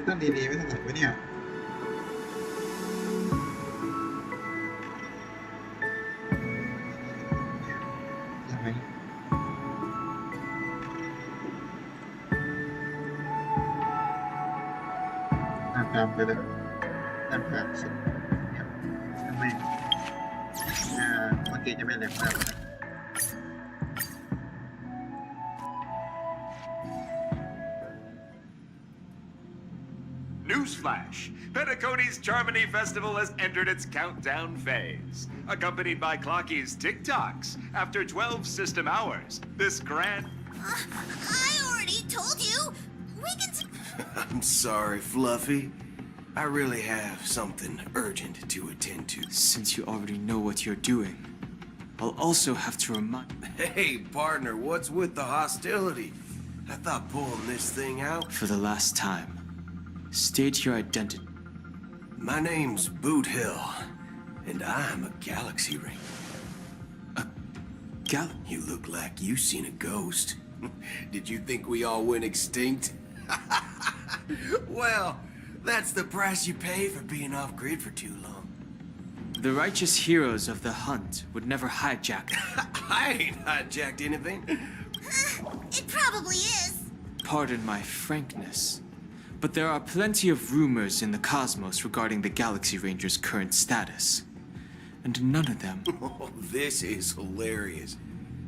ตั้งดีๆไว้ทางไหนวะเนี่ยยังไงตามไปเลยตามผ่านสุดเนี่ยทำไมเมื่อกี้จะไม่แหลมมาก Newsflash! Penacony's Charmony Festival has entered its countdown phase. Accompanied by Clocky's TikToks, after 12 system hours, this grand... I already told you! We can... I'm sorry, Fluffy. I really have something urgent to attend to. Since you already know what you're doing, I'll also have to remind... Hey, partner, what's with the hostility? I thought pulling this thing out... For the last time, state your identity. My name's Boot Hill, and I'm a Galaxy Ring. You look like you seen a ghost. Did you think we all went extinct? Well, that's the price you pay for being off-grid for too long. The righteous heroes of the hunt would never hijack. I ain't hijacked anything. It probably is. Pardon my frankness, but there are plenty of rumors in the cosmos regarding the Galaxy Ranger's current status. And none of them... Oh, this is hilarious.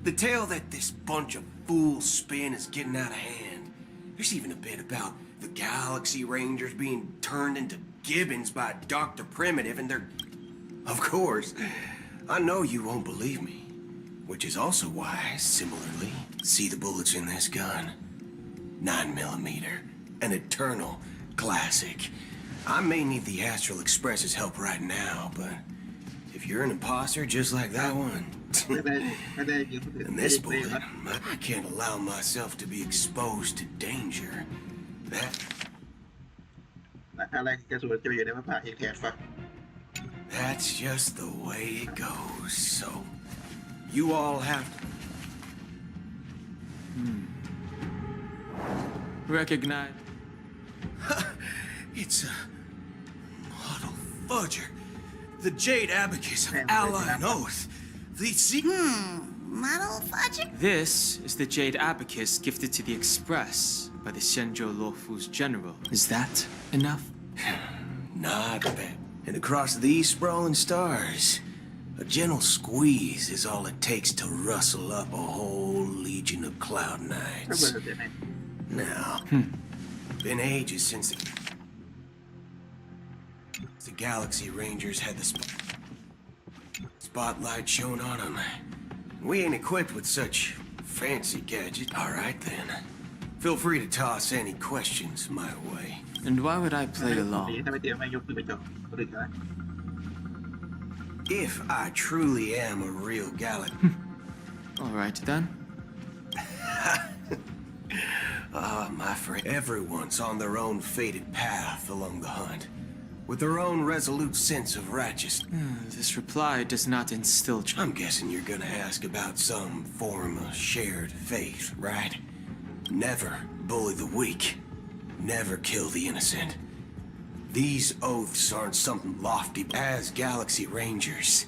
The tale that this bunch of fools spin is getting out of hand. There's even a bit about the Galaxy Rangers being turned into gibbons by Dr. Primitive and they're... Of course, I know you won't believe me. Which is also why, similarly, see the bullets in this gun. 9mm, an eternal classic. I may need the Astral Express's help right now, but if you're an imposter just like that one, ไม่ได้ยิงคนอื่น and this bullet, I can't allow myself to be exposed to danger. That อะไรกระสุนจะไปอยู่ในมะพร้าวเองแทนฟัง That's just the way it goes. So, you all have to... Recognize... It's a model fudger. The Jade Abacus of Ally and Oath. The Model fudger? This is the Jade Abacus gifted to the Express by the Shenzhou Luofu's general. Is that enough? Not bad. And across these sprawling stars, a gentle squeeze is all it takes to rustle up a whole legion of Cloud ถ้าเปิด Knights. เสียงไหน Now, been ages since the Galaxy Rangers had the spotlight shone on them. We ain't equipped with such fancy gadgets. All right then. Feel free to toss any questions my way. And why would I play ดี along? ถ้าไม่เตรียมไม่ยกมือไปจบคนอื่นก็ได้ If I truly am a real Galaxy... Alright then. Ah, my friend, everyone's on their own fated path along the hunt, with their own resolute sense of righteousness. This reply does not instill... I'm guessing you're gonna ask about some form of shared faith, right? Never bully the weak. Never kill the innocent. These oaths aren't something lofty. As Galaxy Rangers,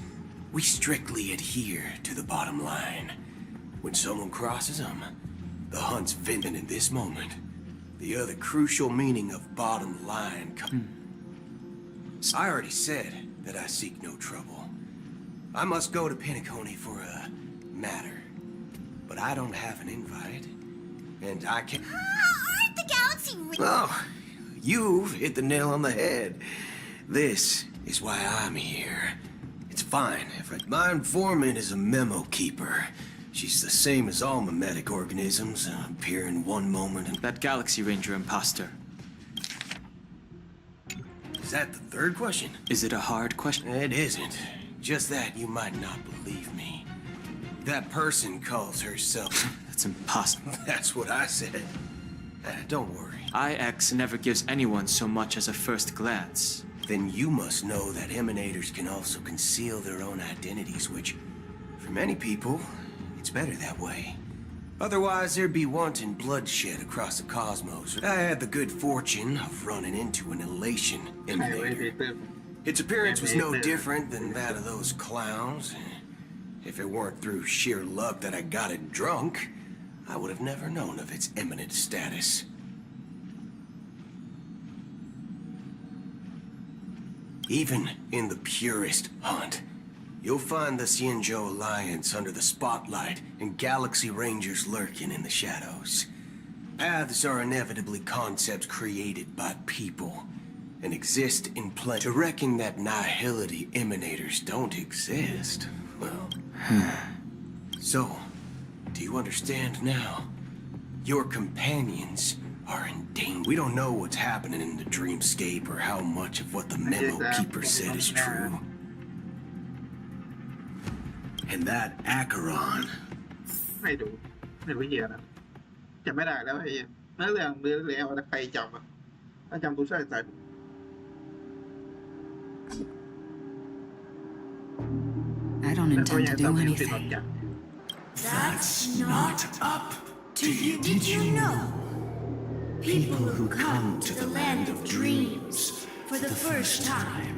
we strictly adhere to the bottom line. When someone crosses them, the hunt's venting in this moment. The other crucial meaning of bottom line... I already said that I seek no trouble. I must go to Penacony for a matter. But I don't have an invite. And I can't... Aren't the Galaxy Rangers... Oh, you've hit the nail on the head. This is why I'm here. It's fine if my informant is a memo keeper. She's the same as all mimetic organisms, appear in one moment and... That Galaxy Ranger imposter. Is that the third question? Is it a hard question? It isn't. Just that you might not believe me. That person calls herself... That's impossible. That's what I said. Don't worry. IX never gives anyone so much as a first glance. Then you must know that emanators can also conceal their own identities, which, for many people, it's better that way. Otherwise, there'd be wanton bloodshed across the cosmos. I had the good fortune of running into an elation ใครไว้เบ emanator. เตอร์ Its appearance was no different than that of those clowns. If it weren't through sheer luck that I got it drunk, I would have never known of its eminent status. Even in the purest hunt, you'll find the Xianzhou Alliance under the spotlight and Galaxy Rangers lurking in the shadows. Paths are inevitably concepts created by people and exist in plenty. To reckon that nihility emanators don't exist, well... So, do you understand now? Your companions are in danger. We don't know what's happening in the dreamscape or how much of what the memo keeper said is true. And that Acheron... ไม่ดูไม่รู้เหี้ยนะจำไม่ได้แล้วไอ้เหี้ยเนื้อเรื่องแล้วใครจำอ่ะถ้าจำตัวใช่ใส่ I don't แต่ตัว intend ใหญ่ to ต้อง do มีสิทธิ์ anything. จับ That's not up to you. Did you know? People who come to the land of dreams for the first time,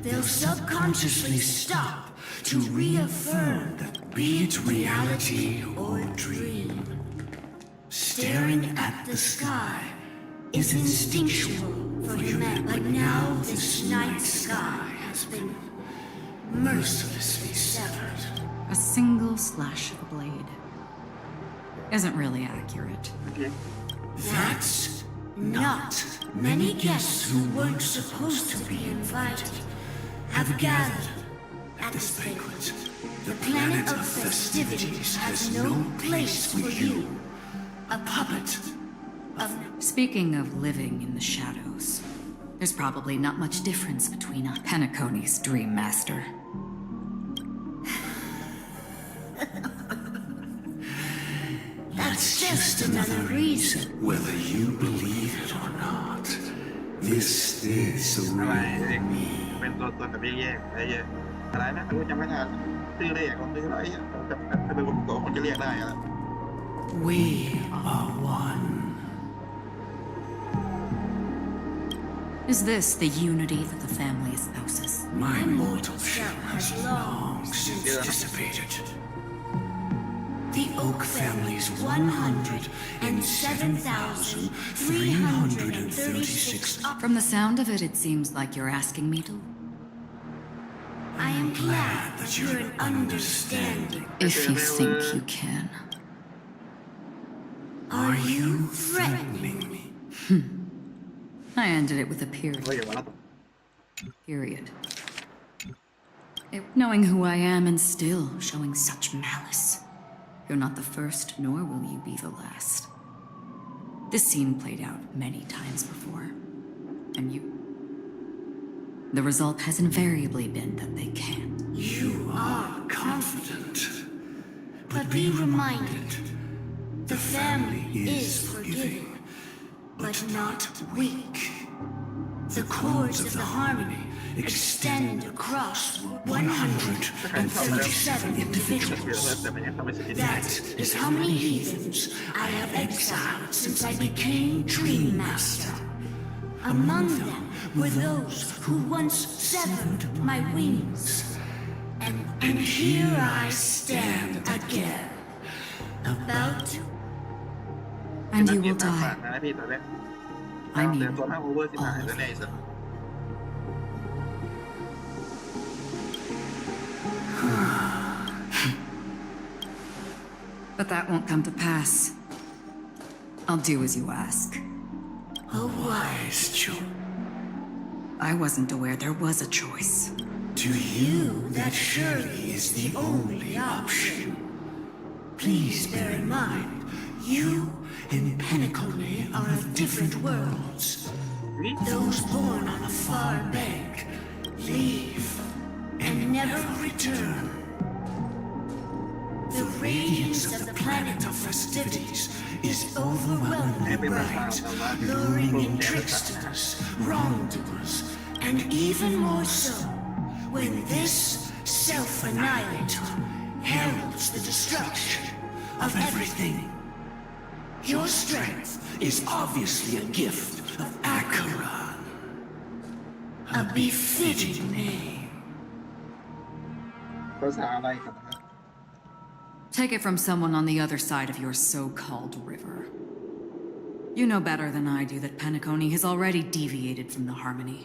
they'll subconsciously stop to reaffirm that be it reality or dream. Staring at the sky is instinctual for humanity, but now this night sky has been mercilessly severed. A single slash of a blade isn't really accurate. โอเค That's not many guests who weren't supposed to be invited have gathered at this banquet. The planet of festivities has no place for you, a puppet of... Speaking of living in the shadows, there's probably not much difference between a Penacony's Dream Master. That's just another reason. Whether you believe it or not, this is the อะไร real me. เป็นตัวแบบแยกๆไอ้เหี้ยอะไรนะไม่รู้จำไม่ทันชื่อเลขของชื่ออะไรอ่ะแต่ถ้าเป็นคนโกงมันจะเรียกได้อะ We are one. Is this the unity that the family espouses? My mortal shell has long since dissipated. The Oak family's 107,336 From the sound of it, it seems like you're asking me to. I am glad that you're an understanding. If you think you can. Are you threatening me? I ended it with a ก็อย่ามาแล้ว period. Knowing who I am and still showing such malice. You're not the first, nor will you be the last. This scene played out many times before. And the result has invariably been that they can't. You are confident. But be reminded, the family is forgiving, but not weak. The chords of the harmony extend across 137 individuals. แต่มันยังทำไม่เสร็จดี That is how many heathens I have exiled since I became Dream Master. Among them were those who once severed my wings. And here I stand again, about to... And you will ผ่าน die. นะพี่ตอนแรก I แต่ mean, ตัวห้าโอเวอร์ที่หายแล้วเนี่ยไอ้สัส but that won't come to pass. I'll do as you ask. A wise choice. I wasn't aware there was a choice. To you, that surely is the only option. Please bear in mind, you and Penacony are of different worlds. Those born on a far bank leave and never return. The radiance of the planet of festivities is overwhelmingly bright, luring in tricksters, wrongdoers, and even more so when this self-annihilator heralds the destruction of everything. Your strength is obviously a gift of Acheron. A befitting name. ภาษาอะไรกันนะครับ Take it from someone on the other side of your so-called river. You know better than I do that Penacony has already deviated from the harmony.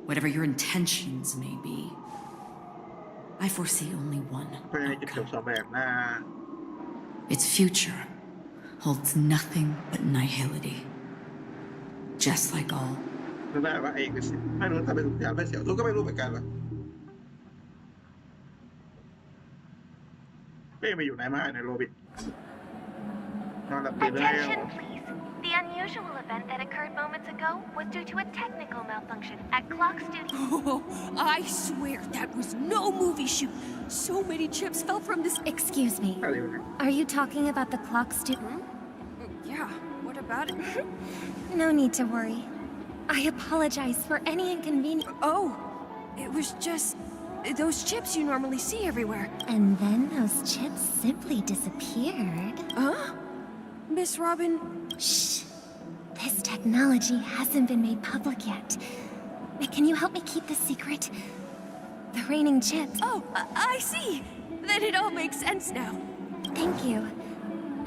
Whatever your intentions may be, I foresee only one เพื่อให้จุดจบ outcome. สองแบบหน้า Its future holds nothing but nihility. Just like all. รู้ได้ว่าเอกสิไม่รู้ถ้าเป็นสุดยอดไม่เสียวรู้ก็ไม่รู้เหมือนกันว่าเป้มาอยู่ไหนมาในโรบิทนอนหลับตื่นแล้ว Attention, please. The unusual event that occurred moments ago was due to a technical malfunction at Clock Studio. Oh, I swear that was no movie shoot. So many chips fell from this. Excuse me. อะไรอยู่นะ Are you talking about the Clock Studio? Yeah, what about it? No need to worry. I apologize for any inconvenience. Oh, it was just those chips you normally see everywhere. And then those chips simply disappeared. Huh? Miss Robin? Shh. This technology hasn't been made public yet. Can you help me keep this secret? The raining chips. Oh, I see. Then it all makes sense now. Thank you.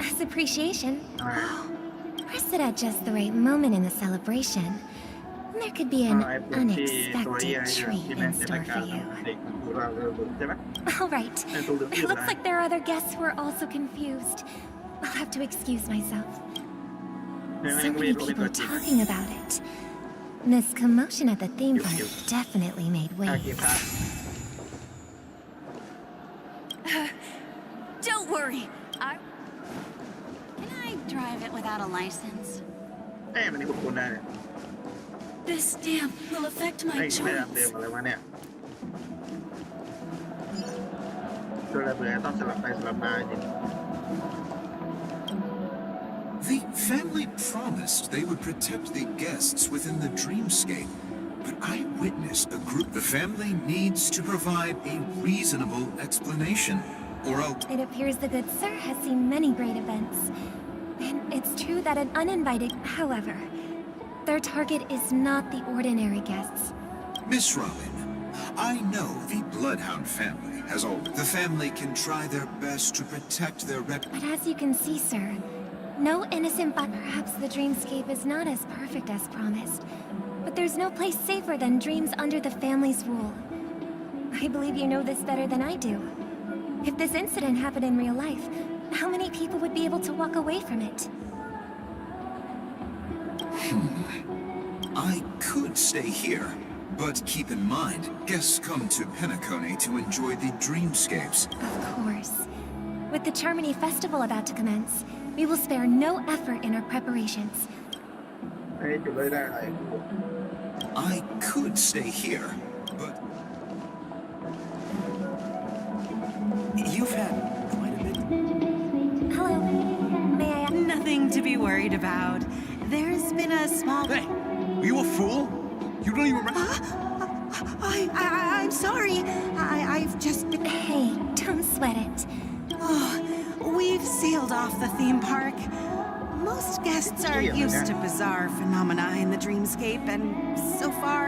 As appreciation, อะไร press it at just the right moment in the celebration. There could be an ไอ้พวกที่ตัวใหญ่ unexpected ที่ treat แม่ in จะใน store กา for ร you. เด็กมันดูเราใช่ไหม All right. And to the It looks view, like there are other guests who are also confused. I'll have to excuse myself. เนี่ย So ไม่ many รู้เป็นตัว people จริง talking about it. This commotion at the theme park definitely made อาเก waves. พา Don't worry. Can I drive it without a license? เอ้ยมันนี่คุณได้เนี่ย This stamp will affect ไอ้ my ไม่รับเดิม joints. อะไรวะเนี่ยตัวระเบิดต้องสลับไปสลับมาจริง The family promised they would protect the guests within the dreamscape, but I witnessed a group. The family needs to provide a reasonable explanation, or else. It appears the good sir has seen many great events. And it's true that an uninvited, however, their target is not the ordinary guests. Miss Robin, I know the Bloodhound family has all. The family can try their best to protect their But as you can see, sir, no innocent but perhaps the dreamscape is not as perfect as promised. But there's no place safer than dreams under the family's rule. I believe you know this better than I do. If this incident happened in real life, how many people would be able to walk away from it? I could stay here, but keep in mind, guests come to Penacony to enjoy the dreamscapes. Of course. With the Charmony Festival about to commence, we will spare no effort in our preparations. ไอ้จุดเลยได้อะไร I could stay here, but You've had quite a bit. Hello. May I... Nothing to be worried about. There's been a small. Hey, are you a fool? You don't even. I'm sorry. I've just been. Hey, don't sweat it. Oh, we've sealed off the theme park. Most guests are used to bizarre phenomena in the dreamscape, and so far,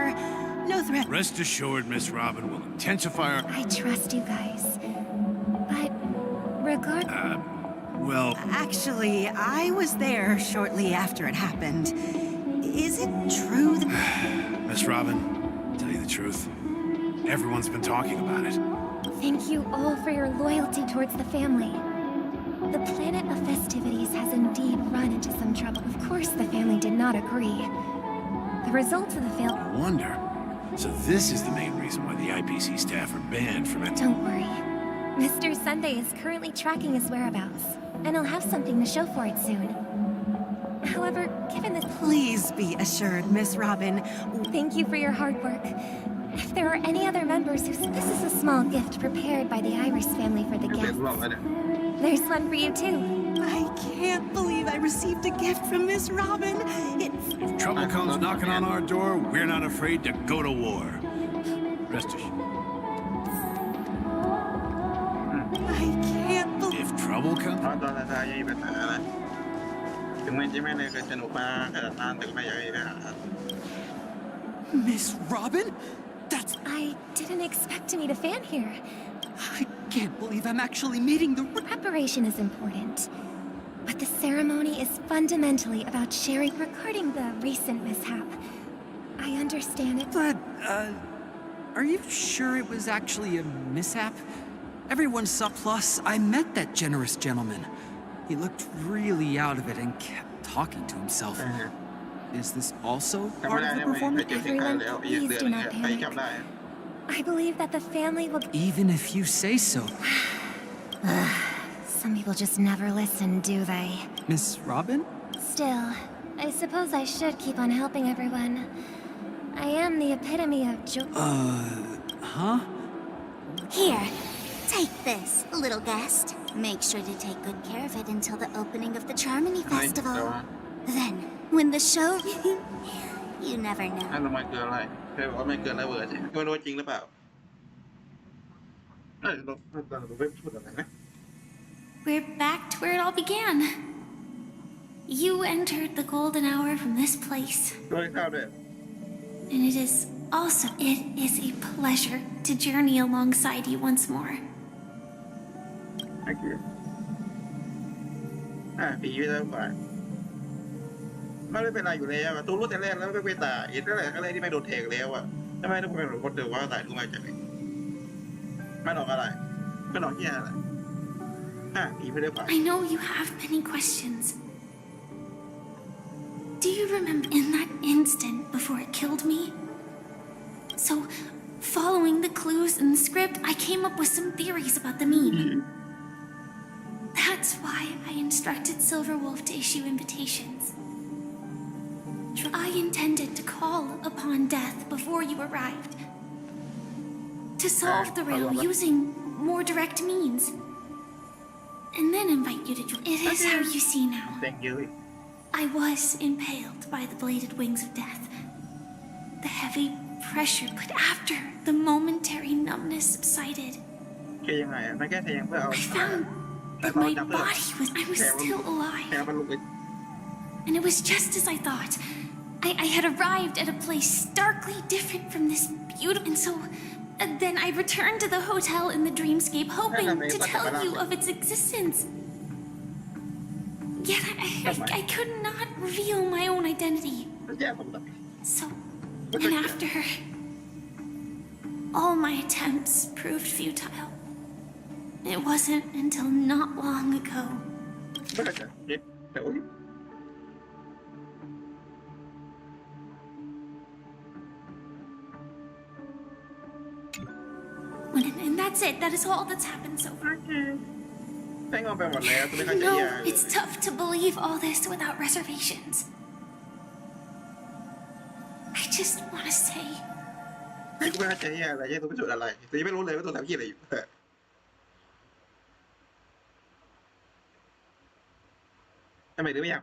no threat. Rest assured, Miss Robin will intensify our. I trust you guys. But Well, Actually, I was there shortly after it happened. Is it true that. Miss Robin, tell you the truth, everyone's been talking about it. Thank you all for your loyalty towards the family. The planet of festivities has indeed run into some trouble. Of course, the family did not agree. The results of the fail. I wonder. So this is the main reason why the IPC staff are banned from it. Don't worry. Mr. Sunday is currently tracking his whereabouts, and he'll have something to show for it soon. However, given the... Please be assured, Miss Robin. Thank you for your hard work. If there are any other members who... This is a small gift prepared by the Iris family for the ไม่เป็น guests. หรอกนะ There's one for you too. I can't believe I received a gift from Miss Robin. It's. If trouble comes knocking on our door, we're not afraid to go to war. Rest assured. I can't believe. If trouble Trouble เพราะ coming? ตอนท้ายๆยังมีปัญหาอะไรถึงแม้จะไม่ได้เคยสนุกมาขนาดนั้นแต่ก็ไม่อยากให้มีปัญหา Miss Robin? That's... I didn't expect to meet a fan here. I can't believe I'm actually meeting the... Preparation is important. But the ceremony is fundamentally about sharing regarding the recent mishap. I understand it. But, are you sure it was actually a mishap? Everyone saw. Plus, I met that generous gentleman. He looked really out of it and kept talking to himself. Is this also จำ part ไม่ of ได้ the นะเว้ย performance? ไปเจอที่ใครแล้วอีกเดือนนึงเนี่ยไปจำได้ I believe that the family will... Even if you say so. Some people just never listen, do they? Miss Robin? Still, I suppose I should keep on helping everyone. I am the epitome of joy. Huh? Here, take this, little guest. Make sure to take good care of it until the opening of the Charmony Festival. Then, when the show... you never นั่น know. มันเกินอะไรเคยบอกว่าไม่เกินอะไรเวอร์ใช่ไหมไม่รู้จริงหรือเปล่าเราไม่พูดอะไรนะ We're back to where it all began. You entered the golden hour from this place. ด้วยข้าวด้วย And it is a pleasure to journey alongside you once more. Thank you ปีไปแล้วกว่าไม่ได้เป็นไรอยู่แล้วตัวรู้แต่แรกแล้วไม่ไปตายอีกตั้งแต่ครั้งแรกที่ไม่โดนเทกแล้วอ่ะทำไมต้องเป็นหลวงพ่อเตือนว่าตายรู้มาจากไหนไม่หลอกอะไรไม่หลอกที่อะไรปีไปแล้วกว่า I know you have many questions. Do you remember in that instant before it killed me? So, following the clues in the script, I came up with some theories about the meme. That's why I instructed Silverwolf to issue invitations. I intended to call upon death before you arrived. To solve the riddle using more direct means. And then invite you to join. It is how you see now. Thank you I was impaled by the bladed wings of death. The heavy pressure, but after the momentary numbness subsided, แค่ยังไงไม่แค่แทงเพื่อเอา I found that my body I was still แทง alive. มันลุกไป And it was just as I thought. I had arrived at a place starkly different from this beautiful... And so, then I returned to the hotel in the dreamscape, hoping to tell you of its existence. Yet I could not reveal my own identity. แย่ผมแบบ So, and after... all my attempts proved futile. It wasn't until not long ago. ไม่เข้าใจแต่โอ้ย And that's it. That is all that's happened so far. แทงเอาไปหมดแล้วไม่เข้าใจ No, ยัง it's tough to believe all this without reservations. I just want to say, ไม่เข้าใจยังอะไรยังตัวพิสูจน์อะไรแต่ยังไม่รู้เลยว่าตัวทำยี่อะไรอยู่ ทำไมถึงไม่อยาก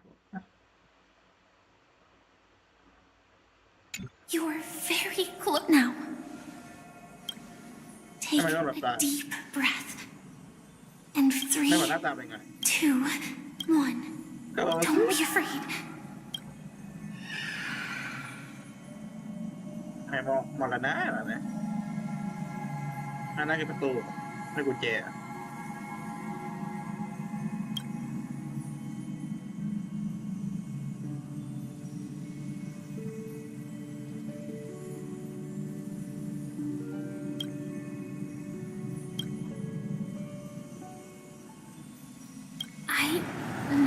you are very close now. Take a deep breath. And 3, ไม่หมดหน้าตาเป็นไง 2, 1. ก็บอกว่า Don't be afraid. ให้มองมองกันนะอะไรเนี่ยอันนั้นคือประตูไม่กุญแจ I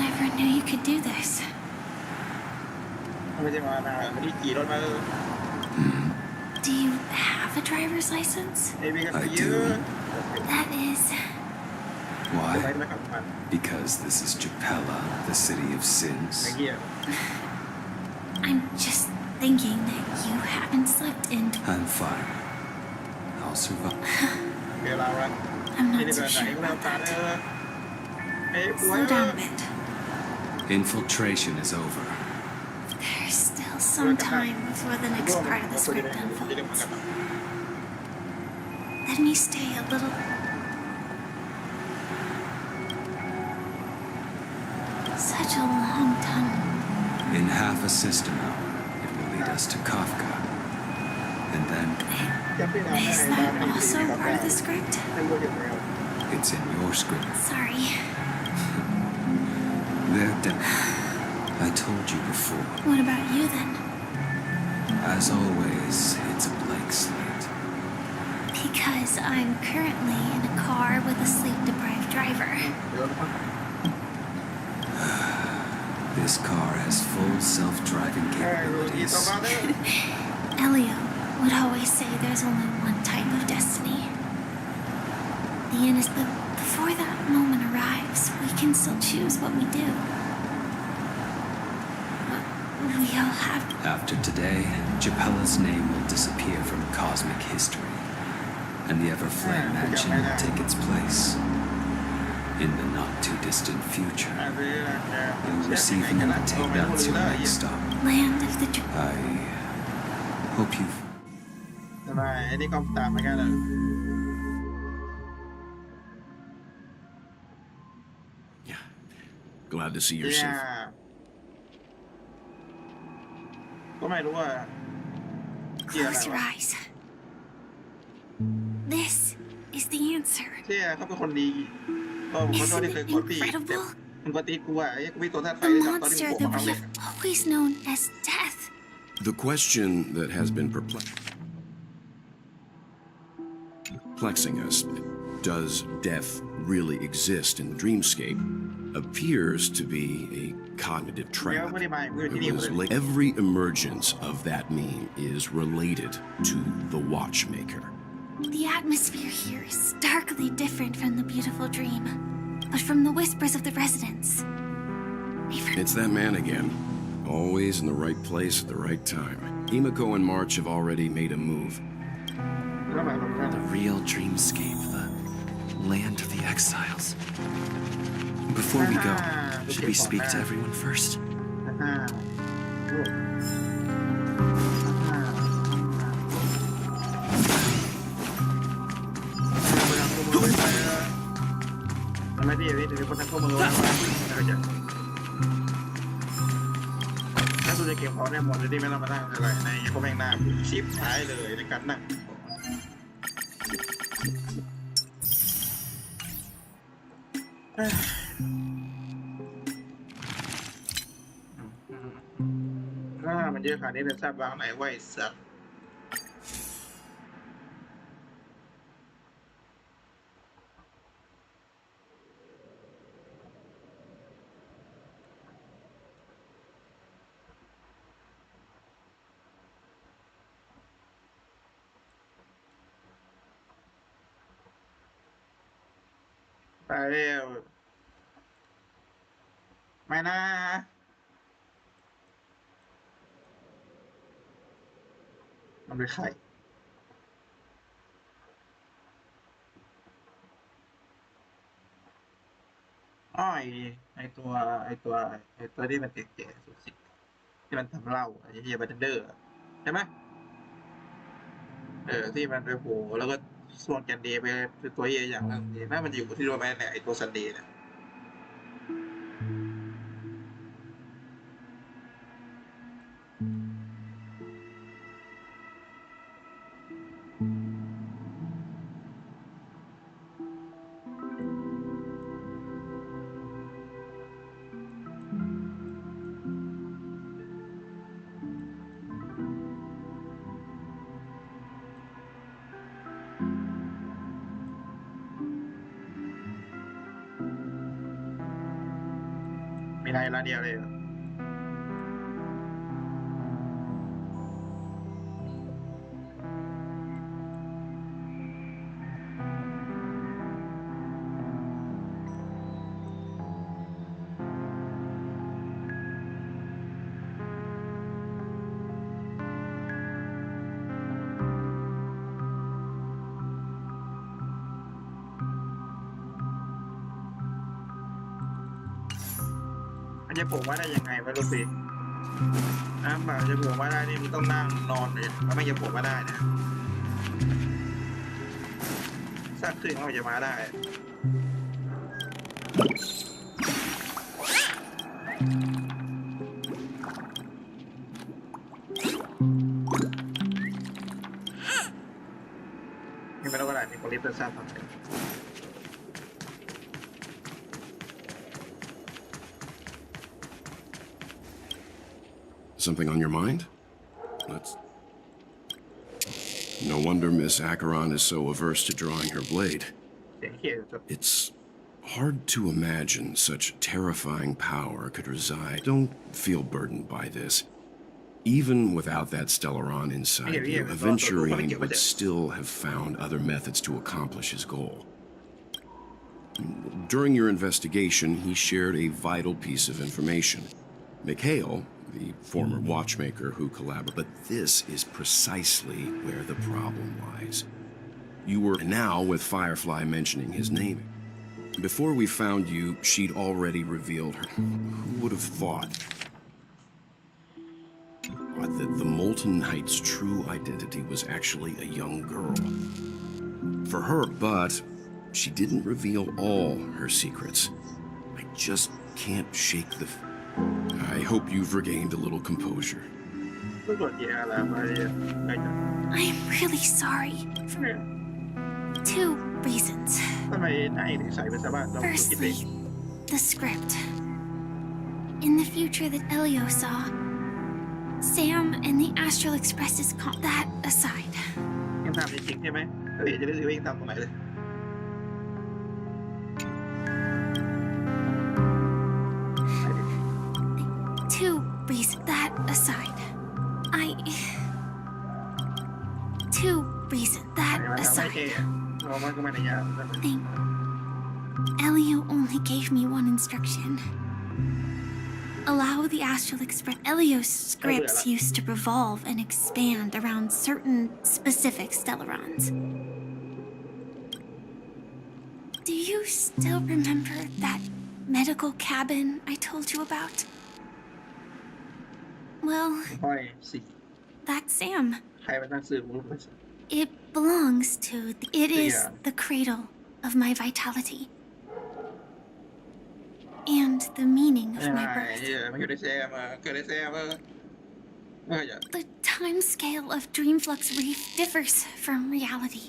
never knew you could do this. ไม่ใช่มานะมันที่ขี่รถมา Do you have a driver's license? ไอ้พี่ก็ I เยอะ do. That is... ไป Why? ไม่ขับมัน Because this is Japella, the city of ไอ้ sins. เหี้ย I'm just thinking that you haven't slept in... I'm fine. I'll survive. เดี๋ยวเราละ I'm ไม่ not ได้ so แบบไหน sure ก็แล้ว about ตา that. เออไอ้ป่วย Slow down a bit. Infiltration is over. There's still some time before the next part of the script unfolds. Let me stay a little... such a long tunnel. In half a system hour, it will lead us to Kafka. And then Is that also part of the script? it's in your script. Sorry. They're dead. I told you before. What about you then? As always, it's a blank slate. Because I'm currently in a car with a sleep-deprived driver. This car has full self-driving capabilities. Elio would always say there's only one type of destiny. Before that moment arrives, we can still choose what we do. But we all have to. After today, Japella's name will disappear from cosmic history, and the Everflame Mansion will take its place. In the not-too-distant future, you'll receive an invitation to your next stop. Land of the I hope you've... ทำไมไอ้นี่ก็ตามมากันเลย Glad to see you're safe. ก็ไม่รู้ว่าเกี่ยวอะไร Close your วะ eyes. This is the answer. เชี่ยเขาเป็นคนดีผมขอโทษที่เคยกดตีแต่มันกดตีกูอ่ะไอ้กูมีตัวท่าไทย The ได้ตอนที่ monster ผม that มา we เล่น have always known as death. The question that has been perplexing us, does death really exist in the dreamscape, appears to be a cognitive เดี๋ยว trap. ไม่ได้มาเมื่อที่นี่ It หมด was เลย every emergence of that meme is related to the Watchmaker. The atmosphere here is starkly different from the beautiful dream, but from the whispers of the residents. It's that man again. Always in the right place at the right time. Emiko and March have already made a move. The real dreamscape, the land of the exiles. Before we go, should we speak to everyone first? มันไม่ดีพี่ถือคนทั้งข้อมือแล้วถ้าดูในเกมเขาเนี่ยหมดเลยที่ไม่ต้องมานั่งอะไรในพวกแม่งหน้าชิปท้ายเลยในการนั่งมันเยอะขนาดนี้เป็นทราบวางไหนไว้สัตว์ไปเร็วไม่นะมันเป็นใครอ้อยไอตัวที่มันแก่ๆสุดสิที่มันทำเหล้าไอ้เฮียบาร์เทนเดอร์ใช่ไหมที่มันไปโผล่แล้วก็ส่วนแกนเดย์ไปตัวเฮียอย่างนั้นน่ามันอยู่ที่โรแมนเนี่ยไอตัวซันเดย์เนี่ยมีนายร้านเดียวเลยเหรอมันจะโผล่มาได้ยังไงวะลูกพี่มันจะโผล่มาได้นี่มันต้องนั่งนอนเลยมันไม่จะโผล่มาได้นะสักครึ่งมันจะมาได้ นี่ไม่รู้ว่าอะไรมีคนรีบเดินทางทำไม Something on your mind? Let's... No wonder Miss Acheron is so averse to drawing her blade. เสียงเขียนแบบ It's hard to imagine such terrifying power could reside. Don't feel burdened by this. Even without that Stellaron inside you, Aventurine would still have found other methods to accomplish his goal. During your investigation, he shared a vital piece of information. Mikhail, the former watchmaker who collaborated, but this is precisely where the problem lies. You were now with Firefly mentioning his name. Before we found you, she'd already revealed her. Who would have thought that the Molten Knight's true identity was actually a young girl? For her, but she didn't reveal all her secrets. I just can't shake the... I hope you've regained a little composure. รู้ตัวเกียร์แล้วไม่ได้จะ I'm really sorry. เนี่ย Two reasons. ทำไมนายถึงใส่เป็นชาวบ้านต้องคิดเอง Firstly, the script. In the future that Elio saw, Sam and the Astral Expresses caught that aside. ยังทำจริงใช่ไหมเฮ้ยจะได้รู้ว่ายังทำตรงไหนเลย Two reasons that aside. Two reasons that ไม่ทำให้เจ aside. เพราะมันก็ไม่ได้ยาก Think. Elio only gave me one instruction. Allow the Astral Express. Elio's scripts used to revolve and expand around certain specific Stellarons. Do you still remember that medical cabin I told you about? Well, ค่อยสิ that's Sam. ใครมาตั้งสื่อรู้ไหม It belongs to. It is Yeah. the cradle of my vitality. And the meaning of ใช่ my birth. มันอยู่ในแซมเกิดในแซมไม่อยาก The time scale of Dreamflux Reef differs from reality.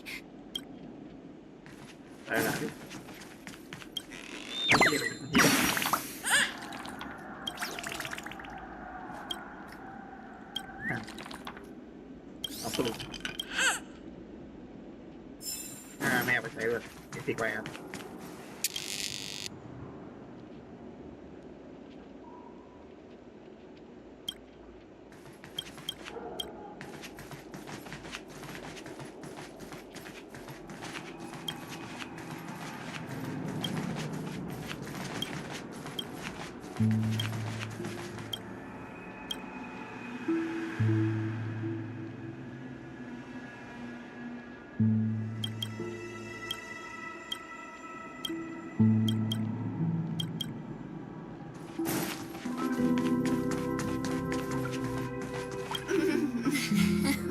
อะไรนะเอาสู้แม่ไปใช้เลยติดไว้ครับ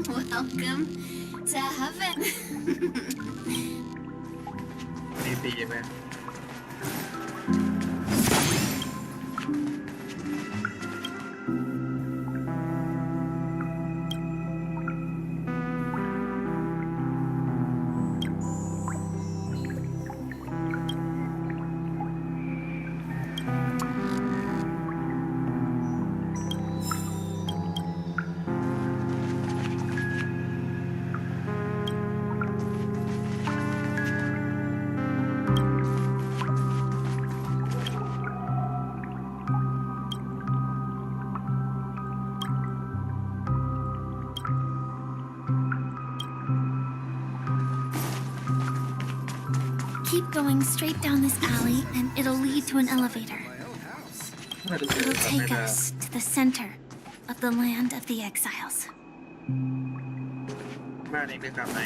Welcome to heaven. ดีไหม Keep going straight down this alley, and it'll lead to an elevator. It'll take us to the center of the land of the exiles. บ้านเองไปกลับไหน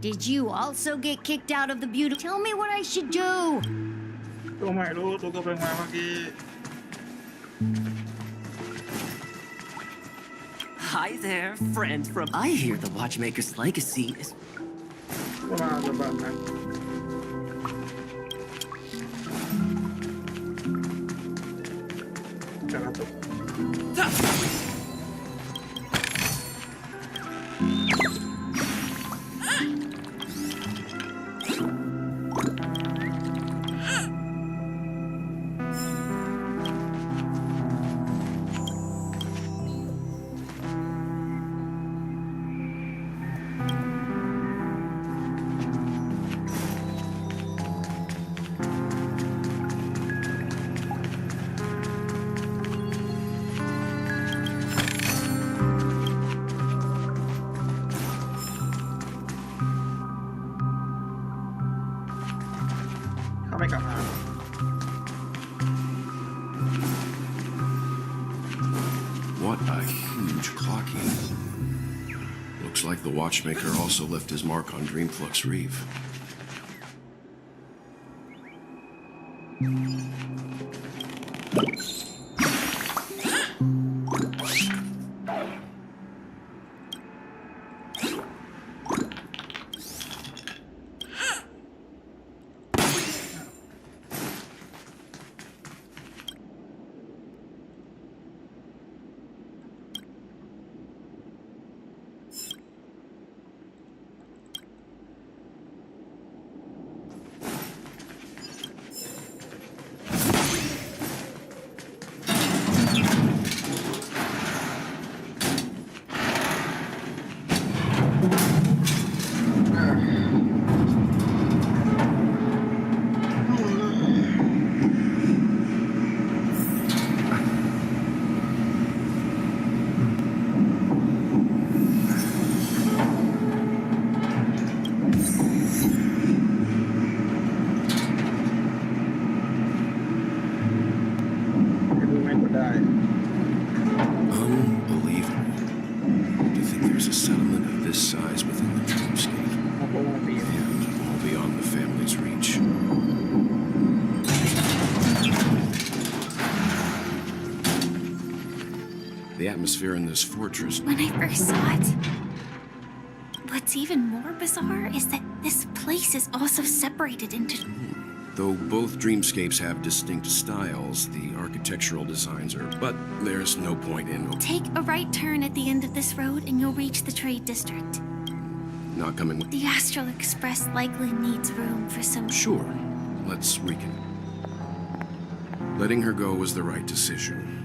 Did you also get kicked out of the beauty? Tell me what I should do. ตัวไม่รู้ตัวก็เพิ่งมาเมื่อกี้ Hi there, friend from. I hear the Watchmaker's legacy is. ตัวมาจะแบบนั้นจะรับตัว เขาไม่กลับมา What a huge clocking. Looks like the watchmaker also left his mark on Dreamflux Reef. The atmosphere in this fortress. When I first saw it, what's even more bizarre is that this place is also separated into... Though both dreamscapes have distinct styles, the architectural designs are... But there's no point in... Take a right turn at the end of this road and you'll reach the trade district. Not coming with... The Astral Express likely needs room for some... Sure. Let's recon. Letting her go was the right decision.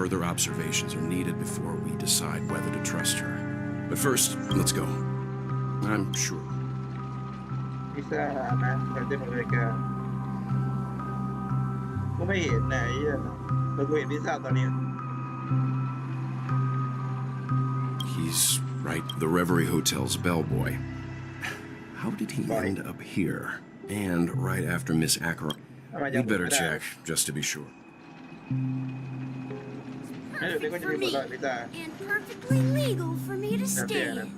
Further observations are needed before we decide whether to trust her. But first, let's go. I'm sure. พิซซ่านะแต่เต็มอเมริกากูไม่เห็นไหนแต่กูเห็นพิซซ่าตอนนี้ He's right. The Reverie Hotel's bellboy. How did he end up here? And right after Miss Acker. We'd better check, just to be sure. For me, and perfectly legal for me to stay in.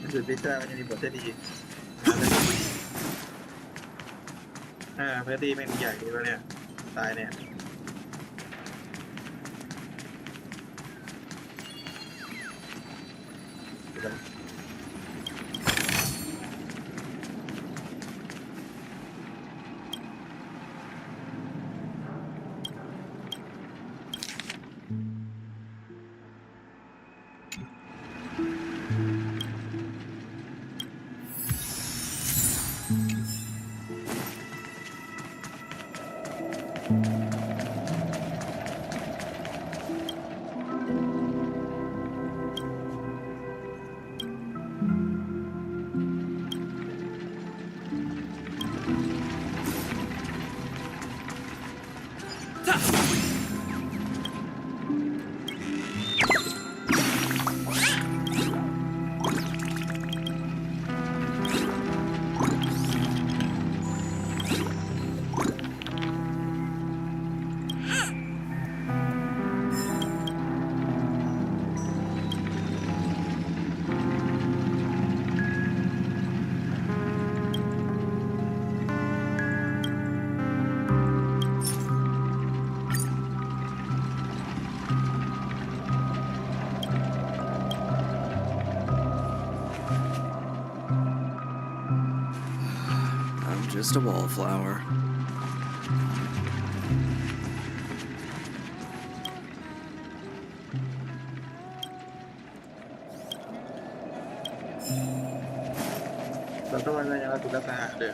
This is pizza มันจะมีบทที่ดีพื้นที่ไม่ใหญ่ดีวะเนี่ยตายเนี่ย Just a wallflower. Tentu hanya tugas yang ada.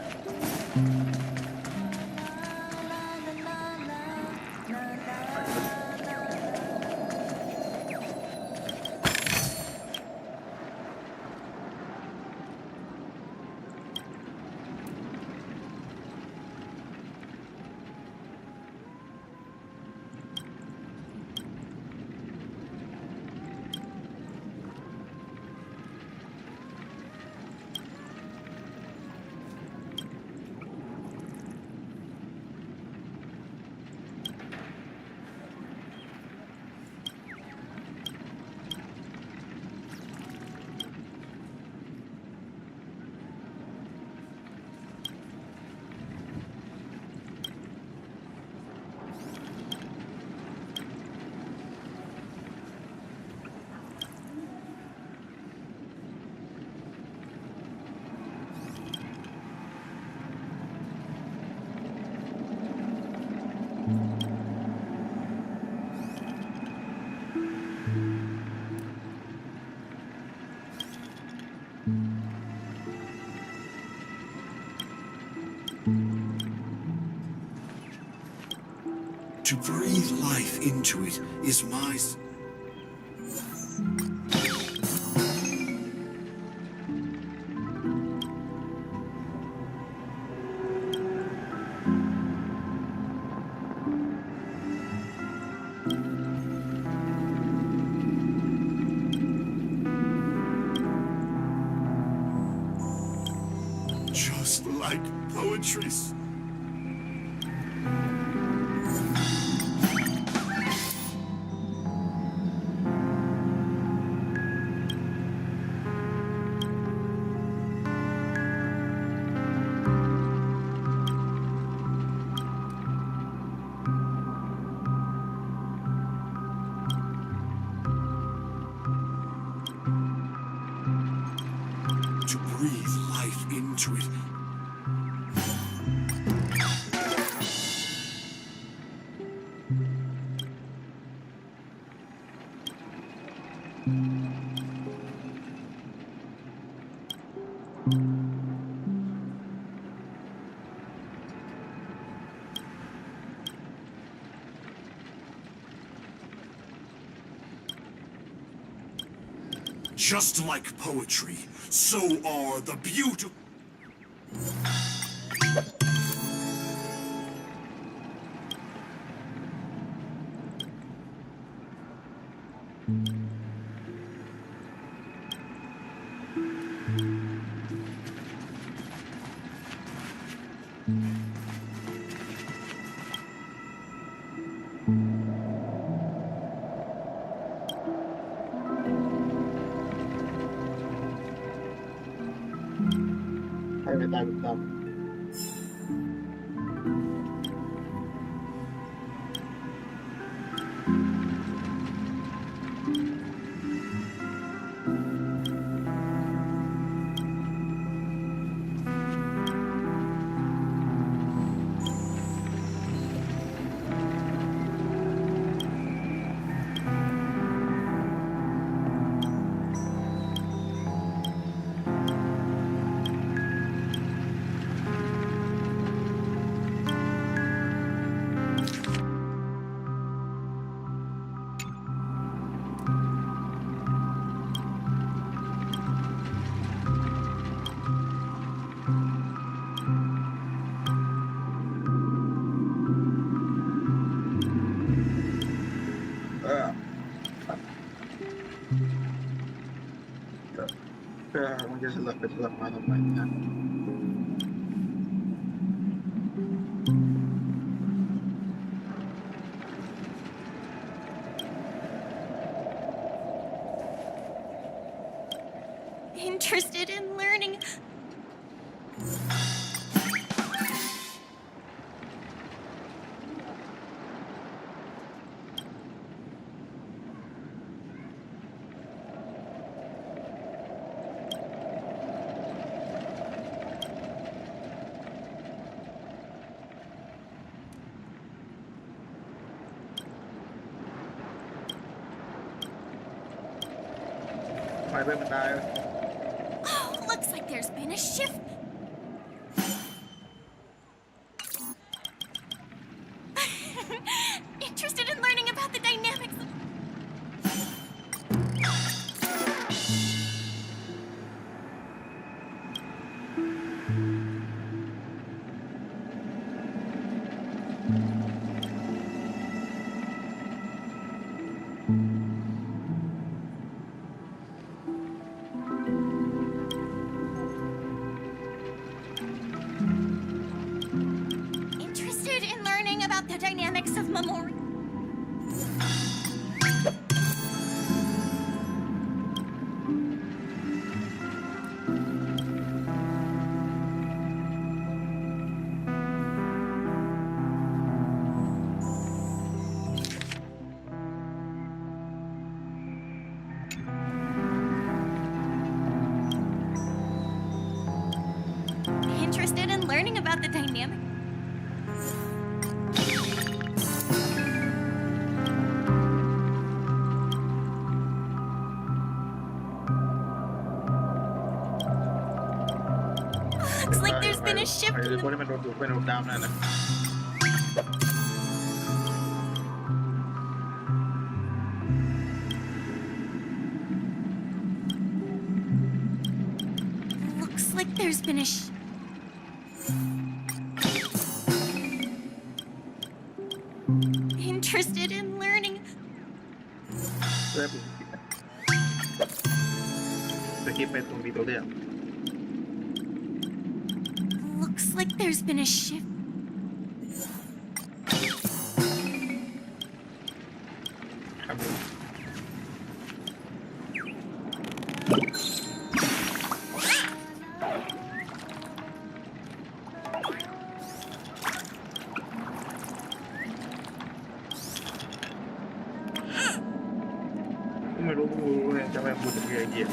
To breathe life into it is my... Just like poetry. To breathe life into it. Just like poetry, so are the beautiful... Mungkin selak mana-mana. Interested in learning. เพื่อนมันตาย Oh, looks like there's been a shift. Interested in learning about the dynamics of... Interested in learning about the dynamics of memorial? Interested in learning about the dynamic? Looks like there's been a shift ไอ้ in คน the... ที่มันโดนดูดเป็นโดนดำนั่นนะ Looks like there's been a Interested in learning... เริ่มสกิปไปตรงมีตัวเลือก Looks like there's been a shift. ครับผม ไม่รู้เลยจะไปพูดถึงอะไรเกี่ยว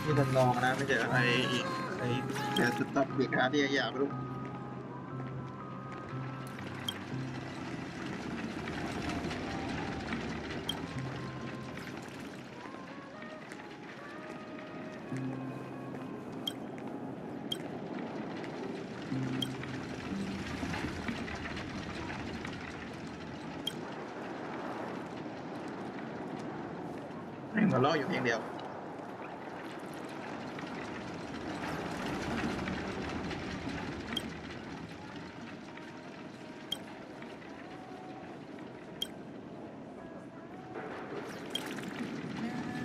นี่มันลองนะไม่ใช่ไอ้แต่สต็อปเบรกหาที่อย่าไม่รู้ให้มันล้ออยู่เพียงเดียว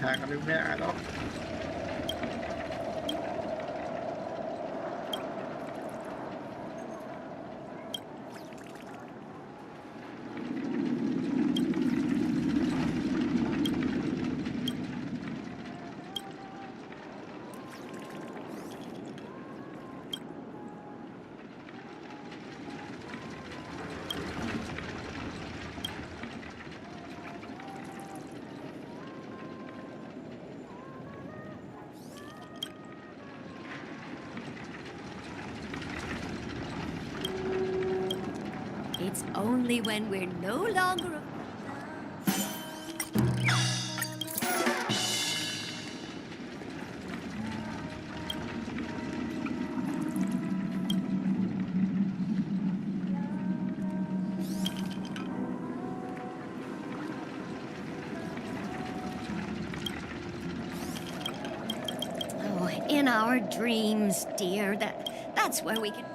ทางกันไม่ได้หรอกIt's only when we're no longer... In our dreams, dear. That's where we can...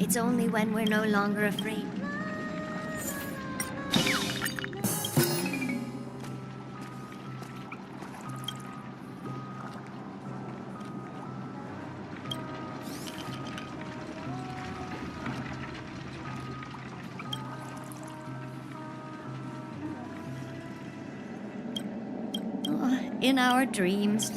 It's only when we're no longer afraid. Oh, in our dreams.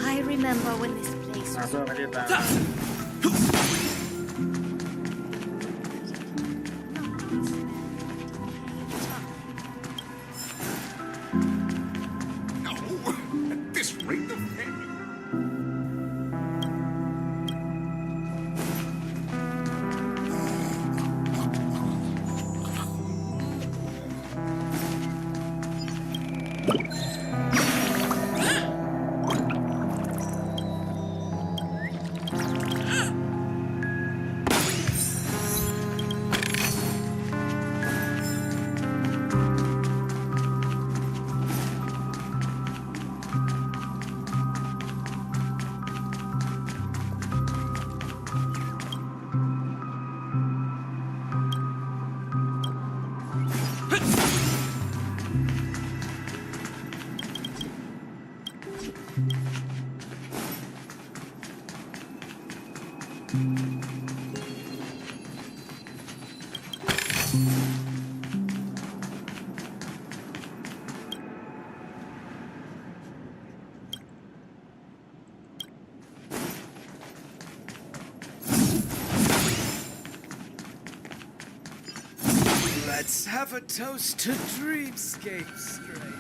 I remember when this place มา was เพื่อไม่ได้ตาม No! At this rate, the family... Let's have a toast to dreamscapes, stranger.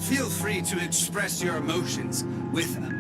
Feel free to express your emotions with them.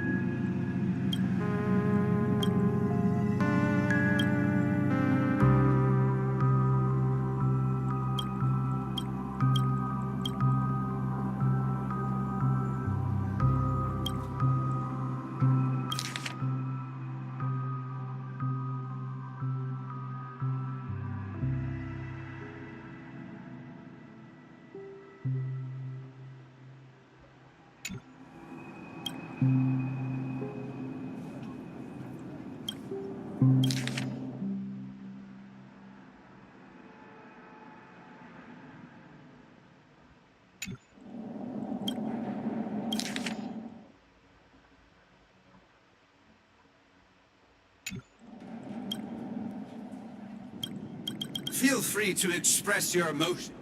Feel free to express your emotion.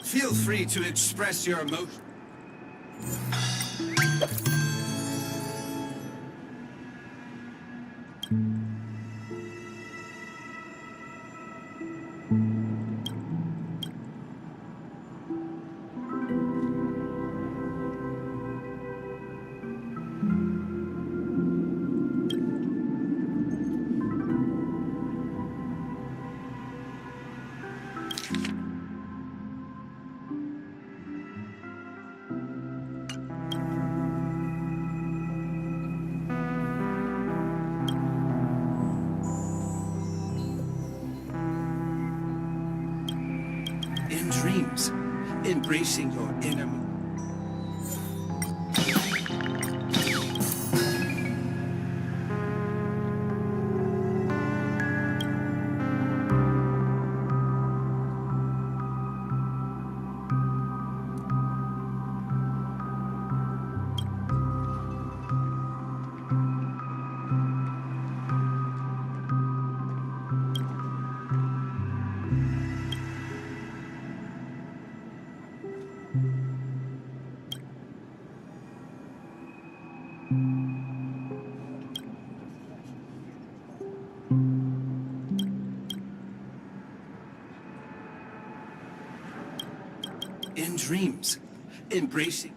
Feel free to express your emotion. In dreams, embracing your inner. In dreams, embracing.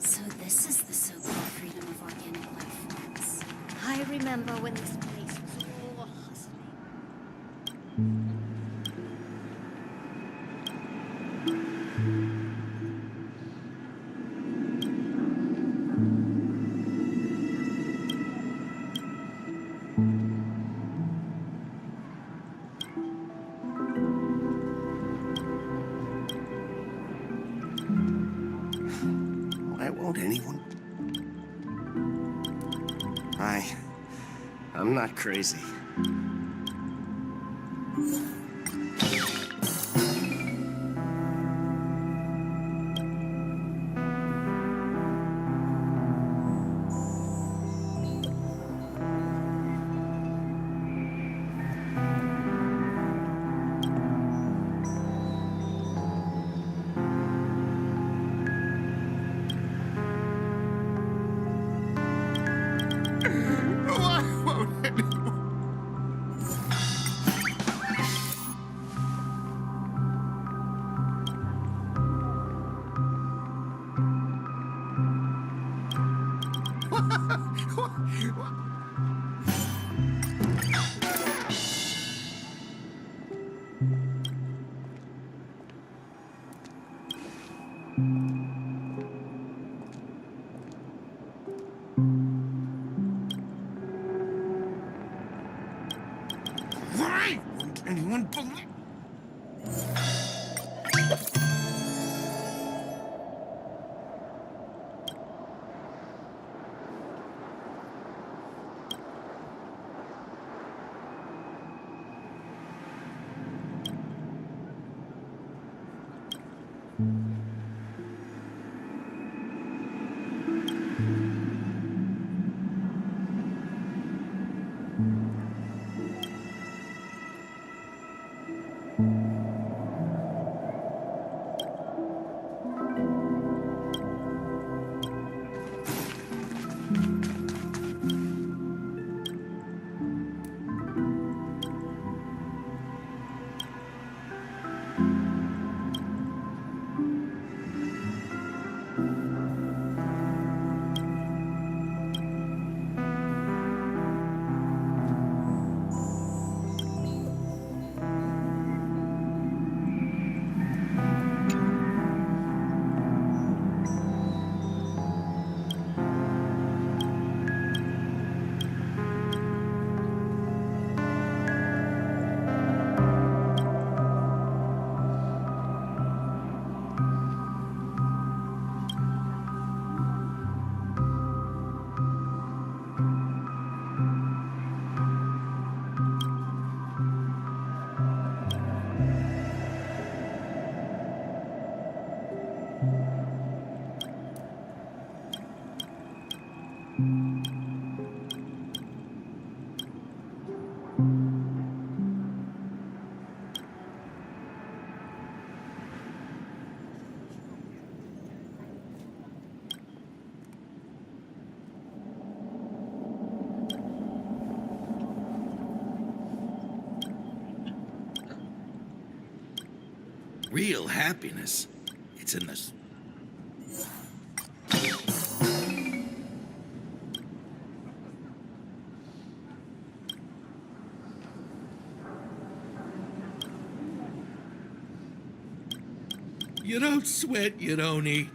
So this is the so-called freedom of organic life forms. I remember when this place was all hustling. Why won't anyone? I'm not crazy. Why won't anyone? Why won't anyone believe? Real happiness. It's in this. You don't sweat, you don't eat.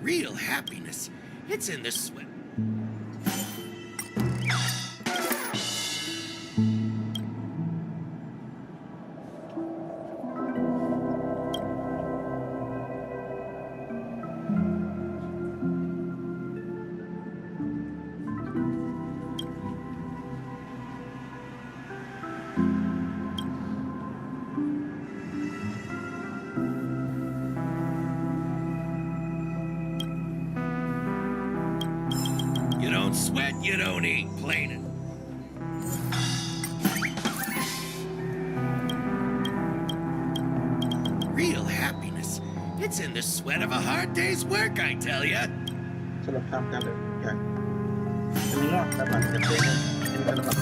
Real happiness. It's in the sweat. You don't sweat, you don't eat. Plain it. Real happiness. It's in the sweat of a hard day's work, I tell ya. สลับทำกันเลยกันอันนี้ก็ระดับจะเป็นอันนี้ก็ระดับ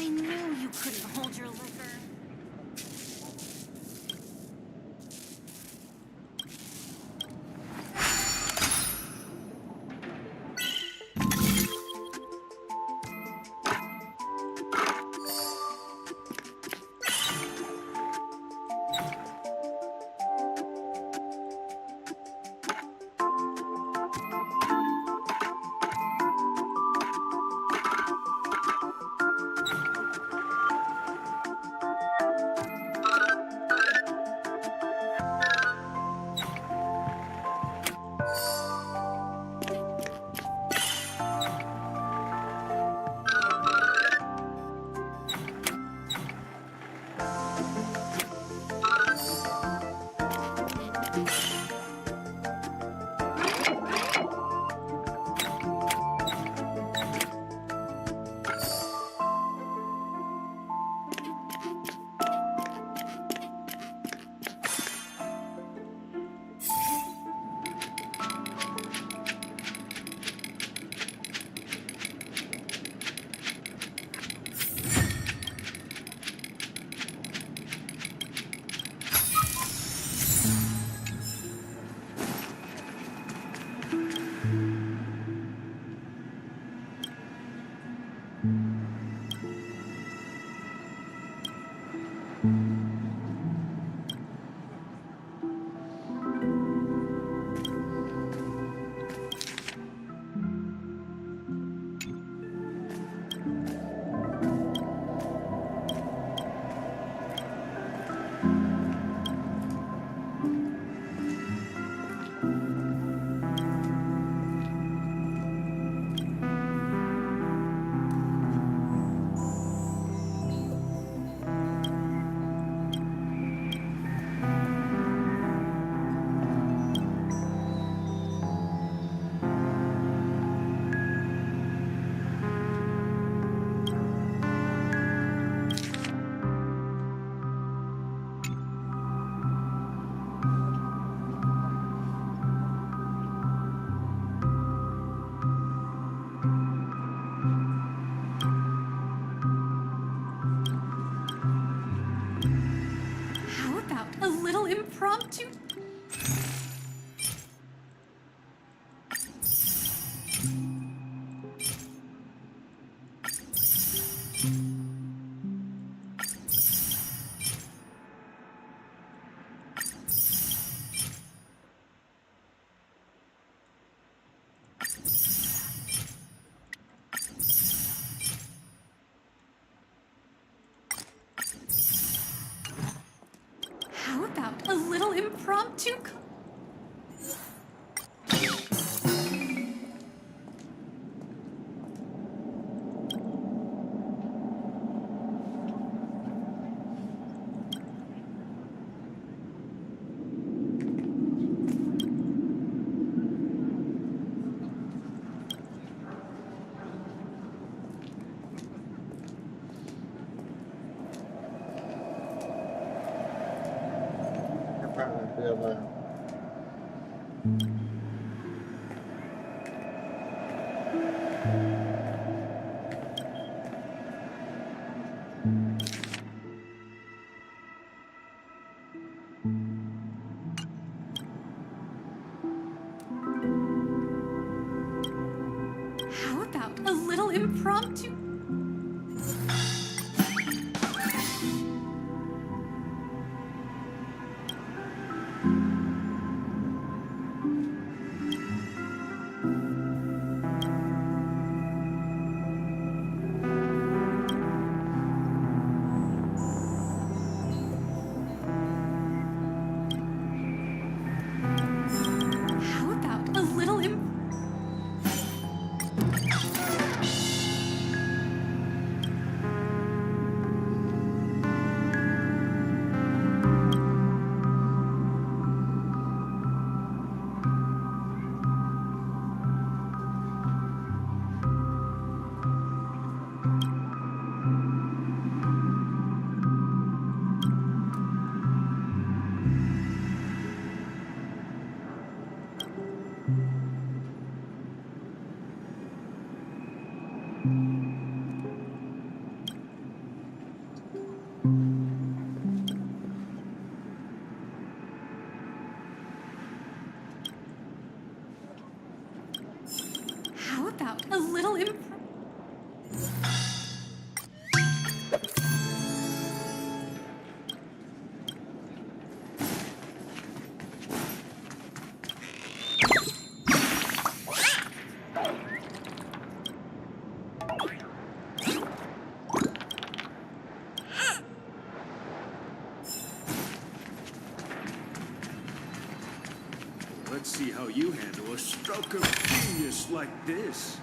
I knew you couldn't hold your liquor. impromptu. impromptu. How about a little impromptu? How about a little How about a little Let's see how you handle a stroke of genius like this.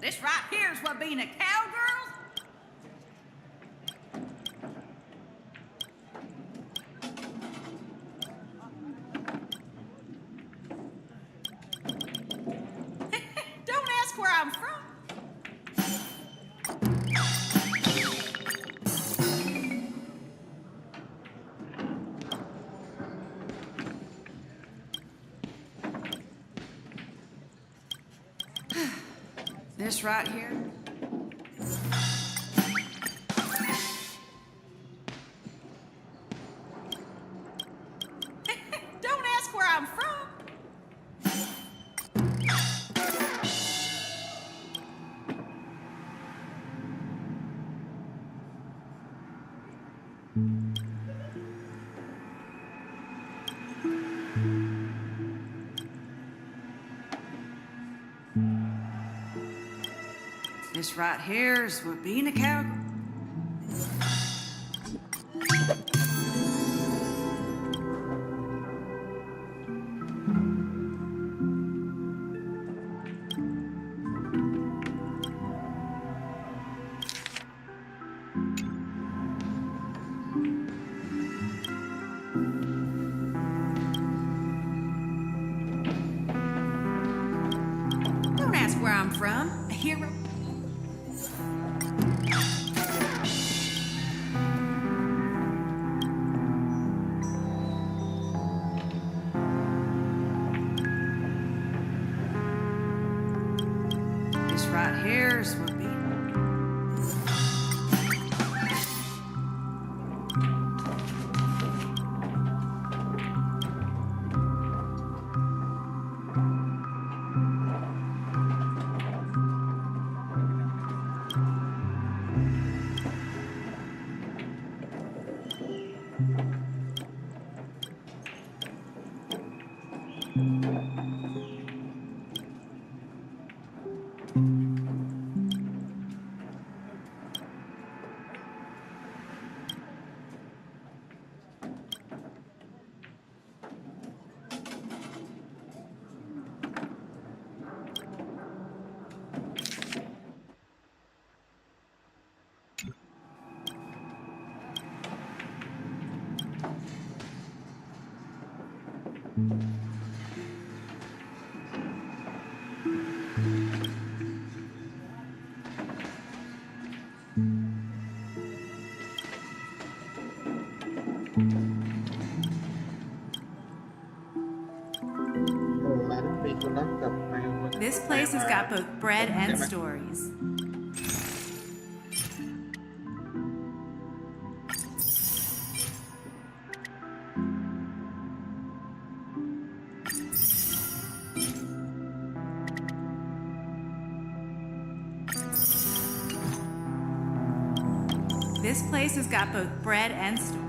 This right here's what being a cowgirl. Don't ask where I'm from. This right here. Don't ask where I'm from. This right here is what being a cowgirl. Don't ask where I'm from. A hero. This right here is what being. This place has got both bread and stories. This place has got both bread and stories.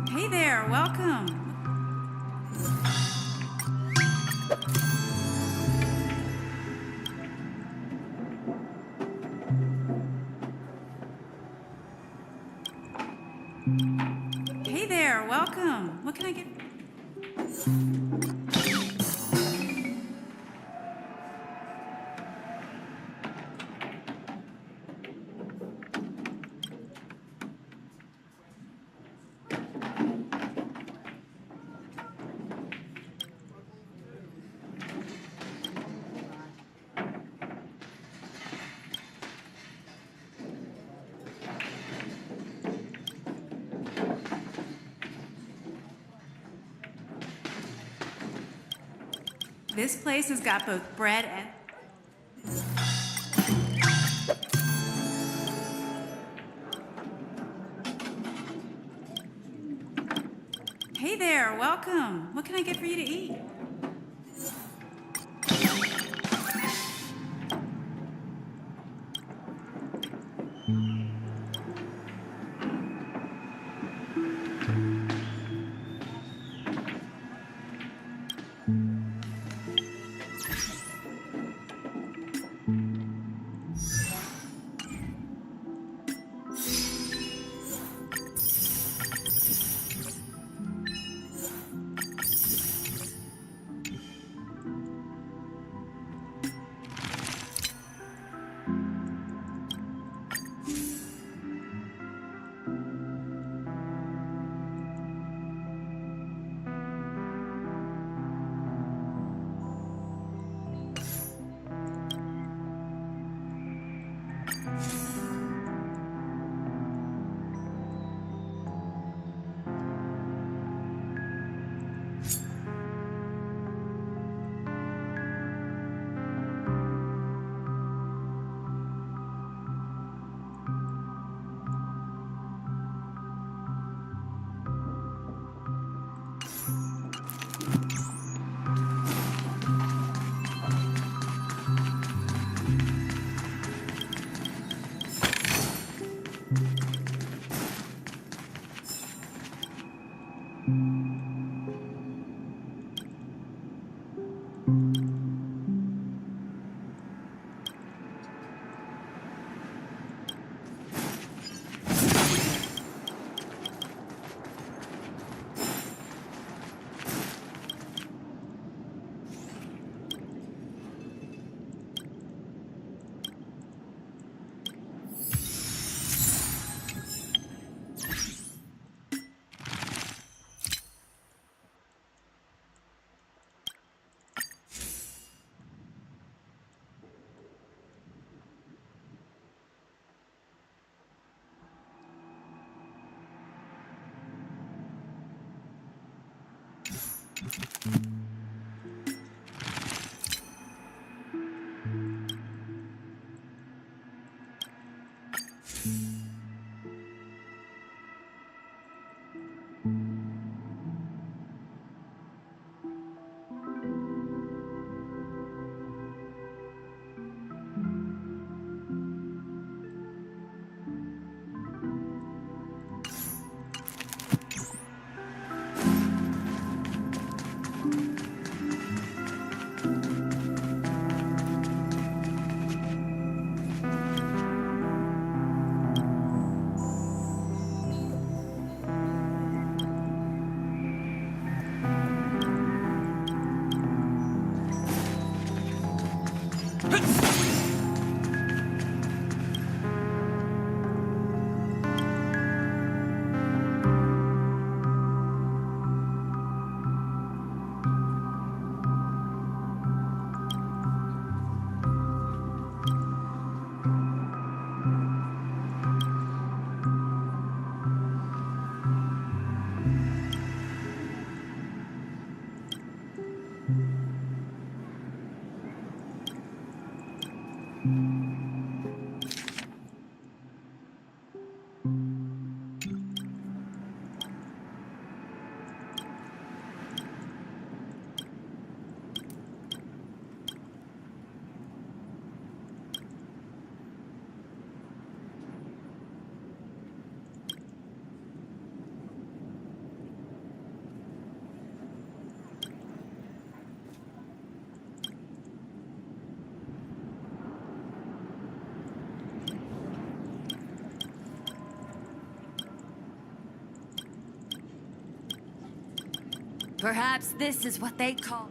Hey there, welcome. Hey there, welcome. What can I get? This place has got both bread and... Hey there, welcome. What can I get for you to eat? Perhaps this is what they call.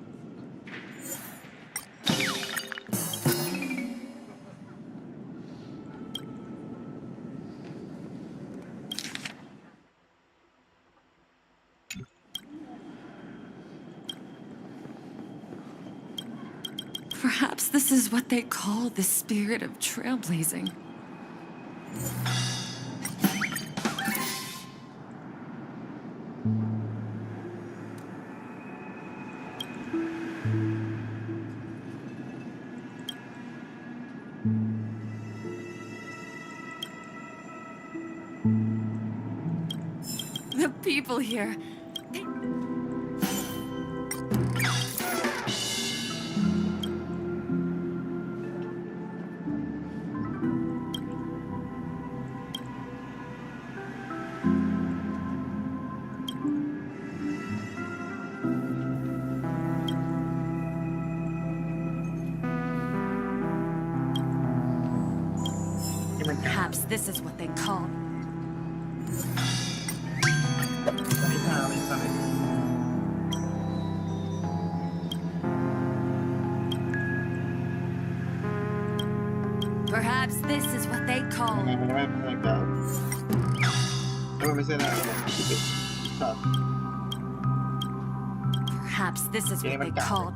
Perhaps this is what they call the spirit of trailblazing. The people here. Perhaps this is what they call. Perhaps this is what they call. Perhaps this is what they call.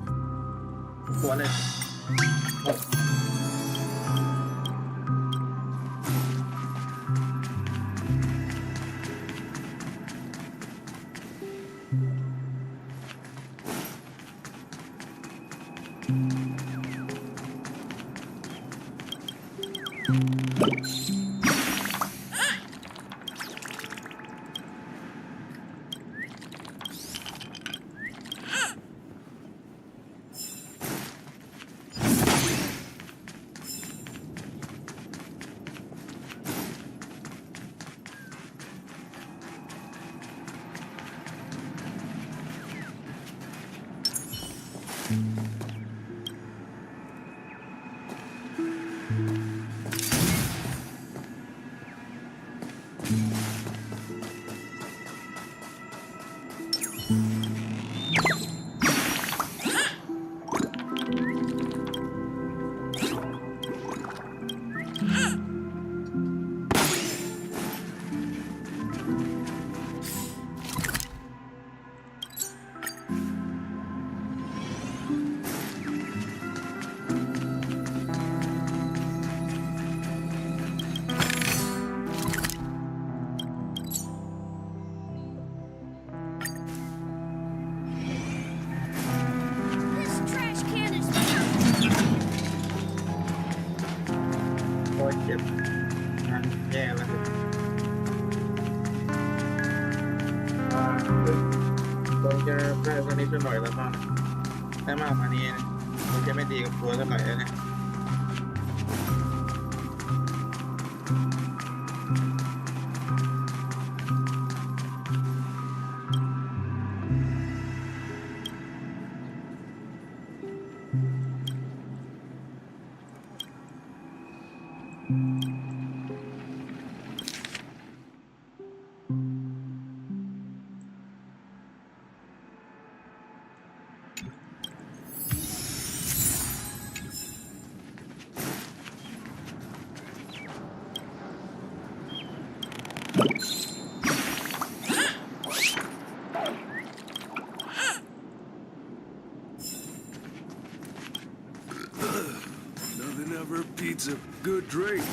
Never beats a good drink.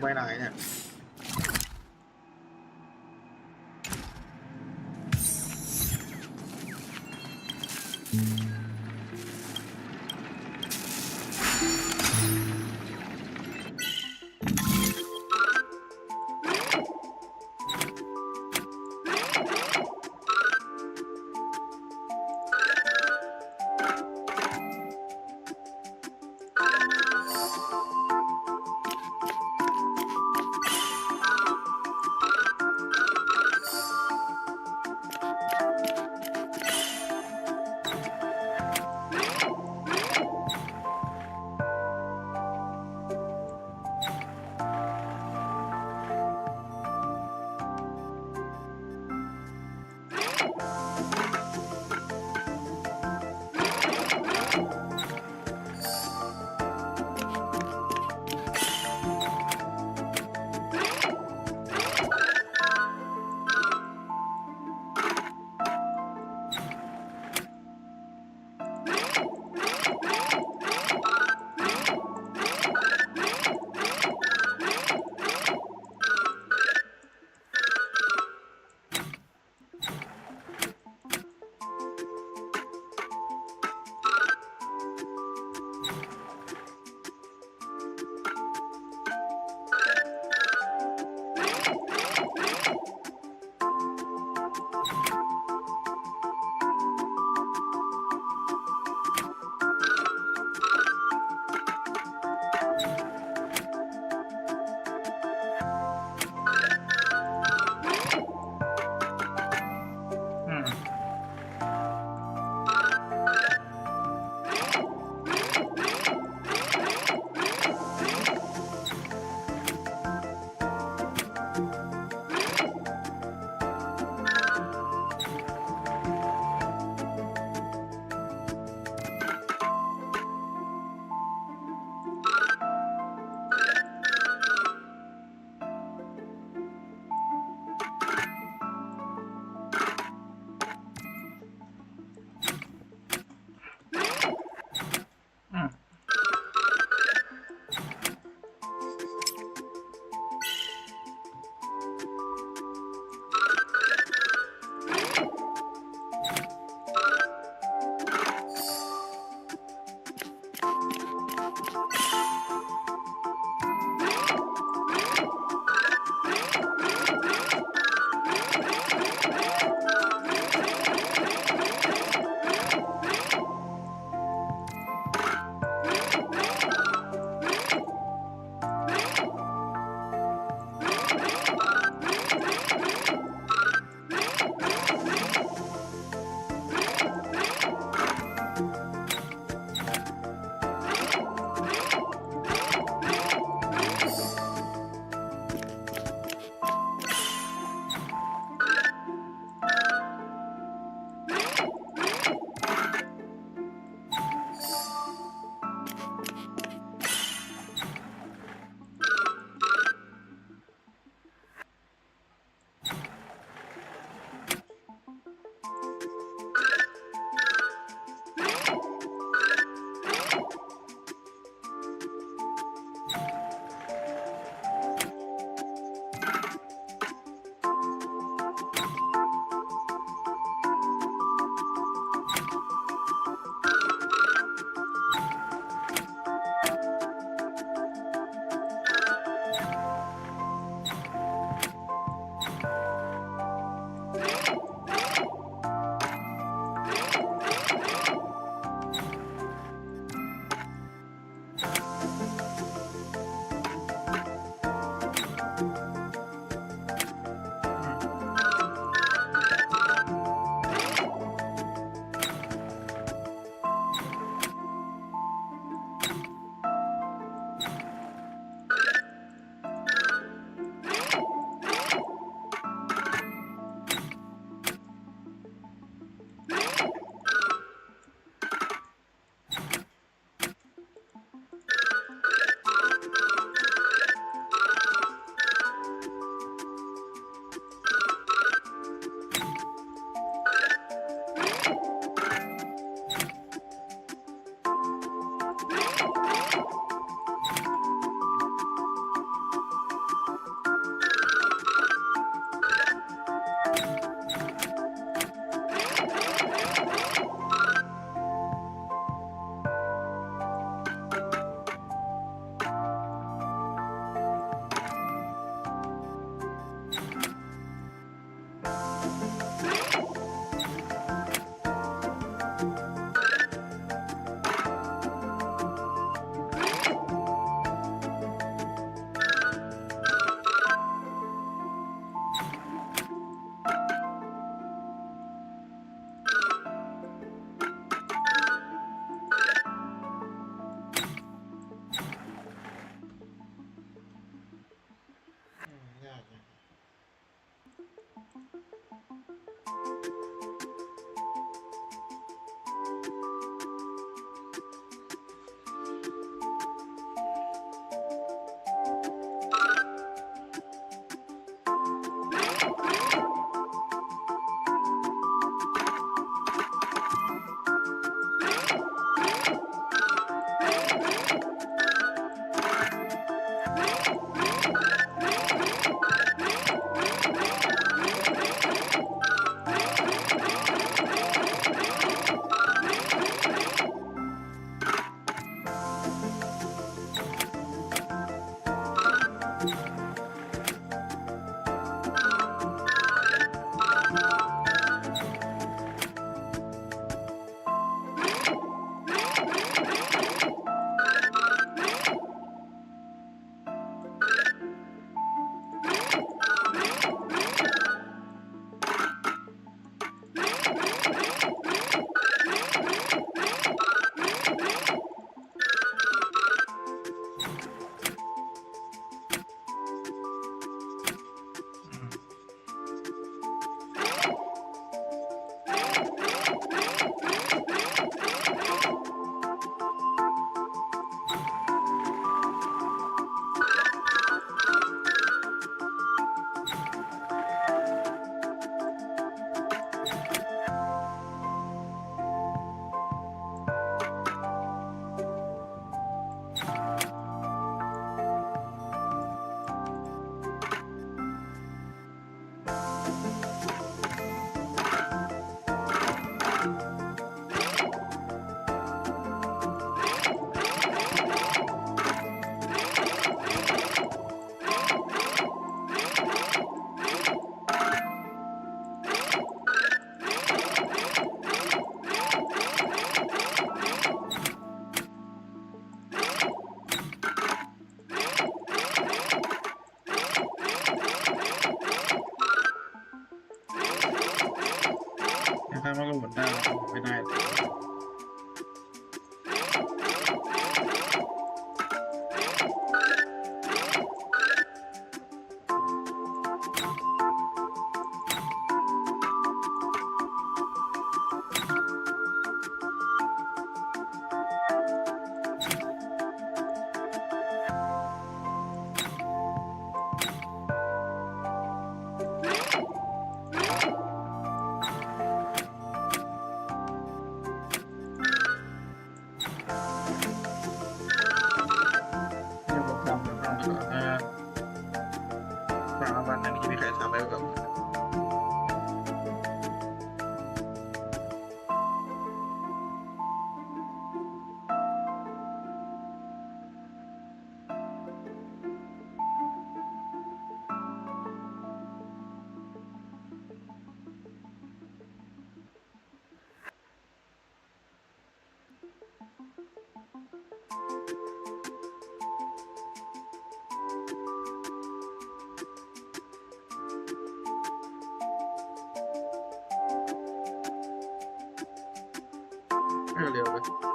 ไปไหนเนี่ย มันก็หมดได้ไม่ได้วันนั้นที่ไม่เคยทำไปกับเร็วเลย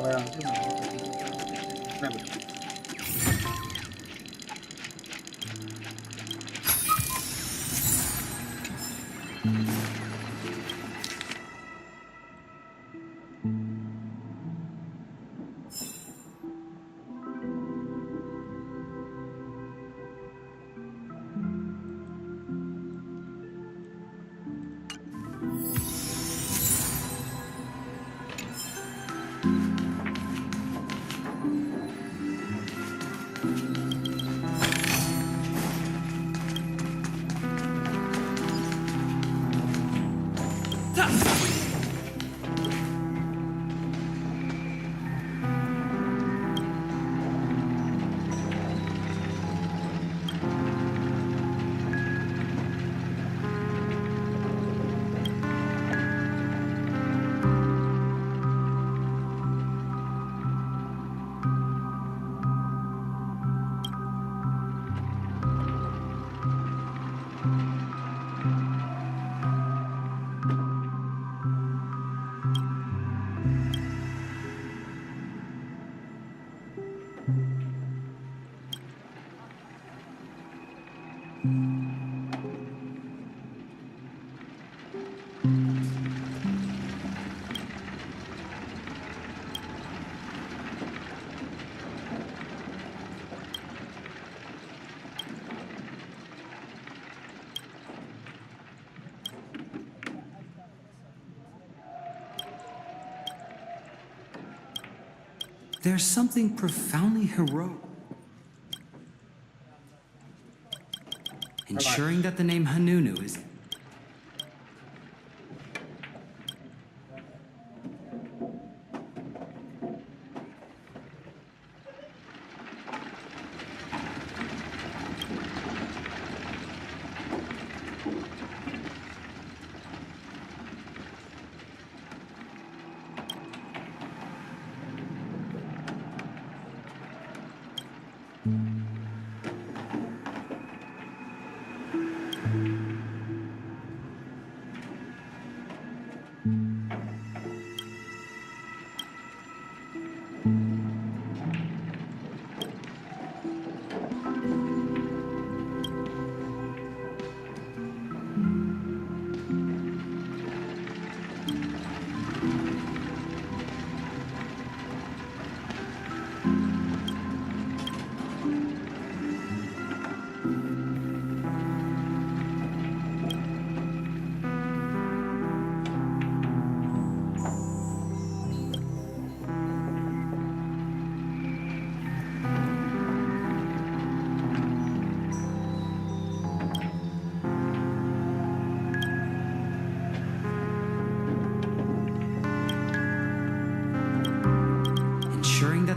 ไปลองที่ไหนนั่น There's something profoundly heroic. Ensuring that the name Hanunu is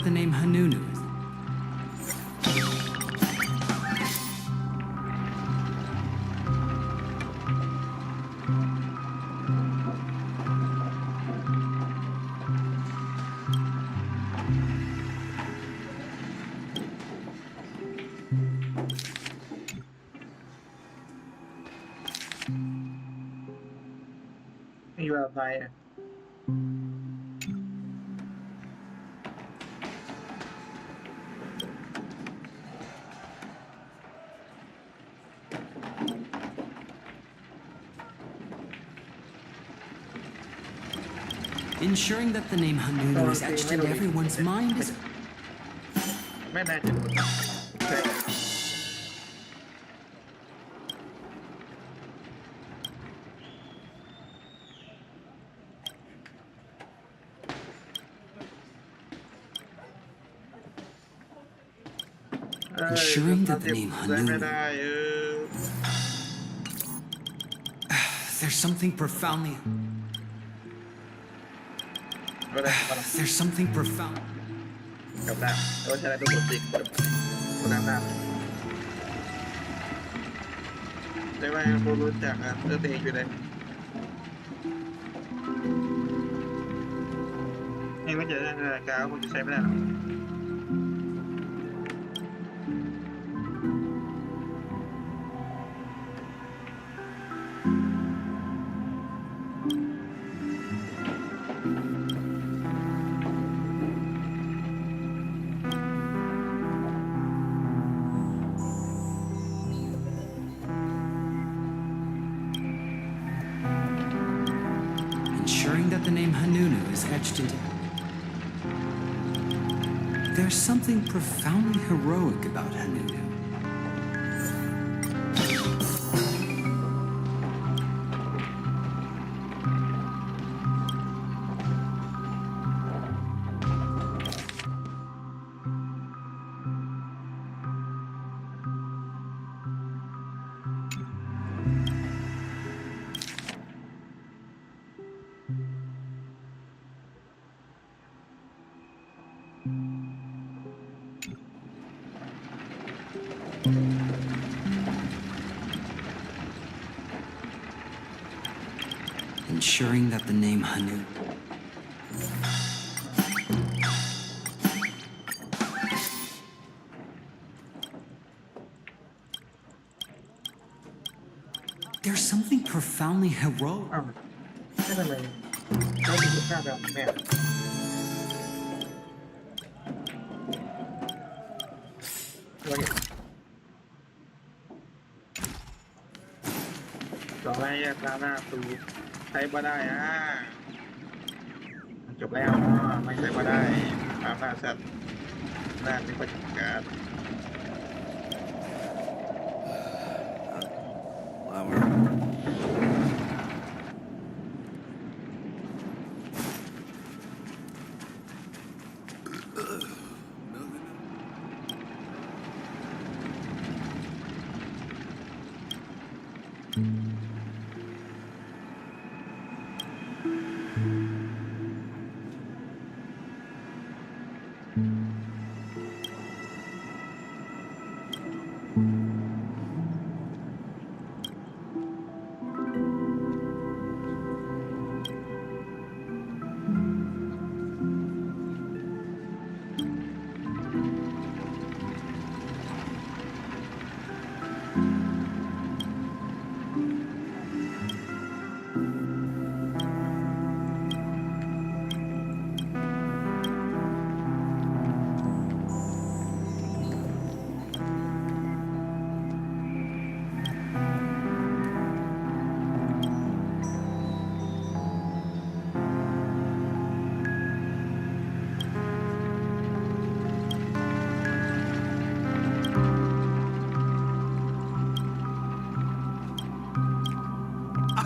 that the name Hanunu is...มีแบบไหนอะ Ensuring that the name Hanunu is etched in everyone's mind is... ไม่น่าจะโดนใช่Ensuring that the name ไม่ Hanunu... ได้There's something profoundly... ไม่ได้ There's something profound... กับน้ำเราใช้อะไรตัวบดติกตัวน้ำได้ไหมผมรู้จักอ่ะเลือดเองอยู่เลยนี่ไม่เจอในรายการผมจะใช้ไม่ได้หรอก Ensuring that the name Hanunu is etched into... There's something profoundly heroic about Hanunu. Ensuring that the name Hanunu... There's something profoundly heroic... อ้าวไม่เป็นไรเราดูภาพแบบแม่เราเห็นต่อไปแยกหน้าตูใช้บ่ได้จบแล้วไม่ใช้บ่ได้หน้าสัตว์หน้าเป็นประจัดการ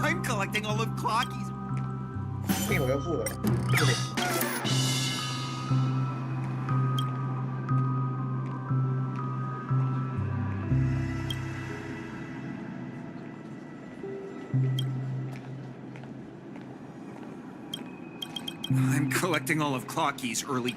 I'm collecting all of Clocky's. พี่ผมก็พูดเลยดูดิ I'm collecting all of Clocky's early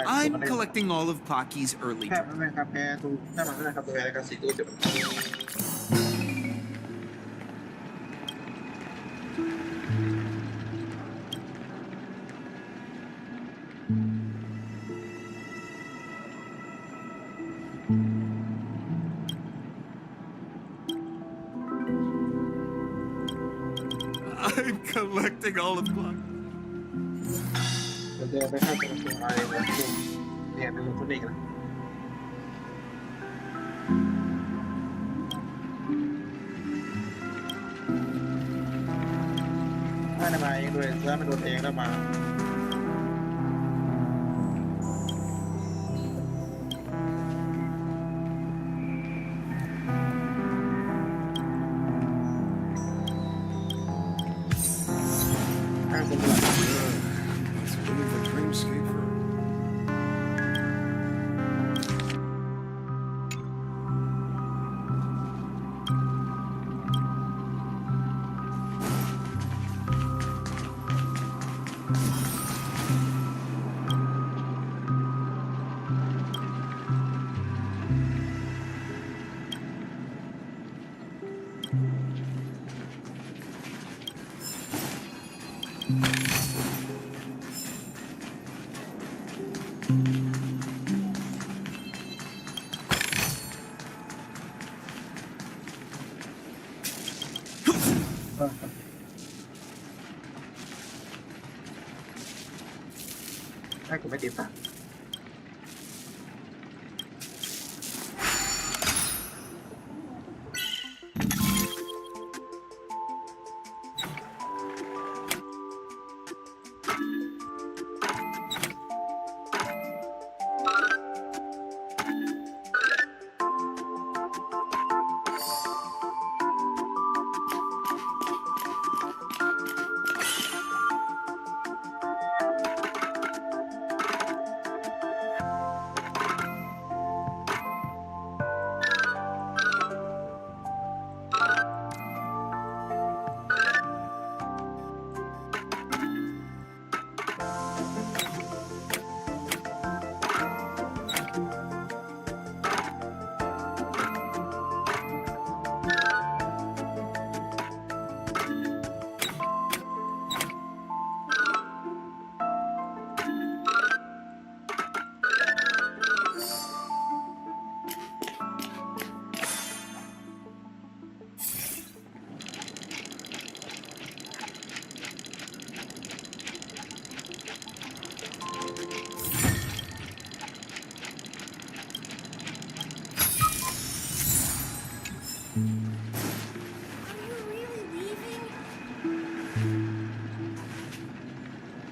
I'm collecting all of Clocky's early. แค่นั้นนะครับแพ้ทุกถ้ามันไม่ได้ครับตัวแพ้แล้วก็สีตัวจะ I'm collecting all of Clocky. เราจะไปฆ่าตัวอะไรวะเนี่ยเป็นคนนี้กันถ้าทำไมเองด้วยเสื้อมันโดนเองแล้วมาข้างบนหลัง It's really the dreamscape forให้กูไม่ติดตาม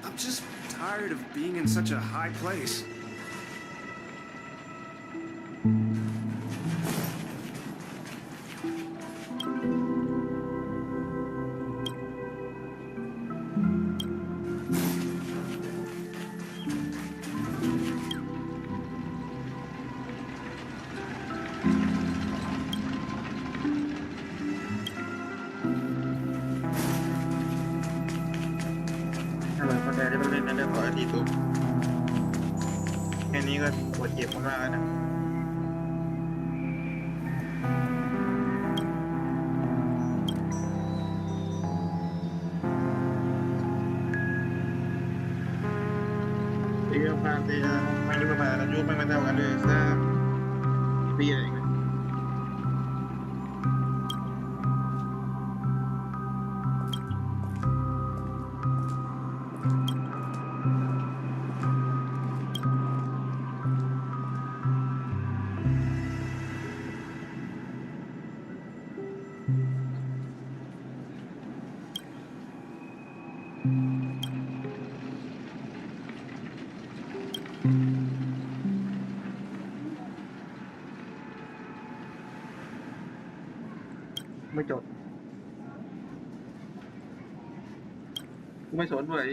I'm just tired of being in such a high place. YouTube แค่นี้ก็ปวดเจ็บมากแล้วนะเรื่องความเตียไม่ยุ่งมาแล้วยุ่งไม่เท่ากันเลยสักปีอะไรกันไม่จบ กูไม่สนด้วย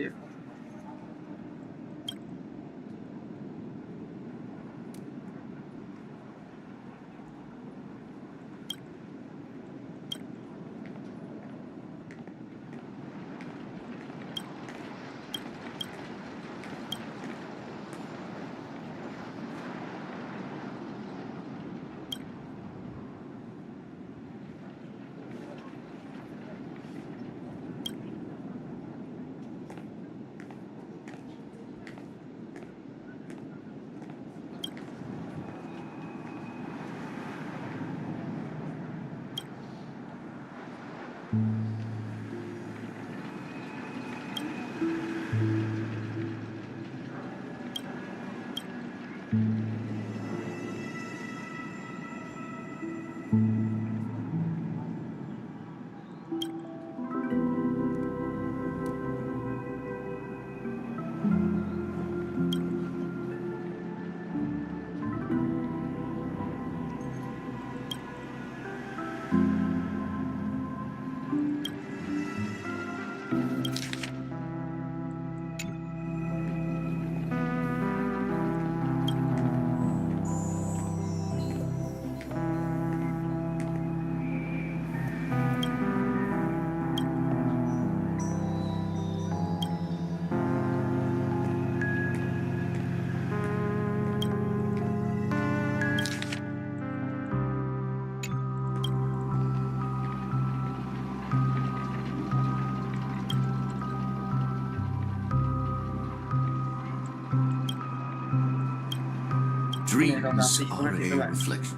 Dreams are a reflection.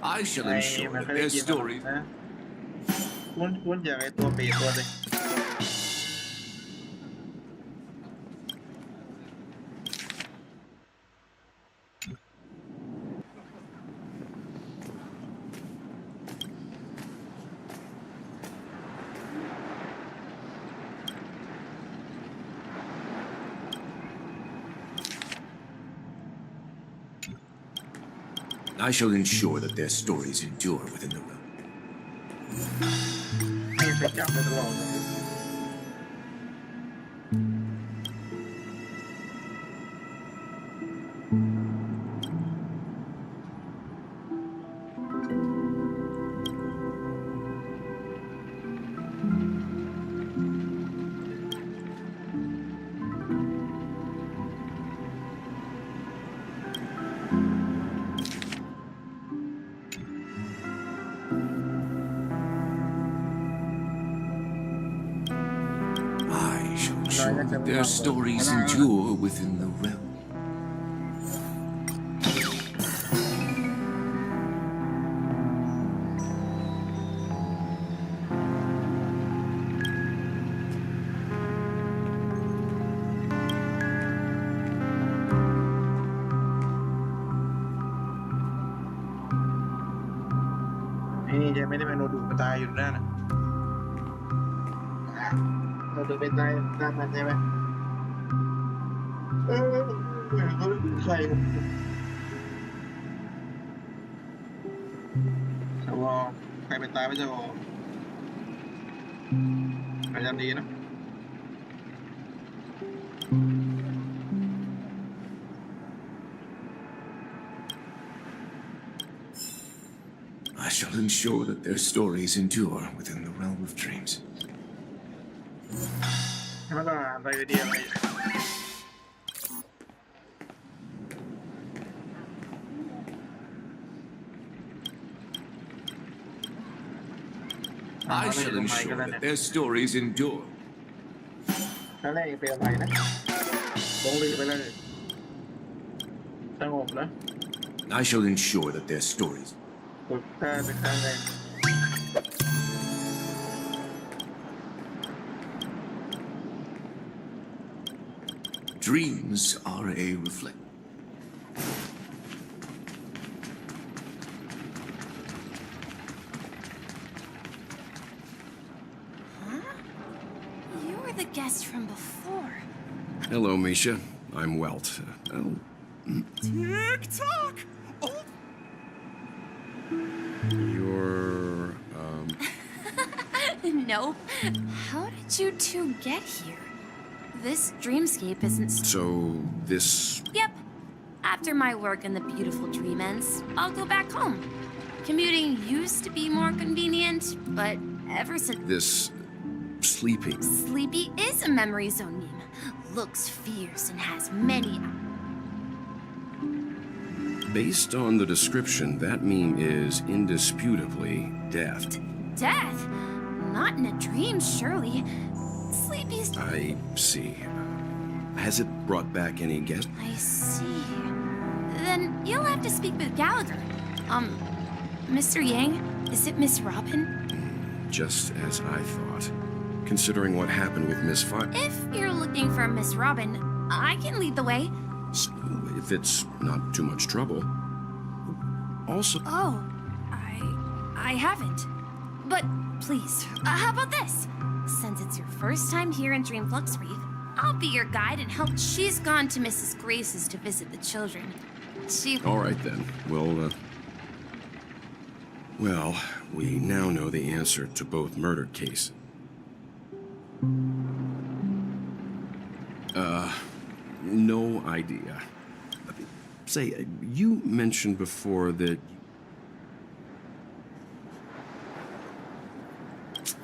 I shall ไอ้ ensure มัน that ก็ได้ their กิน stories นะคุ้นอย่างไอ้ตัวปีตัวเลย I shall ensure that their stories endure within the realm. ให้ไปจับไปตลอดเลย I shall ensure that their stories endure within the realm.ไอ้นี่จะไม่ได้เป็นโนดูมาตายอยู่นั่นน่ะโนดูไปตายตามมันใช่ไหมเขาเป็นใครสวอใครไปตายไม่ใช่วอพยายามดีนะ I shall ensure that their stories endure within the realm of dreams. ให้มันอะไรดีอะไร I shall ensure that their stories endure. ครั้งแรกเป็นอะไรนะลงเรือไปเลยสงบนะ I shall ensure that their stories. กดท่าเป็นครั้งแรก I Dreams are a reflect. You were the guest from before. Hello, Misha. I'm Welt. Tick-tock! Oh, You're, No. How did you two get here? This dreamscape isn't. So, this... Yep. After my work in the beautiful dream ends, I'll go back home. Commuting used to be more convenient, but ever since. This... sleeping. Sleepy is a memory zone meme. Looks fierce and has many. Based on the description, that meme is indisputably death. Death? Not in a dream, surely. Sleepy's. I see. Has it brought back any guests? I see. Then you'll have to speak with Gallagher. Mr. Yang? Is it Miss Robin? Just as I thought. Considering what happened with Miss If you're looking for Miss Robin, I can lead the way. If it's not too much trouble. Also... Oh, I haven't. But please, how about this? Since it's your first time here in Dreamflux Reef, I'll be your guide and help. She's gone to Mrs. Grace's to visit the children. All right, then. Well, we now know the answer to both murder cases. No idea. Say, you mentioned before that...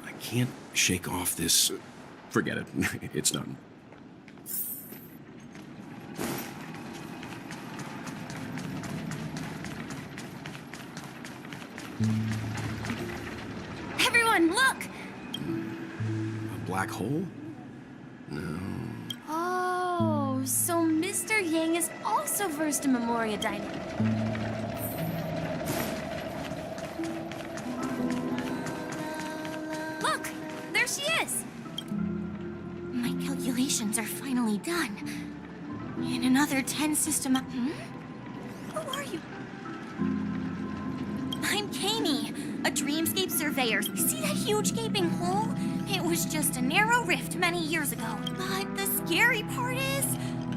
I can't shake off this... Forget it. It's done. Everyone, look! A black hole? No. Oh, so Mr. Yang is also versed in Memoria dining. Look! There she is! My calculations are finally done. In another 10 system... Who are you? I'm Kami, a dreamscape surveyor. See that huge gaping hole? It was just a narrow rift many years ago. But the scary part is,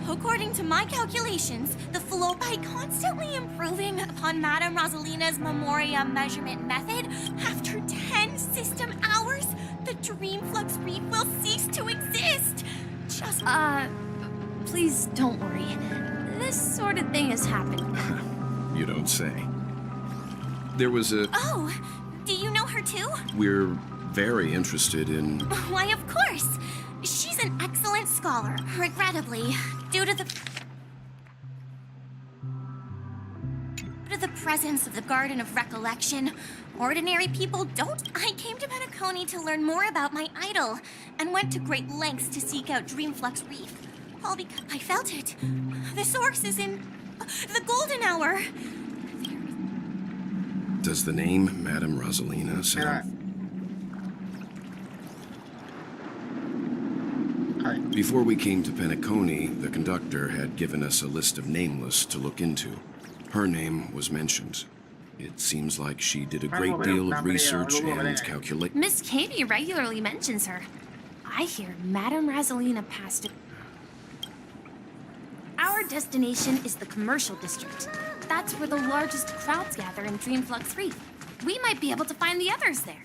according to my calculations, the flow by constantly improving upon Madame Rosalina's Memoria measurement method, after 10 system hours, the Dreamflux Reef will cease to exist. Just... please don't worry. This sort of thing has happened. You don't say. There was a... Oh, do you know her too? We're very interested in... Why, of course. She's an excellent scholar. Regrettably, due to the presence of the Garden of Recollection, ordinary people don't. I came to Penacony to learn more about my idol, and went to great lengths to seek out Dreamflux Reef. All because I felt it. The source is in the Golden Hour. Does the name Madame Rosalina sound... Before we came to Penacony, the conductor had given us a list of nameless to look into. Her name was mentioned. It seems like she did a great deal of research and calculation. Miss Katie regularly mentions her. I hear Madame Rosalina passed it. Our destination is the commercial district. That's where the largest crowds gather in Dreamflux Reef. We might be able to find the others there.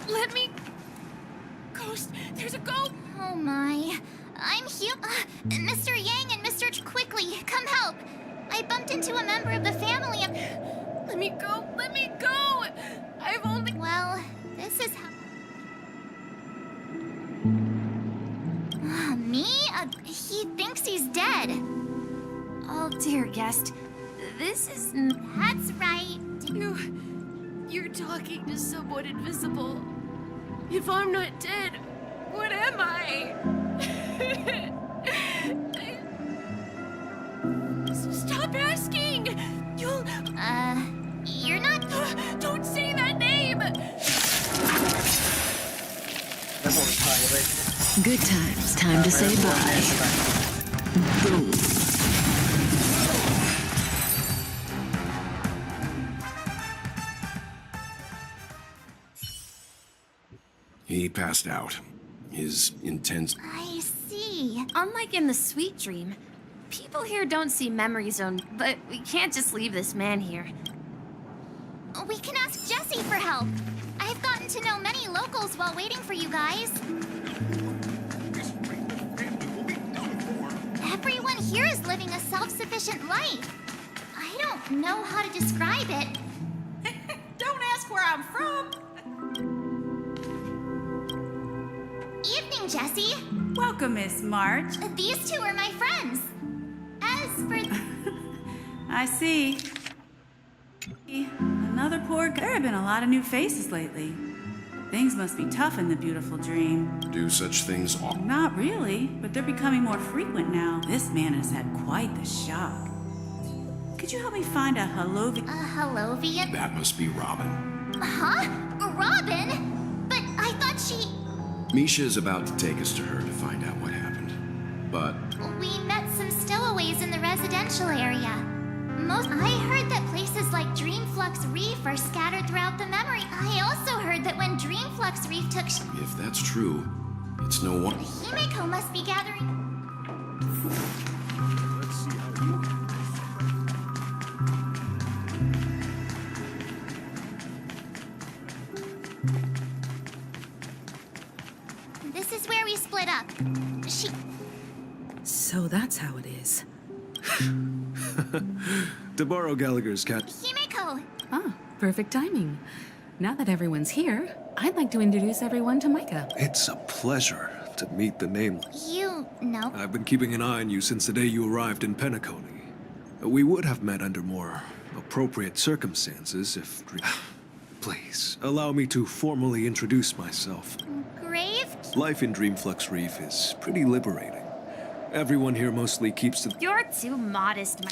Let me... Ghost, there's a ghost! Oh my. I'm here. Mr. Yang and Mr. Quickly, come help. I bumped into a member of the family of... Let me go! Let me go! I've only... Well, this is how... Me? He thinks he's dead. Oh, dear guest. This is... That's right. You're talking to someone invisible. If I'm not dead, what am I? Stop asking! You'll... You're not Good times, time to say bye. Boom. He passed out. His intense... I see. Unlike in the Sweet Dream, people here don't see Memory Zone, but we can't just leave this man here. We can ask Jesse for help. I've gotten to know many locals while waiting for you guys. Everyone here is living a self-sufficient life. I don't know how to describe it. Don't ask where I'm from. Evening, Jesse. Welcome, Miss March. These two are my friends. As for... I see. Another poor guy. There have been a lot of new faces lately. Things must be tough in the beautiful dream. Do such things often? Not really, but they're becoming more frequent now. This man has had quite the shock. Could you help me find a Halovian? A Halovian? That must be Robin. Huh? Robin? But I thought she... Misha is about to take us to her to find out what happened. But We met some stowaways in the residential area. I heard that places like Dreamflux Reef are scattered throughout the memory. I also heard that when Dreamflux Reef took if that's true, it's no wonder. Himeko must be gathering... Let's see how you This is where we split up. So that's how it is. To borrow Gallagher's cat. Himeko! Ah, perfect timing. Now that everyone's here, I'd like to introduce everyone to Micah. It's a pleasure to meet the nameless. You know... I've been keeping an eye on you since the day you arrived in Penacony. We would have met under more appropriate circumstances if... Please, allow me to formally introduce myself. Grave? Life in Dreamflux Reef is pretty liberating. Everyone here mostly keeps to... You're too modest,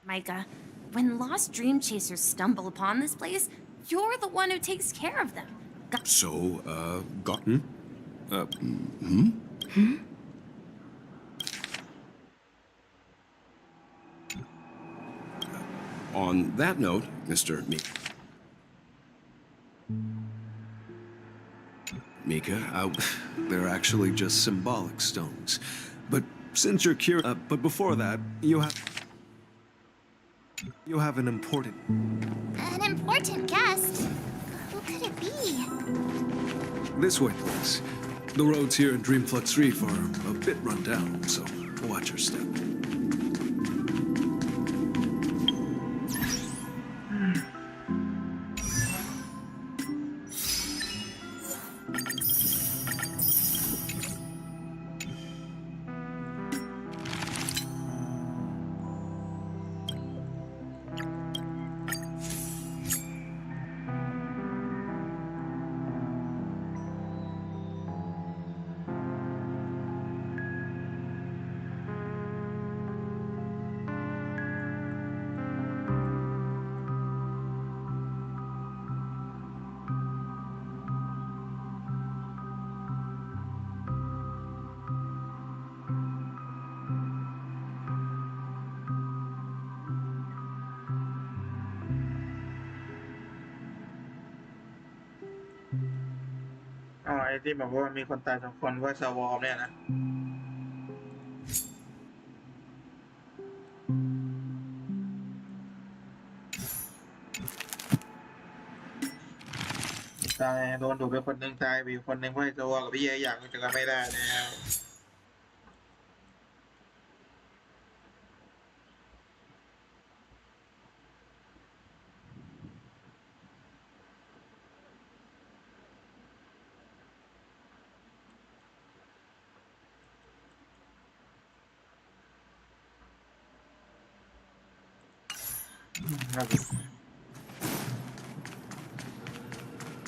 Micah. When lost dream chasers stumble upon this place, you're the one who takes care of them. So, got... On that note, Mr. Mika, They're actually just symbolic stones. But since you're curious... but before that, you have an important... An important guest? Who could it be? This way, please. The roads here in Dreamflux Reef are a bit run down, so watch your step.อ๋อไอ้ที่บอกว่ามีคนตาย2 คนว่าชาววอร์มเนี่ยนะตายโดนดูดไปคนหนึ่งตายไปอีกคนหนึ่งเพราะไอ้ชาววอร์กับพี่เย่อย่างมันจะกันไม่ได้แล้ว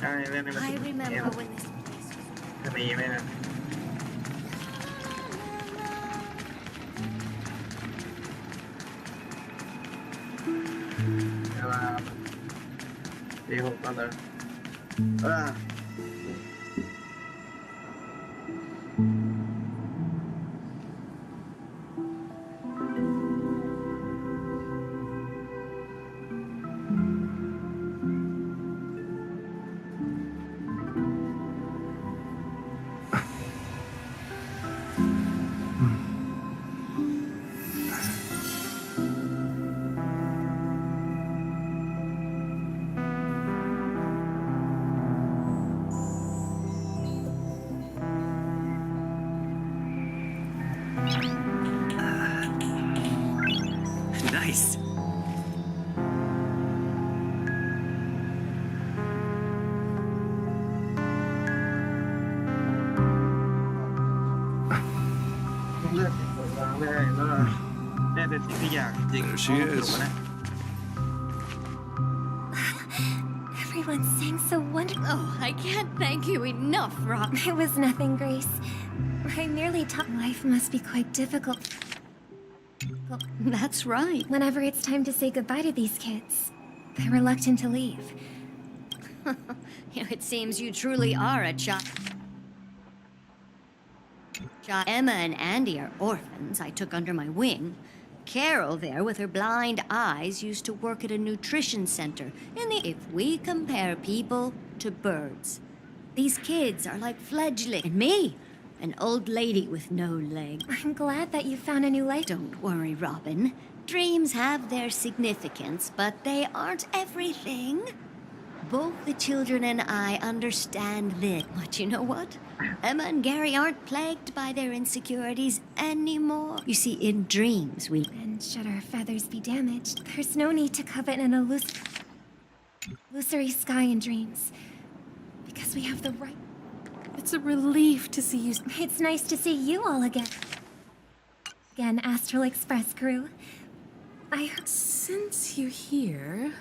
ใช่เรื่องนี้มัน I remember when this place จะมีไหมนะเวลาปี 6 แล้วเลย Nice. There she is. Everyone sang so wonderful. Oh, I can't thank you enough, Rob. It was nothing, Grace. I merely taught life must be quite difficult. That's right. Whenever it's time to say goodbye to these kids, they're reluctant to leave. It seems you truly are a child. Emma and Andy are orphans I took under my wing. Carol there, with her blind eyes, used to work at a nutrition center. If we compare people to birds, these kids are like fledglings. And me, an old lady with no legs. I'm glad that you found a new life. Don't worry, Robin. Dreams have their significance, but they aren't everything. Both the children and I understand this. But you know what? Emma and Gary aren't plagued by their insecurities anymore. You see, in dreams, we... And should our feathers be damaged, there's no need to covet an illusory sky in dreams. Because we have the right... It's a relief to see you. It's nice to see you all again. Again, Astral Express crew. I heard... Since you're here...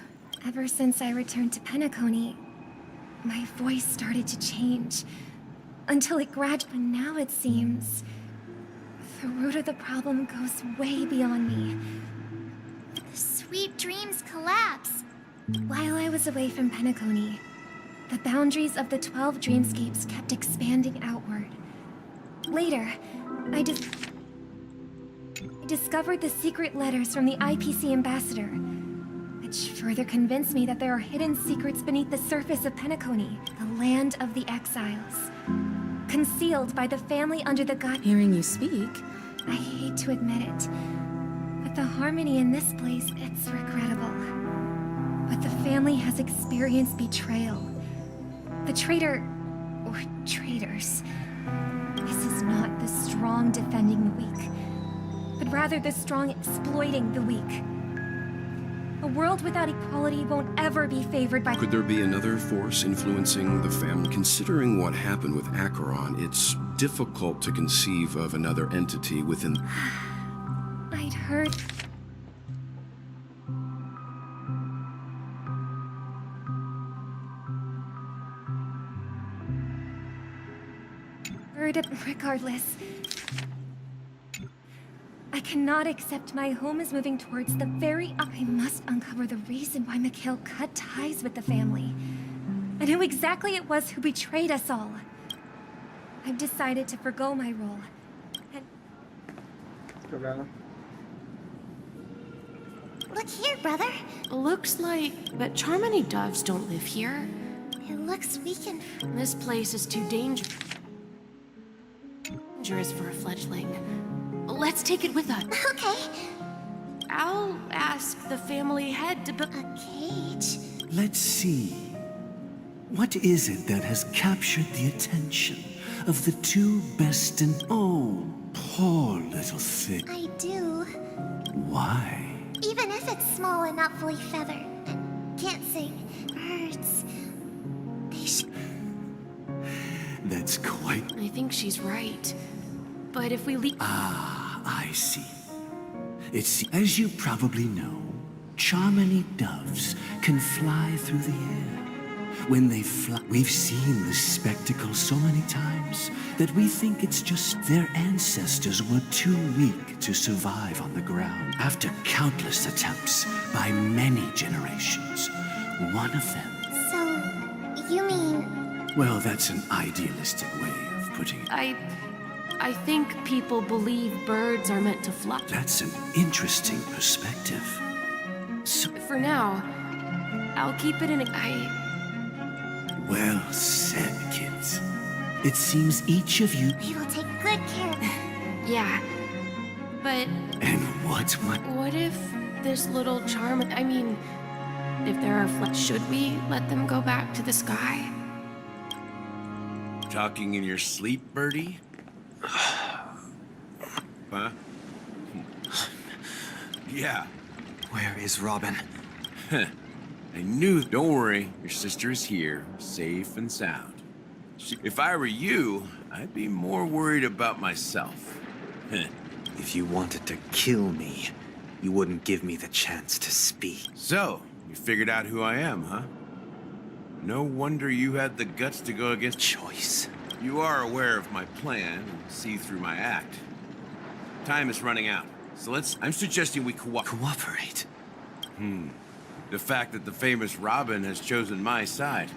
Ever since I returned to Penacony, my voice started to change. Until it gradually... But now it seems... the root of the problem goes way beyond me. The sweet dreams collapse. While I was away from Penacony, the boundaries of the 12 dreamscapes kept expanding outward. Later, I discovered the secret letters from the IPC ambassador, which further convinced me that there are hidden secrets beneath the surface of Penacony, the land of the exiles. Concealed by the family under the god... Hearing you speak... I hate to admit it, but the harmony in this place, it's regrettable. But the family has experienced betrayal. The traitor... or traitors... This is not the strong defending the weak, but rather the strong exploiting the weak. A world without equality won't ever be favored by... Could there be another force influencing the family? Considering what happened with Acheron, it's difficult to conceive of another entity within... I'd heard... Regardless, I cannot accept my home is moving towards the very... I must uncover the reason why Mikhail cut ties with the family, and who exactly it was who betrayed us all. I've decided to forgo my role, and... Look here, brother. Looks like that Charmony doves don't live here. It looks weakened. This place is too dangerous for a fledgling. Let's take it with us. Okay. I'll ask the family head to build a cage. Let's see. What is it that has captured the attention of the two best and... Oh, poor little thing. I do. Why? Even if it's small and not fully feathered, can't sing, birds, they should... That's quite... I think she's right. But if we leave... Ah, I see. It's... As you probably know, Charmony doves can fly through the air. When they fly... We've seen this spectacle so many times that we think it's just their ancestors were too weak to survive on the ground. After countless attempts by many generations, one of them... So, you mean... Well, that's an idealistic way of putting it. I think people believe birds are meant to fly. That's an interesting perspective. So... For now, I'll keep it in Well said, kids. It seems each of you... We will take good care of it. Yeah. But... And what? What if this little charm... I mean, if there are should we let them go back to the sky? Talking in your sleep, Birdie? Huh? Yeah, Where is Robin? I knew. Don't worry, your sister is here, safe and sound. If I were you, I'd be more worried about myself. If you wanted to kill me, you wouldn't give me the chance to speak. So, you figured out who I am, huh? No wonder you had the guts to go against choice. You are aware of my plan and see through my act. Time is running out, so I'm suggesting we Cooperate? The fact that the famous Robin has chosen my side.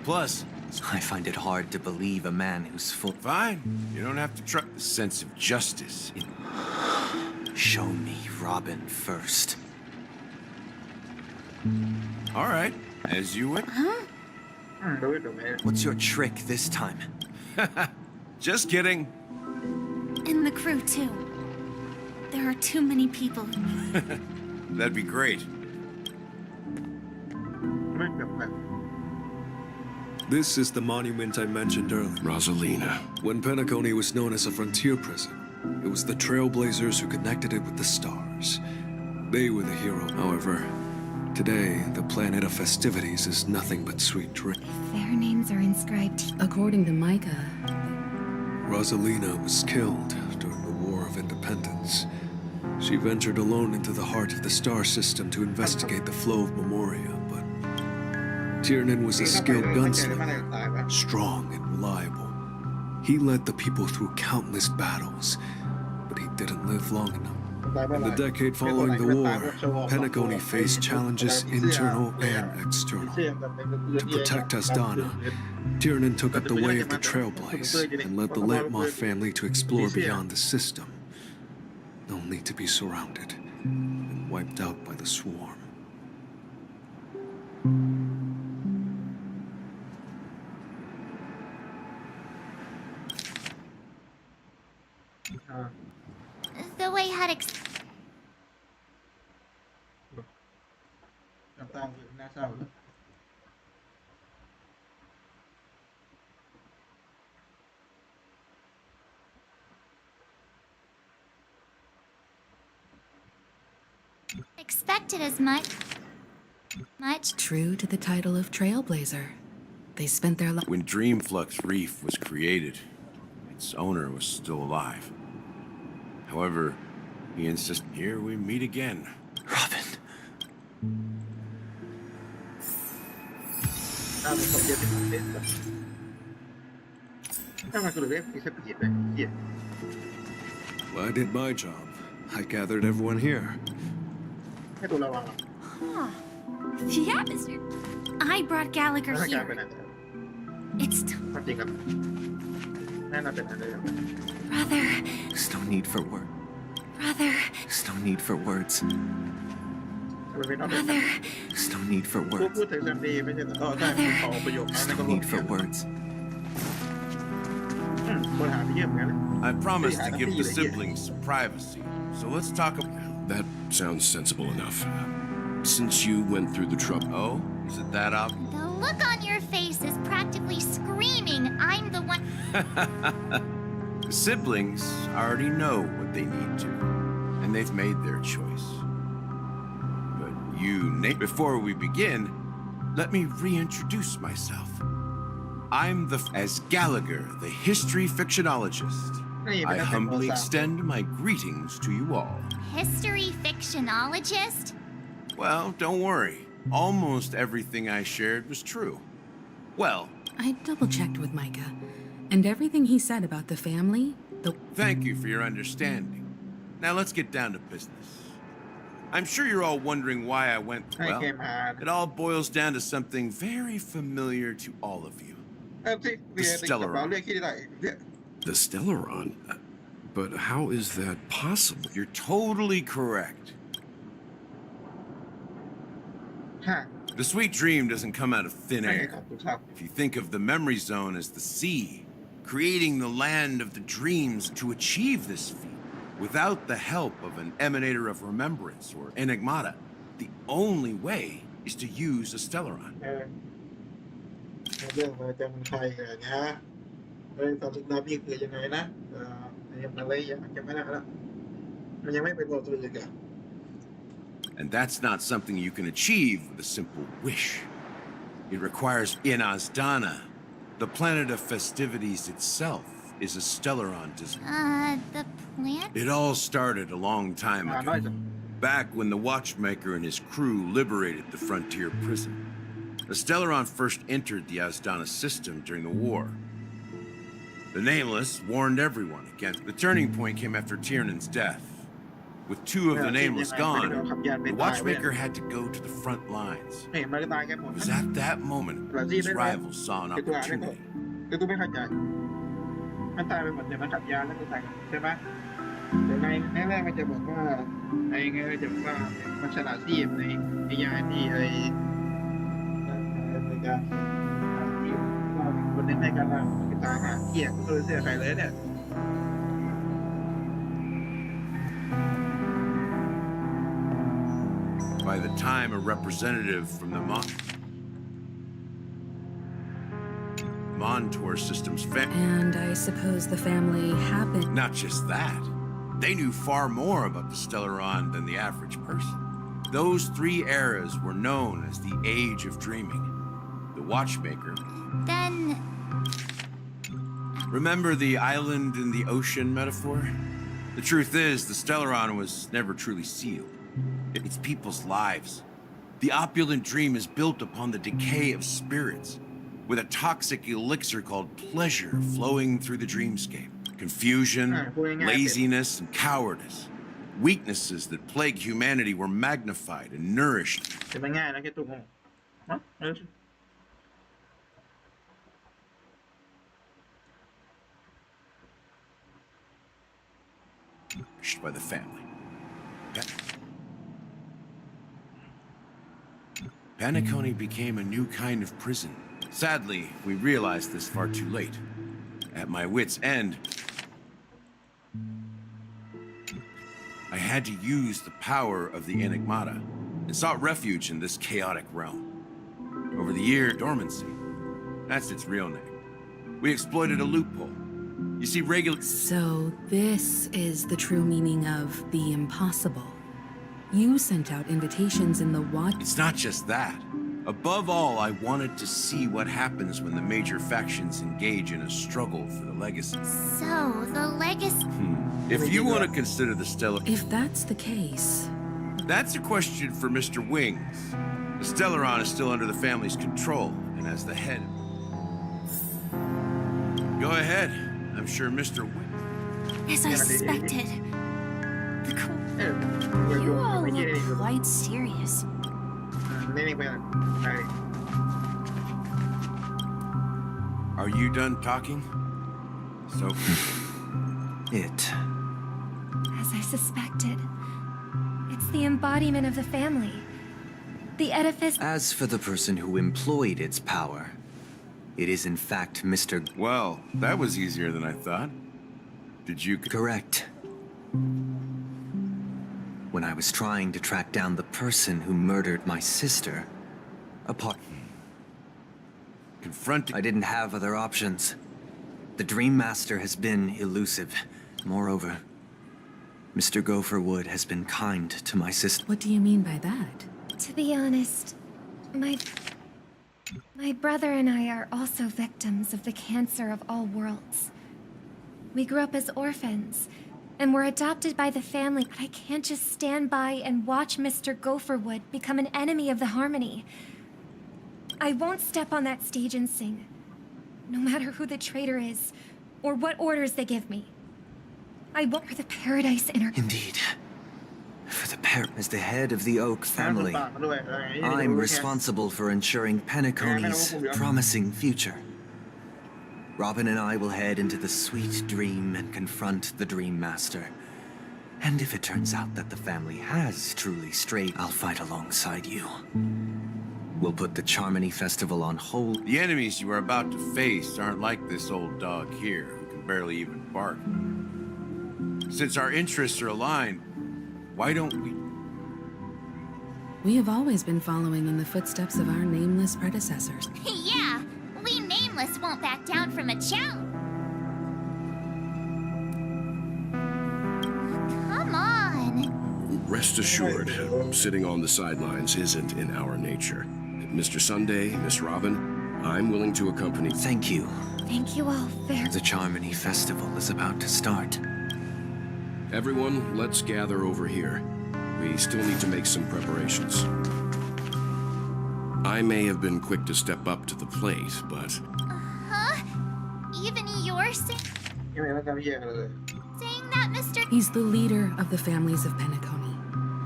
Plus, I find it hard to believe a man who's full. Fine. You don't have to trust the sense of justice. Show me Robin first. All right, as you would. What's your trick this time? Just kidding. And the crew, too. There are too many people. That'd be great. This is the monument I mentioned earlier. Rosalina. When Penacony was known as a frontier prison, it was the Trailblazers who connected it with the stars. They were the hero. However, today, the planet of festivities is nothing but sweet dreams. Their names are inscribed. According to Micah, Rosalina was killed during the War of Independence. She ventured alone into the heart of the star system to investigate the flow of Memoria, but Tiernan was a skilled gunslinger, strong and reliable. He led the people through countless battles, but he didn't live long enough. In the decade following the war, Penacony faced challenges internal and external. To protect Asdana, Tiernan took up the way of the Trailblaze and led the Lampmoth family to explore beyond the system, only to be surrounded and wiped out by the swarm. The way had expected as much. true to the title of Trailblazer, they spent their life. When Dreamflux Reef was created, its owner was still alive. However, he insisted, here we meet again. Robin. Well, I did my job. I gathered everyone here. Huh. The atmosphere. I brought Gallagher here. It's Brother. There's no need for words. Brother. There's no need for words. Brother. There's no need for words. There's no need for words. I promised to give the siblings some privacy, so let's talk about... That sounds sensible enough. Since you went through the trouble... Oh? Is it that obvious? The look on your face is practically screaming, I'm the one. The siblings already know what they need to, and they've made their choice. But you, Nate, before we begin, let me reintroduce myself. I'm as Gallagher, the history fictionologist. I humbly extend my greetings to you all. History fictionologist? Well, don't worry. Almost everything I shared was true. Well... I double-checked with Micah, and everything he said about the family, Thank you for your understanding. Now let's get down to business. I'm sure you're all wondering why I went... Well, it all boils down to something very familiar to all of you. The Stellaron. The Stellaron? But how is that possible? You're totally correct. The sweet dream doesn't come out of thin air. If you think of the memory zone as the sea, creating the land of the dreams to achieve this feat, without the help of an emanator of remembrance or enigmata, the only way is to use a Stellaron. เรื่องมาจากเมืองไทยนะฮะเรื่องตอนลึกลับนี่คือยังไงนะยังอะไรยังไม่ได้แล้วมันยังไม่เป็นบทสรุปเลย And that's not something you can achieve with a simple wish. It requires in Azdana. The planet of festivities itself is a Stellaron design. The plant? It all started a long time ago. Back when the Watchmaker and his crew liberated the frontier prison. The Stellaron first entered the Azdana system during the war. The Nameless warned everyone against. The turning point came after Tiernan's death. With two of the Nameless gone, the Watchmaker had to go to the front lines. เห็นมันก็ตายแค่หมด It was at that moment his rivals saw an opportunity. คือตู้ไม่เข้าใจมันตายไปหมดเดี๋ยวมันขับยาแล้วจะตายใช่ไหมเดี๋ยวในแรกมันจะบอกว่าไอ้ไงจะบอกว่ามันฉลาดที่ในยาที่ไอ้การที่คนเน้นในการตายหาเกี่ยงเสื้อใครเลยเนี่ย By the time a representative from the Montour Systems And I suppose the family happened. Not just that. They knew far more about the Stellaron than the average person. Those three eras were known as the Age of Dreaming. The Watchmaker. Then... Remember the island in the ocean metaphor? The truth is, the Stellaron was never truly sealed. It's people's lives. The opulent dream is built upon the decay of spirits, with a toxic elixir called pleasure flowing through the dreamscape. Confusion, laziness, and cowardice. Weaknesses that plague humanity were magnified and nourished. จะไม่ง่ายนะแค่ตัวงงฮะBy the family. Penacony became a new kind of prison. Sadly, we realized this far too late. At my wit's end, I had to use the power of the Enigmata and sought refuge in this chaotic realm. Over the year, dormancy. That's its real name. We exploited a loophole. You see, So this is the true meaning of the impossible. You sent out invitations in the watch. It's not just that. Above all, I wanted to see what happens when the major factions engage in a struggle for the legacy. So, the legacy... If you want to consider the Stellar... If that's the case... That's a question for Mr. Wings. The Stellaron is still under the family's control, and as the head... Go ahead. I'm sure Mr. Wings... As I suspected. You all look quite serious. Are you done talking? So... As I suspected. It's the embodiment of the family. The edifice... As for the person who employed its power, it is in fact Mr. Well, that was easier than I thought. Did you... Correct. When I was trying to track down the person who murdered my sister, I didn't have other options. The Dream Master has been elusive. Moreover, Mr. Gopherwood has been kind to my sister. What do you mean by that? To be honest, my brother and I are also victims of the cancer of all worlds. We grew up as orphans, and were adopted by the family, but I can't just stand by and watch Mr. Gopherwood become an enemy of the Harmony. I won't step on that stage and sing, no matter who the traitor is, or what orders they give me. I want for the Paradise Inner... Indeed. For the as the head of the Oak family, I'm responsible for ensuring Penacony's promising future. Robin and I will head into the Sweet Dream and confront the Dream Master. And if it turns out that the family has truly strayed, I'll fight alongside you. We'll put the Charmony Festival on hold. The enemies you are about to face aren't like this old dog here, who can barely even bark. Since our interests are aligned, why don't we... We have always been following in the footsteps of our nameless predecessors. Yeah, we Nameless won't back down from a challenge. Come on. Rest assured, sitting on the sidelines isn't in our nature. Mr. Sunday, Miss Robin, I'm willing to accompany. Thank you. Thank you all very The Charmony Festival is about to start. Everyone, let's gather over here. We still need to make some preparations. I may have been quick to step up to the plate, but... Huh? Even you're saying that, Mr. He's the leader of the families of Penacony,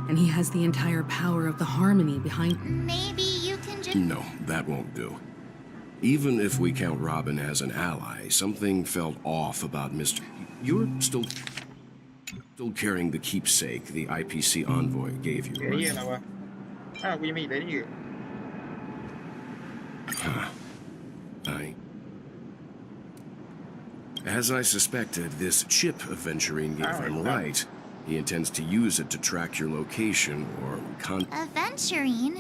and he has the entire power of the Harmony behind him. Maybe you can just... No, that won't do. Even if we count Robin as an ally, something felt off about Mr. You're still carrying the keepsake the IPC envoy gave you, เฮีย right? แล้ววะอ้าวกูยังมีอีกเลยนี่ As I suspected, this chip Aventurine gave him right. He intends to use it to track your location or Aventurine?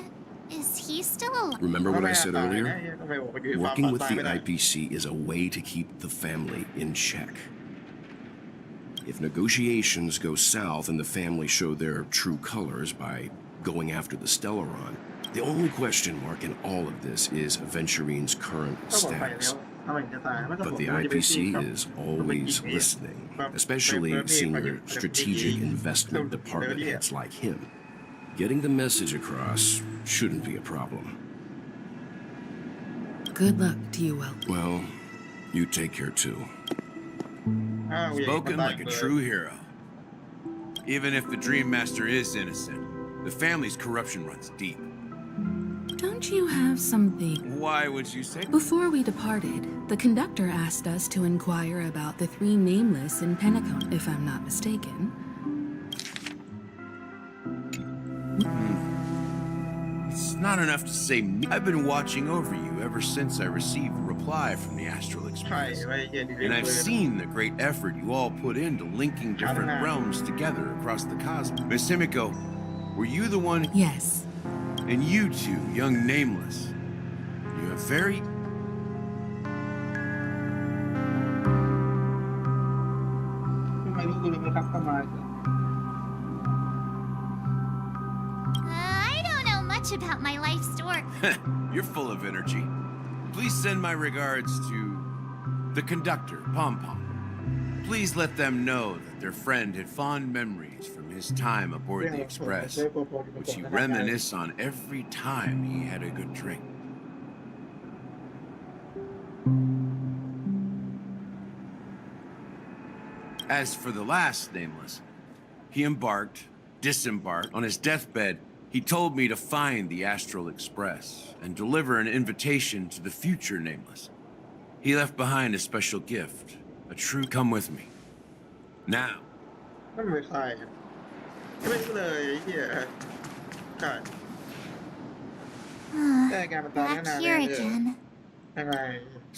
Is he still alive? Remember what I said earlier? ทำไมบอกว่าอยู่ Working with ตาย the ไม่ได้ IPC is a way to keep the family in check. If negotiations go south and the family show their true colors by going after the Stellaron, the only question mark in all of this is Aventurine's current ก็บอกไปแล้ว status. ทำไมจะตายมันก็บอ But ก the ว่าจะไปจี้ IPC ครับ is always listening, especially senior strategic investment department heads like him. Getting the message across shouldn't be a problem. Good luck to you, Will. Well, you take care too. อ้าวกูอยาก Spoken ตาย like a เลย true hero. Even if the Dream Master is innocent, the family's corruption runs deep. Don't you have something? Why would you say? Before we departed, the conductor asked us to inquire about the three nameless in Penacony, if I'm not mistaken. It's not enough to say I've been watching over you ever since I received a reply from the Astral ใช่ Express. ไว้เย็นดี And I've seen the great effort you all put into linking different realms together across the cosmos. Miss Himiko, were you the one? Yes. And you two, young Nameless, you have very... ทำไมรู้กูเลยมันครับเข้ามา I don't know much about my life story. You're full of energy. Please send my regards to the conductor, Pom Pom. Please let them know that their friend had fond memories from his time aboard the Express, which he reminisce on every time he had a good drink. As for the last Nameless, he disembarked on his deathbed. He told me to find the Astral Express and deliver an invitation to the future Nameless. He left behind a special gift, a true come with me. Now. นั่นไม่ใช่ไม่รู้เลยไอ้เฮียใช่แต่การมันตาย Back นาน here เลย again. ยังไง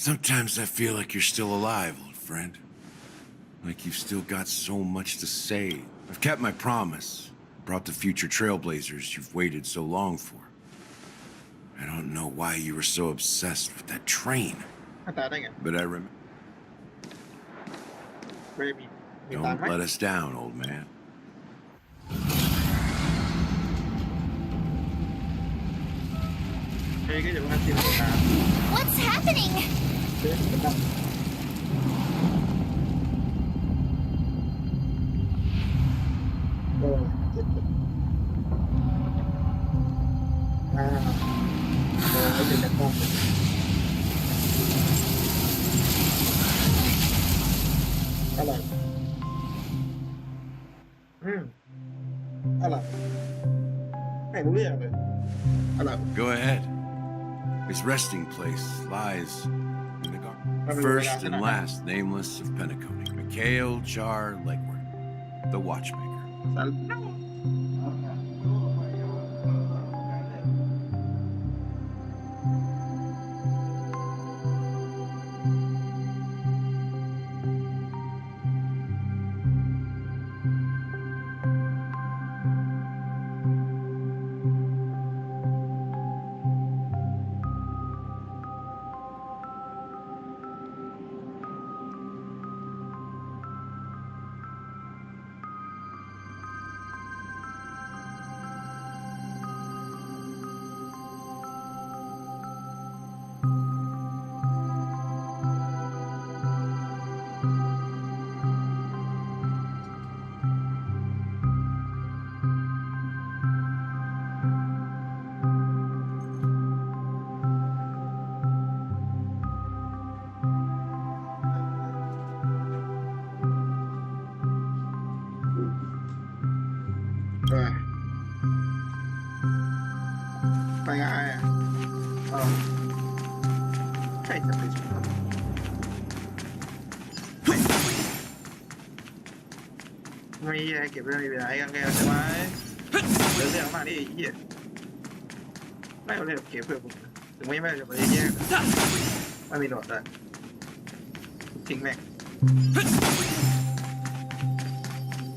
Sometimes I feel like you're still alive, old friend. Like you've still got so much to say. I've kept my promise. Brought the future trailblazers you've waited so long for. I don't know why you were so obsessed with that train. ตายได้ไง But I remember. ไม่มีมีตาย Don't ไหม let us down, old man. เฮ้ยก็อย่ามาตีนะ What's happening? เฮ้ยมันดับโอ้เจ็บโอ้ยเจ็บแบบมากอะไรอะไรไม่รู้เรื่องเลยอะไร Go ahead. His resting place lies in the garden. First and last nameless of Penacony. Mikhail Jar Legward, the watchmaker. ไปไงอ๋อใครจะไปชมไม่แย่เก็บเรื่องนี้ไปไหนกันแกใช่ไหมเรื่องเรื่องมากนี่เหี้ยไม่เอาเรื่องเก็บเพื่อผมถึงไม่จะไปแย่ไม่มีหลอดเลยทิ้งแม่ง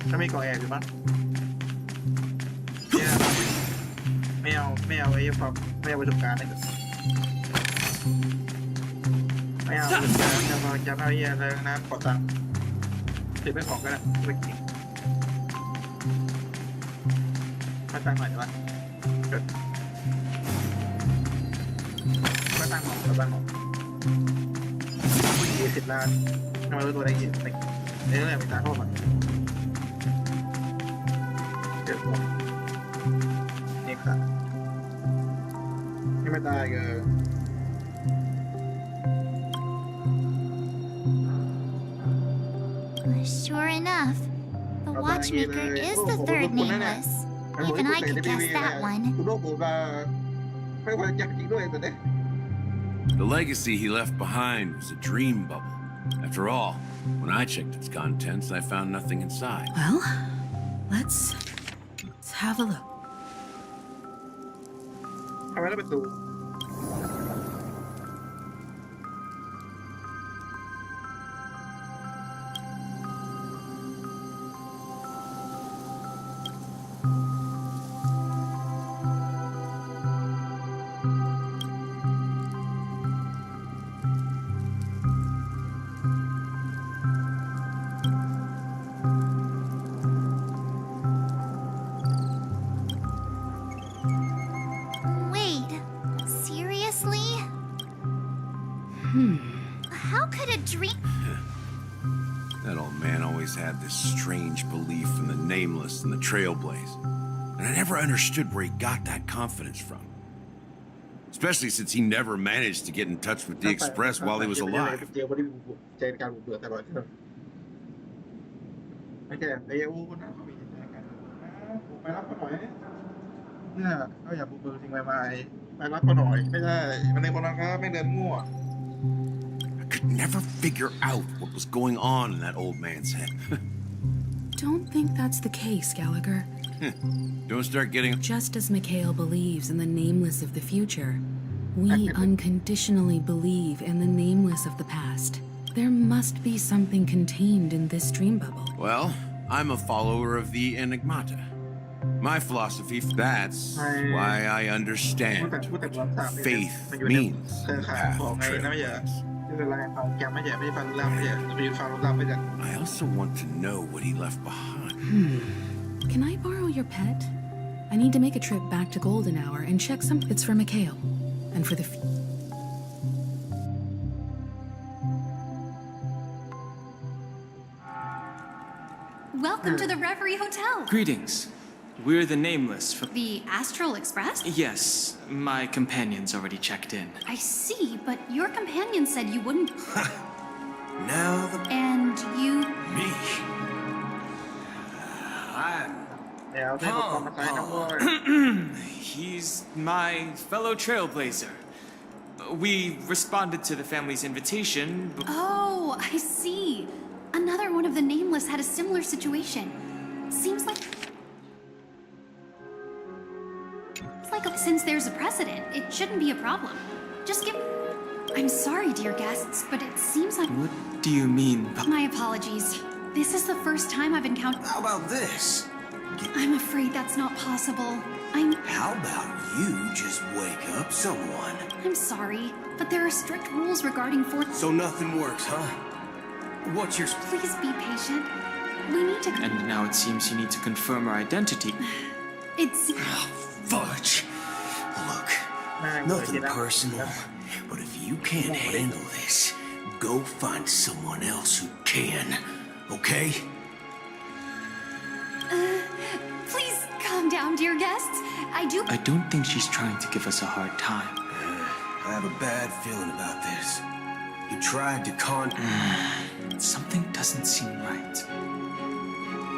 ถ้าไม่ก่อแอบอยู่บ้างไม่เอาไอ้ความไม่เอาประสบการณ์เลยไม่เอาประสบการณ์จะเอาไอ้อะไรนะขอตังค์ถือไปของก็ได้ไม่กินมาตังค์หน่อยได้ปะเกิดมาตังค์ของ20 ล้านทำไมรู้ตัวได้กี่ในเรื่องมีตาโทษมันเกิดผมนี่ครับนี่ไม่ตายเกิน Sure enough, the watchmaker is the third nameless. Even I could guess that one. คุณโลกผมไม่ว่าจะจริงด้วยแต่เนี่ย The legacy he left behind was a dream bubble. After all, when I checked its contents, I found nothing inside. Well, let's have a look. ทำไมต้องประตู Wait, seriously? How could a dream... That old man always had this strange belief in the nameless and the trailblaze. And I never understood where he got that confidence from. Especially since he never managed to get in touch with the Express while he was alive. ใจการบุกเบิกตลอดไม่ใช่ไอ้อูนะเขามีใจกันบุกไปรับเขาหน่อยเนี่ยเขาอยากบุกเบิกสิ่งใหม่ๆไปรับเขาหน่อยไม่ใช่มันในคนนั้นครับไม่เดินมั่ว I could never figure out what was going on in that old man's head. Don't think that's the case, Gallagher. Don't start getting... Just as Mikhail believes in the nameless of the future, we unconditionally believe in the nameless of the past. There must be something contained in this dream bubble. Well, I'm a follower of the Enigmata. My philosophy, that's why I understand what faith means in the path of trailblaze. I also want to know what he left behind. Can I borrow your pet? I need to make a trip back to Golden Hour and check some. It's for Mikhail. And for the... Welcome to the Reverie Hotel. Greetings. We're the Nameless from... The Astral Express? Yes, my companion's already checked in. I see, but your companion said you wouldn't... Now the... And you... Me? He's my fellow trailblazer. We responded to the family's invitation. Oh, I see. Another one of the Nameless had a similar situation. Seems like since there's a precedent, it shouldn't be a problem. Just give... I'm sorry, dear guests, but it seems like... What do you mean? My apologies. This is the first time I've encountered... How about this? I'm afraid that's not possible. How about you just wake up someone? I'm sorry, but there are strict rules regarding So nothing works, huh? What's your... Please be patient. We need to... And now it seems you need to confirm our identity. It's... Oh, fudge. Look, nothing personal, but if you can't handle this, go find someone else who can, okay? Please calm down, dear guests. I don't think she's trying to give us a hard time. I have a bad feeling about this. You tried to Something doesn't seem right.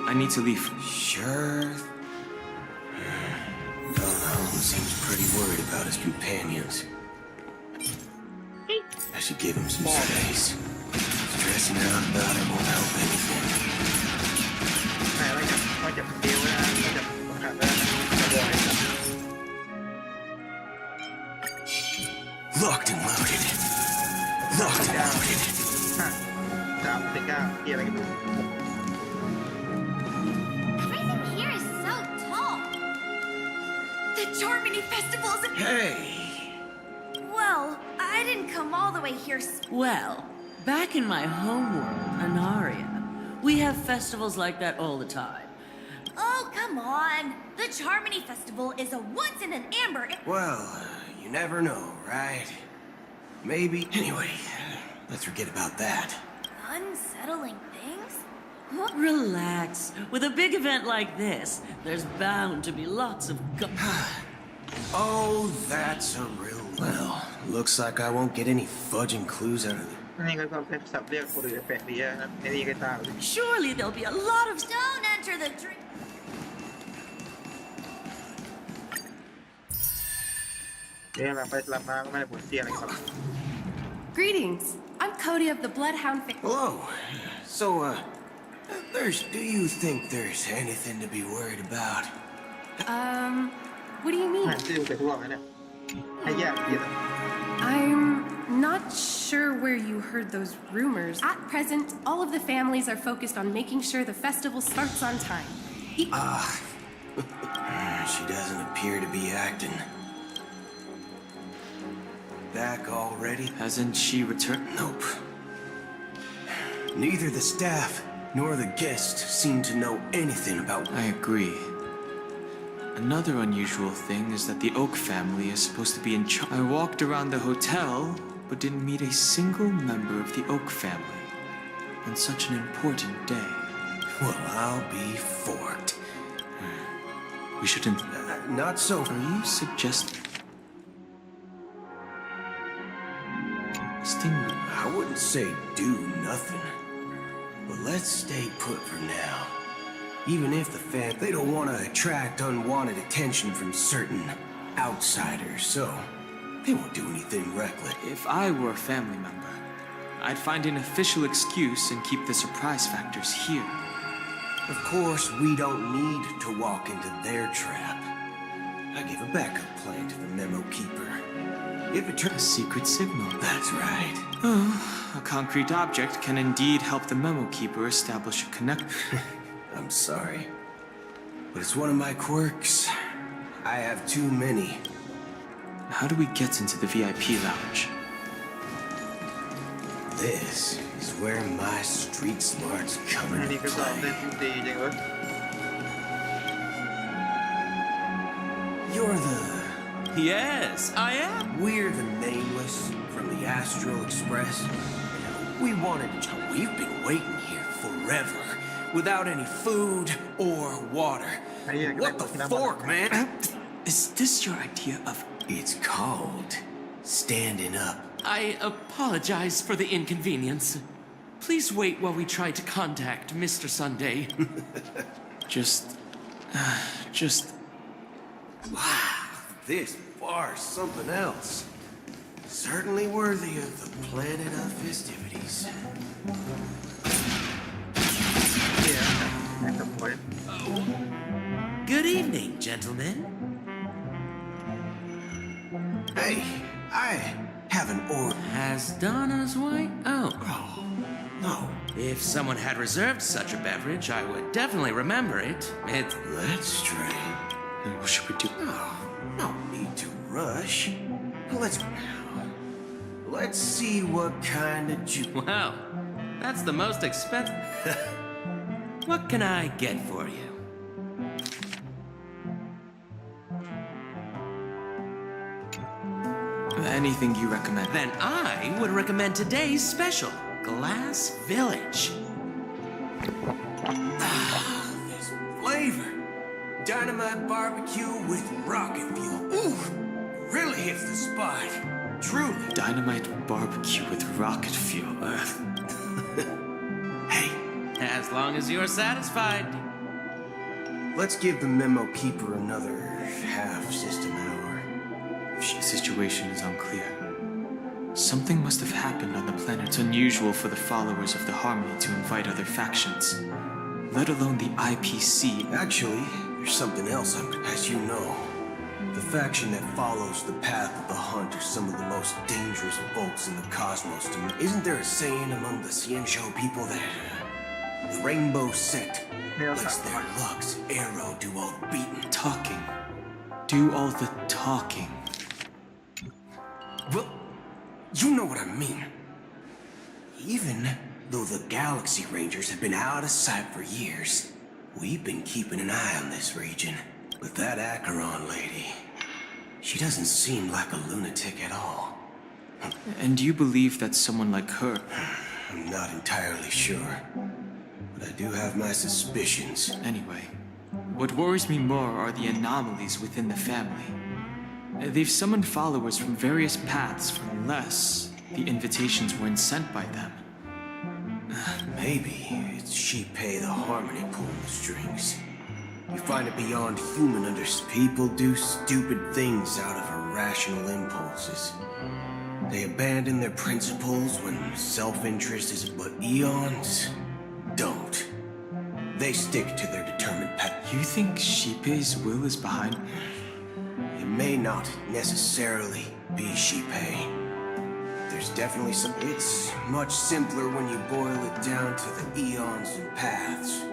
I need to leave. Sure. seems pretty worried about his companions. I should give him some space. Stressing out about it won't help anything. เราจะเดียวนะเราจะขัดได้นะจะบอยนะ Locked and loaded. Locked and loaded. 3-9เกี่ยอะไรกันดู Everything here is so tall. The Charmony Festival's in... Hey! Well, I didn't come all the way here. Well, back in my homeworld, Anaria, we have festivals like that all the time. Oh, come on. The Charmony Festival is a once-in-an-amber... Well, you never know, right? Maybe. Anyway, let's forget about that. Unsettling things? Relax. With a big event like this, there's bound to be lots of Oh, that's a real well. Looks like I won't get any fudging clues out of it. นี่ก็เป็นศัพท์เรียกคนอื่นแปลกดีนะในนี้ก็ตาม Surely there'll be a lot of... Don't enter the dream... เดี๋ยวเราไปสลับมาก็ไม่ได้ผลเสียอะไรกันหรอก Greetings. I'm Cody of the Bloodhound family. Hello. So, do you think there's anything to be worried about? What do you mean? ชื่อเป็นทั่วไหมเนี่ยให้แยกเดียว I'm not sure where you heard those rumors. At present, all of the families are focused on making sure the festival starts on time. She doesn't appear to be acting. Back already? Hasn't she returned? Nope. Neither the staff nor the guests seem to know anything about... I agree. Another unusual thing is that the Oak family is supposed to be in charge. I walked around the hotel, but didn't meet a single member of the Oak family on such an important day. Well, I'll be forked. We shouldn't... not so... Are you suggesting... I wouldn't say do nothing. But let's stay put for now. Even if the they don't want to attract unwanted attention from certain outsiders, so they won't do anything reckless. If I were a family member, I'd find an official excuse and keep the surprise factors here. Of course, we don't need to walk into their trap. I gave a backup plan to the memo keeper. If it turns a secret signal. That's right. Oh, a concrete object can indeed help the memo keeper establish a connection. I'm sorry, but it's one of my quirks. I have too many. How do we get into the VIP lounge? This is where my street smarts come into play. You're the... Yes, I am. We're the Nameless from the Astral Express. We wanted to... We've been waiting here forever, without any food or water. What the fork, man? Is this your idea of... It's called standing up. I apologize for the inconvenience. Please wait while we try to contact Mr. Sunday. Just... Wow, this bar's something else. Certainly worthy of the planet of festivities. Good evening, gentlemen. Hey, I have an order. Has Donna's white? Oh. No. If someone had reserved such a beverage, I would definitely remember it. Let's try. What should we do? Oh, no need to rush. Let's see what kind of juice. Wow, that's the most expensive. What can I get for you? Anything you recommend. Then I would recommend today's special, Glass Village. This flavor. Dynamite barbecue with rocket fuel. Ooh, really hits the spot. Truly. Dynamite barbecue with rocket fuel. Hey. As long as you're satisfied. Let's give the memo keeper another half system out. situation is unclear. Something must have happened on the planet. It's unusual for the followers of the Harmony to invite other factions, let alone the IPC. Actually, there's something else. As you know, the faction that follows the path of the hunt are some of the most dangerous folks in the cosmos to me. Isn't there a saying among the Xianzhou people that the Rainbow Sect lets their Lux arrow do all the beating? Talking. Do all the talking. Well, you know what I mean. Even though the Galaxy Rangers have been out of sight for years, we've been keeping an eye on this region. But that Acheron lady, she doesn't seem like a lunatic at all. And you believe that someone like her... I'm not entirely sure, but I do have my suspicions. Anyway, what worries me more are the anomalies within the family. They've summoned followers from various paths unless the invitations weren't sent by them. Maybe it's Shipei the Harmony pulling the strings. You find it beyond human understanding. People do stupid things out of irrational impulses. They abandon their principles when self-interest is but eons don't. They stick to their determined path. You think Shipei's will is behind? It may not necessarily be Shipei. There's definitely some... It's much simpler when you boil it down to the eons and paths.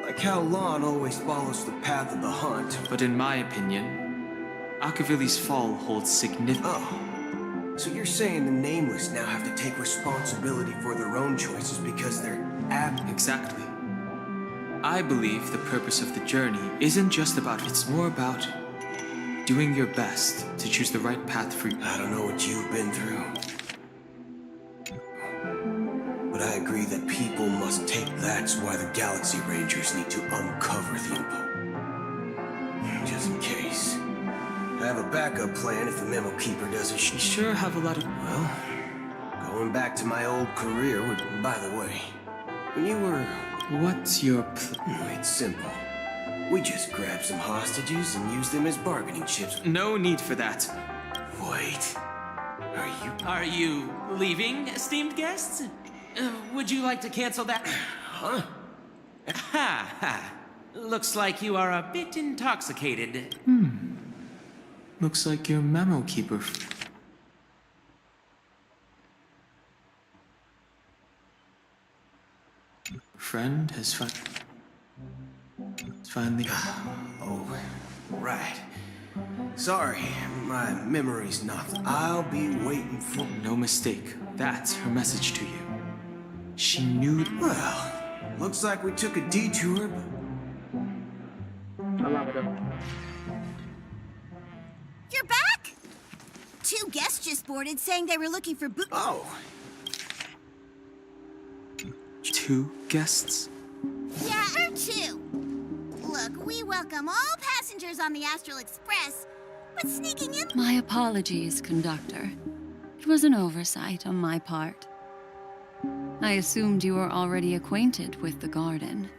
Like how Lon always follows the path of the hunt. But in my opinion, Akavili's fall holds significant... Oh. So you're saying the Nameless now have to take responsibility for their own choices because they're Exactly. I believe the purpose of the journey isn't just about... It's more about doing your best to choose the right path for you. I don't know what you've been through. But I agree that people must take. That's why the Galaxy Rangers need to uncover the info. Just in case. I have a backup plan if the Memo Keeper doesn't. You sure have a lot of... Well, going back to my old career would... By the way, when you were... What's your It's simple. We just grab some hostages and use them as bargaining chips. No need for that. Wait. Are you leaving, esteemed guests? Would you like to cancel that? Huh? Ha ha. Looks like you are a bit intoxicated. Looks like your Memo Keeper... friend has finally... Oh, right. Sorry, my memory's not... I'll be waiting for... No mistake. That's her message to you. She knew... Well, looks like we took a detour, You're back? Two guests just boarded saying they were looking for boot. Oh. Two guests? Yeah, two. Look, we welcome all passengers on the Astral Express, but sneaking in... My apologies, conductor. It was an oversight on my part. I assumed you were already acquainted with the garden.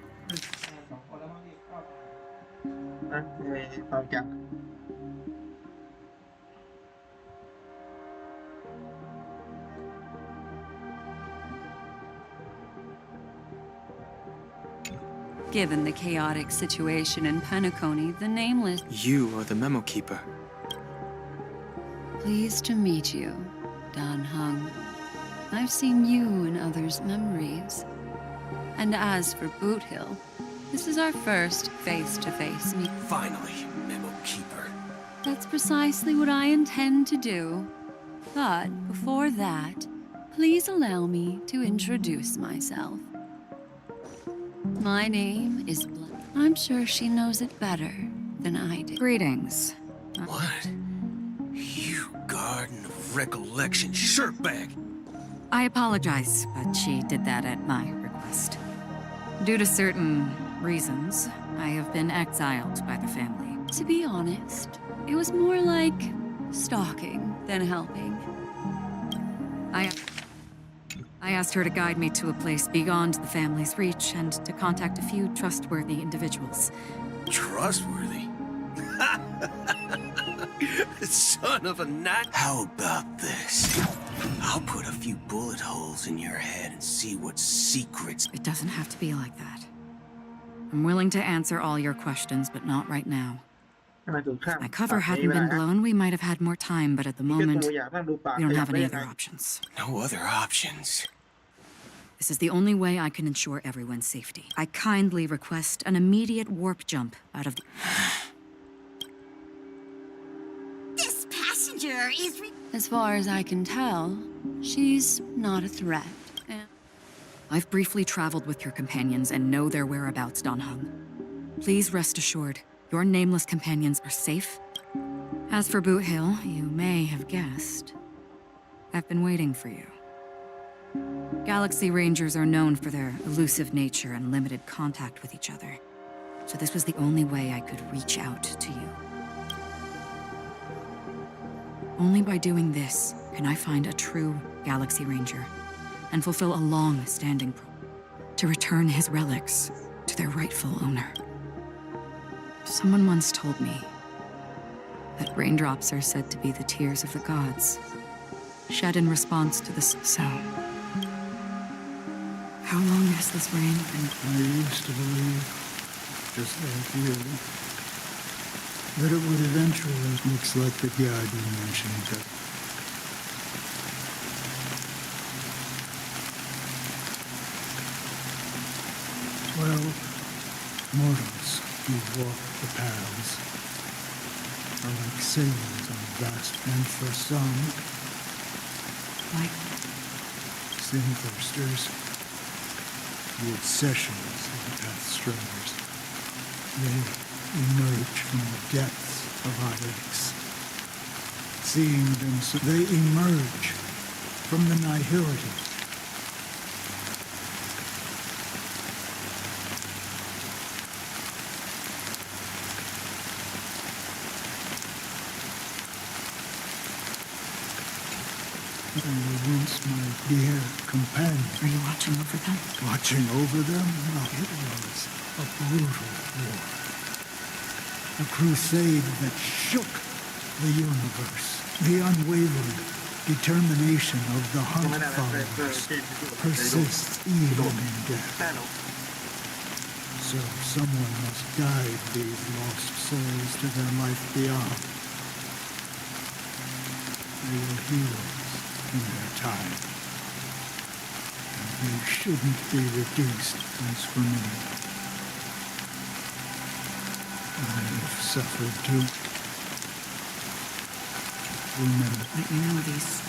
Given the chaotic situation in Penacony, the Nameless... You are the Memo Keeper. Pleased to meet you, Dan Heng. I've seen you in others' memories. And as for Boot Hill, this is our first face-to-face meeting. Finally, Memo Keeper. That's precisely what I intend to do. But before that, please allow me to introduce myself. My name is I'm sure she knows it better than I do. Greetings. What? You Garden of Recollection shirtbag! I apologize, but she did that at my request. Due to certain reasons, I have been exiled by the family. To be honest, it was more like stalking than helping. I asked her to guide me to a place beyond the family's reach and to contact a few trustworthy individuals. Trustworthy? Son of a nut. How about this? I'll put a few bullet holes in your head and see what secrets... It doesn't have to be like that. I'm willing to answer all your questions, but not right now. If my cover hadn't been blown, we might have had more time, but at the moment, we don't have any other options. No other options. This is the only way I can ensure everyone's safety. I kindly request an immediate warp jump out of the... This passenger is... As far as I can tell, she's not a threat. I've briefly traveled with your companions and know their whereabouts, Dan Heng. Please rest assured, your nameless companions are safe. As for Boot Hill, you may have guessed. I've been waiting for you. Galaxy Rangers are known for their elusive nature and limited contact with each other. So this was the only way I could reach out to you. Only by doing this can I find a true Galaxy Ranger and fulfill a long-standing to return his relics to their rightful owner. Someone once told me that raindrops are said to be the tears of the gods, shed in response to the sound. How long has this rain been? I used to believe, just like you, that it would eventually. Looks like the god you mentioned. Well, mortals who walk the paths are like sailors on vast, and for some, like sin-thirsters, the obsessions of the Pathstrayers. They emerge from the depths of our lakes. Seeing them, so they emerge from the nihility. They were once my dear companion. Are you watching over them? Watching over them? No, it was a brutal war. A crusade that shook the universe. The unwavering determination of the Hunt followers persists even in death. So someone must guide these lost souls to their life beyond. They were heroes in their time. And they shouldn't be reduced as for me. I've suffered too. Remember. But you know these.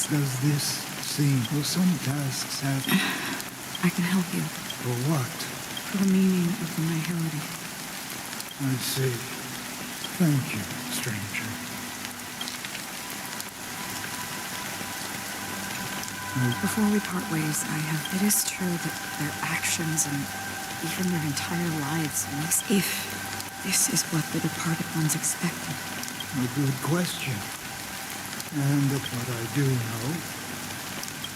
Does this seem... Well, some tasks have... I can help you. For what? For the meaning of the nihility. I see. Thank you, stranger. Before we part ways, it is true that their actions and even their entire lives makes... If this is what the departed ones expected. A good question. And of what I do know,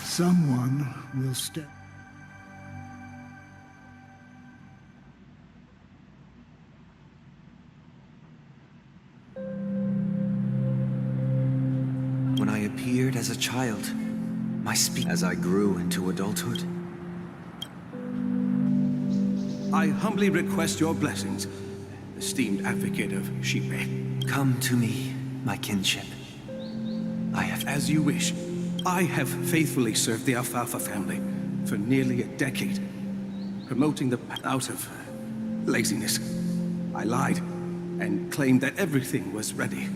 someone will step... When I appeared as a child, my speech as I grew into adulthood. I humbly request your blessings, esteemed advocate of Xipe. Come to me, my kinship. I have... As you wish. I have faithfully served the Alfalfa family for nearly a decade, promoting the path out of laziness. I lied and claimed that everything was ready,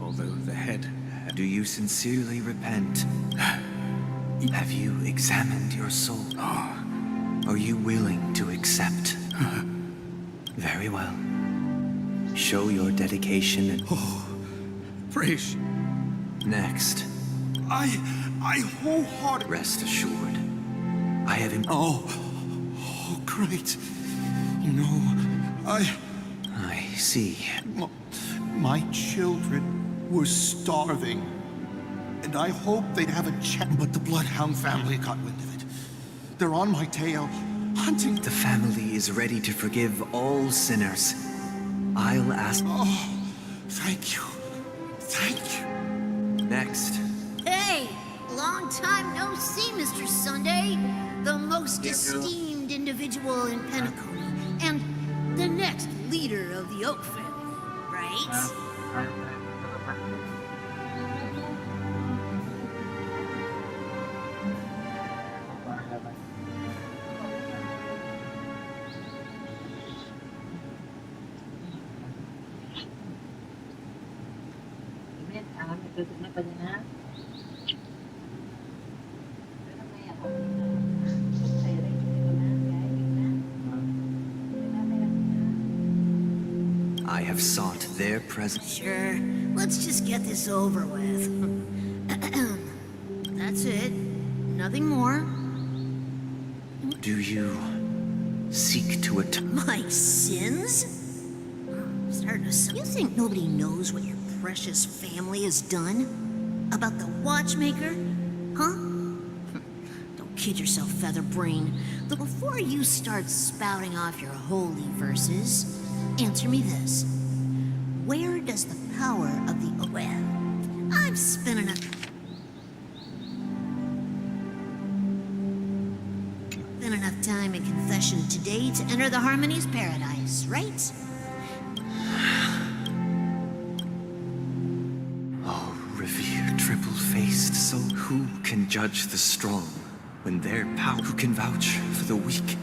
although the head... Do you sincerely repent? Have you examined your soul? Are you willing to accept? Very well. Show your dedication and... Praise. Next. I wholeheartedly... Rest assured. I have... Oh, great. You know, I see. My children were starving, and I hoped they'd have a chance, but the Bloodhound family got wind of it. They're on my tail, hunting... The family is ready to forgive all sinners. I'll ask... Oh, thank you. Thank you. Next. Hey, long time no see, Mr. Sunday. The most esteemed individual in Penacony, and the next leader of the Oak family, right? I have sought their presence. Sure, let's just get this over with. That's it. Nothing more. Do you seek to My sins? I'm starting to... You think nobody knows what your precious family has done? About the Watchmaker? Huh? Don't kid yourself, Featherbrain. Before you start spouting off your holy verses, answer me this. Where does the power of the... Well, I've spent enough... enough time in confession today to enter the Harmony's paradise, right? Oh, revered triple-faced soul, who can judge the strong when their power? Who can vouch for the weak?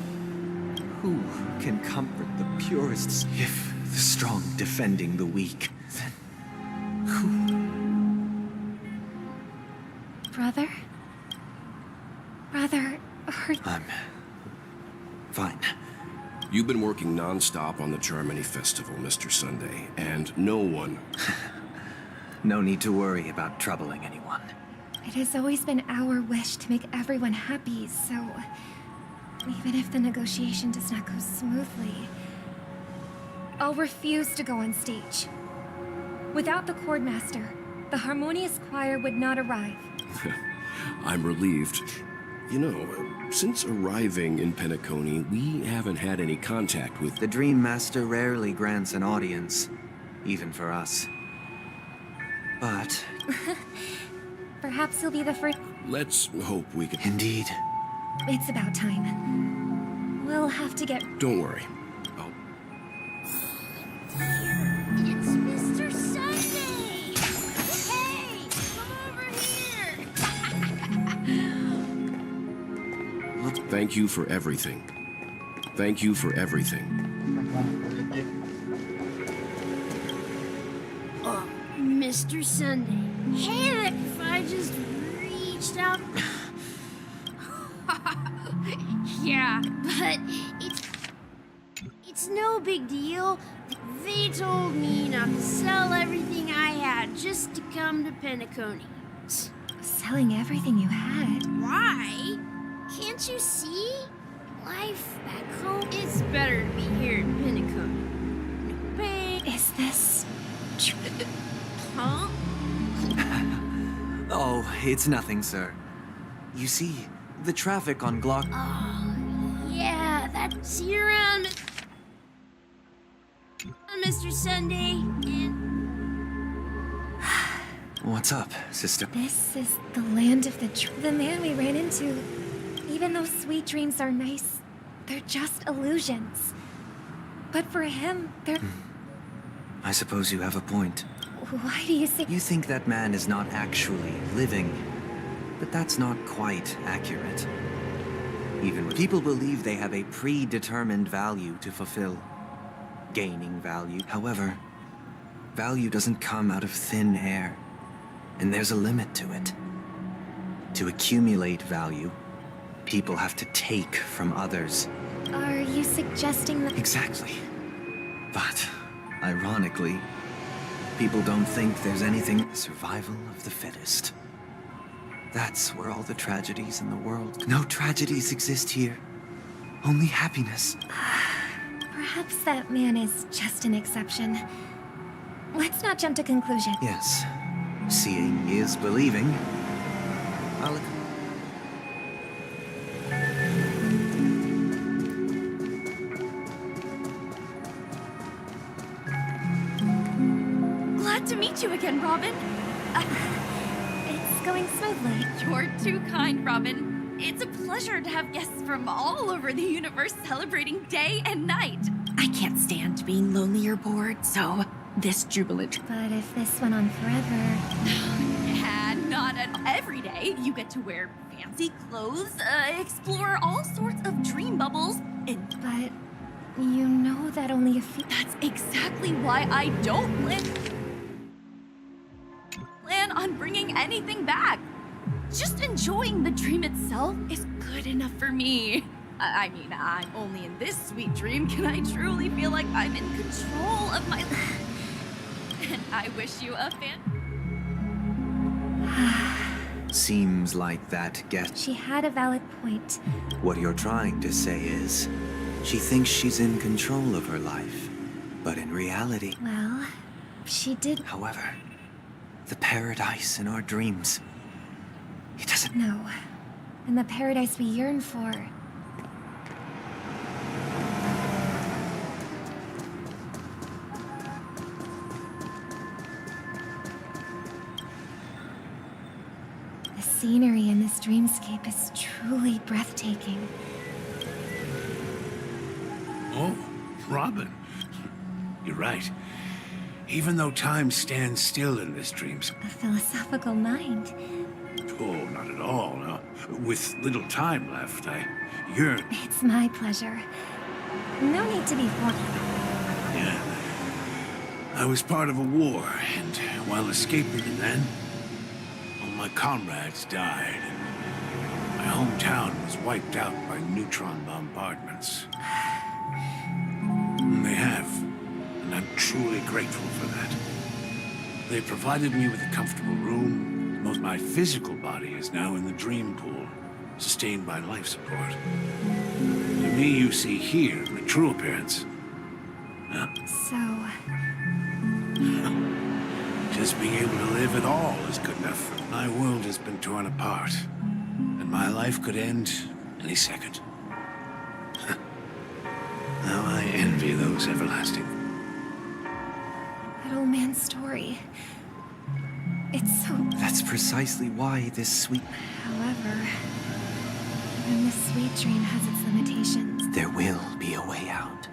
Who can comfort the purest? If the strong defending the weak, then who? Brother? Brother, I'm fine. You've been working non-stop on the Charmony Festival, Mr. Sunday, and no one... No need to worry about troubling anyone. It has always been our wish to make everyone happy, so... Even if the negotiation does not go smoothly, I'll refuse to go on stage. Without the Chordmaster, the Harmonious Choir would not arrive. I'm relieved. You know, since arriving in Penacony, we haven't had any contact with... The Dream Master rarely grants an audience, even for us. But... Perhaps he'll be the first... Let's hope we can... Indeed. It's about time. We'll have to get... Don't worry. It's Mr. Sunday! Hey, come over here! Thank you for everything. Thank you for everything. Mr. Sunday. Hey, if I just reached out... Yeah, but it's no big deal. They told me not to sell everything I had just to come to Penacony. Selling everything you had? Why? Can't you see? Life back home. It's better to be here in Penacony. No pain. Is this... Huh? Oh, it's nothing, sir. You see, the traffic on Glock... Oh, yeah, see you around, Mr. Sunday, and... What's up, sister? This is the land of the man we ran into. Even though sweet dreams are nice, they're just illusions. But for him, they're... I suppose you have a point. Why do you think... You think that man is not actually living, but that's not quite accurate. Even when people believe they have a predetermined value to fulfill, gaining value. However, value doesn't come out of thin air, and there's a limit to it. To accumulate value, people have to take from others. Are you suggesting that... Exactly. But, ironically, people don't think there's anything... Survival of the fittest. That's where all the tragedies in the world... No tragedies exist here. Only happiness. Perhaps that man is just an exception. Let's not jump to conclusions. Yes. Seeing is believing. Good to meet you again, Robin. It's going smoothly. You're too kind, Robin. It's a pleasure to have guests from all over the universe celebrating day and night. I can't stand being lonely or bored, so this jubilant... But if this went on forever... Yeah, not at every day. You get to wear fancy clothes, explore all sorts of dream bubbles, and... But you know that only a few... That's exactly why I don't plan on bringing anything back. Just enjoying the dream itself is good enough for me. I mean, I'm only in this sweet dream can I truly feel like I'm in control of my life. And I wish you a Seems like that gets... She had a valid point. What you're trying to say is, she thinks she's in control of her life. But in reality... Well, she did... However, the paradise in our dreams... It doesn't... No. And the paradise we yearn for... The scenery in this dreamscape is truly breathtaking. Oh, Robin. You're right. Even though time stands still in this dreamscape... A philosophical mind. Oh, not at all. No. With little time left, I yearn. It's my pleasure. No need to be formal. Yeah. I was part of a war, and while escaping the men, all my comrades died, and my hometown was wiped out by neutron bombardments. And they have, and I'm truly grateful for that. They provided me with a comfortable room. Most my physical body is now in the dream pool, sustained by life support. To me, you see here the true appearance. So... Just being able to live at all is good enough. My world has been torn apart, and my life could end any second. Now I envy those everlasting. That old man's story... It's so... That's precisely why this sweet... However, even this sweet dream has its limitations. There will be a way out.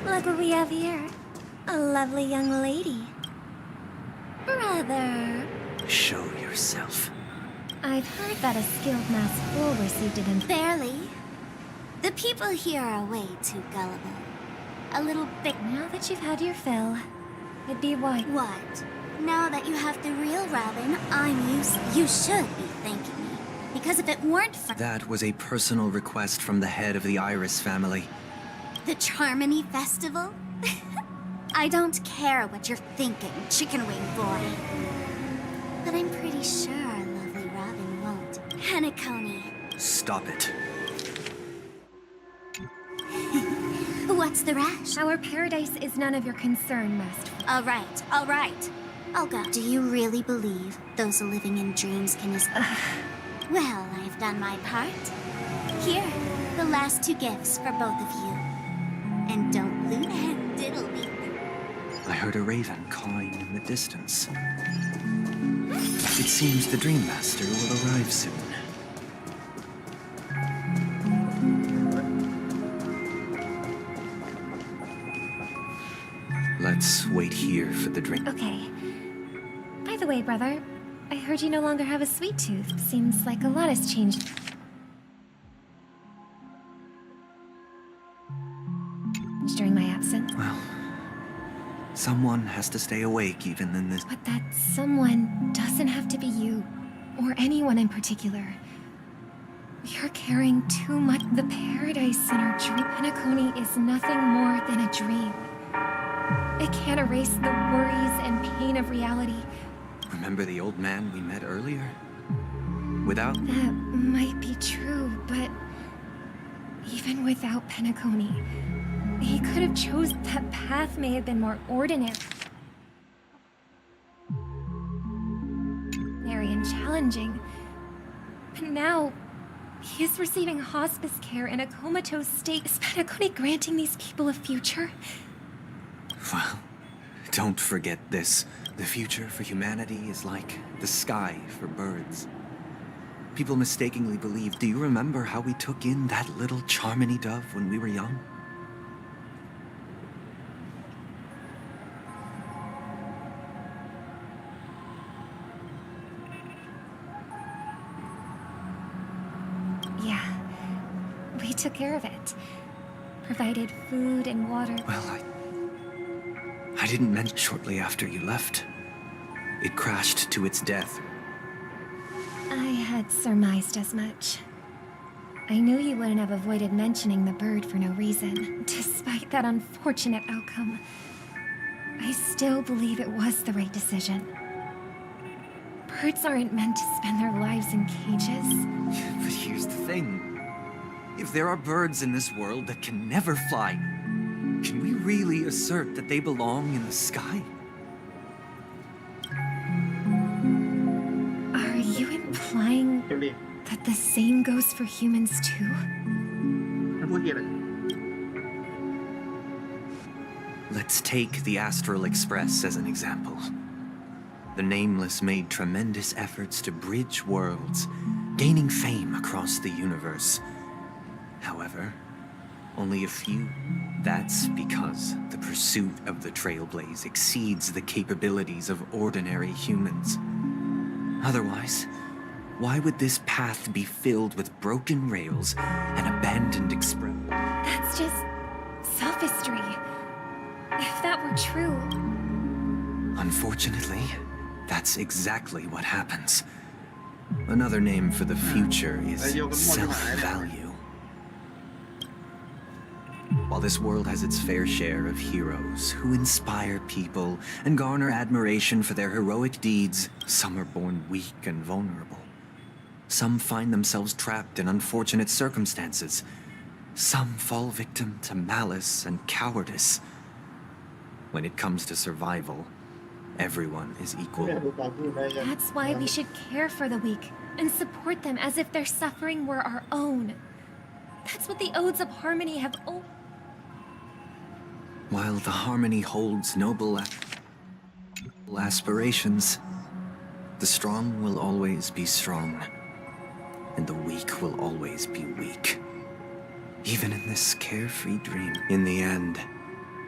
Look what we have here. A lovely young lady. Brother. Show yourself. I've heard that a skilled masked fool received it in... Barely. The people here are way too gullible. A little bit... Now that you've had your fill, it'd be wise... What? Now that you have the real Robin, I'm useless. You should be thanking me. Because if it weren't for... That was a personal request from the head of the Iris family. The Charmony Festival? I don't care what you're thinking, chicken wing boy. But I'm pretty sure our lovely Robin won't. Penacony. Stop it. What's the rush? Our paradise is none of your concern, Master. All right. I'll go. Do you really believe those living in dreams can Well, I've done my part. Here, the last 2 gifts for both of you. And don't loot and diddle me. I heard a raven cawing in the distance. It seems the Dream Master will arrive soon. Let's wait here for the drink. Okay. By the way, brother, I heard you no longer have a sweet tooth. Seems like a lot has changed. During my absence. Well, someone has to stay awake even in this. But that someone doesn't have to be you, or anyone in particular. You're carrying too much. The paradise in our dream. Penacony is nothing more than a dream. It can't erase the worries and pain of reality. Remember the old man we met earlier? Without... That might be true, but even without Penacony, he could have chose that path may have been more ordinary and challenging. But now, he is receiving hospice care in a comatose state. Is Penacony granting these people a future? Well, don't forget this. The future for humanity is like the sky for birds. People mistakenly believe. Do you remember how we took in that little Charmony dove when we were young? Yeah, we took care of it. Provided food and water. Well, I didn't mention shortly after you left. It crashed to its death. I had surmised as much. I knew you wouldn't have avoided mentioning the bird for no reason. Despite that unfortunate outcome, I still believe it was the right decision. Birds aren't meant to spend their lives in cages. But here's the thing. If there are birds in this world that can never fly, can we really assert that they belong in the sky? Are you implying that the same goes for humans too? Let's take the Astral Express as an example. The Nameless made tremendous efforts to bridge worlds, gaining fame across the universe. However, only a few. That's because the pursuit of the Trailblaze exceeds the capabilities of ordinary humans. Otherwise, why would this path be filled with broken rails and abandoned express? That's just sophistry. If that were true... Unfortunately, that's exactly what happens. Another name for the future is self-value. While this world has its fair share of heroes who inspire people and garner admiration for their heroic deeds, some are born weak and vulnerable. Some find themselves trapped in unfortunate circumstances. Some fall victim to malice and cowardice. When it comes to survival, everyone is equal. That's why we should care for the weak and support them as if their suffering were our own. That's what the Odes of Harmony have While the Harmony holds noble aspirations, the strong will always be strong, and the weak will always be weak. Even in this carefree dream. In the end,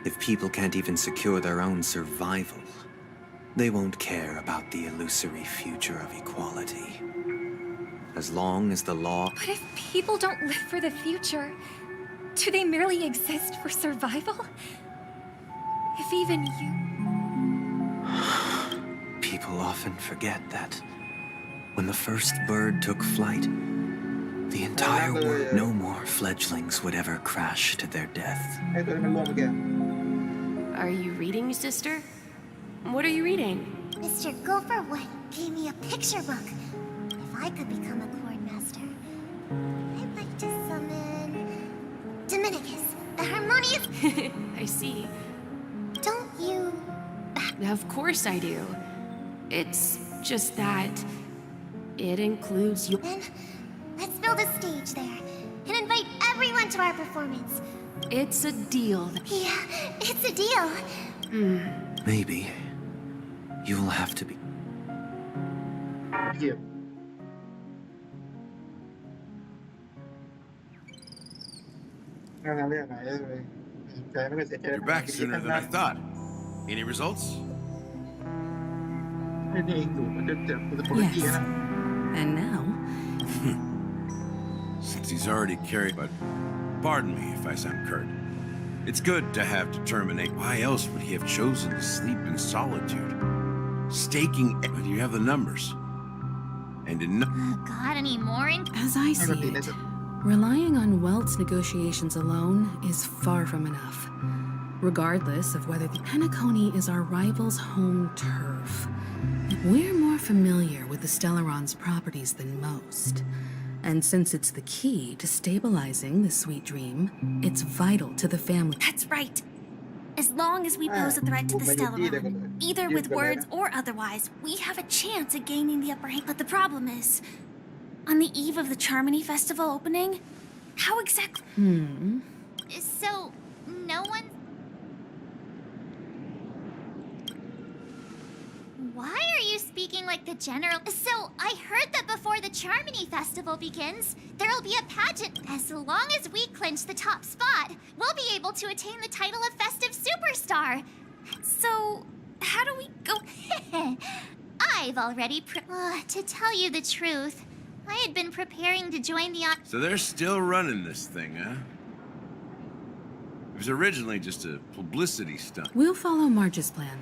if people can't even secure their own survival, they won't care about the illusory future of equality. As long as the law... But if people don't live for the future, do they merely exist for survival? If even you... People often forget that when the first bird took flight, the entire world, no more fledglings would ever crash to their death. Are you reading, sister? What are you reading? Mr. Gopherwood gave me a picture book. If I could become a Chordmaster, I'd like to summon... Dominicus, the harmonious... I see. Don't you... Of course I do. It's just that... it includes you... Then, let's build a stage there, and invite everyone to our performance. It's a deal. Yeah, it's a deal. Maybe. You will have to be... You're back sooner than I thought. Any results? Yes. And now? Since he's already carried, but pardon me if I sound curt. It's good to have determination. Why else would he have chosen to sleep in solitude? Staking, but you have the numbers. And in Got any more As I see it, relying on Welt's negotiations alone is far from enough. Regardless of whether the Penacony is our rival's home turf. We're more familiar with the Stellaron's properties than most. And since it's the key to stabilizing the sweet dream, it's vital to the family. That's right. As long as we pose a threat to the Stellaron, either with words or otherwise, we have a chance at gaining the upper hand. But the problem is, on the eve of the Charmony Festival opening, how exactly... So, no one... Why are you speaking like the general? So, I heard that before the Charmony Festival begins, there'll be a pageant. As long as we clinch the top spot, we'll be able to attain the title of Festive Superstar. So, how do we go... I've already to tell you the truth, I had been preparing to join the... So they're still running this thing, huh? It was originally just a publicity stunt. We'll follow Marge's plan.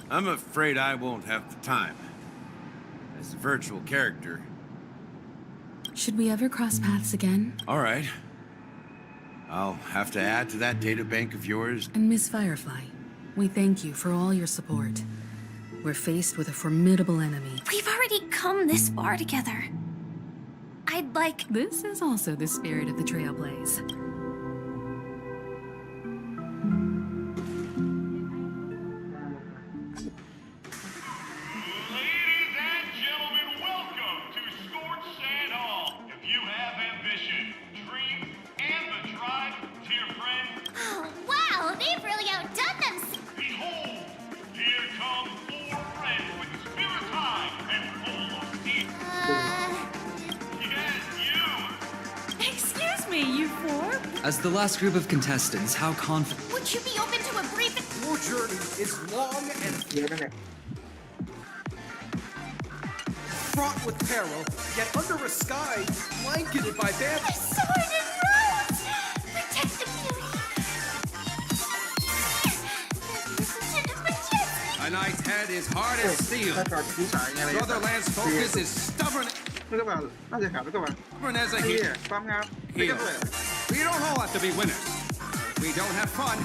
I'm afraid I won't have the time. As a virtual character. Should we ever cross paths again? All right. I'll have to add to that data bank of yours. And Miss Firefly, we thank you for all your support. We're faced with a formidable enemy. We've already come this far together. I'd like... This is also the spirit of the Trailblaze. As the last group of contestants, how confident... Would you be open to a brief... Your journey is long and fraught with peril, yet under a sky blanketed by bad... My sword and rose! Protect the beauty! A knight's head is hard as steel. Brotherland's focus is stubborn... Stubborn as a heel. Heel. We don't all have to be winners. We don't have fun.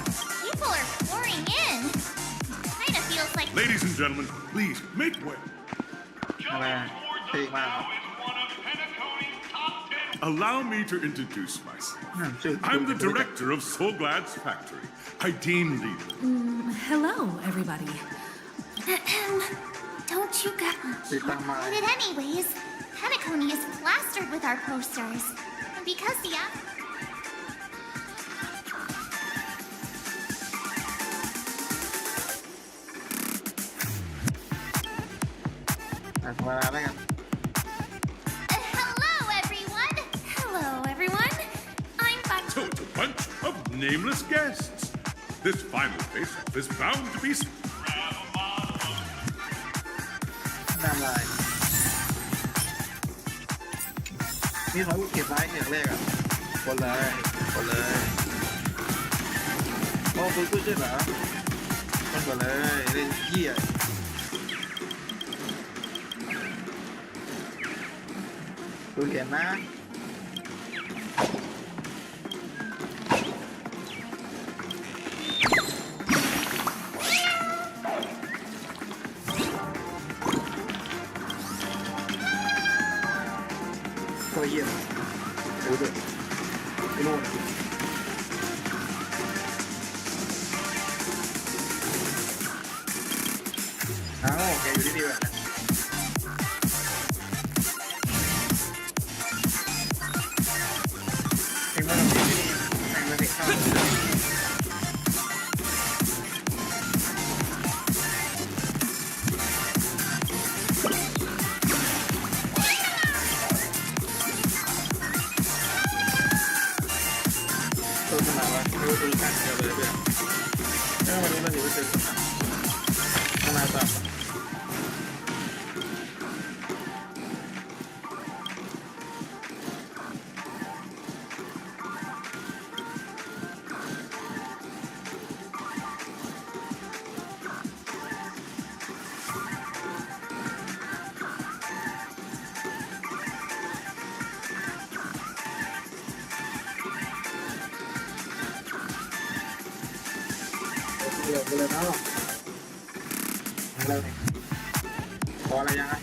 People are pouring in. Kinda feels like... Ladies and gentlemen, please, make way. Allow me to introduce myself. I'm the director of Soulglad's factory. I team leader. Hello, everybody. Don't you get... But anyways, Penacony is plastered with our posters. And because the app... Hello, everyone! Hello, everyone. I'm back. Total bunch of nameless guests. This final face-off is bound to be... นี่เขาเก็บไว้อย่างแรกอ่ะคนเลยโอ้คุณชื่อเหรอคนก่อนเลยเล่นเหี้ยดูเห็นนะตัวเยี่ยมดูด้วยไอ้โน่นอ้าวแกอยู่ที่นี่แหละเอ็งมาทำที่นี่เอ็งมาเด็กเข้าดูการเดียวเลยเพื่อนวันนี้เราอยู่ที่ตึกขนาดต่ำเดี๋ยวเลยเนาะอะไรพออะไรยังไง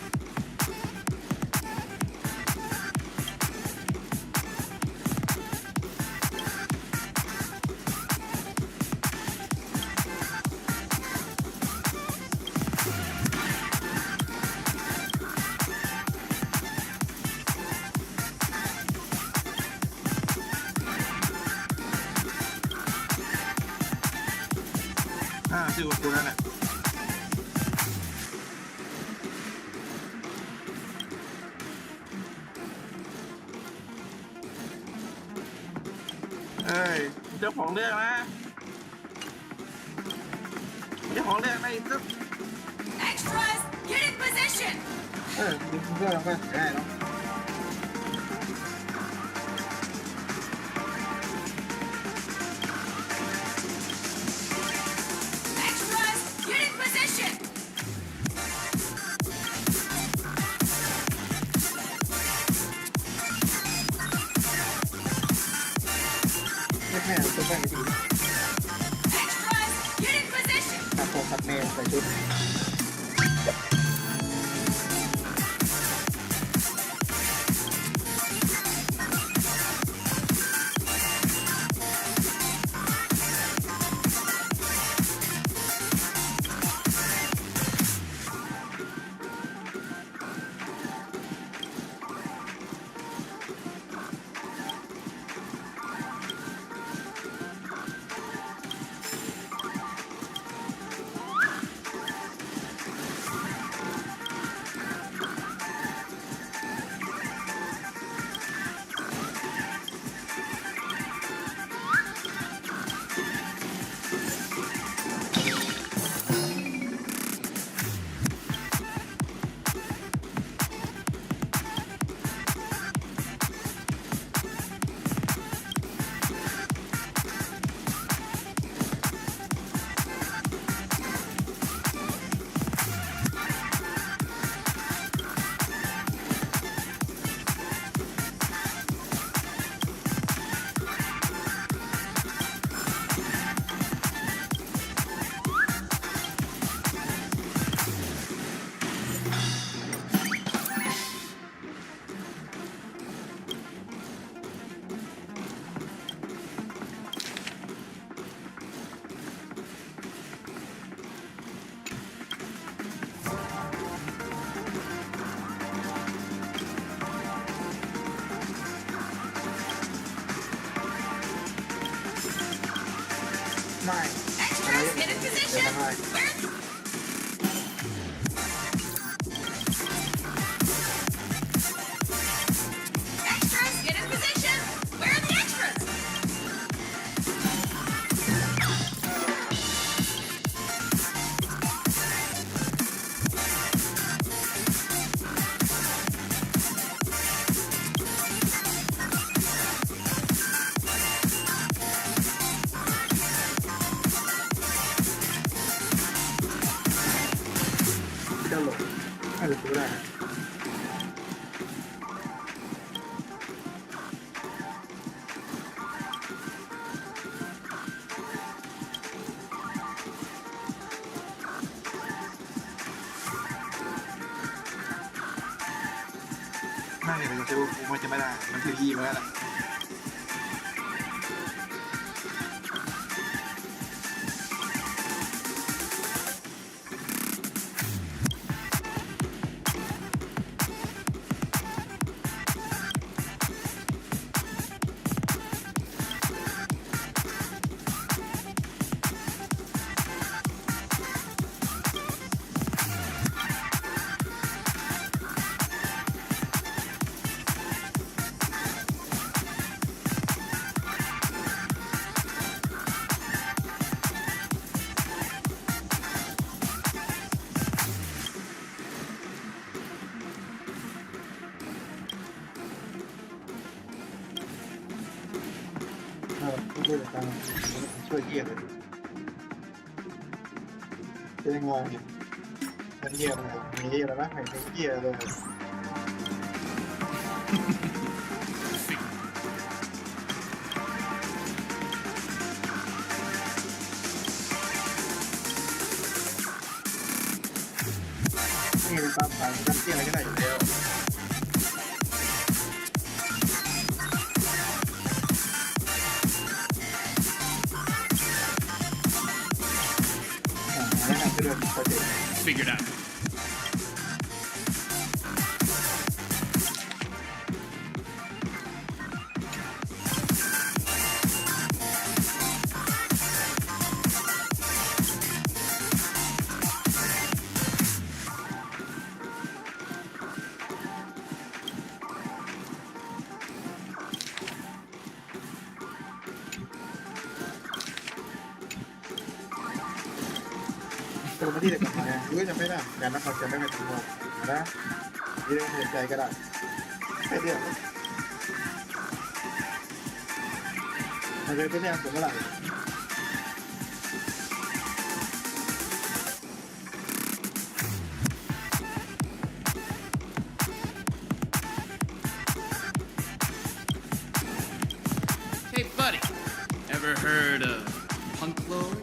ชื่อคุณนั่นแหละเอ้ยเจ้าของเรื่องนะเจ้าของเรื่องไม่ตึ๊บ Extras, get in position! มีเพื่อนเราก็ได้เนาะ Extras, get in position! ไม่แพ้ตัวแป้งดี Extras, get in position! ตัดผมตัดเมย์ใส่ชุด ไม่ Extras, get in position! Where? Extras, get in position! Where are the extras?จะหลบน่าจะซื้อได้ไม่เลยมันจะรู้มันจะไม่ได้มันคือยีมาแล้วแหละผู้ช่วยการช่วยเกียร์เลยจะยังงงอยู่มันเกียร์อะไรมีเกียร์อะไรบ้างเห็นเกียร์เลยนี่เป็นตามสายการเกียร์อะไรก็ได้อยู่แล้วFigured out. ลงมาที่เด็กกันมาหรือจะไม่ได้การนักเขาจะไม่เป็นตัวนะที่เรื่องหัวใจก็ได้แค่เดียวมันจะเป็นอย่างผมเมื่อไหร่ Hey, buddy. Ever heard of Punk Lord?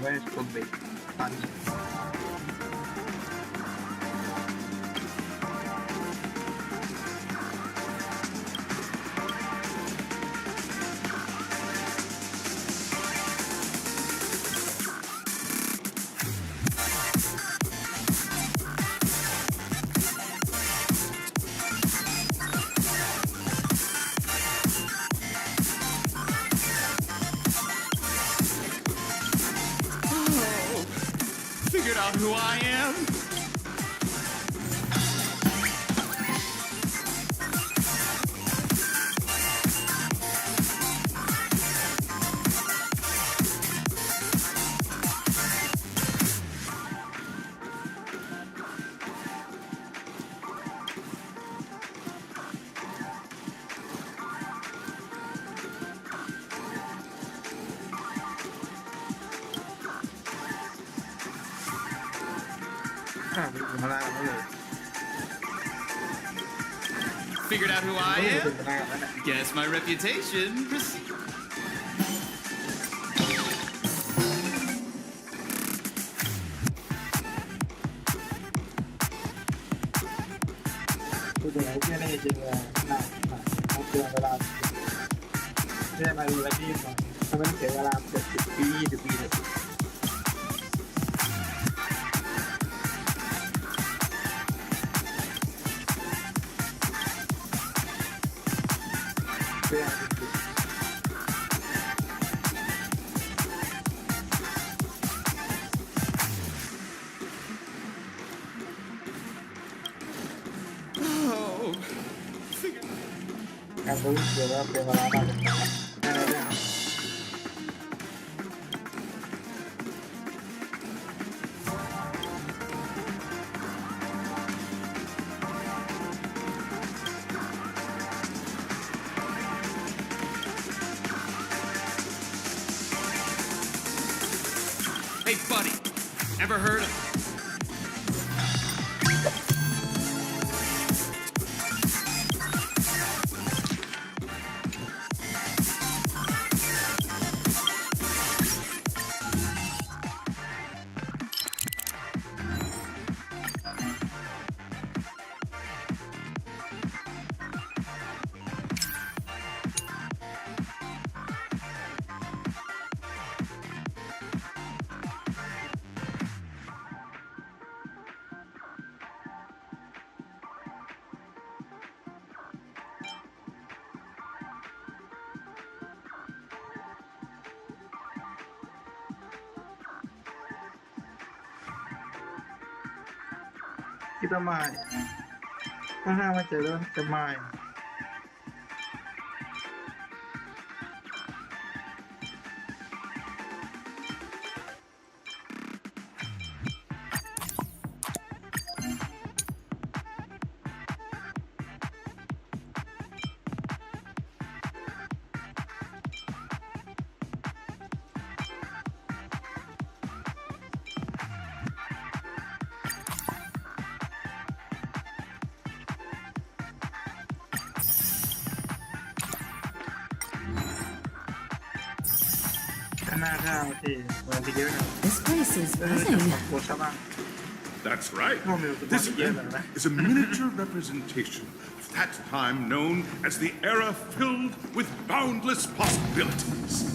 Where is the big punch? Figured out who I am? Figured out who I am? Guess my reputation precedes. Hey, buddy, ever heard of... Kita main. Karena macam kita main. This place is buzzing. That's right. This event is a miniature representation of that time known as the era filled with boundless possibilities.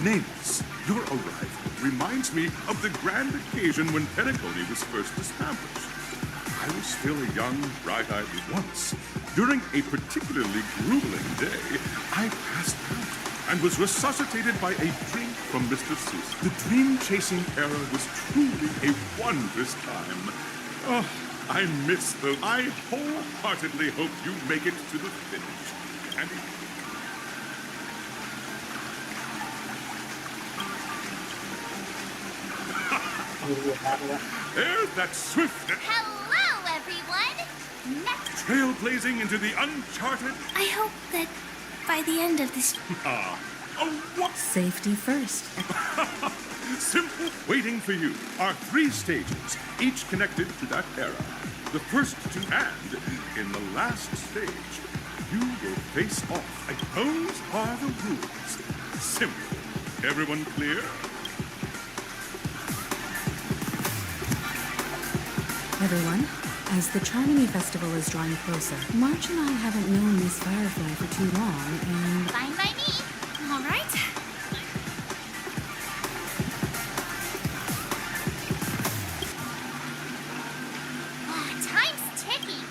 Nameless, your arrival reminds me of the grand occasion when Penacony was first established. I was still a young, bright-eyed once. During a particularly grueling day, I passed out and was resuscitated by a drink from Mr. Seuss. The dream-chasing era was truly a wondrous time. Oh, I miss those. I wholeheartedly hope you make it to the finish. And there's that swift Hello, everyone! Next. trailblazing into the uncharted. I hope that by the end of this... Ah, oh, what? Safety first. Simple. Waiting for you are 3 stages, each connected to that era. The first 2 and, in the last stage, you will face off. And those are the rules. Simple. Everyone clear? Everyone, as the Charmony Festival is drawing closer, March and I haven't known Miss Firefly for too long, and... Fine by me. All right. Time's ticking.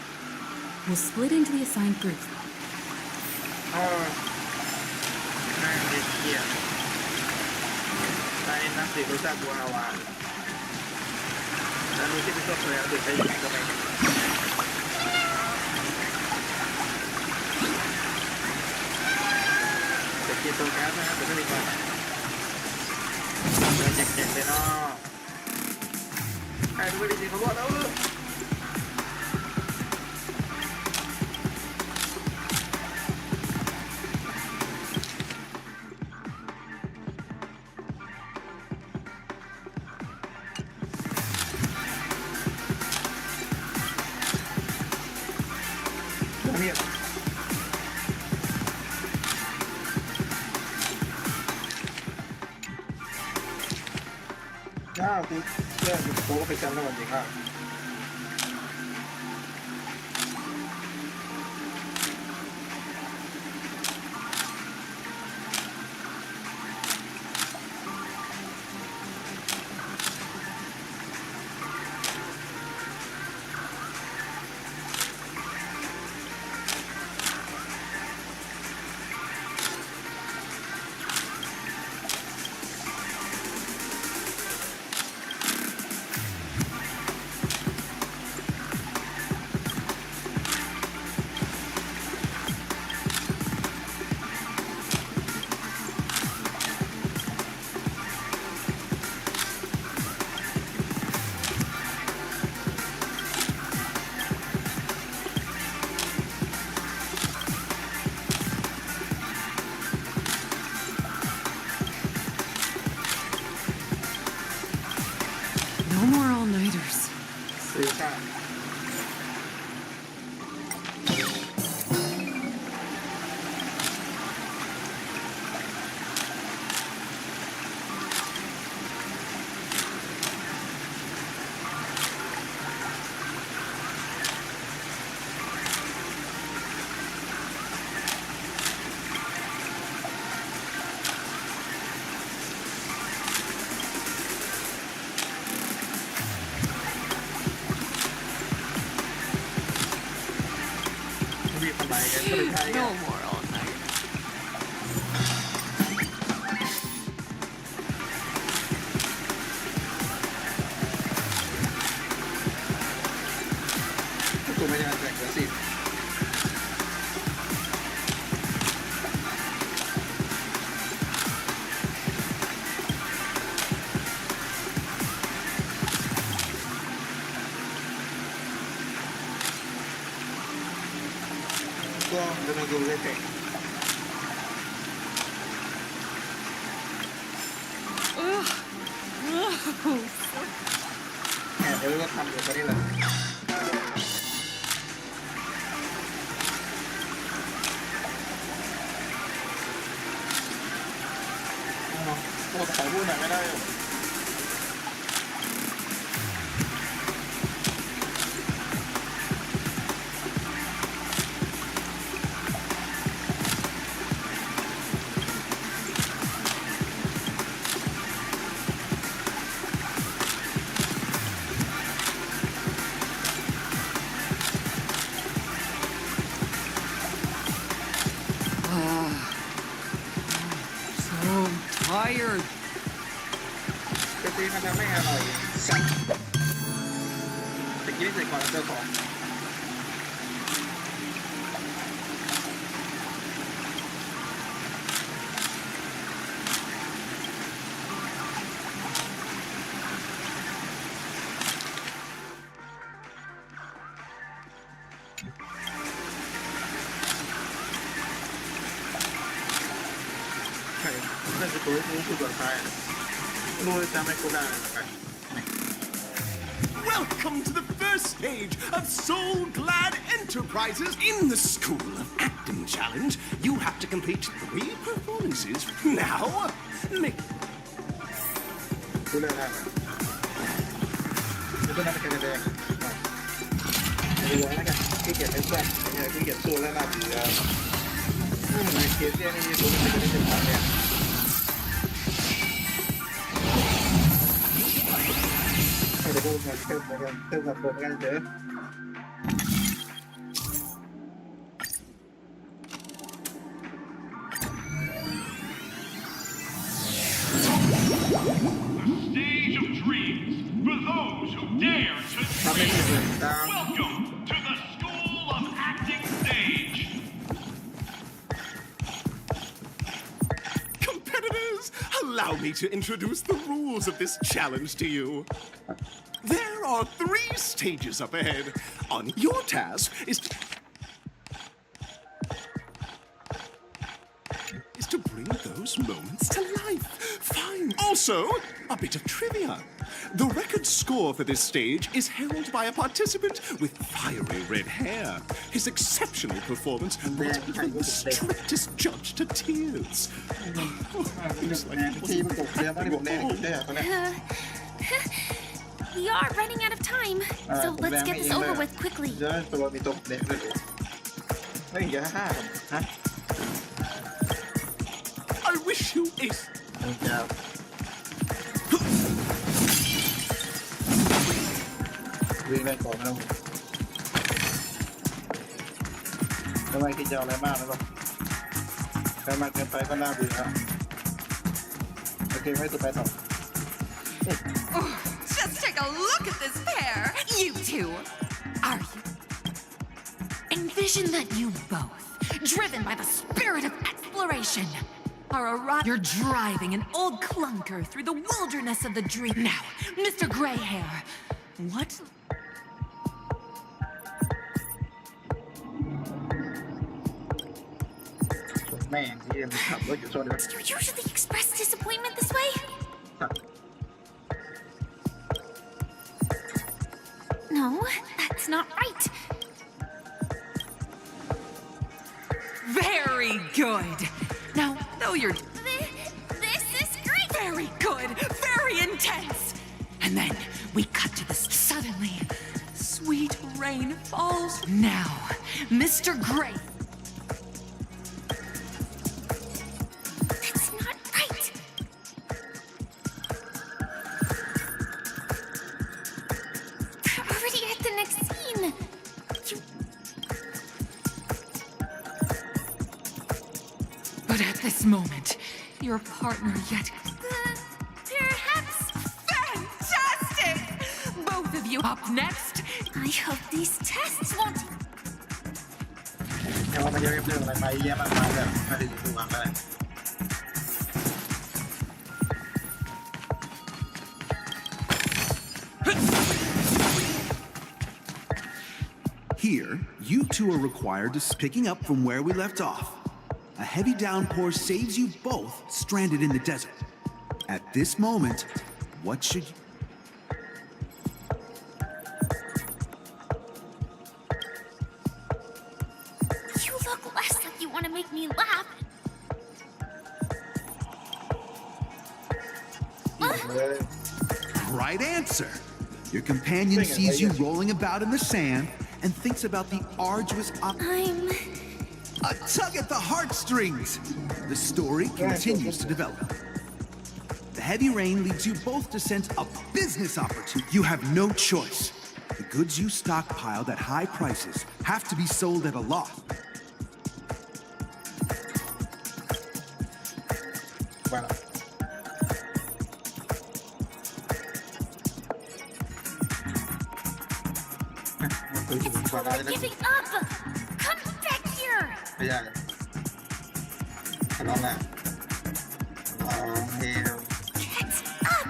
we'll split into the assigned groups. นั่งเด็กเกียร์ได้นักเสียรู้จักบัวฮาวาแล้วรู้ที่เป็นตัวแล้วเด็กไปยังไงก็ไม่จะเกียร์ตัวแก๊สนะครับแต่ไม่ดีกว่าเจ็บเลยเนาะใครไม่ได้ยินเขาบอกแล้วคือเรื่องโป๊ไปจำได้วันจริงครับNo more all-nighters. ซื้อข้าวมีทำไมกันก็เลยใช้ No more all night. ตัวไม่ได้แจกสิก็จะมาดูได้เก่งแอบเดี๋ยวก็ทำอยู่ตอนนี้แหละโอ้ขอพูดหน่อยไม่ได้หรอ fire. จะตีมันทำให้อร่อยสัตว์ตะกี้ใส่ก่อนแล้วเจอของนั่นคือตัวที่สุดก่อนตายรู้เลยจำไม่กูได้ Welcome to the first stage of Soul Glad Enterprises. In the School of Acting Challenge, you have to complete 3 performances. Now, make... กูได้แล้วไม่ต้องนั่งกันแดงดูแล้วกันที่เกียจเป็นแซ่บที่เกียจสู้แล้วน่าดีแล้วเกียจเนี่ยนี่รู้ไม่ได้เป็นอะไรเนี่ยเดี๋ยวกูมาเติมกับผมกันเถอะStage of dreams for those who dare to dream. Welcome to the School of Acting Stage. Competitors, allow me to introduce the rules of this challenge to you. There are 3 stages up ahead. Your task is to bring those moments to life. Fine. Also, a bit of trivia. The record score for this stage is held by a participant with fiery red hair. His exceptional performance brought even the strictest judge to tears. We are running out of time, so let's get this over with quickly. ตัวมีตกเด็กเลยไม่อย่าห้าฮะ I wish you ace. วิ่งได้ก่อนนะทำไมคิดจะเอาอะไรมากนะลูกใครมากเกินไปก็น่าเบื่อโอเคไม่สุดไปต่อ Just take a look at this pair. You two. Are you? Envision that you both, driven by the spirit of exploration, are You're driving an old clunker through the wilderness of the dream. Now, Mr. Greyhair, what? Man, he didn't stop looking so Do you usually express disappointment this way? No, that's not right. Very good. Now, though you're... This is great! Very good. Very intense. And then we cut to this. Suddenly, sweet rain falls. Now, Mr. Grey. That's not right. We're already at the next scene. But at this moment, your partner yet... Perhaps... Fantastic! Both of you up next. I hope these tests won't... แต่ว่ามันจะเรียบเรื่องอะไรไปเยอะมากมายเลยไม่ได้ดูวางอะไร Here, you two are required to picking up from where we left off. A heavy downpour saves you both stranded in the desert. At this moment, what should you... You look less like you want to make me laugh. Right answer. Your companion sees you rolling about in the sand and thinks about the arduous I'm... A tug at the heartstrings! The story continues to develop. The heavy rain leads you both to sense a business opportunity. You have no choice. The goods you stockpiled at high prices have to be sold at a loss. คือถึงกว่าเราจะได้ Giving up! Come back here! ไม่ได้น้องแหละเฮล Get up!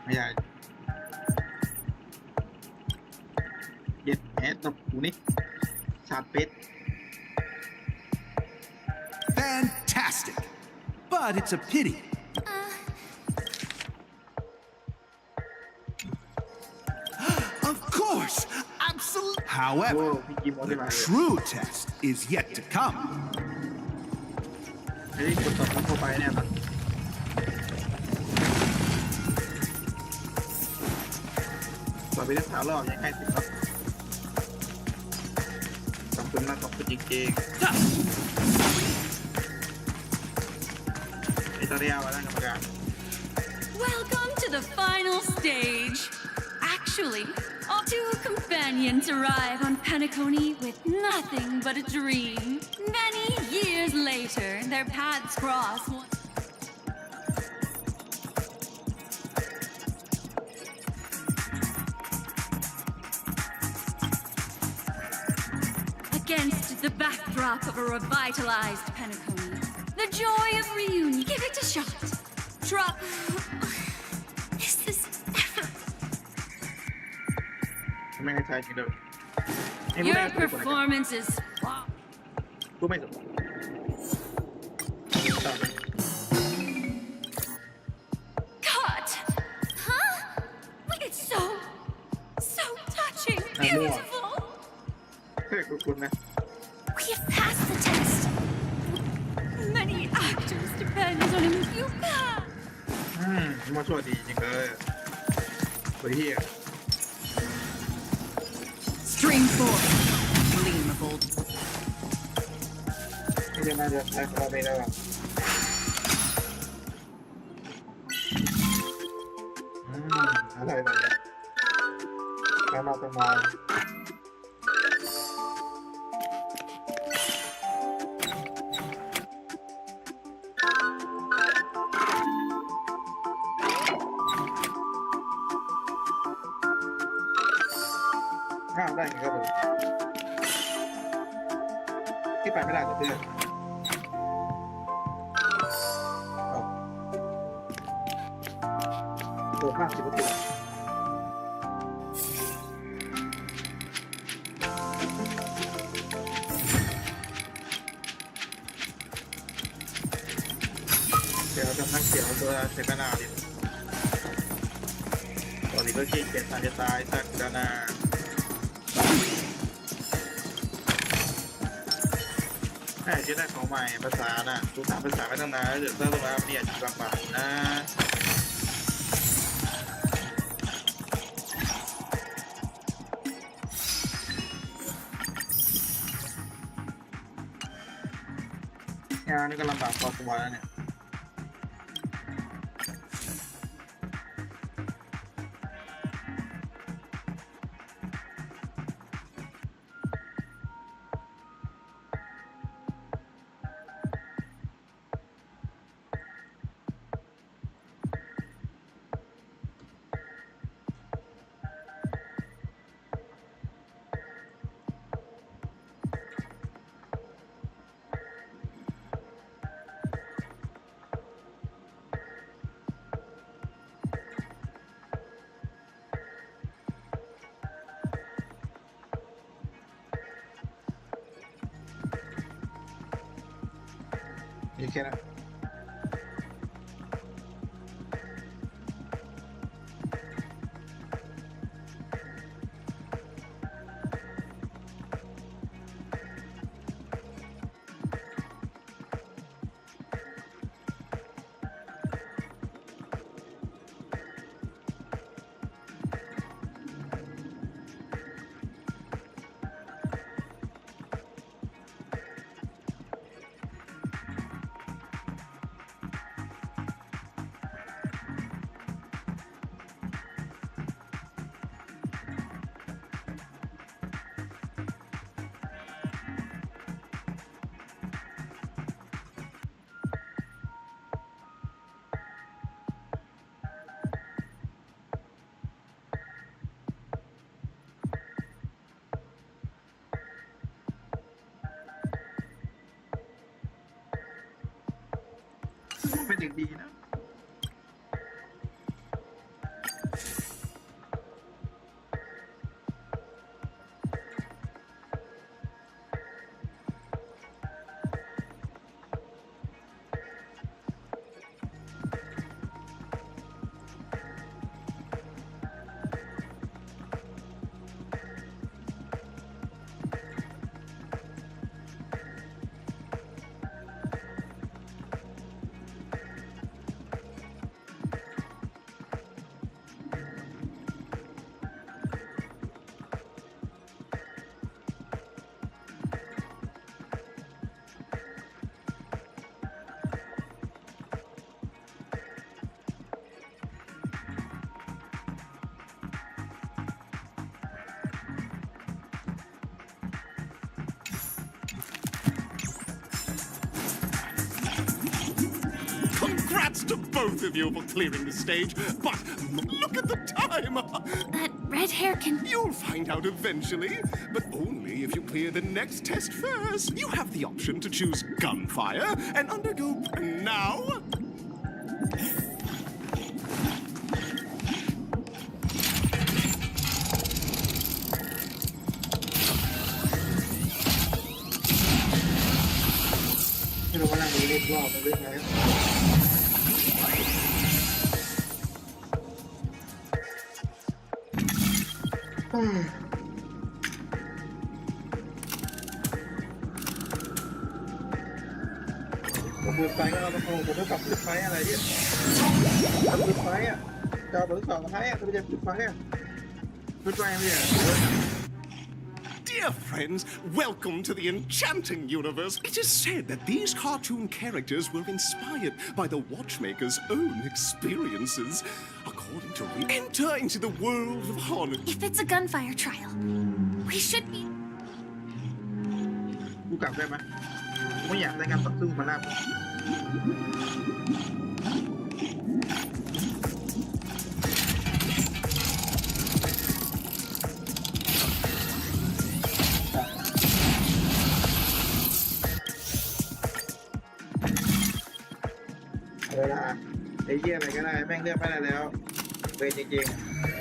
ไม่ได้เย็ดแอดตบกูนี่ชาดเป็ด Fantastic! But it's a pity. Of course! Absolutely! However, the true test is yet to come. เฮ้ยกดต่อเข้าไปเนี่ยครับต่อไปได้สาวรอบยังให้สิครับขอบคุณมากขอบคุณจริงๆไอ้ตาเรียวอะไรกรรมการ Welcome to the final stage. Actually, our two companions arrive on Penacony with nothing but a dream. Many years later, their paths cross. Against the backdrop of a revitalized Penacony, the joy of reunion. Give it a shot. Drop. Is this ever? ไม่ให้ใช้จริงเลย Your performance is. กูไม่สน Cut! Huh? It's so touching. Beautiful. เฮ้ยคุณนะ We have passed the test. Many actors depend on him. You pass. มาช่วยดีจริงเลยไปเฮีย String 4. Gleamable. ไม่ได้น่าจะใช้คาราเมลแล้วอะไรแบบนี้แล้วมาเป็นมาได้ไงครับผมที่ไปไม่ได้กับเพื่อนโดดมากสิบประตูเดี๋ยวจะพักเสียวตัวเซกานาดิตอนนี้ก็ขี้เกียจจะตายสักกานาจะได้ของใหม่ภาษาน่ะทุกภาษาไม่ต้องนานเดี๋ยวถ้าตัวมาเนี่ยลำบากนะงานนี่ก็ลำบากพอตัวแล้วเนี่ยนี่แค่นั้น เป็นเด็กดีนะ Congrats to both of you for clearing the stage, but look at the time! That red hair can... You'll find out eventually, but only if you clear the next test first. You have the option to choose gunfire and undergo... Now?ไม่รู้ว่านั่งเล่นรอบไปเรื่อยๆผมเปิดไฟก็เราผมไม่ปรับเปิดไฟอะไรเนี่ยปรับเปิดไฟอ่ะจอเบอร์สองไฟอ่ะจะไปเปิดไฟอ่ะเปิดไฟไม่ได้ Dear friends, welcome to the enchanting universe. It is said that these cartoon characters were inspired by the Watchmaker's own experiences. According to enter into the world of Honu. If it's a gunfire trial, we should be... กูกลับได้ไหมไม่อยากได้การต่อสู้มาล่าผมเวลาไอ้เหี้ยอะไรก็ได้แม่งเลือกไม่ได้แล้วเป็นจริง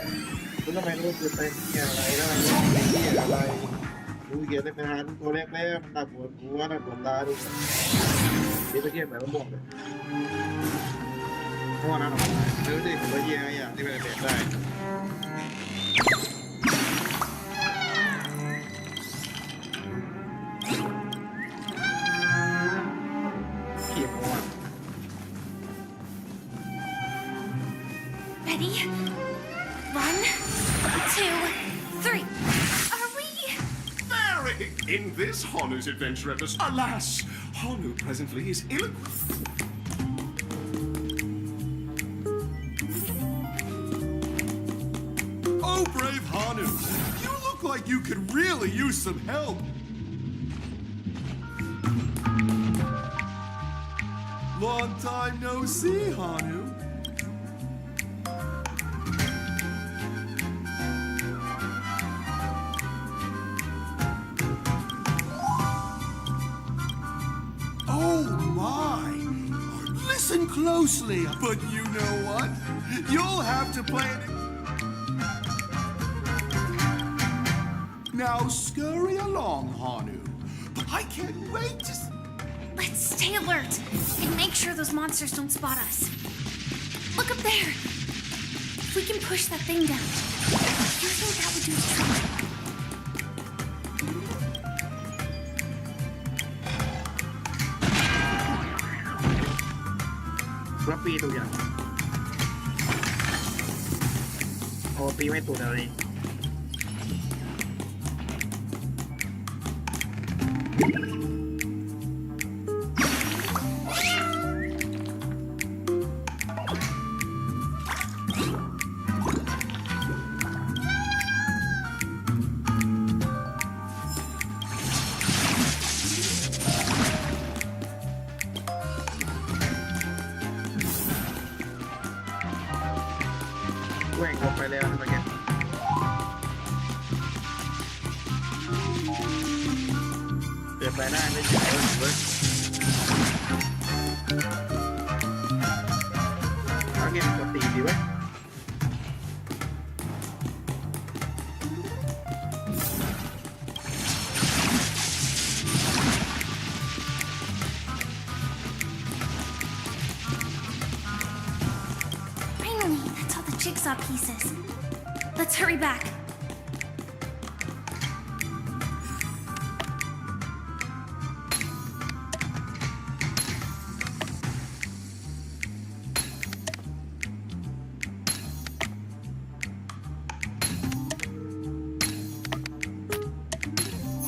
ๆคุณทำไมรู้สึกเป็นเหี้ยอะไรได้ไอ้เหี้ยอะไรดูเหี้ยได้เป็นอาหารตัวแรกแล้วมันตาปวดหัวตาปวดตาดูนี่ตะเกียบแบบมันบอกเลยเพราะว่านั้นเนื้อที่ผมว่าเหี้ยอย่างที่เป็นเด็กได้Ready? 1, 2, 3. Are we? Very! In this Honu's adventure episode, alas, Honu presently is ill. Oh, brave Hanu! You look like you could really use some help! Long time no see, Hanu. Oh my! Listen closely, but you know what? You'll have to play it. Now scurry along, Hanu. But I can't wait to. Let's stay alert and make sure those monsters don't spot us. Look up there. If we can push that thing down, you think that would do the trick? What ปีตัวอย่างโอ้ปีไม่ตัวเลย แหว่งออกไปแล้วนะเมื่อกี้เปิดไปได้ไม่ใช่เว้ย jigsaw pieces. Let's hurry back.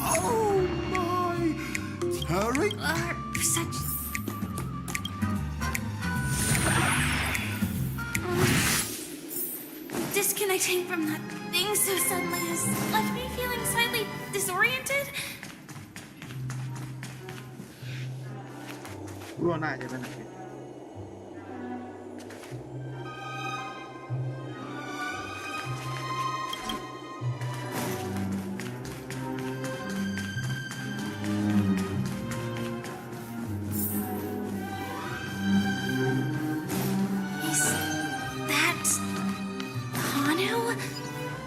Oh my! Hurry! Such... Disconnecting from that thing so suddenly has left me feeling slightly disoriented. รู้ว่าน่าจะเป็นอะไร Is that Hanu?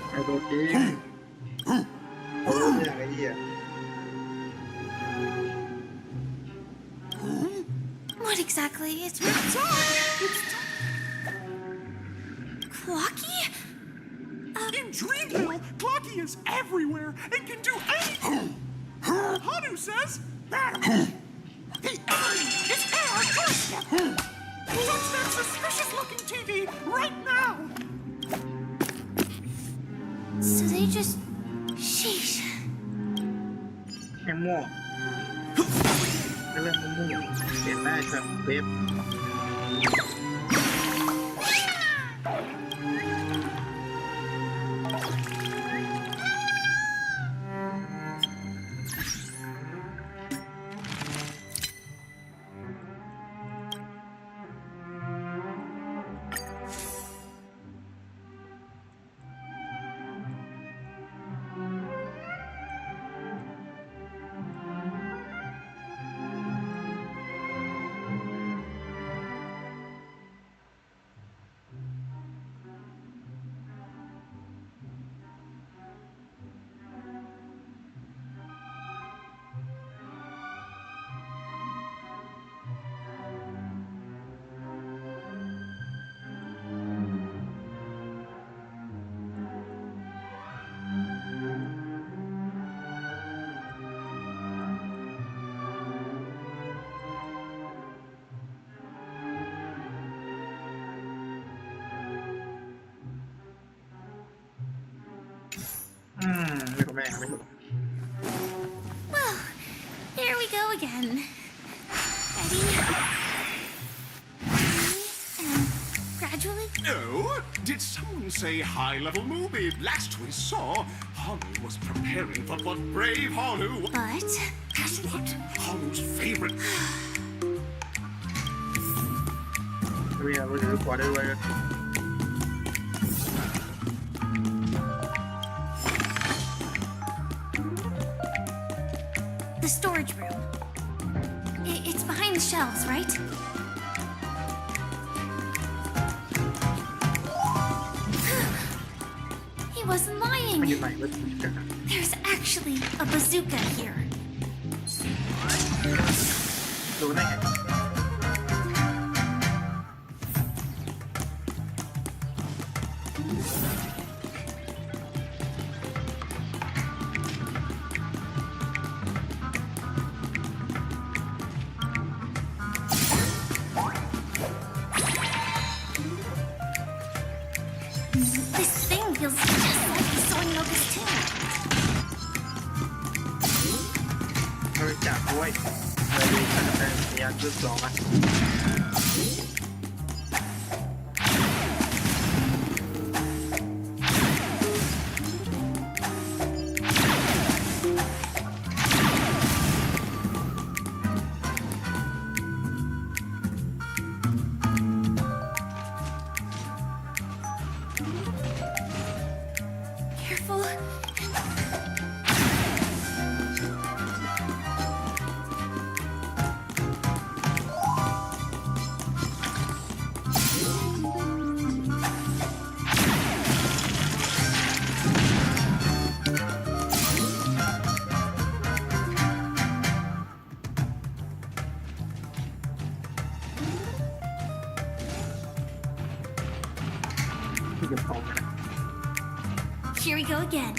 ไอ้ตัวจริงโอ้ยอย่างไอ้เหี้ย What exactly is Clocky? In Dreamville, Clocky is everywhere and can do anything. Hanu says that the enemy is at our doorstep. Touch that suspicious-looking TV right now. So they just... Sheesh. แม่งมั่วเรื่องมั่วเปลี่ยนได้ครับเว็บ ไม่รู้แม่ไม่รู้ Well, here we go again. Ready? And gradually... Oh, did someone say high-level movie? Last we saw, Hanu was preparing for what brave Hanu... But... What? Hanu's favorite... ไม่รู้จะรู้กว่าได้เลย The storage room. It's behind the shelves, right? He wasn't lying. มันอยู่ไหนวะ There's actually a bazooka here. รู้ได้ไง This thing feels just like the sewing locust too. บริจาคด้วยเลยดูการแต่งพยานชุดสองอ่ะ Careful. again.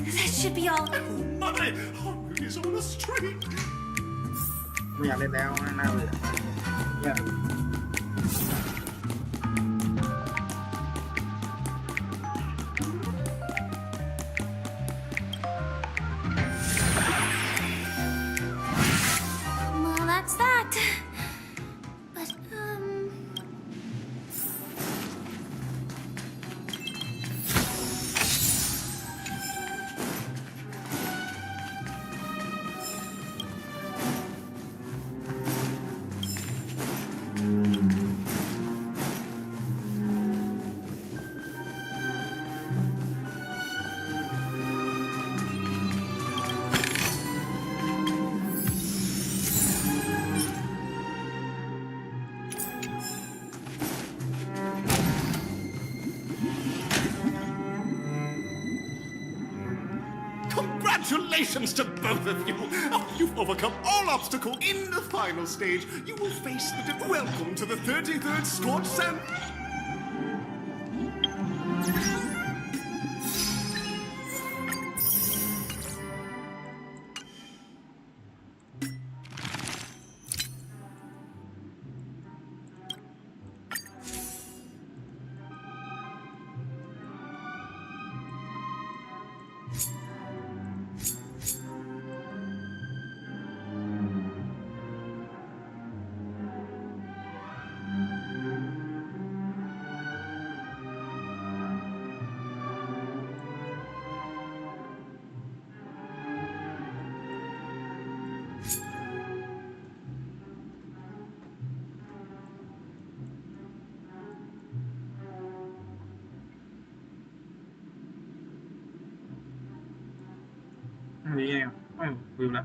That should be all. Money! Hunger is on the street! ไม่อยากเล่นแล้วน่าเบื่อเนี่ย Well, that's that. But, Congratulations to both of you! Oh, you've overcome all obstacles in the final stage. You will face the... Welcome to the 33rd Scorched Sand...อันนี้ไงลืมละ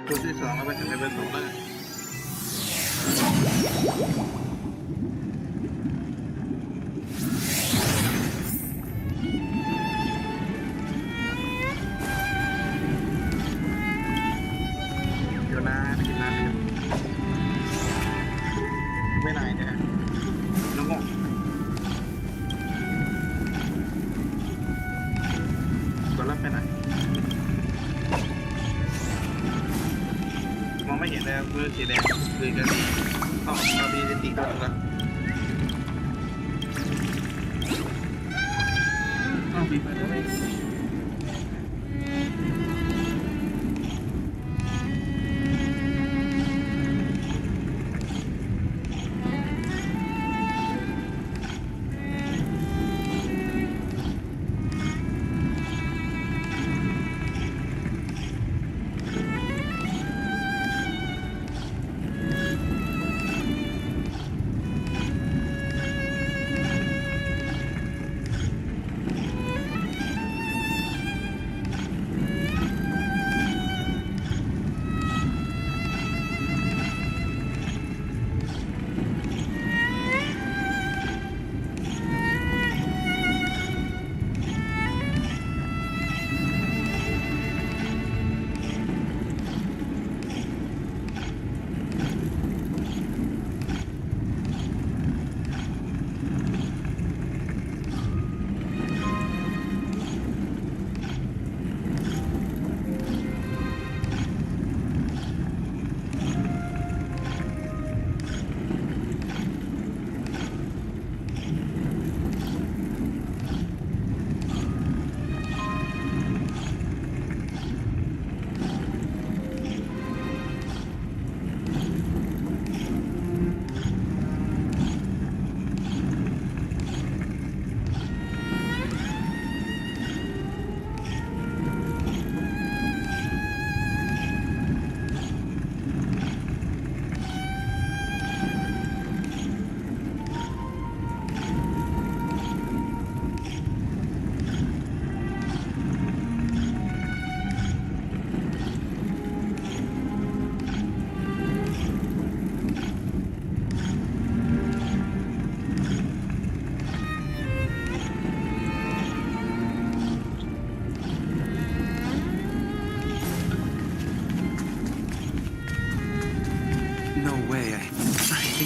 ตัวที่สองแล้วไปถึงเลเวล2แล้วเดี๋ยวนะไปกินน้ำกันไม่ไหนเนี่ยน้องงตัวรับไปไหนมองไม่เห็นแล้วคือสีแดงคือกันต้องเอาดีตีกันแล้วต้องบีบไปแล้ว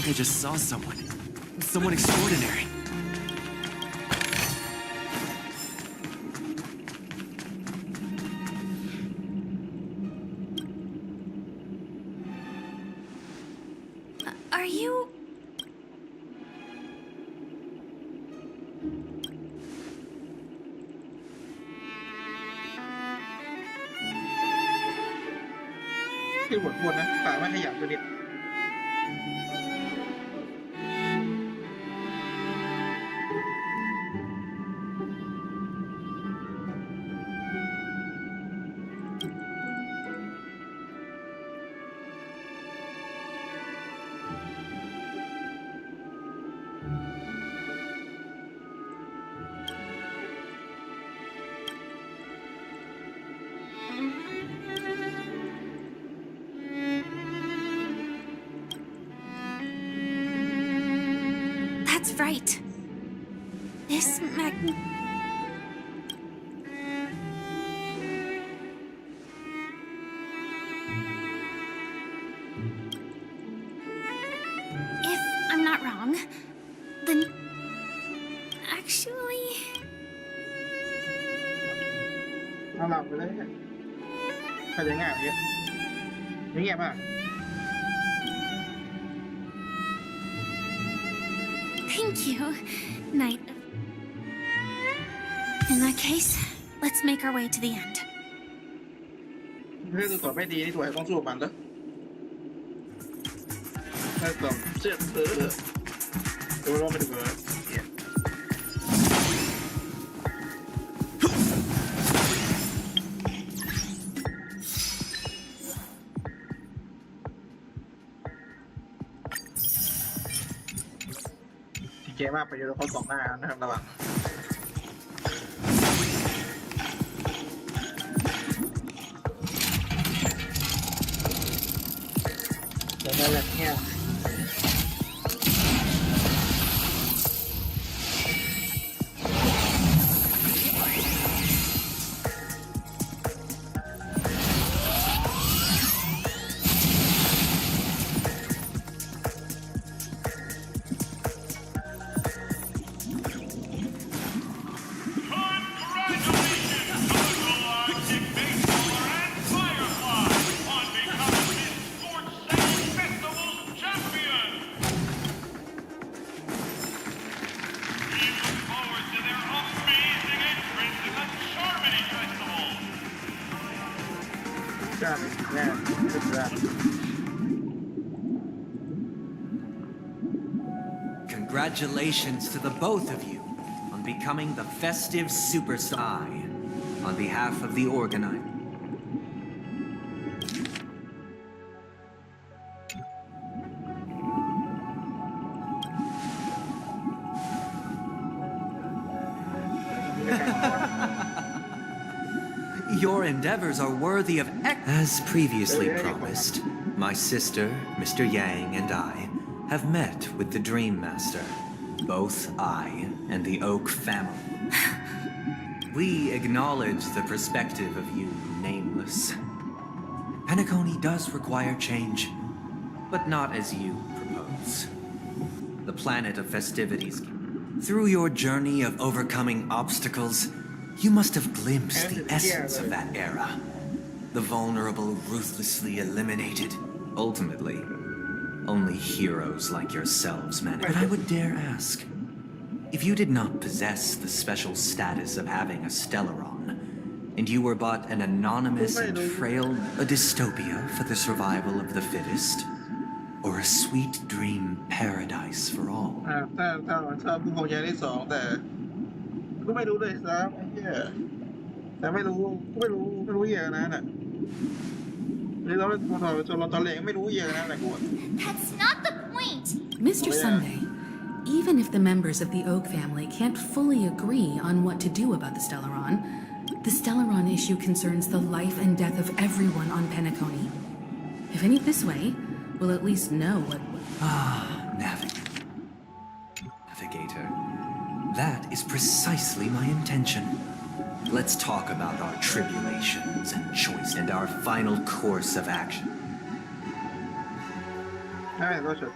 think I just saw someone. Someone extraordinary. Are you... คือหมดหมดนะปากไม่ขยับเลยเนี่ย That's right. This If I'm not wrong, then actually... เอาหลับไปเลยใครจะง่ายอย่างเงี้ยเงียบอ่ะ Thank you, Knight. In that case, let's make our way to the end. เรื่องตัวไม่ดีนี่ตัวต้องสู้กับมันเด้อถ้าตัวเชื่อตัวร้องไม่ถูกเลยเกมมากไปเยอะเขาสองหน้านะครับระวังเดี๋ยวได้แล้วเนี่ย Congratulations to the both of you on becoming the festive superstar. On behalf of the organizer. Your endeavors are worthy of As previously promised, my sister, Mr. Yang, and I have met with the Dream Master. Both I and the Oak family. We acknowledge the perspective of you, Nameless. Penacony does require change, but not as you propose. The planet of festivities. Through your journey of overcoming obstacles, you must have glimpsed the essence of that era. The vulnerable ruthlessly eliminated. Ultimately, only heroes like yourselves manage. But I would dare ask, if you did not possess the special status of having a Stellaron, and you were but an anonymous and frail, a dystopia for the survival of the fittest, or a sweet dream paradise for all. ถ้าผู้คงยังได้สองแต่ก็ไม่รู้เลยซ้ำไอ้เหี้ยแต่ไม่รู้เหี้ยนะน่ะนี่เราตอนแรกไม่รู้เหี้ยนะแต่กู That's not the point. Mr. Sunday, even if the members of the Oak family can't fully agree on what to do about the Stellaron issue concerns the life and death of everyone on Penacony. If any this way, we'll at least know what... Navigator. That is precisely my intention. Let's talk about our tribulations and choice and our final course of action. ใช่ก็เฉย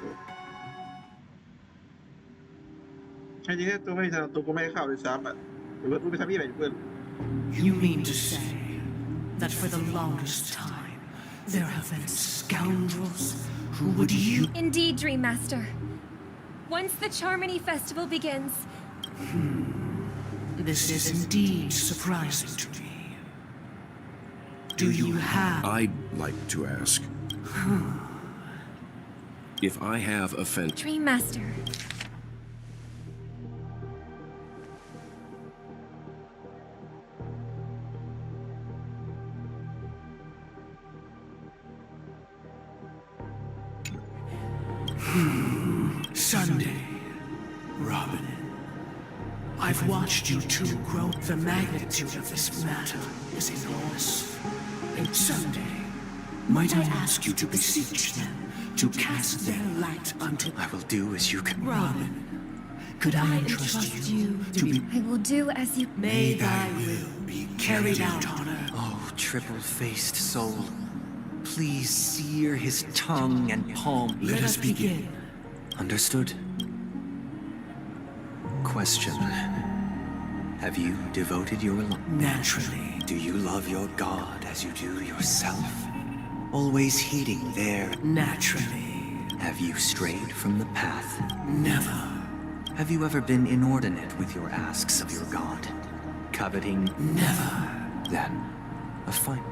จริงๆตัวไม่ใช่ตัวกูไม่เข้าเลยซ้ำอ่ะหรือว่ากูไปทำที่ไหนเพื่อน You mean to say that for the longest time, there have been scoundrels who would use... Indeed, Dream Master. Once the Charmony Festival begins... This is indeed surprising to me. Do you have... I'd like to ask if I have offended... Dream Master. Sunday, Robin. I've watched you two grow. The magnitude of this matter is enormous. And Sunday, might I ask you to beseech them to cast their light unto... I will do as you can. Robin, could I entrust you to be... I will do as you... May thy will be carried out on earth. Oh, triple-faced soul. Please sear his tongue and palm. Let us begin. Understood. Question. Have you devoted your life? Naturally. Do you love your God as you do yourself? Always heeding their... Naturally. Have you strayed from the path? Never. Have you ever been inordinate with your asks of your God? Coveting? Never. Then, a fine.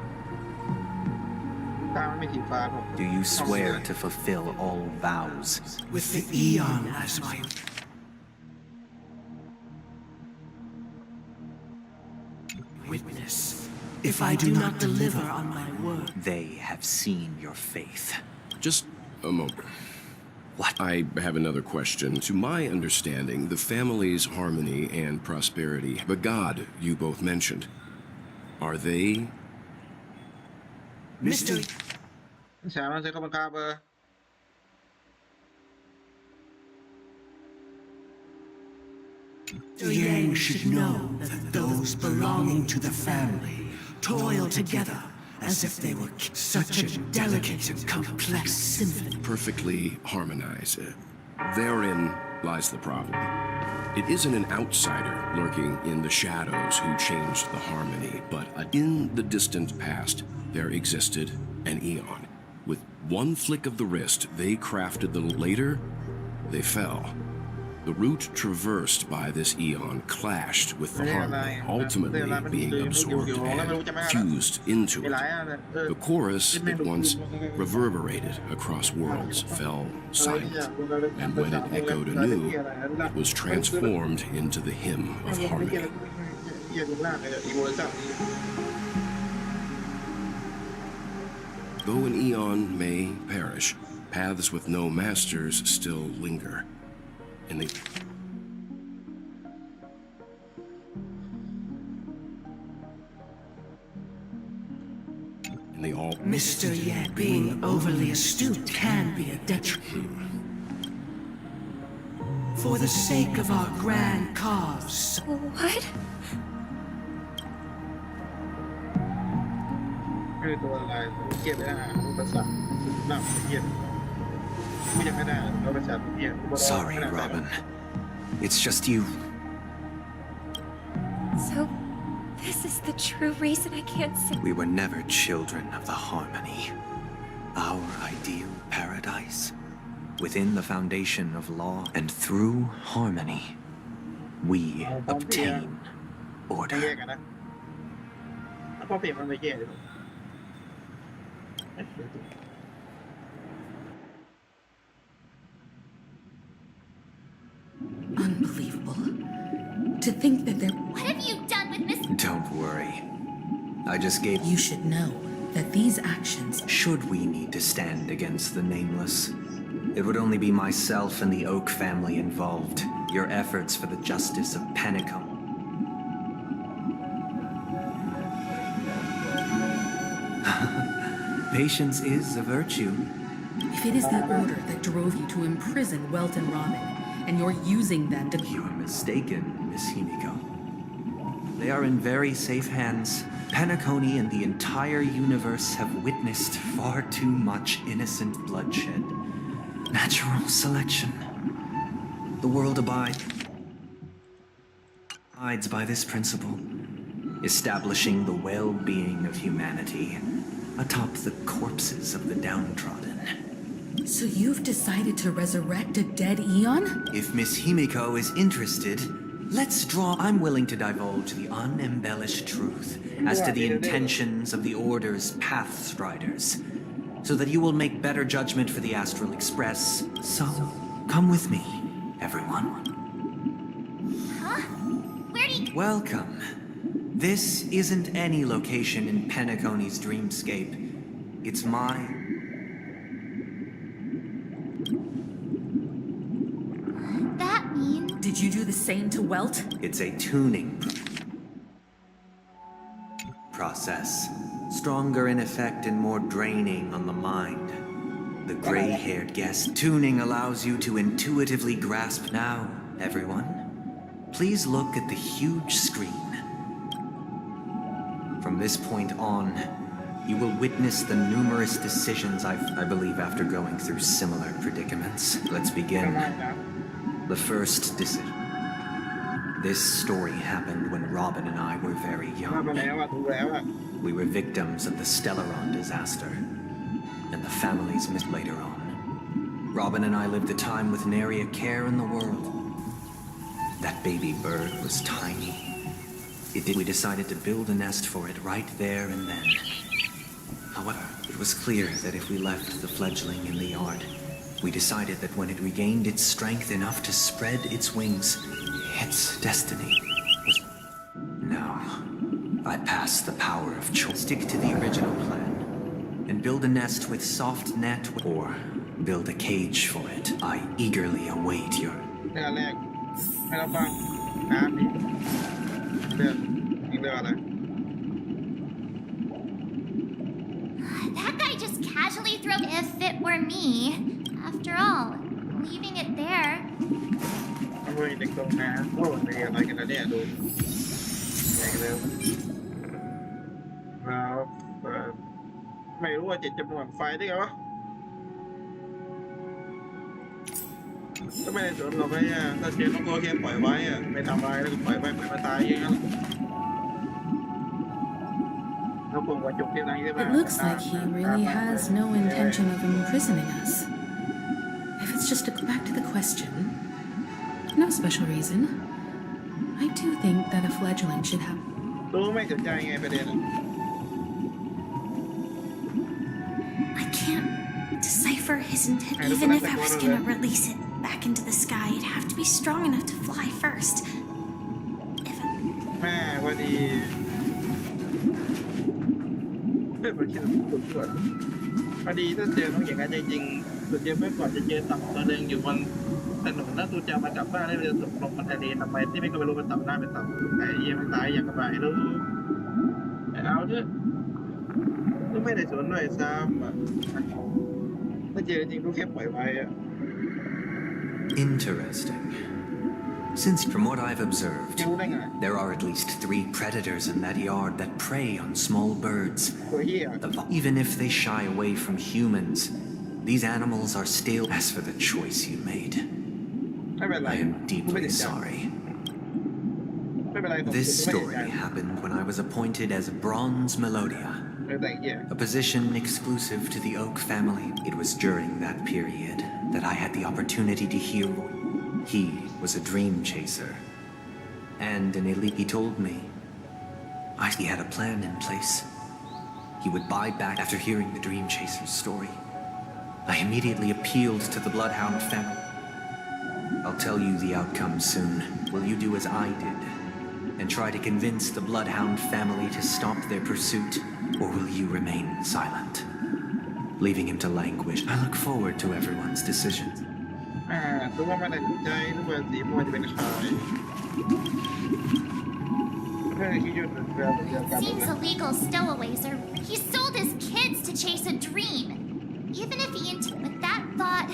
ตามันไม่ถีฟ้าหรอก Do you swear to fulfill all vows? With the Eon as my... witness, if I do not deliver on my word... They have seen your faith. Just a moment. What? I have another question. To my understanding, the family's harmony and prosperity, the God you both mentioned, are they... Mr. ฉามันใช้คำบังคับYang should know that those belonging to the family toil together as if they were such a delicate and complex symphony. perfectly harmonized. Therein lies the problem. It isn't an outsider lurking in the shadows who changed the harmony, but in the distant past, there existed an Eon. With one flick of the wrist, they crafted the later, they fell. The route traversed by this Eon clashed with the harmony, ultimately being absorbed and fused into it. The chorus that once reverberated across worlds fell silent, and when it echoed anew, it was transformed into the hymn of harmony. Though an Eon may perish, paths with no masters still linger. And they all... Mr. Yan, being overly astute can be a detriment. For the sake of our grand cause... What? ไม่ได้ตัวอะไรเกลียดไม่ได้ภาษาหน้าเกลียดไม่ยังไม่ได้เราภาษาเกลียด Sorry, Robin. It's just you. So, this is the true reason I can't sing. We were never children of the harmony. Our ideal paradise. Within the foundation of law and through harmony, we obtain ไม่แยก order. กันนะพอเปลี่ยนมันไม่แยกเลย Unbelievable. To think that there... What have you done with Miss... Don't worry. I just gave... You should know that these actions... Should we need to stand against the Nameless, it would only be myself and the Oak family involved. Your efforts for the justice of Penacone. Patience is a virtue. If it is the order that drove you to imprison Welt and Robin, and you're using them to... You are mistaken, Miss Himiko. They are in very safe hands. Penacone and the entire universe have witnessed far too much innocent bloodshed. Natural selection. The world abides. Guides by this principle, establishing the well-being of humanity atop the corpses of the downtrodden. So you've decided to resurrect a dead Eon? If Miss Himiko is interested, let's draw. I'm willing to divulge the unembellished truth as to the intentions of the Order's Pathstriders, so that you will make better judgment for the Astral Express. So, come with me, everyone. Huh? Where do you... Welcome. This isn't any location in Penacony's dreamscape. It's my... That means... Did you do the same to Welt? It's a tuning process. Stronger in effect and more draining on the mind. The gray-haired guest. Tuning allows you to intuitively grasp. Now, everyone, please look at the huge screen. From this point on, you will witness the numerous decisions I believe after going through similar predicaments. Let's begin. The first decision. This story happened when Robin and I were very young. We were victims of the Stellaron disaster, and the families missed later on. Robin and I lived a time with nary a care in the world. That baby bird was tiny. We decided to build a nest for it right there and then. However, it was clear that if we left the fledgling in the yard, we decided that when it regained its strength enough to spread its wings, its destiny was... No. I passed the power of choice. Stick to the original plan, and build a nest with soft net, or build a cage for it. I eagerly await your... That guy just casually threw... If it were me, after all, leaving it there... เด็กตรงน้ำโอ้ยอะไรกันนะเนี่ยดูแรงเร็วแล้วไม่รู้ว่าจะจำนวนไฟได้ไงวะก็ไม่ได้สนหรอกไอ้เนี่ยถ้าเจอน้องตัวแค่ปล่อยไว้อะไม่ทำอะไรแล้วก็ปล่อยไว้ปล่อยมาตายอย่างนั้นแล้วผมว่าจุกที่ไหนได้ไหม It looks like he really has no intention of imprisoning us. If it's just to go back to the question, no special reason. I do think that a fledgling should have... รู้ไม่สนใจไงประเด็น I can't decipher his intent. Even if I was gonna release it back into the sky, it'd have to be strong enough to fly first. แม่วันดีเพื่อนผมคิดว่าสุดยอดพอดีถ้าเจอน้องอย่างนั้นจริงๆสุดเยอะไม่ก่อนจะเจอตับตัวหนึ่งอยู่บนถนนแล้วตูจะมากลับบ้านได้เลยตกลงบนทะเลทำไมที่ไม่ก็ไม่รู้มันตับหน้าเป็นตับไอ้เยี่ยมันตายอย่างกระบะรู้เอาเถอะก็ไม่ได้สนด้วยซ้ำถ้าเจอจริงก็แค่ปล่อยไว้อะ Interesting. Since from what I've observed, there are at least 3 predators in that yard that prey on small birds. Even if they shy away from humans, these animals are still... As for the choice you made, I am deeply sorry. This story happened when I was appointed as Bronze Melodia, a position exclusive to the Oak family. It was during that period that I had the opportunity to hear... He was a dream chaser, and an elite. He told me he had a plan in place. He would buy back after hearing the dream chaser's story. I immediately appealed to the Bloodhound family. I'll tell you the outcome soon. Will you do as I did and try to convince the Bloodhound family to stop their pursuit, or will you remain silent, leaving him to languish? I look forward to everyone's decision. รู้ว่ามันในใจรู้ว่าสีม่วงจะเป็นชาย Seems illegal stowaways are... He sold his kids to chase a dream. Even if he... With that thought,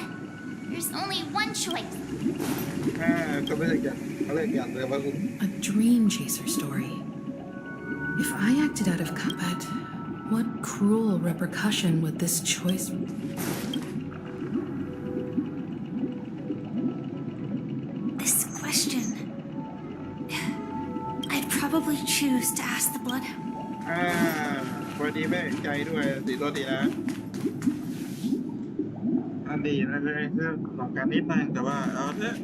there's only one choice. A dream chaser story. If I acted out of combat, what cruel repercussion would this choice... you choose to ask the Bloodhound? พอดีแม่ใจด้วยสิตัวดีนะอันดีนะคือหลอกกันนิดนึงแต่ว่าเอาเถอะ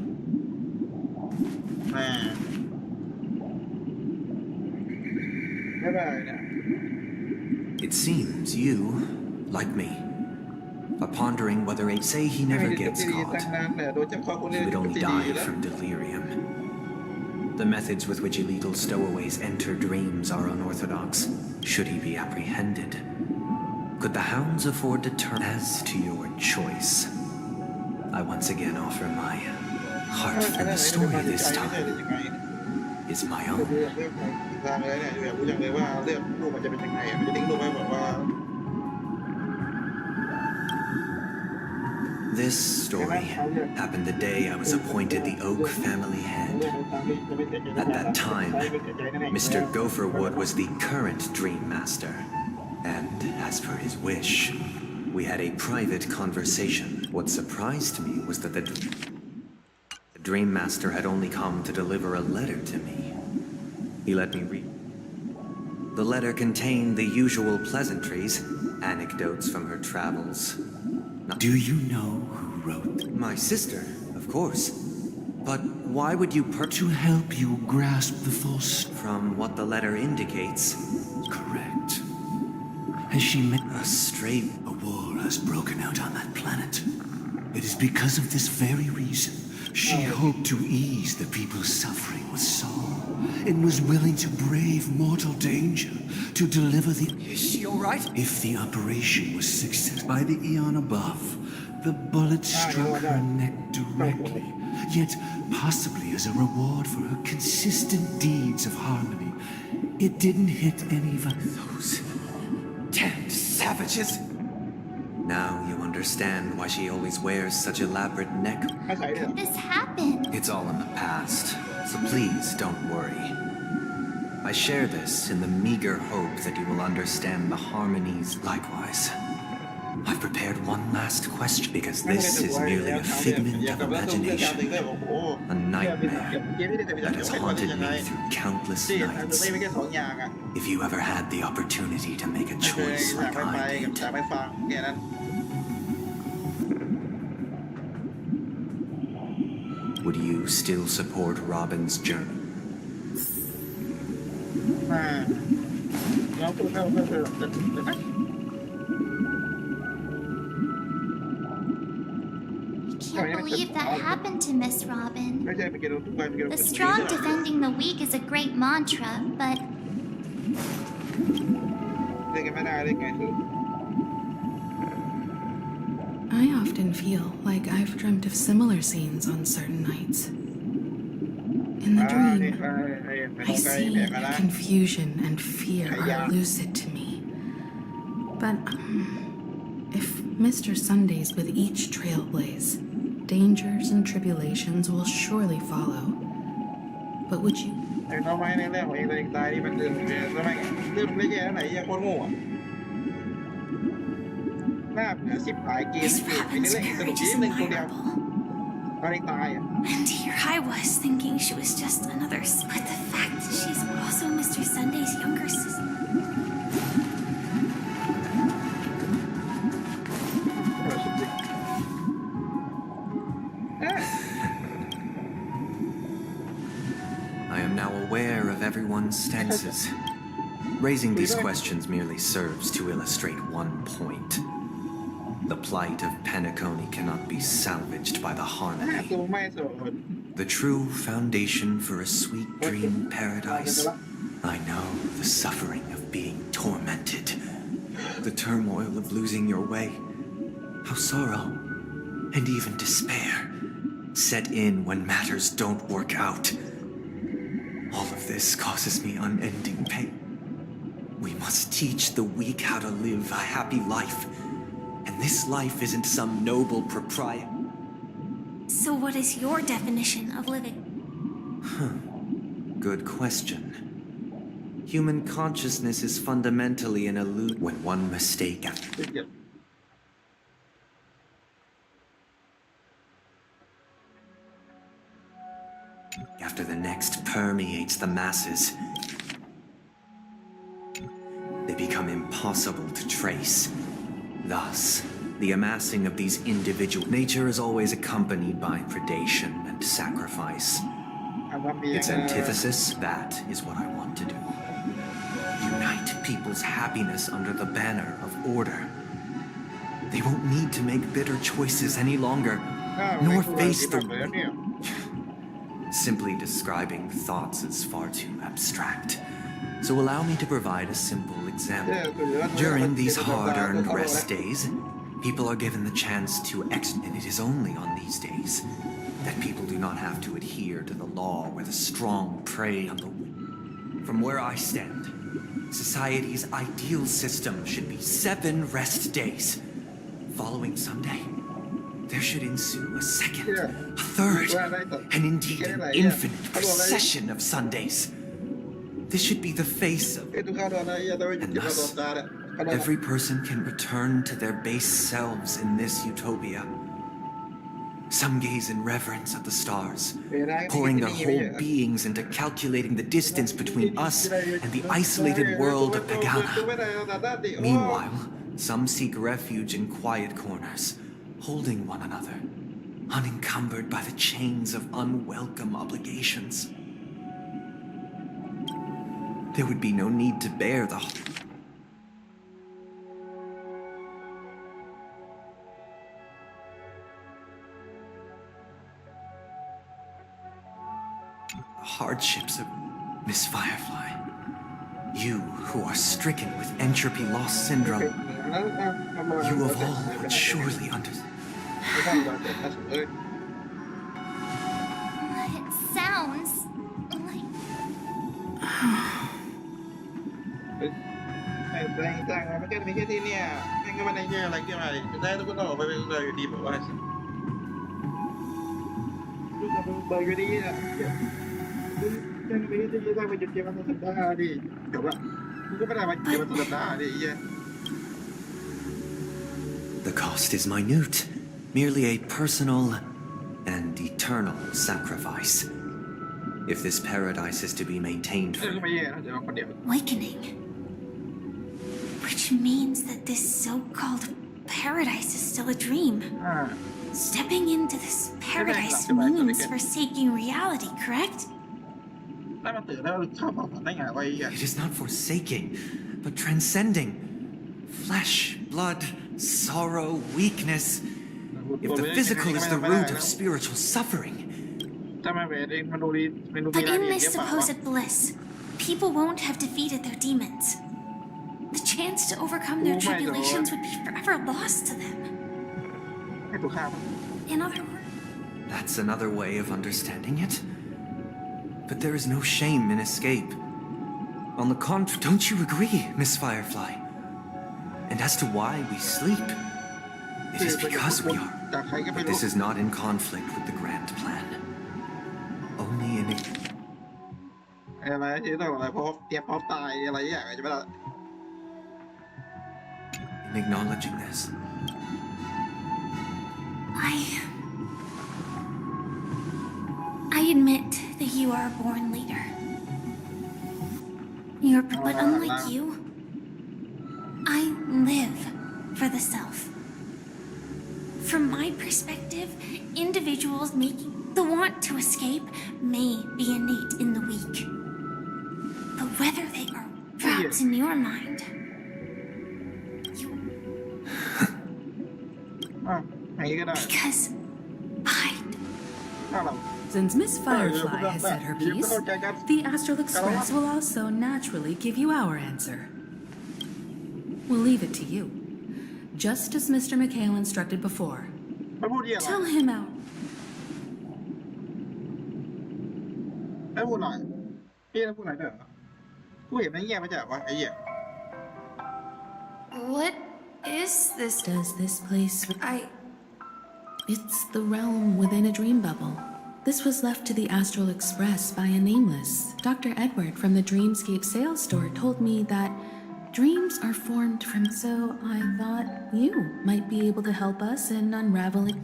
แม่ไม่ได้นะ It seems you, like me, are pondering whether a say he never gets caught. He would only die from delirium. The methods with which illegal stowaways enter dreams are unorthodox. Should he be apprehended? Could the hounds afford to turn as to your choice? I once again offer my heart, and the story this time is my own. This story happened the day I was appointed the Oak family head. At that time, Mr. Gopherwood was the current Dream Master, and as per his wish, we had a private conversation. What surprised me was that the Dream Master had only come to deliver a letter to me. He let me read. The letter contained the usual pleasantries, anecdotes from her travels. Do you know who wrote? My sister, of course. But why would you To help you grasp the full From what the letter indicates. Correct. Has she met a straight... A war has broken out on that planet. It is because of this very reason she hoped to ease the people's suffering with song and was willing to brave mortal danger to deliver the... Is she all right? If the operation was successful by the eon above, the bullet struck her neck directly, yet possibly as a reward for her consistent deeds of harmony, it didn't hit any of those damned savages. Now you understand why she always wears such elaborate neck. How could this happen? It's all in the past, so please don't worry. I share this in the meager hope that you will understand the harmonies likewise. I've prepared one last question because this is merely a figment of imagination, a nightmare that has haunted me through countless nights. If you ever had the opportunity to make a choice like I did, would you still support Robin's journey? Can't believe that happened to Miss Robin. The strong defending the weak is a great mantra, but I often feel like I've dreamt of similar scenes on certain nights. In the dream, I see confusion and fear are lucid to me. But if Mr. Sundays with each trailblaze, dangers and tribulations will surely follow. But would you? Miss Robin's courage is admirable. And here I was thinking she was just another... But the fact that she's also Mr. Sunday's younger sister... I am now aware of everyone's stances. Raising these questions merely serves to illustrate one point. The plight of Penacony cannot be salvaged by the harmony. The true foundation for a sweet dream paradise. I know the suffering of being tormented. The turmoil of losing your way. How sorrow and even despair set in when matters don't work out. All of this causes me unending pain. We must teach the weak how to live a happy life. And this life isn't some noble propriety. So what is your definition of living? Good question. Human consciousness is fundamentally an illusion. When one mistake after the next permeates the masses, they become impossible to trace. Thus, the amassing of these individual nature is always accompanied by predation and sacrifice. Its antithesis, that is what I want to do. Unite people's happiness under the banner of order. They won't need to make bitter choices any longer, nor face the... Simply describing thoughts is far too abstract. So allow me to provide a simple example. During these hard-earned rest days, people are given the chance to and it is only on these days that people do not have to adhere to the law where the strong prey on the weak. From where I stand, society's ideal system should be 7 rest days. Following Sunday, there should ensue a second, a third, and indeed an infinite procession of Sundays. This should be the face of... And thus, every person can return to their base selves in this utopia. Some gaze in reverence at the stars, pouring their whole beings into calculating the distance between us and the isolated world of Pagana. Meanwhile, some seek refuge in quiet corners, holding one another, unencumbered by the chains of unwelcome obligations. There would be no need to bear the hardships of Miss Firefly. You who are stricken with entropy loss syndrome, you of all would surely understand. It sounds like... แต่งมันก็มีแค่ที่เนี่ยแม่งก็ไม่ได้แย่อะไรที่ไหนได้ทุกคนออกไปเป็นเลยอยู่ดีบอกว่าลูกกับเบอร์อยู่ดีอ่ะยังไม่ได้ได้ไปจุดเกมมันสุดท้ายดิจบละมึงก็ไม่ได้มาเกมมันสุดท้ายดิเหี้ย The cost is minute, merely a personal and eternal sacrifice. If this paradise is to be maintained for... Awakening. Which means that this so-called paradise is still a dream. Stepping into this paradise means forsaking reality, correct? It is not forsaking, but transcending. Flesh, blood, sorrow, weakness. If the physical is the root of spiritual suffering... But in this supposed bliss, people won't have defeated their demons. The chance to overcome their tribulations would be forever lost to them. In other words... That's another way of understanding it. But there is no shame in escape. On the contrary, don't you agree, Miss Firefly? And as to why we sleep, it is because we are. But this is not in conflict with the grand plan. Only in it. อะไรที่ต้องอะไรพบเตรียมพร้อมตายอะไรอย่างเงี้ยใช่ไหมล่ะ In acknowledging this. I admit that you are a born leader. But unlike you, I live for the self. From my perspective, individuals making the want to escape may be innate in the weak. But whether they are trapped in your mind, because Since Miss Firefly has said her piece, the Astral Express will also naturally give you our answer. We'll leave it to you. Just as Mr. McHale instructed before. Tell him out. ให้พูดหน่อยพี่จะพูดหน่อยเด้อกูเห็นมันแย่มาจากวะไอ้เหี้ย What is this? Does this place... It's the realm within a dream bubble. This was left to the Astral Express by a nameless. Dr. Edward from the Dreamscape sales store told me that dreams are formed from... So I thought you might be able to help us in unraveling...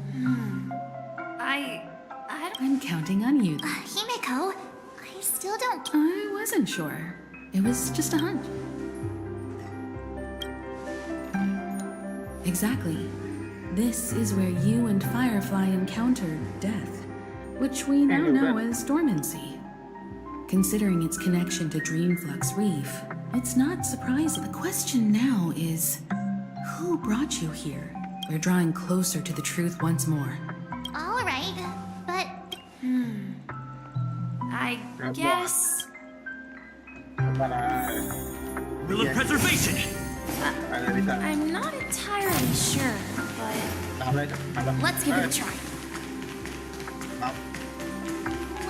I'm counting on you. Himeko, I still don't... I wasn't sure. It was just a hunch. Exactly. This is where you and Firefly encountered death, which we now know as dormancy. Considering its connection to Dreamflux Reef, it's not surprising. The question now is, who brought you here? We're drawing closer to the truth once more. All right, but I guess. Rule of preservation. I'm not entirely sure, but let's give it a try.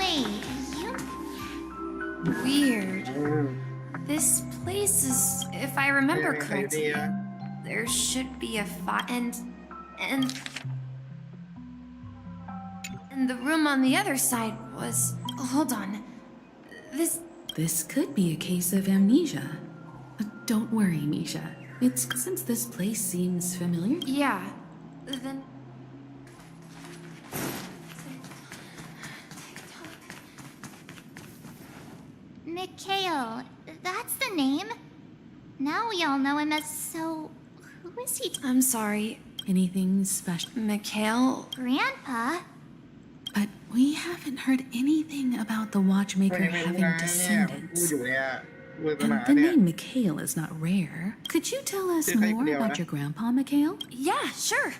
wait, you... Weird. This place is, if I remember correctly, there should be a and the room on the other side was. Hold on. This could be a case of amnesia. But don't worry, Misha. It's since this place seems familiar. Yeah. Then. Mikhail, that's the name. Now we all know him as so... Who is he? I'm sorry. Anything special? Mikhail? Grandpa? But we haven't heard anything about the watchmaker having descendants. And the name Mikhail is not rare. Could you tell us more about your grandpa, Mikhail? Yeah, sure.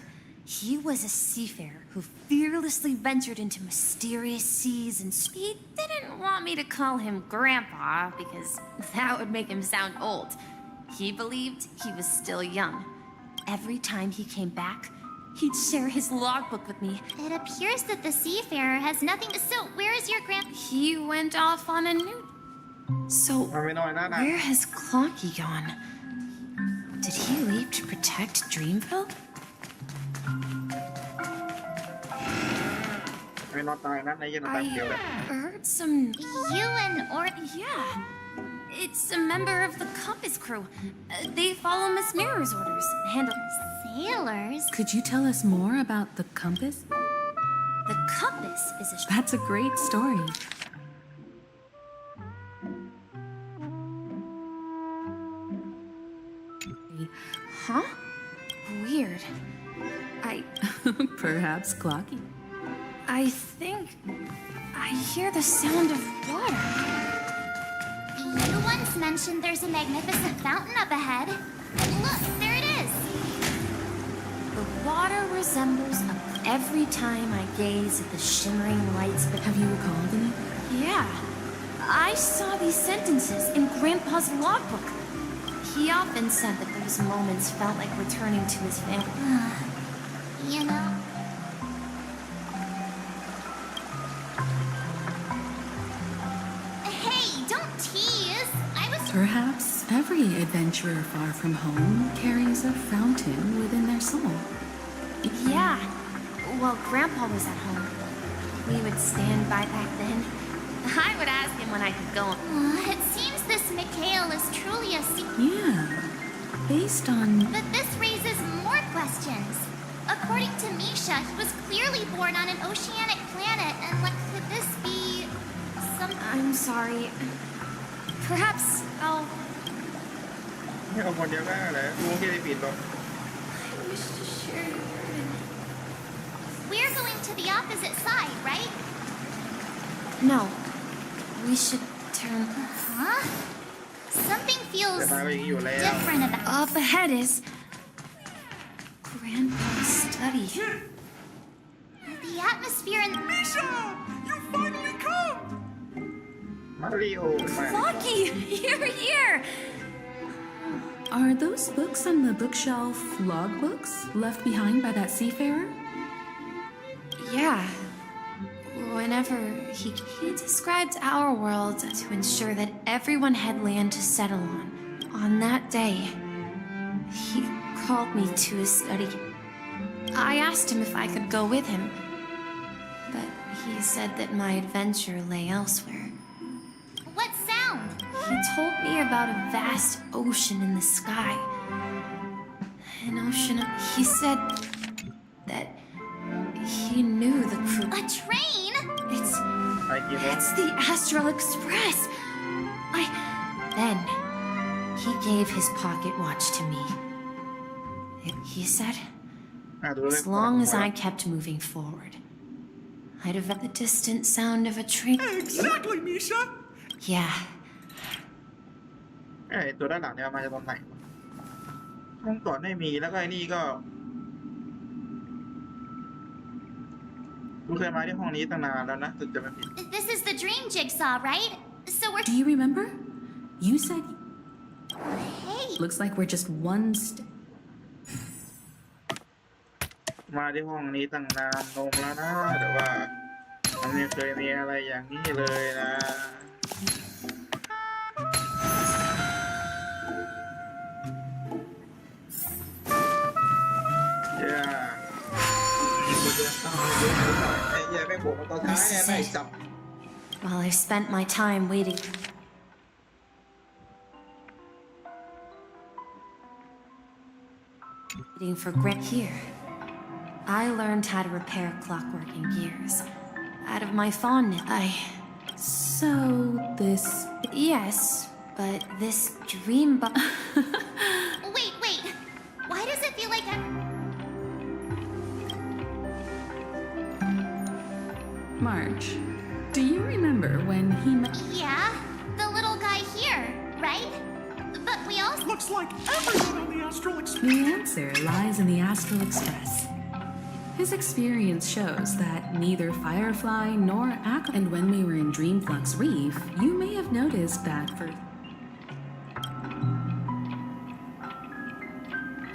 He was a seafarer who fearlessly ventured into mysterious seas and... He didn't want me to call him Grandpa because that would make him sound old. He believed he was still young. Every time he came back, he'd share his logbook with me. It appears that the seafarer has nothing to... So, where is your grandpa? He went off on a new... So, where has Clonky gone? Did he leave to protect Dreamville? I heard some... You and Yeah. It's a member of the Compass crew. They follow Miss Mirror's orders. Handle... Sailors? Could you tell us more about the Compass? The Compass is a... That's a great story. Huh? Weird. Perhaps Clocky. I think I hear the sound of water. You once mentioned there's a magnificent fountain up ahead. Look, there it is. The water resembles every time I gaze at the shimmering lights. But have you recalled any? Yeah. I saw these sentences in Grandpa's logbook. He often said that those moments felt like returning to his family. You know... Hey, don't tease! I was... Perhaps every adventurer far from home carries a fountain within their soul. Yeah. While Grandpa was at home, we would stand by back then. I would ask him when I could go. It seems this Mikhail is truly a Yeah. Based on... But this raises more questions. According to Misha, he was clearly born on an oceanic planet, and could this be... some... I'm sorry. Perhaps I'll... I wish to share your burden. We're going to the opposite side, right? No. We should turn... Huh? Something feels different about... Up ahead is... Grandpa's study. The atmosphere in... Misha! You finally come! Flocky! You're here! Are those books on the bookshelf logbooks left behind by that seafarer? Yeah. Whenever he described our world to ensure that everyone had land to settle on. On that day, he called me to his study. I asked him if I could go with him, but he said that my adventure lay elsewhere. What sound? He told me about a vast ocean in the sky. An ocean of... He said that he knew the crew. A train? It's the Astral Express. Then he gave his pocket watch to me. he said. ดูเรื่อง As long as I kept moving forward, I'd have the distant sound of a train. Exactly, Misha. Yeah. ไอ้ตัวด้านหลังเนี่ยมาจากตอนไหนห้องก่อนไม่มีแล้วก็ไอ้นี่ก็กูเคยมาที่ห้องนี้ตั้งนานแล้วนะถึงจะไม่ผิด This is the dream jigsaw, right? So we're. Do you remember? You said. Hey. Looks like we're just one step. มาที่ห้องนี้ตั้งนานนมแล้วนะแต่ว่ามันไม่เคยมีอะไรอย่างนี้เลยนะ This is it. While I spent my time waiting for Grant here, I learned how to repair clockwork and gears. Out of my fondness, So, this. Yes, but this dream Wait. Why does it feel like I'm. Marge, do you remember when he met. Yeah, the little guy here, right? But we also. Looks like everyone on the Astral Express. The answer lies in the Astral Express. His experience shows that neither Firefly nor and when we were in Dreamflux Reef, you may have noticed that for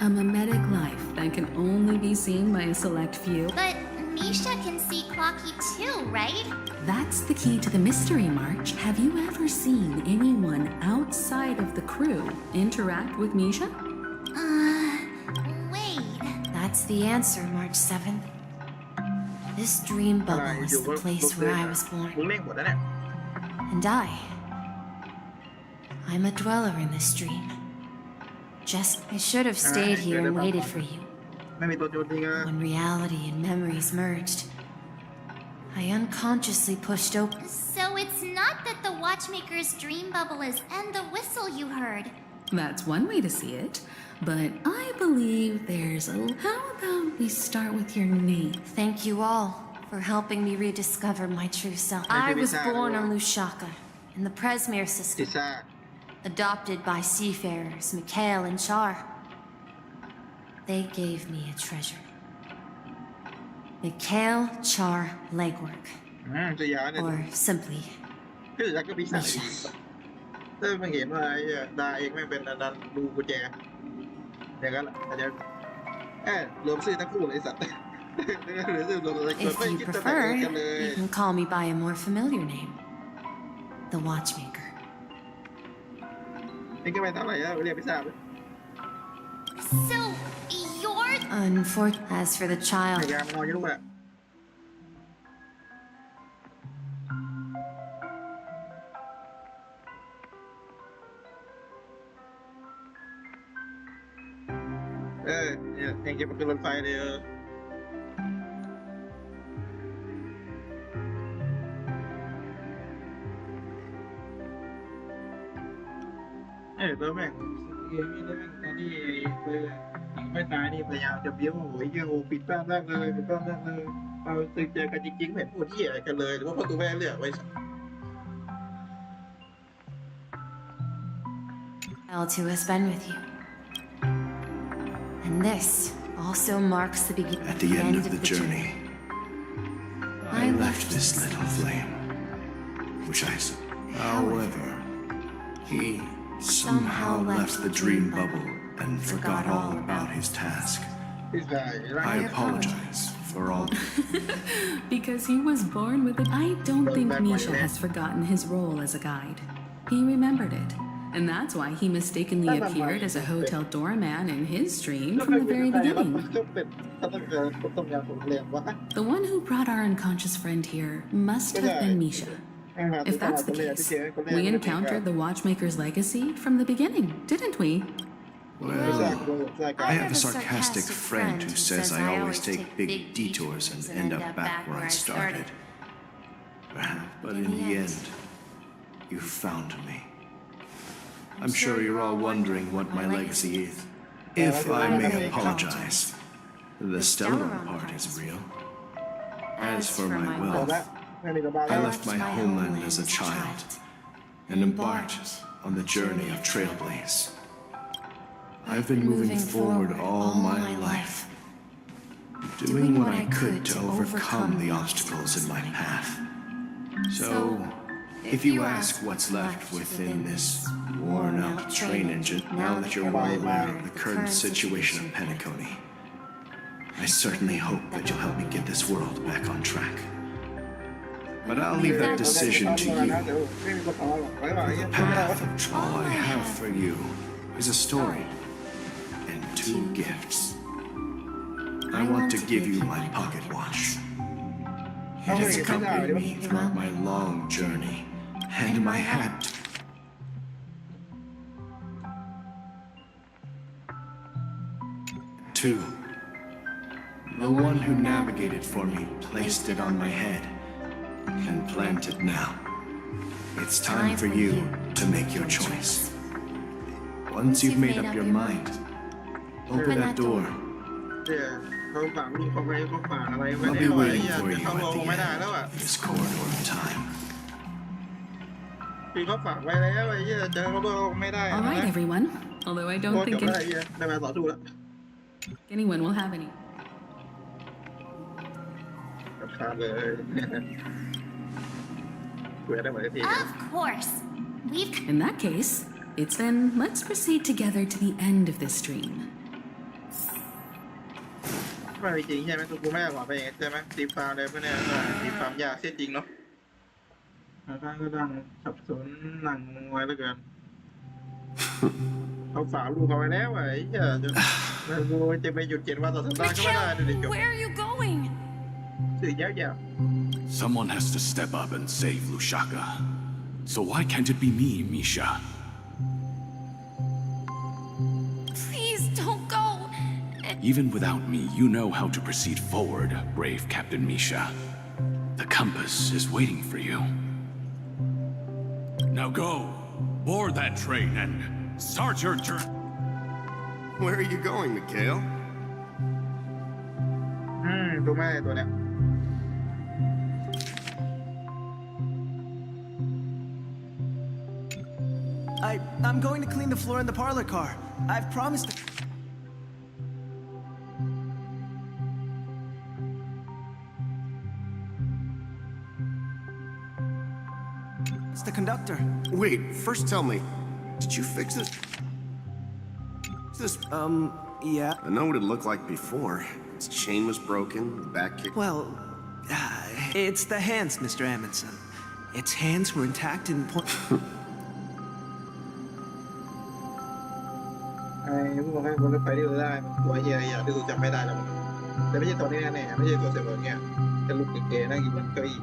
a mimetic life that can only be seen by a select few. But Misha can see Clocky too, right? That's the key to the mystery, March. Have you ever seen anyone outside of the crew interact with Misha? Wait. That's the answer, March 7th. This dream bubble is the place where I was born. And I'm a dweller in this dream. I should have stayed here and waited for you. When reality and memories merged, I unconsciously pushed open. So it's not that the Watchmaker's dream bubble is and the whistle you heard. That's one way to see it. But I believe there's a... How about we start with your name? Thank you all for helping me rediscover my true self. I was born on Lushaka, in the Presmere system. Adopted by seafarers, Mikhail and Char. They gave me a treasure. Mikhail Char Legwork. Or simply, Misha. มันเห็นว่าไอ้ดาเองไม่เป็นดันดูกุญแจอย่างนั้นแหละอาจจะรวมชื่อทั้งคู่เลยไอ้สัตว์ If you prefer, you can call me by a more familiar name. The Watchmaker. นี่ก็ไม่เท่าไหร่แล้วเรียกไม่ทราบ So, you're... As for the child... พยายามนอนอยู่ลูกแหละเนี่ยยังเก็บมันขึ้นรถไฟเลยแล้วแม่งเกมนี้แล้วแม่งตอนที่ไม่ตายนี่พยายามจะเบี้ยวโอ้ยโอ้ปิดบ้านแรกเลยเอาตึกเจอกันจริงๆไม่เห็นพูดที่อะไรกันเลยหรือว่าประตูแม่เลือกไว้ L2 has been with you. And this also marks the beginning. At the end of the journey, I left this little flame, which however, he somehow left the dream bubble and forgot all about his task. I apologize for all. Because he was born with it. I don't think Misha has forgotten his role as a guide. He remembered it. And that's why he mistakenly appeared as a hotel doorman in his dream from the very beginning. The one who brought our unconscious friend here must have been Misha. If that's the case, we encountered the Watchmaker's legacy from the beginning, didn't we? Well, I have a sarcastic friend who says I always take big detours and end up back where I started. But in the end, you found me. I'm sure you're all wondering what my legacy is. If I may apologize, the Stellaron part is real. As for my wealth, I left my homeland as a child and embarked on the journey of Trailblaze. I've been moving forward all my life, doing what I could to overcome the obstacles in my path. So, if you ask what's left within this worn-out train engine, now that you're well aware of the current situation of Penacony, I certainly hope that you'll help me get this world back on track. But I'll leave that decision to you. The path of travel. All I have for you is a story and 2 gifts. I want to give you my pocket watch. It has accompanied me throughout my long journey, and my hat. Two. The one who navigated for me placed it on my head and planted now. It's time for you to make your choice. Once you've made up your mind, open that door. I'll be waiting for you at the end of this corridor of time. All right, everyone. Although I don't think anyone will have any. Of course. In that case, let's proceed together to the end of this stream. ไม่จริงใช่ไหมตัวกูไม่หวังไปอย่างใช่ไหมตีฟาร์มเลยไม่แน่ตีฟาร์มยากเสียจริงเนาะข้างก็ดังสับสนหนังงวยเหลือเกินเขาฝากลูกเขาไว้แล้วไอ้เหี้ยจะไปหยุด7 วันต่อสัปดาห์ก็ไม่ได้ดูดิจบ Where are you going? สื่อยาว Someone has to step up and save Lushaka. So why can't it be me, Misha? Please don't go. Even without me, you know how to proceed forward, brave Captain Misha. The compass is waiting for you. Now go, board that train and start your journey. Where are you going, Mikhail? ตัวแม่ตัวเนี้ย I'm going to clean the floor in the parlor car. I've promised. It's the conductor. Wait, first tell me, did you fix it? Yeah. I know what it looked like before. Its chain was broken, the back kick. Well, it's the hands, Mr. Amundsen. Its hands were intact and point. ไอ้พวกมันบนรถไฟที่เราได้ตัวเฮียอะไรอย่างที่เราจำไม่ได้แล้วแต่ไม่ใช่ตัวนี้แน่ๆไม่ใช่ตัวเซเวอร์เนี่ยเป็นลูกเก๋ๆนั่งอยู่บนเก้าอี้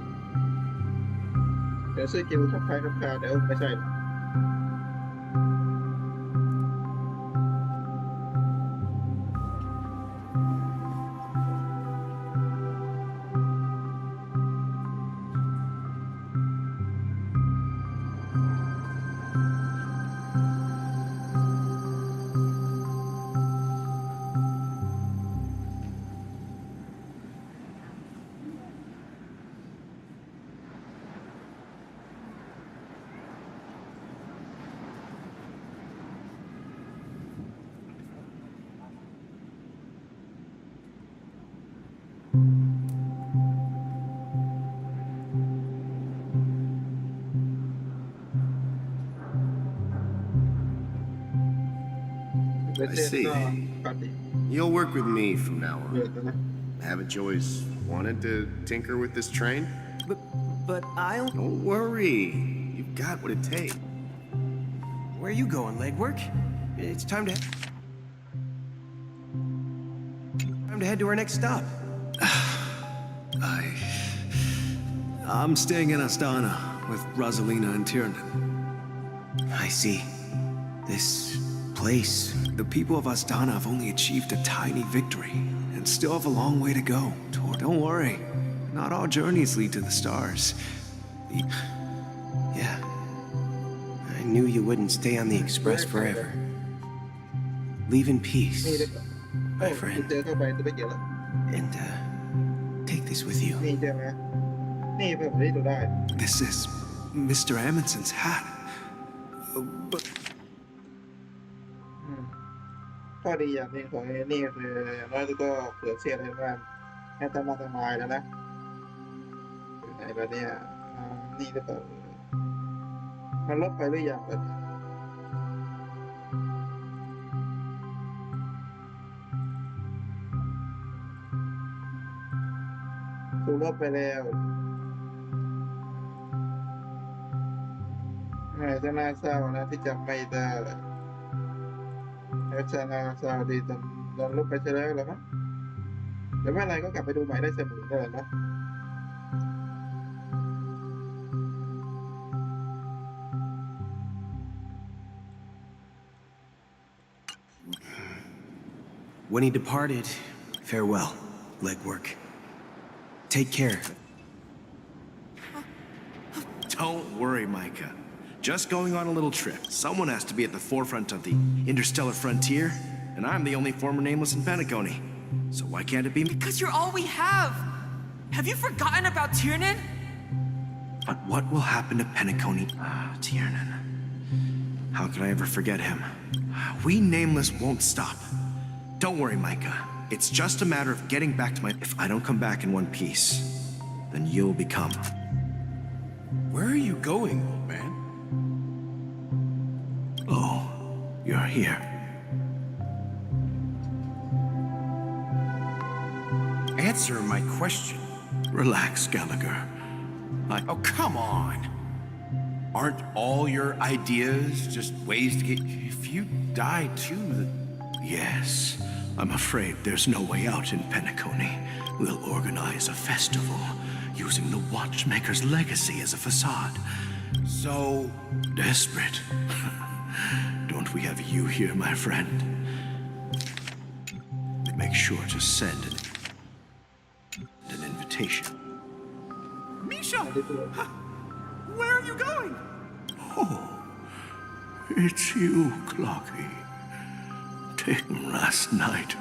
เดี๋ยวซื้อกินทับคล้ายทับคาเดี๋ยวไม่ใช่ I see. You'll work with me from now on. Haven't you always wanted to tinker with this train? But I'll... Don't worry. You've got what it takes. Where are you going, legwork? It's time to head to our next stop. I'm staying in Astana with Rosalina and Tiernan. I see. This place. The people of Astana have only achieved a tiny victory and still have a long way to go. Don't worry. Not all journeys lead to the stars. Yeah. I knew you wouldn't stay on the Express forever. Leave in นี่ peace, เด็กโอ้ my friend, เจอเข้าไปจะไม่เกี่ยวแล้ว and take this with you. นี่ใช่ไหมนี่เพิ่มที่ดูได้ This is Mr. Amundsen's hat. But ข้อดีอย่างหนึงของไอ้นี่คืออย่างน้อยก็เผื่อเสียอะไรบ้างแค่ตามมาตามายแล้วนะอยู่ไหนแล้วเนี่ยนี่หรือเปล่ามันลบไปหรือยังวะเนี่ยถูกลบไปแล้วจะน่าเศร้านะที่จำไม่ได้แล้วจะน่าเศร้าดีตอนลบไปใช่แล้วหรือมั้งแต่ว่าอะไรก็กลับไปดูใหม่ได้เสมอได้นะ when he departed, farewell, legwork. Take care. Don't worry, Micah. Just going on a little trip. Someone has to be at the forefront of the interstellar frontier, and I'm the only former nameless in Penacony. So why can't it be me? Because you're all we have! Have you forgotten about Tiernan? But what will happen to Penacony? Tiernan. How could I ever forget him? We nameless won't stop. Don't worry, Micah. It's just a matter of getting back to my... If I don't come back in one piece, then you'll become... Where are you going, old man? Oh, you're here. Answer my question. Relax, Gallagher. Oh, come on. Aren't all your ideas just ways to get... If you die too, Yes. I'm afraid there's no way out in Penacony. We'll organize a festival using the Watchmaker's legacy as a facade. So... Desperate. Don't we have you here, my friend? Make sure to send an invitation. Misha! Where are you going? Oh, it's you, Clocky. Last night,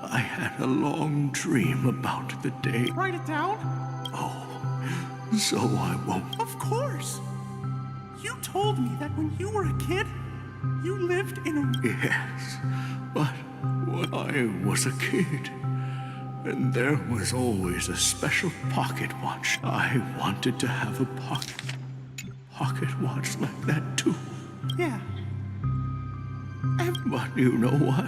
I had a long dream about the day. Write it down? Oh, so I won't. Of course! You told me that when you were a kid, you lived in a... Yes, but when I was a kid, and there was always a special pocket watch. I wanted to have a pocket watch like that too. Yeah. But you know what?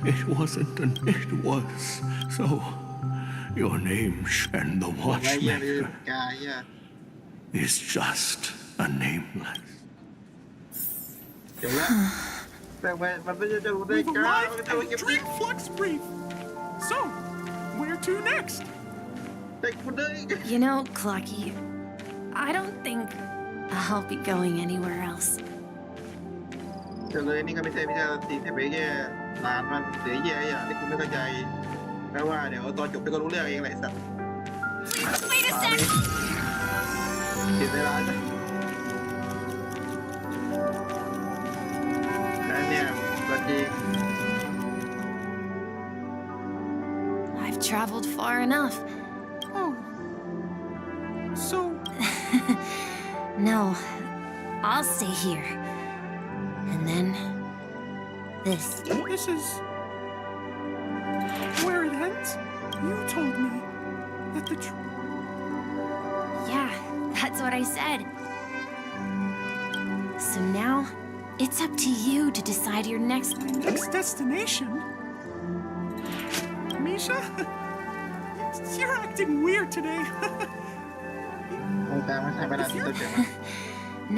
It wasn't it was. So, your name and the Watchmaker is just a nameless. We've arrived at Dream Flux Brief. So, where to next? You know, Clocky, I don't think I'll be going anywhere else. จะเลยนี่ก็ไม่ใช่วิชาตีแต่ไปแค่นานมันเสียแย่อย่างที่คุณไม่เข้าใจแปลว่าเดี๋ยวตอนจบก็รู้เรื่องเองแหละสัตว์ Wait a sec! เสียเวลาจ้ะและเนี่ยก็จริง I've traveled far enough. Oh. So... No, I'll stay here. And then... this. This is... where it ends? You told me that the Yeah, that's what I said. So now, it's up to you to decide your next destination? Misha? You're acting weird today.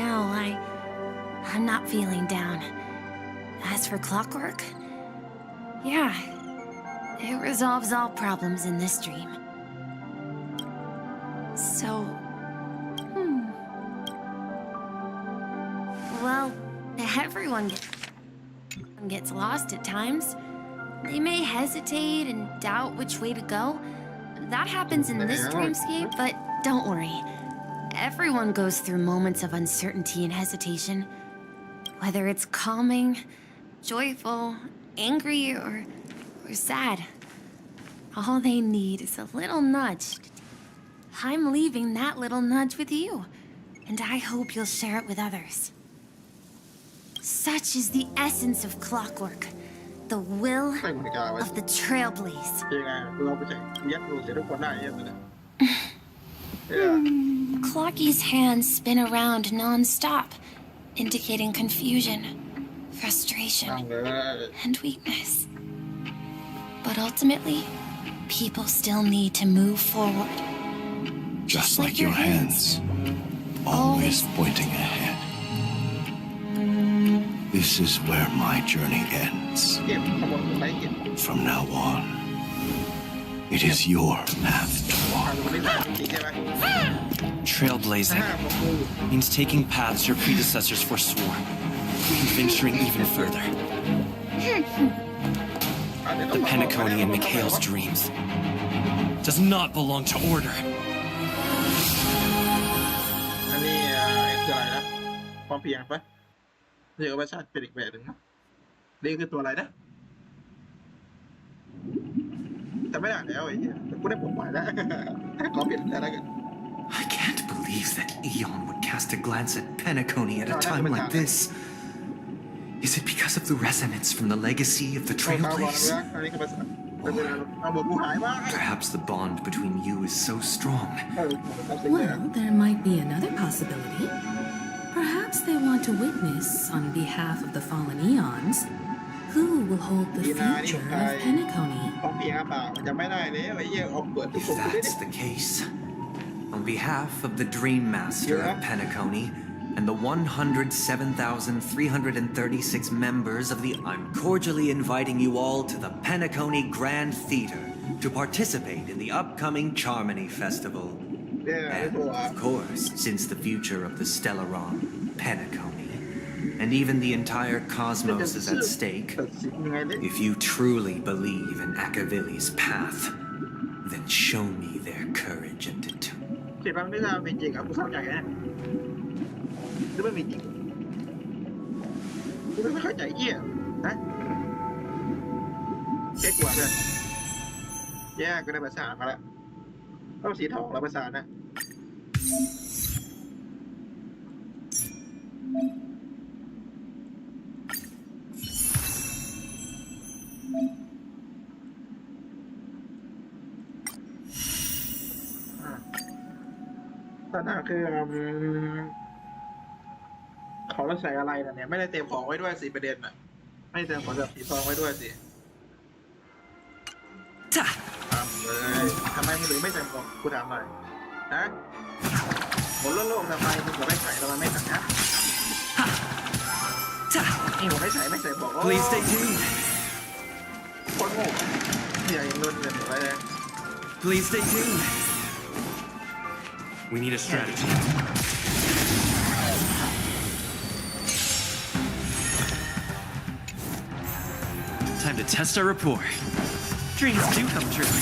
No, I'm not feeling down. As for Clockwork, yeah, it resolves all problems in this dream. So, well, everyone gets lost at times. They may hesitate and doubt which way to go. That happens in this dreamscape, but don't worry. Everyone goes through moments of uncertainty and hesitation. Whether it's calming, joyful, angry, or sad. All they need is a little nudge. I'm leaving that little nudge with you, and I hope you'll share it with others. Such is the essence of clockwork, the will of the Trailblaze. Clocky's hands spin around non-stop, indicating confusion, frustration, and weakness. But ultimately, people still need to move forward. Just like your hands, always pointing ahead. This is where my journey ends. From now on, it is your path to walk. Trailblazing means taking paths your predecessors forswore, and venturing even further. The Penacony in Mikhail's dreams does not belong to order. อันนี้คืออะไรนะพร้อมเพียงปะเรียกว่าชาติเป็นอีกแบบหนึ่งนะนี่คือตัวอะไรนะแต่ไม่ได้แล้วไอ้เหี้ยกูได้ปลดปล่อยแล้วขอเปลี่ยนอะไรกัน I can't believe that Aeon would cast a glance at Penacony at a time like this. Is it because of the resonance from the legacy of the Trailblaze? Perhaps the bond between you is so strong. Well, there might be another possibility. Perhaps they want to witness, on behalf of the fallen Aeons, who will hold the future of Penacony. If that's the case, on behalf of the Dream Master of Penacony and the 107,336 members of the... I'm cordially inviting you all to the Penacony Grand Theater to participate in the upcoming Charmony Festival. And, of course, since the future of the Stellaron, Penacony, and even the entire cosmos is at stake, if you truly believe in Akavili's path, then show me their courage and determination. คิดว่าไม่น่าเป็นจริงอ่ะกูเข้าใจนะหรือไม่มีจริงกูไม่เข้าใจเหี้ยนะเช็คกว่าเลยแย่ก็ได้ภาษามาแล้วต้องสีทองแล้วภาษานะปัญหาคือของเราใส่อะไรนะเนี่ยไม่ได้เตรียมของไว้ด้วยสิประเด็นอ่ะไม่เตรียมของแบบสีทองไว้ด้วยสิเลยทำไมมึงถึงไม่ใส่ของกูถามหน่อยนะหมดโลกทำไมมึงถึงไม่ใส่ทำไมไม่ใส่นะนี่ผมไม่ใส่บอก Please stay tuned. คนโง่อย่าอย่างนู้นเลยอะไรเลย Please stay tuned. We need a strategy. Time to test our rapport. Dreams do come true.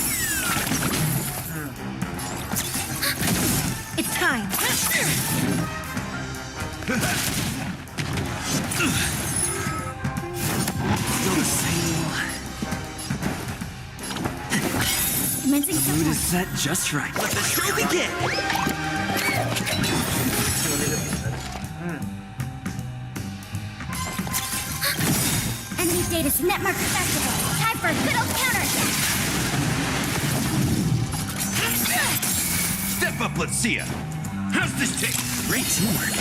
It's time. Still the same. Commencing The mood is set just right. Let the show begin! Enemy Data's Netmarker Festival. Time for a good old counterattack. Step up, let's see ya. How's this taste? Great teamwork.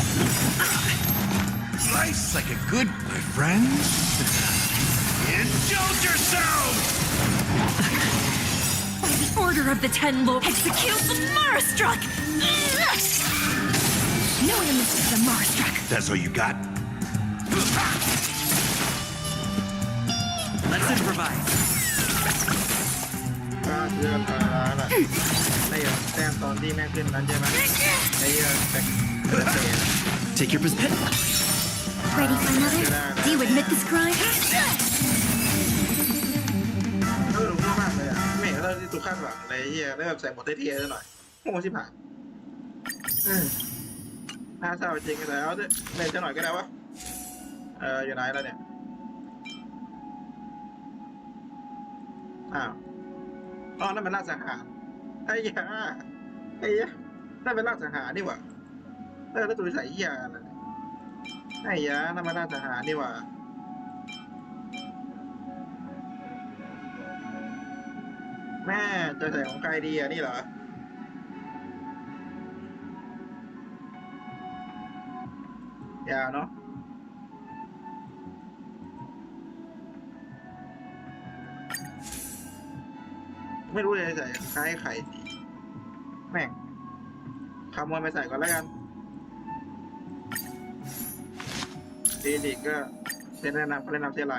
Nice like a good, my friends. Indulge yourselves! By the order of the Ten Lords, execute the Marastruck! No image of the Marastruck. That's all you got? Let's improvise. ก็เรื่องแบบไม่ยอมแต้มตอนที่แม่ขึ้นนั้นใช่ไหมไอ้แต่ Take your position. Ready for another? Do you admit this crime? รู้มากเลยอ่ะไม่เห็นเราที่ถูกคาดหวังเลยเฮียแล้วแบบใส่หมดเท่ๆหน่อยโง่ชิบหายน่าเศร้าจริงแต่เอาเนี่ยเล่นจะหน่อยก็ได้วะอยู่ไหนแล้วเนี่ย อ้าวอ๋อนั่นเป็นราชสังหารไอ้ยานั่นเป็นราชสังหารนี่หว่าแล้วตัวใส่ยาอะไรไอ้ยานั่นเป็นราชสังหารนี่หว่าแม่จะใส่ของใครดีอ่ะนี่เหรออย่าเนาะไม่รู้เลยใส่คล้ายไข่ดีแม่งขโมยไปใส่ก่อนแล้วกันดีดีก็เซ็นแนะนำเขาแนะนำเท่าไหร่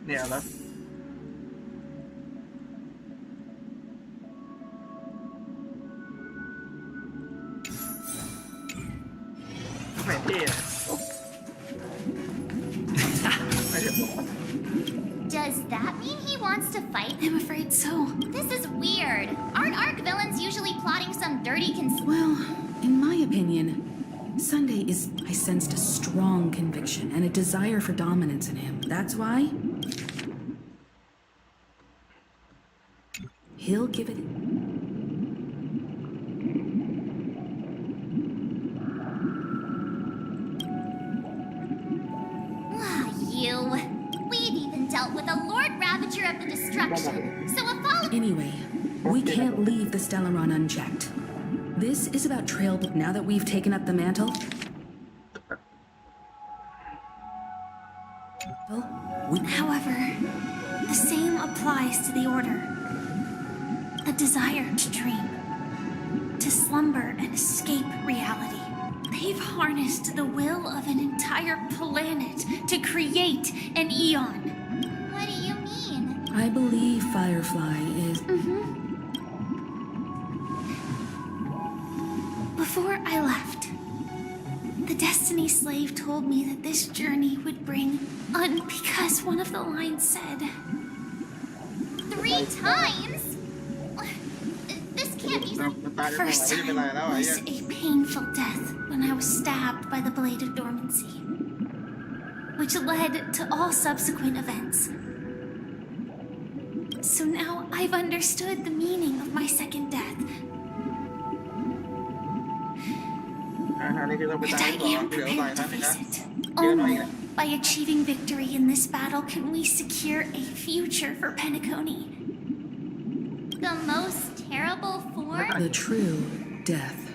เนี่ยแล้วไม่เท่อะ Does that mean he wants to fight? I'm afraid so. This is weird. Aren't Arc villains usually plotting some dirty Well, in my opinion, Sunday is... I sensed a strong conviction and a desire for dominance in him. That's why... He'll give it... You. We've even dealt with a Lord Ravager of the Destruction. So if all... Anyway, we can't leave the Stellaron unchecked. This is about Trail... Now that we've taken up the mantle... However, the same applies to the Order. A desire to dream, to slumber and escape reality. They've harnessed the will of an entire planet to create an Eon. What do you mean? I believe Firefly is... Before I left, the Destiny Slave told me that this journey would bring because one of the lines said... 3 times? This can't be... The first time was a painful death when I was stabbed by the Blade of Dormancy, which led to all subsequent events. So now I've understood the meaning of my second death. And I am prepared to face it. Only by achieving victory in this battle can we secure a future for Penacony. The most terrible form? The true death.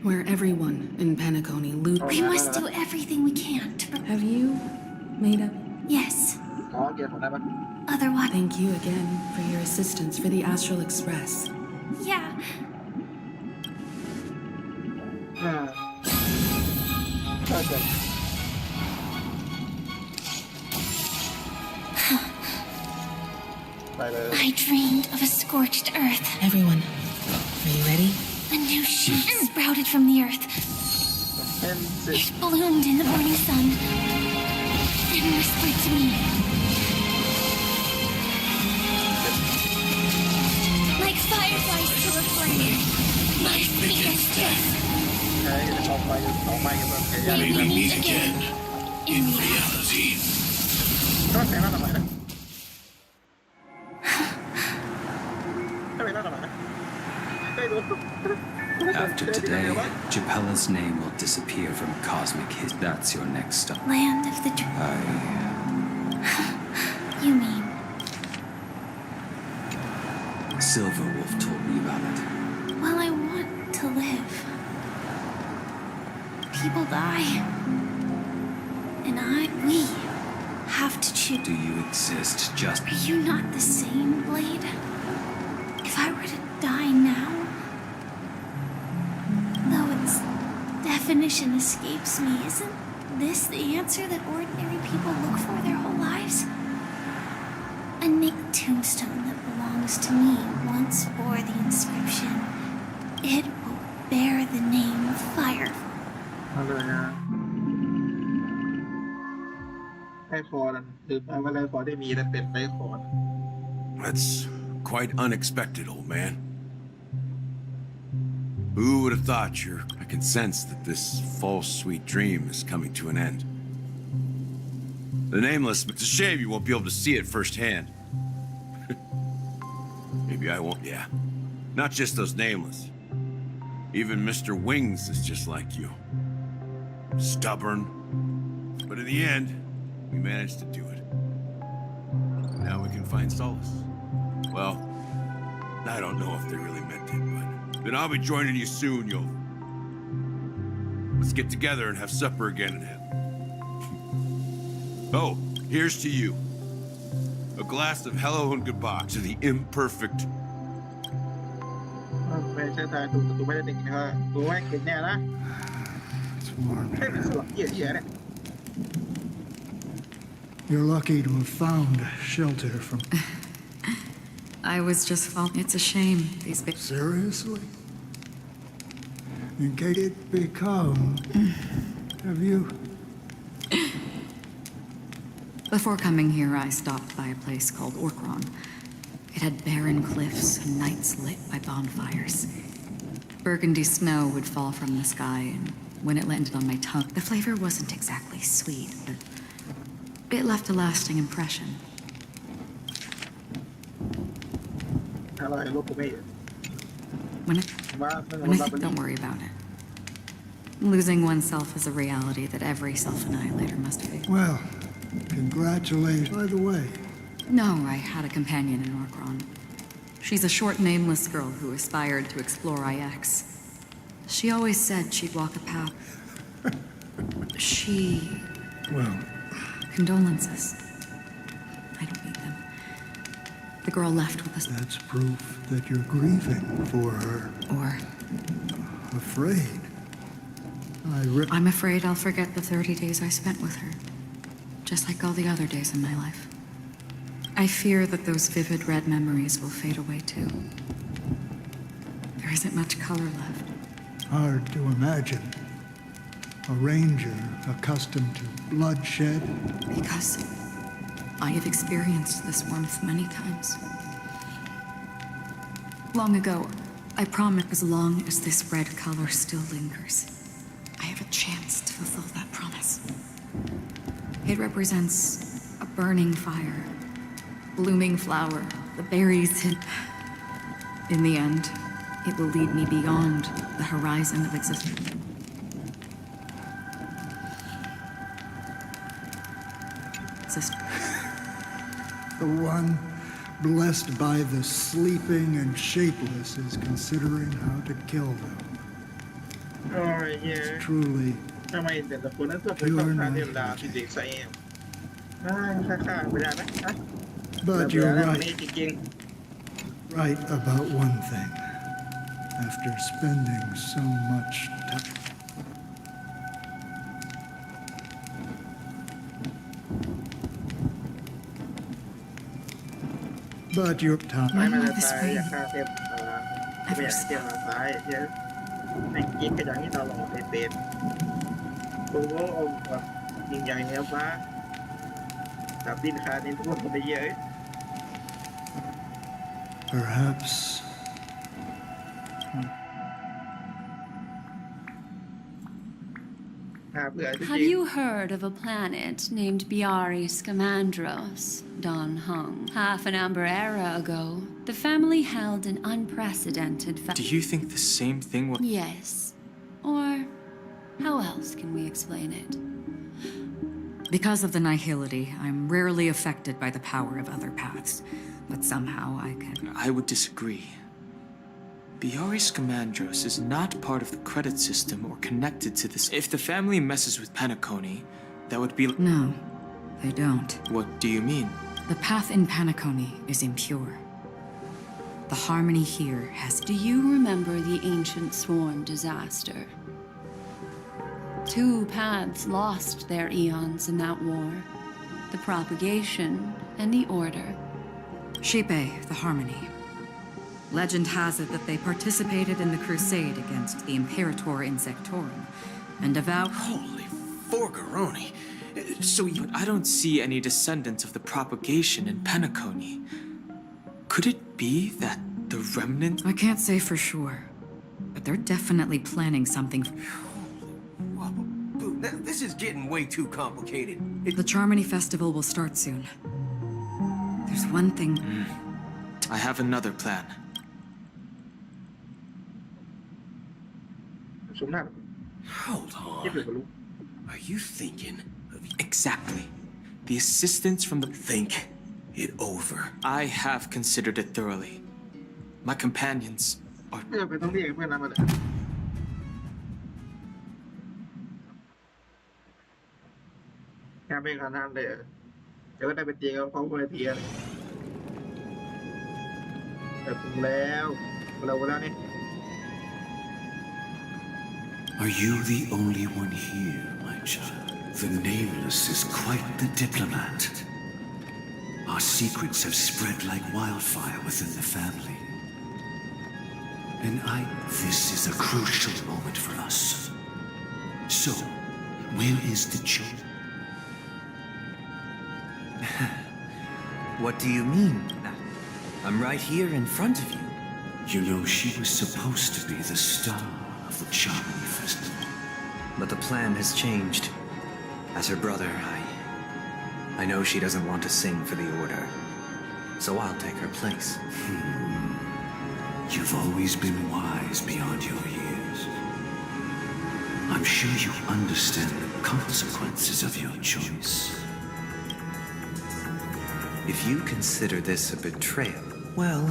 Where everyone in Penacony loses. We must do everything we can to Have you made up? Yes. Otherwise... Thank you again for your assistance for the Astral Express. Yeah. I dreamed of a scorched earth. Everyone, are you ready? A new shoot sprouted from the earth. It bloomed in the morning sun, then whispered to me. Like fireflies to a flame, my biggest death. We will meet again in reality. After today, Japella's name will disappear from cosmic history. That's your next stop. Land of the... You mean... Silverwolf told me about it. Well, I want to live. People die. And we have to choose. Do you exist just... Are you not the same, Blade? If I were to die now, though its definition escapes me, isn't this the answer that ordinary people look for their whole lives? A nicked tombstone that belongs to me once bore the inscription, "It will bear the name Fire." That's quite unexpected, old man. Who would have thought I can sense that this false, sweet dream is coming to an end. The Nameless, it's a shame you won't be able to see it firsthand. Maybe I won't, yeah. Not just those Nameless. Even Mr. Wings is just like you. Stubborn. But in the end, we managed to do it. Now we can find solace. Well, I don't know if they really meant it, but then I'll be joining you soon, you'll... Let's get together and have supper again in heaven. Oh, here's to you. A glass of hello and goodbye to the imperfect. ไม่ใช่ตายตูไม่ได้ติดนะตูไม่กินแน่นะแค่เป็นสลับเหี้ยเนี่ย You're lucky to have found shelter from... I was just It's a shame, these big... Seriously? In case it become... Have you... Before coming here, I stopped by a place called Orkron. It had barren cliffs and nights lit by bonfires. Burgundy snow would fall from the sky, and when it landed on my tongue, the flavor wasn't exactly sweet, but it left a lasting impression. อะไรลูกกูไม่ Don't worry about it. Losing oneself is a reality that every self-annihilator must face. Well, congratulations. By the way... No, I had a companion in Orkron. She's a short, nameless girl who aspired to explore IX. She always said she'd walk a path. She... Well... Condolences. I don't need them. The girl left with us. That's proof that you're grieving for her. Or... Afraid. I'm afraid I'll forget the 30 days I spent with her. Just like all the other days in my life. I fear that those vivid red memories will fade away too. There isn't much color left. Hard to imagine. A ranger accustomed to bloodshed. Because I have experienced this warmth many times. Long ago, I promised as long as this red color still lingers, I have a chance to fulfill that promise. It represents a burning fire, blooming flower, the berries hid. In the end, it will lead me beyond the horizon of existence. The one blessed by the sleeping and shapeless is considering how to kill them. It's truly ทำไมแต่ละคนนั้นต้องเป็นต้องการเรียนราวที่เด็กใส่เองค่าไม่ได้ไหม But you're right about one thing. After spending so much time... But your time... ไม่มาตายอยากฆ่าเทียบไม่อยากเทียบมาตายเยอะไอ้กิ๊กก็อย่างนี้ตลอดเป็นกูก็เอาแบบยิงใหญ่เนี้ยฟ้าจับดินคาดินทุกคนไปเยอะ Perhaps... Have you heard of a planet named Biari Scamandros, Don Hung? Half an amber era ago, the family held an unprecedented Do you think the same thing will... Yes. Or how else can we explain it? Because of the nihility, I'm rarely affected by the power of other paths. But somehow I can... I would disagree. Biari Scamandros is not part of the credit system or connected to this. If the family messes with Penacony, that would be... No, they don't. What do you mean? The path in Penacony is impure. The harmony here has... Do you remember the ancient sworn disaster? 2 paths lost their eons in that war. The propagation and the order. Shipe, the harmony. Legend has it that they participated in the crusade against the Imperator Insectorum, and avowed... Holy Forgaroni! So you... I don't see any descendants of the propagation in Penacony. Could it be that the remnant... I can't say for sure, but they're definitely planning something... This This is getting way too complicated. The Charmony Festival will start soon. There's one thing. I have another plan. สมหน้า Hold เก็บ on. เลยก็รู้ Are you thinking of Exactly. The assistance from the... think it over? I have considered it thoroughly. My companions are... ไม่จำเป็นต้องเรียกเพื่อนนั้นมาเลยแค่ไม่ขนาดนั้นเลยเดี๋ยวก็ได้ไปเตียงกับเขาไปเตียงแต่ถึงแล้วแล้วนี่ Are you the only one here, my child? The Nameless is quite the diplomat. Our secrets have spread like wildfire within the family. And this is a crucial moment for us. So, where is the child? What do you mean? I'm right here in front of you. You know, she was supposed to be the star of the Charmony Festival. But the plan has changed. As her brother, I know she doesn't want to sing for the Order. So I'll take her place. You've always been wise beyond your years. I'm sure you understand the consequences of your choice. If you consider this a betrayal, well,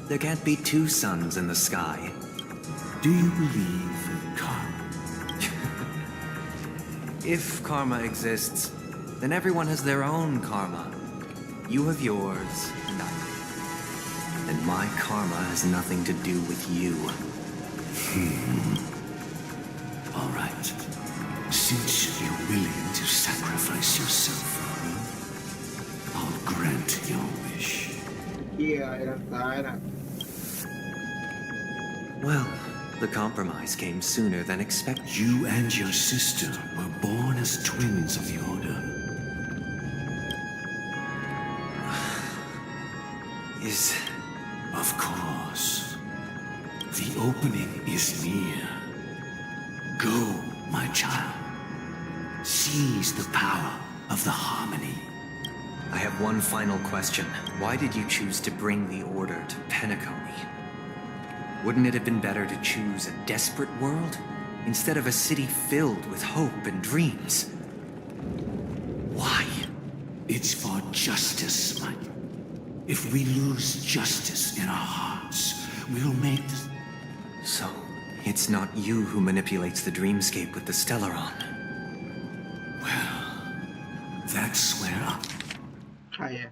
there can't be two suns in the sky. Do you believe in karma? If karma exists, then everyone has their own karma. You have yours, and I have. And my karma has nothing to do with you. All right. Since you're willing to sacrifice yourself for me, I'll grant your wish. เกียร์ไอ้ทางซ้ายน่ะ Well, the compromise came sooner than expected. You and your sister were born as twins of the Order. Is... Of course. The opening is near. Go, my child. Seize the power of the Harmony. I have one final question. Why did you choose to bring the Order to Penacony? Wouldn't it have been better to choose a desperate world instead of a city filled with hope and dreams? Why? It's for justice, Mike. If we lose justice in our hearts, we'll make the... So, it's not you who manipulates the dreamscape with the Stellaron. Well, that's where I... ใครอะ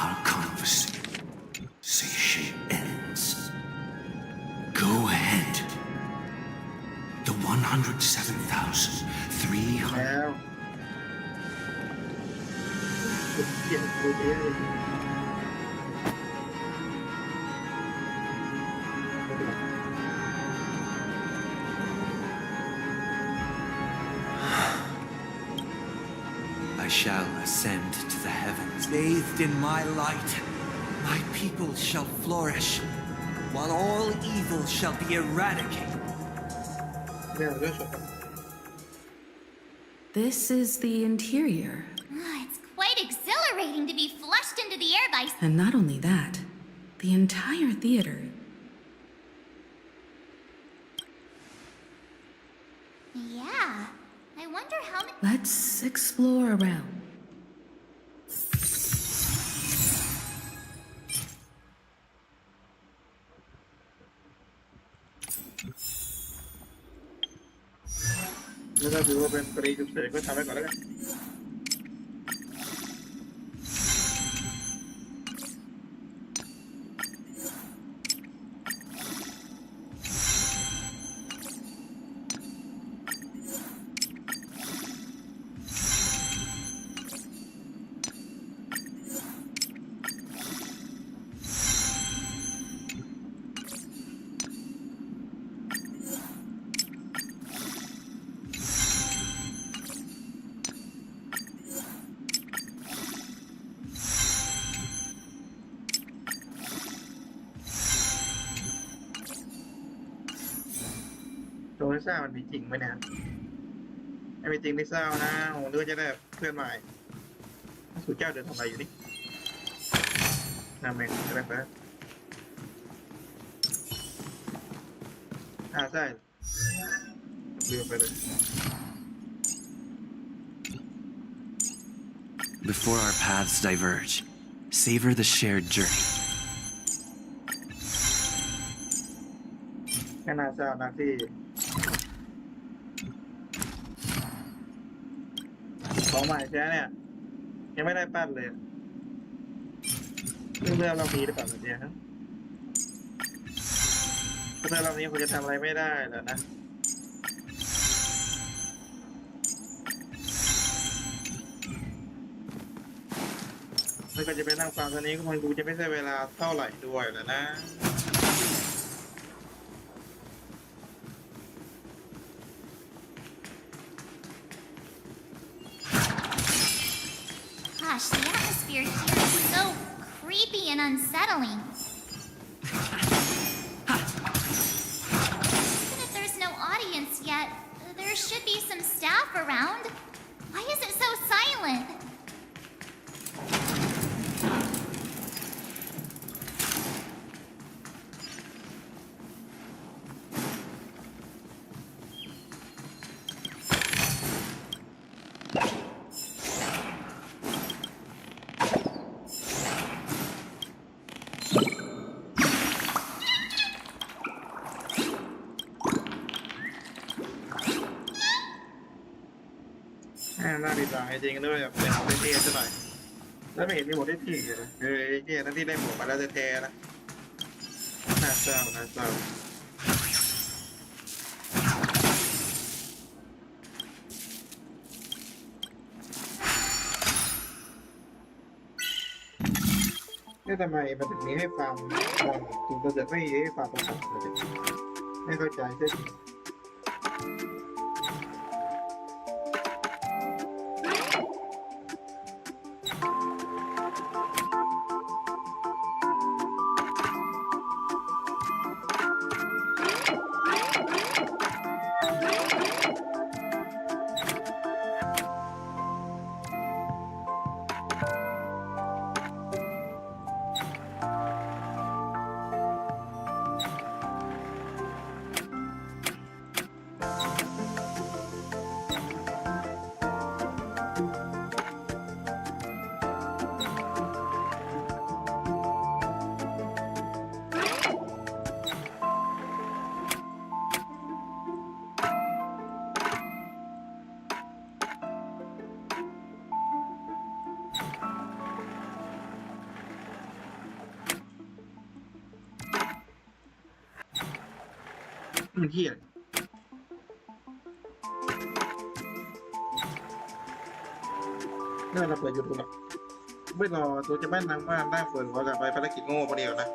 Our conversation ends. Go ahead. The 107,300... แล้วเกียร์ตัวเอง I shall ascend to the heavens. Bathed in my light, my people shall flourish, while all evil shall be eradicated. This is the interior. It's quite exhilarating to be flushed into the air by... And not only that, the entire theater. Yeah. I wonder how many... Let's explore around. แล้วถ้าถือว่าเป็นกรณีฉุกเฉินก็ทำไว้ก่อนแล้วกัน โดนลิซ่ามันมีจริงไหมเนี่ยไม่มีจริงลิซ่านะผมนึกว่าจะได้เพื่อนใหม่สุดเจ้าเดินทำอะไรอยู่นี่น้าแม่งอะไรไปใช่ลืมไปเลย Before our paths diverge, savor the shared journey. แค่น่าเศร้านะที่ของใหม่แค่เนี่ยยังไม่ได้ปั้นเลยเรื่องเรามีหรือเปล่าเนี่ยครับเรื่องเรานี้คุณจะทำอะไรไม่ได้แล้วนะแล้วก็จะไปนั่งฟังตอนนี้ก็มันดูจะไม่ใช่เวลาเท่าไหร่ด้วยแล้วนะ Gosh, the atmosphere here is so creepy and unsettling. Even if there's no audience yet, there should be some staff around. Why is it so silent?น่าดีใจจริงด้วยแบบเป็นเท่ๆซะหน่อยแล้วไม่เห็นมีหมดได้ที่เลยเนี่ยนั่นที่ได้หมดมาแล้วแท้ๆนะน่าเศร้าน่าเศร้านี่ทำไมมันถึงมีให้ฟังถึงจะไม่ให้ฟังประสบเลยไม่เข้าใจใช่ไหมมันเหี้ยน่าเราเปิดยูทูบหรอกไม่รอตัวจะแม่นนางว่าได้เปิดเขาจะไปภารกิจโง่ประเดียวนะ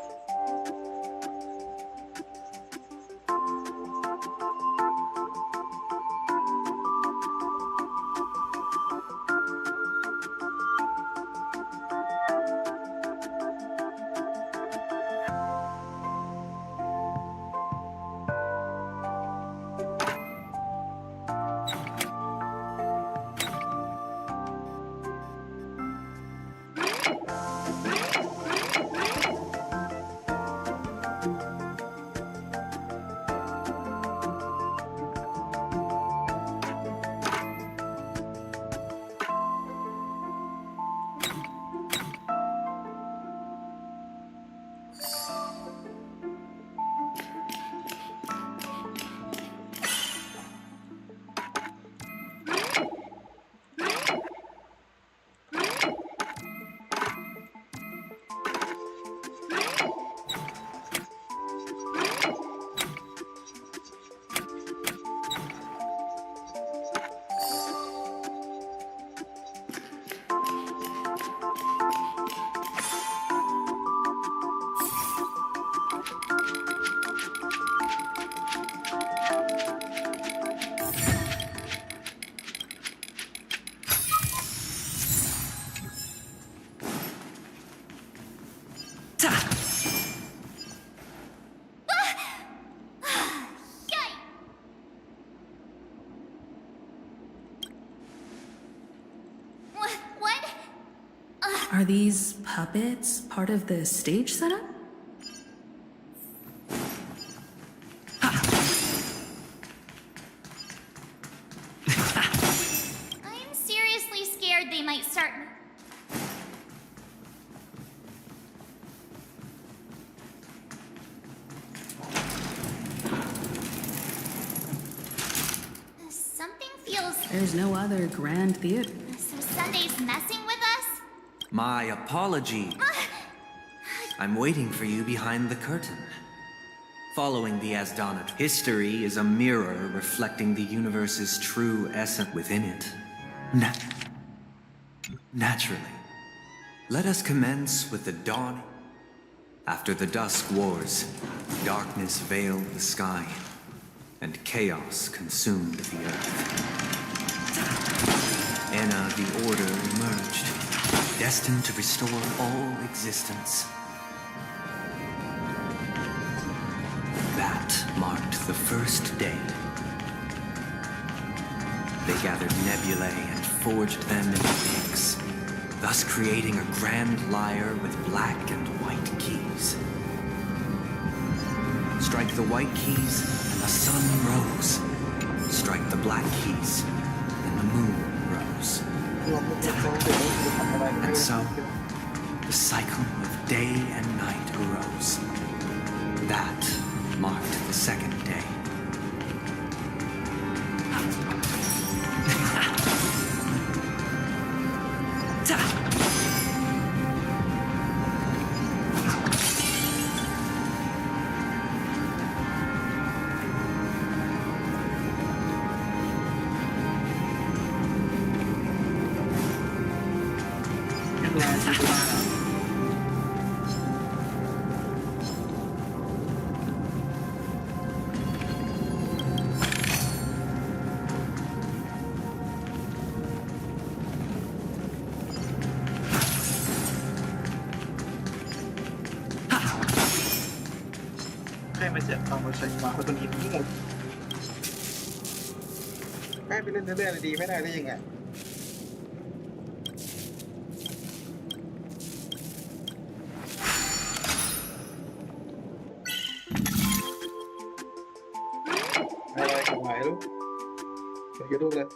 Are these puppets part of the stage setup? I'm seriously scared they might start. Something feels. There's no other grand theater. So Sunday's messing with us? My apology. I'm waiting for you behind the curtain. Following the Asdana, history is a mirror reflecting the universe's true essence within it. Naturally. Let us commence with the dawn. After the Dusk Wars, darkness veiled the sky, and chaos consumed the earth. Enna the Order emerged, destined to restore all existence. That marked the first day. They gathered nebulae and forged them into inks, thus creating a grand lyre with black and white keys. Strike the white keys, and the sun rose. Strike the black keys, and the moon rose. And so, the cycle of day and night arose. That marked the second day.ไม่เสียความมาใช้มาคนตัวนี้ทั้งหมดใกล้ไปเล่นเรื่อยๆดีไม่ได้ได้ยังไงอะไรกับไหนลูกเดี๋ยวดูเลย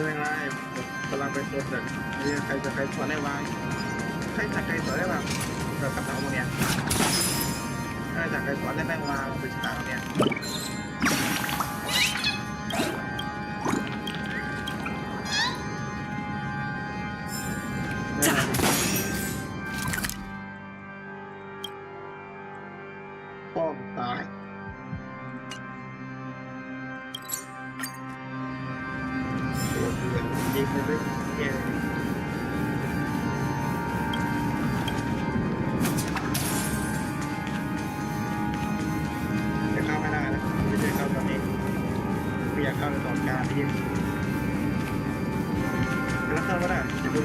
ไม่เป็นไรกำลังไปโซนเลยนี่ใครจะใครสอนได้วางใครจะใครสอนได้วางเรากับเราเนี่ยใครจะใครสอนได้แม่งวางไปสตาร์เนี่ย ป้อมตายตัวเดือดยิงไปเลยแย่จะเข้าไม่ได้แล้วไม่ใช่เข้าตอนนี้ไม่อยากเข้าในตอนกลางที่ยิงแล้วเข้าไม่ได้จะดู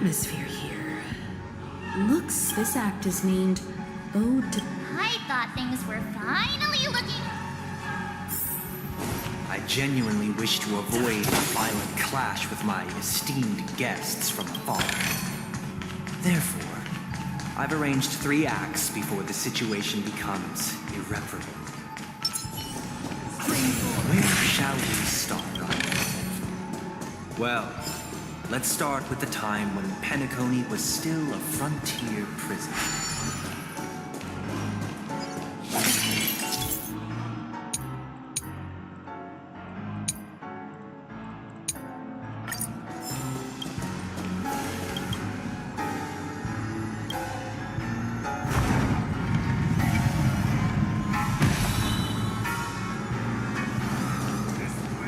atmosphere here. Looks this act is named Ode to... I thought things were finally looking... I genuinely wish to avoid a violent clash with my esteemed guests from afar. Therefore, I've arranged 3 acts before the situation becomes irreparable. Where shall we start? Well, let's start with the time when Penacony was still a frontier prison.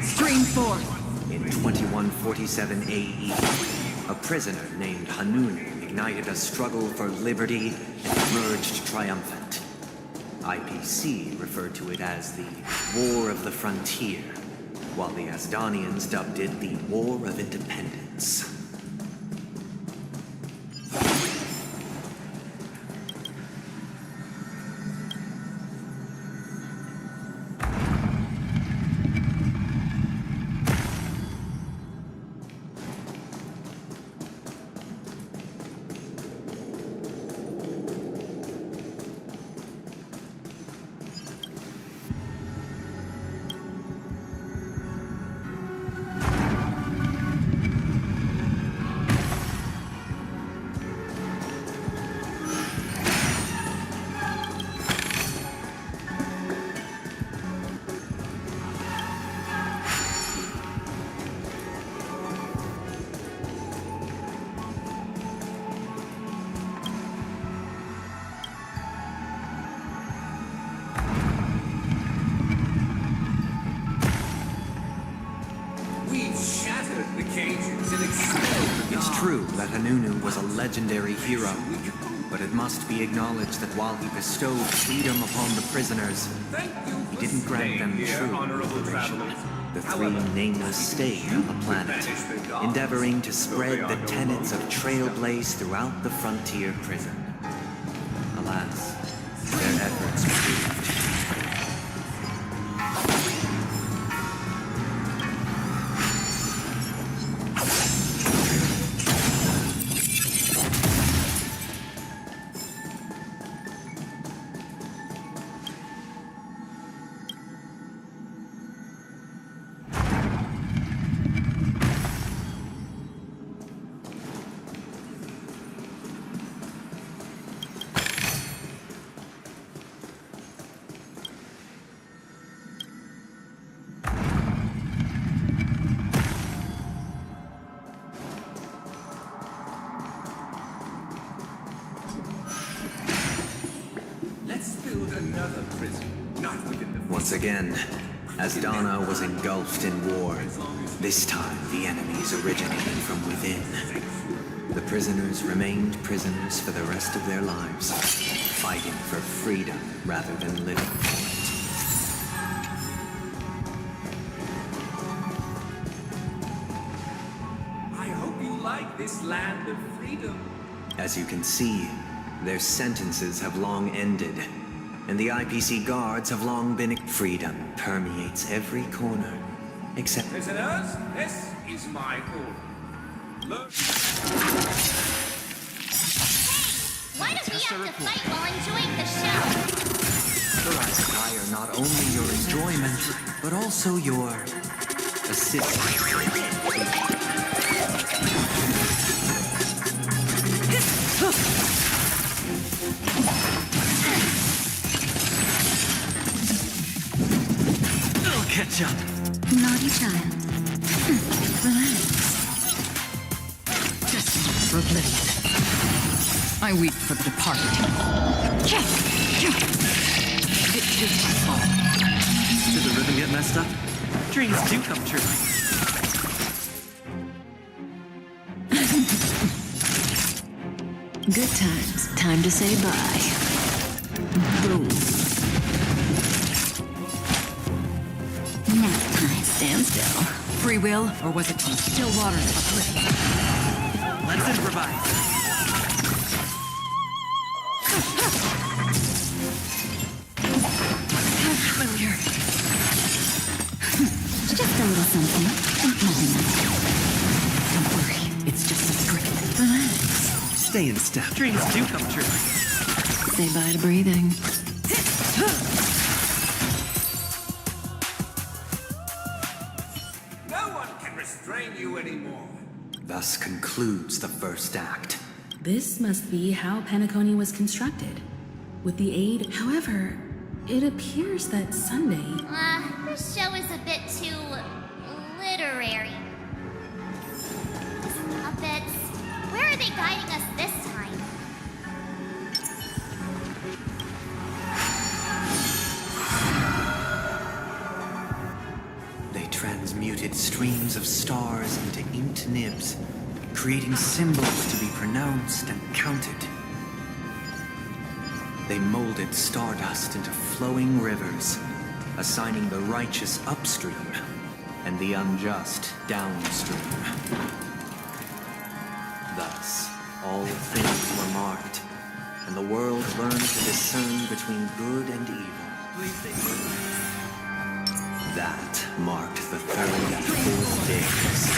Stream 4. In 2147 AE, a prisoner named Hanunu ignited a struggle for liberty and emerged triumphant. IPC referred to it as the War of the Frontier, while the Asdanians dubbed it the War of Independence. It's true that Hanunu was a legendary hero, but it must be acknowledged that while he bestowed freedom upon the prisoners, he didn't grant them true liberation. The 3 nameless stayed on the planet, endeavoring to spread the tenets of Trailblaze throughout the frontier prison. Alas, their efforts proved Once again, Asdana was engulfed in war. This time, the enemies originated from within. The prisoners remained prisoners for the rest of their lives, fighting for freedom rather than living for it. I hope you like this land of freedom. As you can see, their sentences have long ended, and the IPC guards have long been... Freedom permeates every corner, except... Prisoners, this is my home. Look. Why don't we have to fight while enjoying the show? For I desire not only your enjoyment, but also your... assistance. Catch up. Naughty child. Relax. Just for oblivion. I weep for the departed. It is my fault. Did the rhythm get messed up? Dreams do come true. Good times. Time to say bye. Boom. Nap time. Stand still. Free will, or was it from still waters of oblivion? Let's improvise. How familiar. Just a little something. Nothing else. Don't worry, it's just a trick. Relax. Stay in step. Dreams do come true. Say bye to breathing. No one can restrain you anymore. Thus concludes the first act. This must be how Penacony was constructed. With the aid, however, it appears that Sunday... This show is a bit too... literary. Puppets. Where are they guiding us this time? They transmuted streams of stars into inked nibs, creating symbols to be pronounced and counted. They molded stardust into flowing rivers, assigning the righteous upstream and the unjust downstream. Thus, all things were marked, and the world learned to discern between good and evil. That marked the third and fourth days.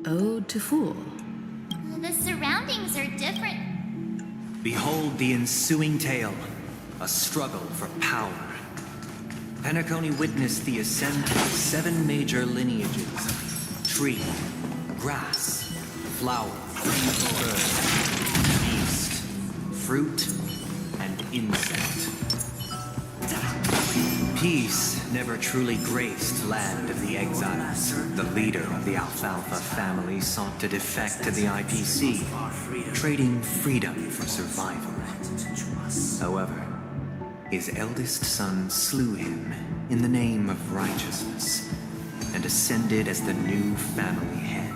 Ode to Fool. The surroundings are different. Behold the ensuing tale, a struggle for power. Penacony witnessed the ascent of 7 major lineages: tree, grass, flower, bird, beast, fruit, and insect. Peace never truly graced land of the exiles. The leader of the Alfalfa family sought to defect to the IPC, trading freedom for survival. However, his eldest son slew him in the name of righteousness and ascended as the new family head.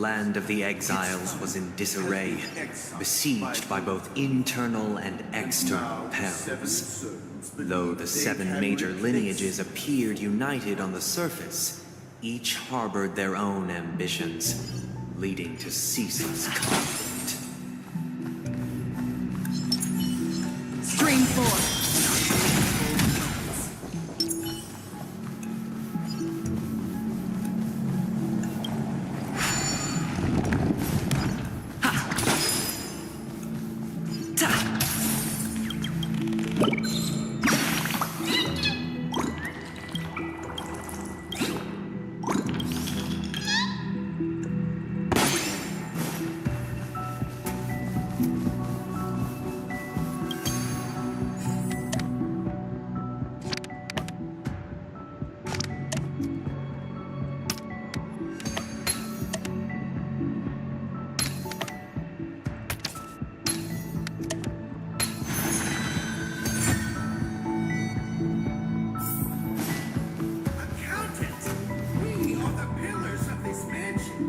Land of the Exiles was in disarray, besieged by both internal and external perils. Though the 7 major lineages appeared united on the surface, each harbored their own ambitions, leading to ceaseless conflict. Stream 4.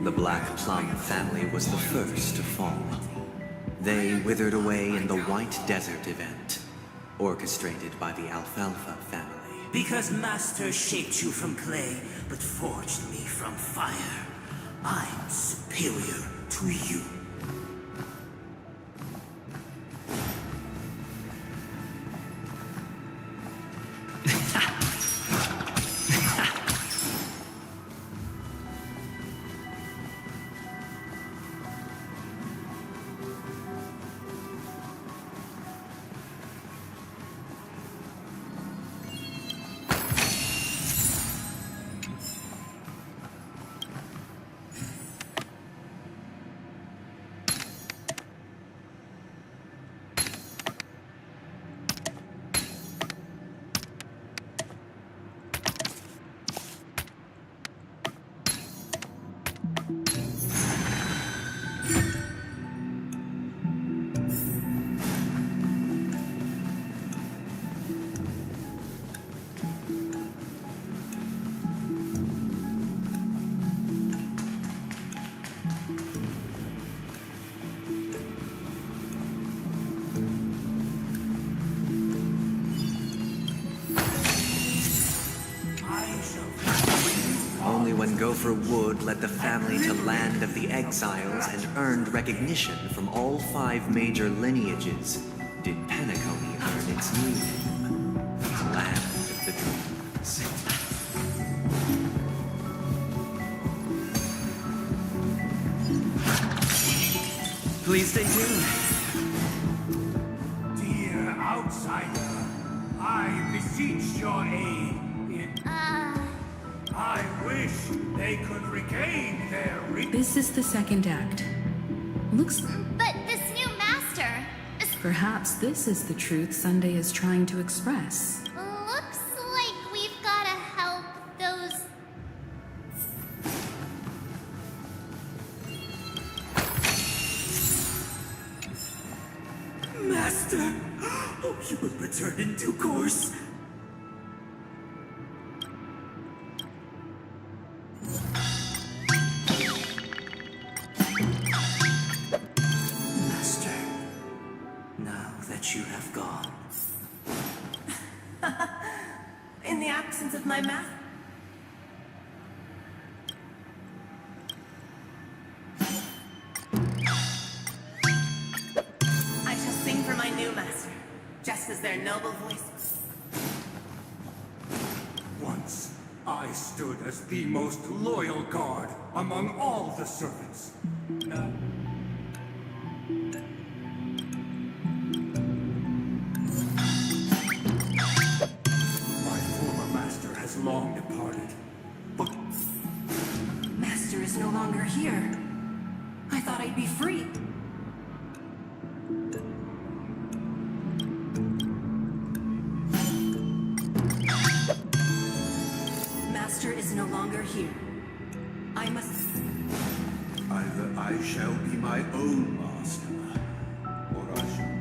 The Black Plum family was the first to fall. They withered away in the White Desert event, orchestrated by the Alfalfa family. Because Master shaped you from clay, but forged me from fire, I'm superior to you. Only when Gopher Wood led the family to Land of the Exiles and earned recognition from all 5 major lineages did Penacony earn its new name, Land of the Dreams. Please stay tuned. Dear outsider, I beseech your aid. I wish they could regain their This is the second act. Looks... But this new master... Perhaps this is the truth Sunday is trying to express. Looks like we've gotta help those... Master, hope you will return in due course. Master, now that you have gone. In the absence of my master. I shall sing for my new master, just as their noble voices. Once, I stood as the most loyal guard among all the servants. Now, my former master has long departed, but Master is no longer here. I thought I'd be free. Master is no longer here. I must... Either I shall be my own master, or I shall...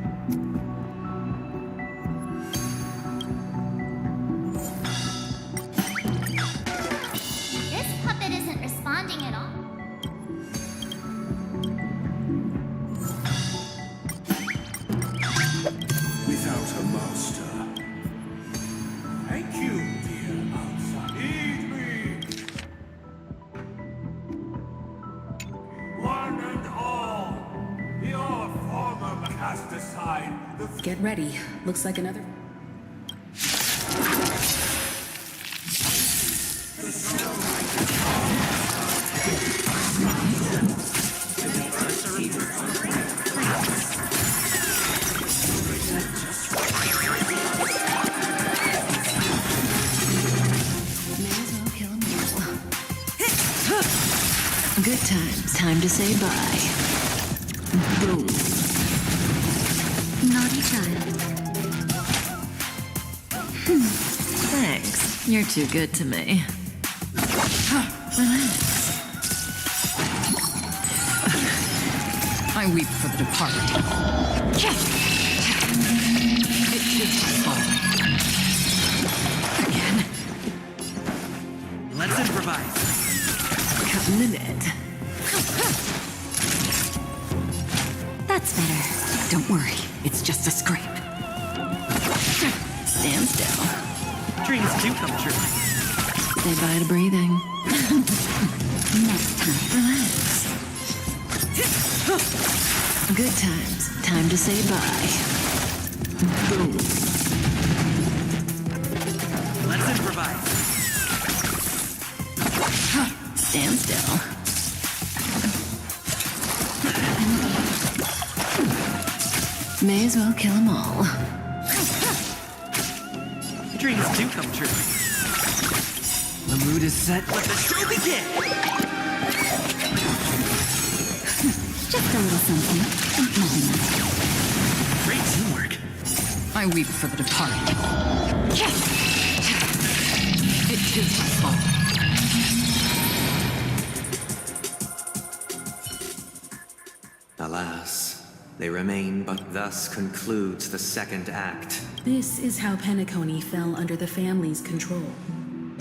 This puppet isn't responding at all. Thank you, dear outside. Eat me! One and all, your former cast aside the Get ready. Looks like another. Good times. Time to say bye. Boom. Naughty child. Thanks. You're too good to me. Relax. I weep for the departed. It is my fault. Again. Let's improvise. Cutting the net. That's better. Don't worry, it's just a scrape. Stand still. Dreams do come true. Say bye to breathing. Next time. Relax. Good times. Time to say bye. Boom. Let's improvise. Stand still. May as well kill them all. Dreams do come true. The mood is set. Let the show begin! Just a little something. Nothing much. Great teamwork. I weep for the departed. It is my fault. Alas, they remain, but thus concludes the second act. This is how Penacony fell under the family's control.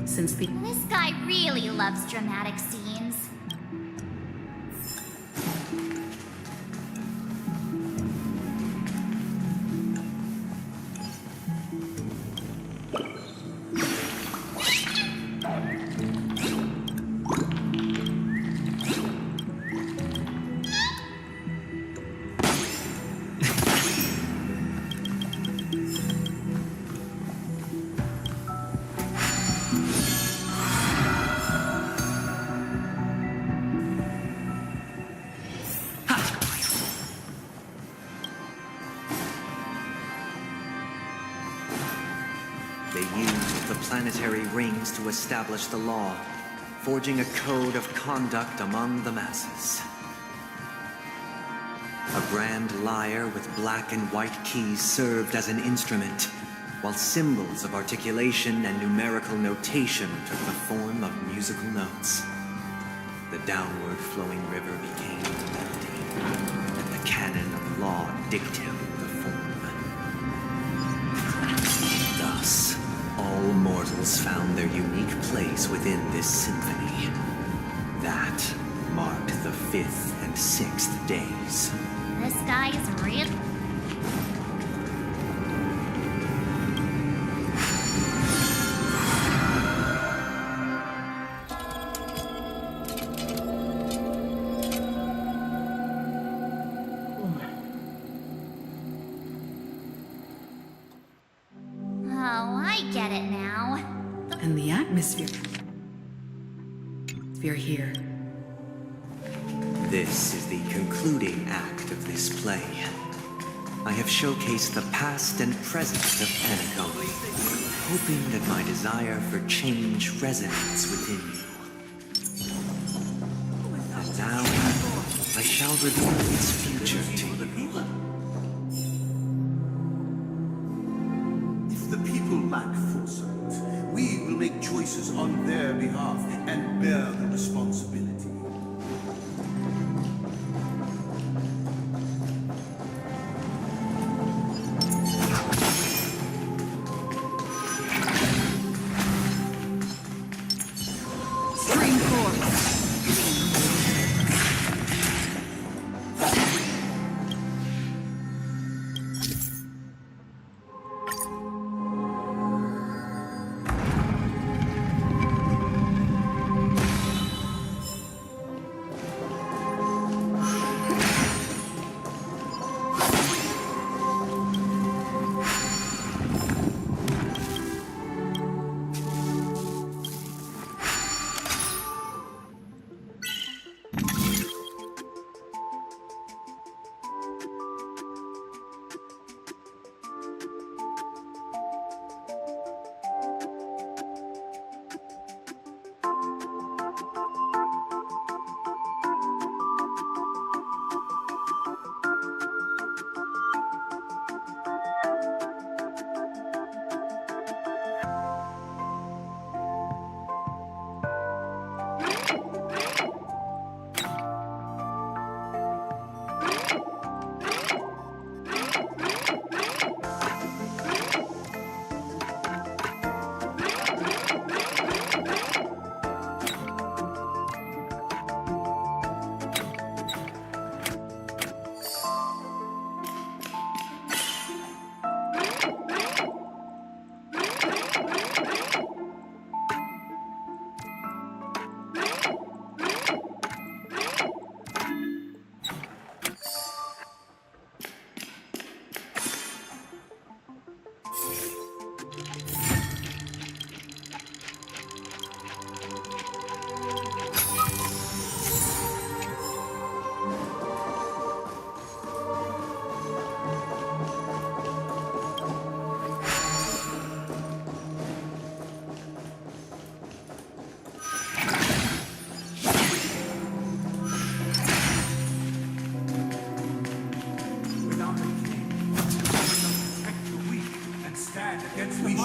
Since the This guy really loves dramatic scenes. They used the planetary rings to establish the law, forging a code of conduct among the masses. A grand lyre with black and white keys served as an instrument, while symbols of articulation and numerical notation took the form of musical notes. The downward flowing river became the melody, and the canon of law dictated the form. Thus, all mortals found their unique place within this symphony. That marked the 5th and 6th days. This guy is real. Oh, I get it now. and the atmosphere here. This is the concluding act of this play. I have showcased the past and present of Penacony, hoping that my desire for change resonates within you. And now, I shall reveal its future to you. If the people lack foresight, we will make choices on their behalf and bear the responsibility.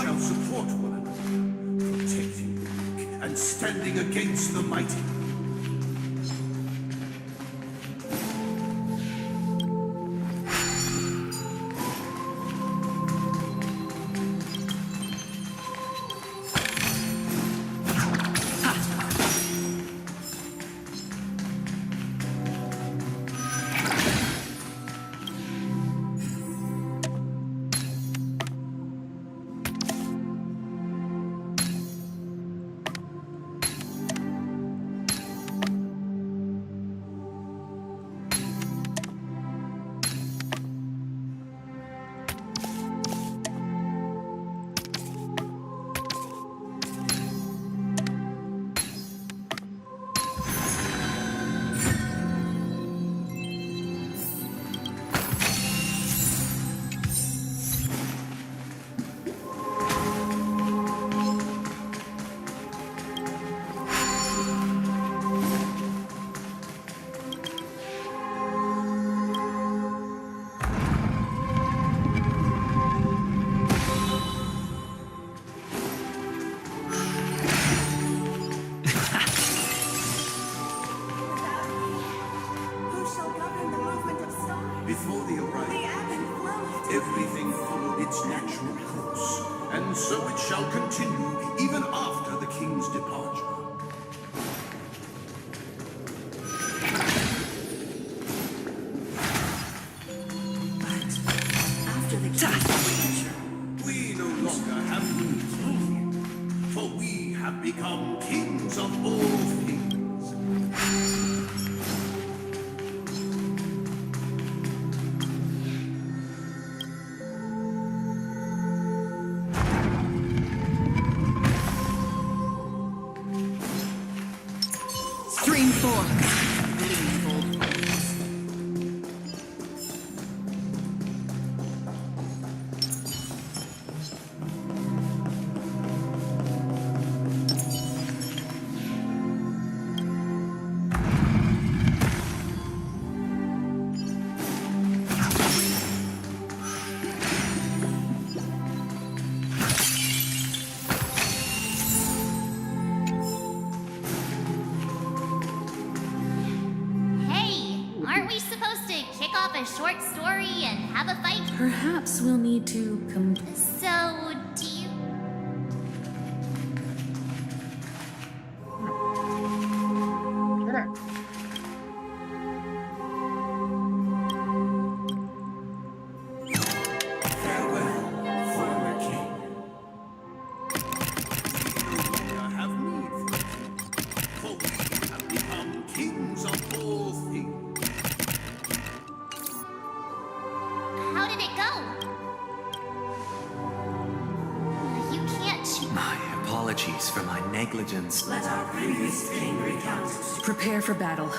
shall support one another, protecting the weak and standing against the mighty. Before the arrival, everything followed its natural course, and so it shall continue even after the king's departure. After the king's departure, We no longer have need for you, for we have become kings of all things. Stream 4. Hey, aren't we supposed to kick off a short story and have a fight? Perhaps we'll need to So, do you... Farewell, former king. We no longer have need for you, for we have become kings of all things. How did it go? You can't... My apologies for my negligence. Let our previous king recount it. prepare for battle.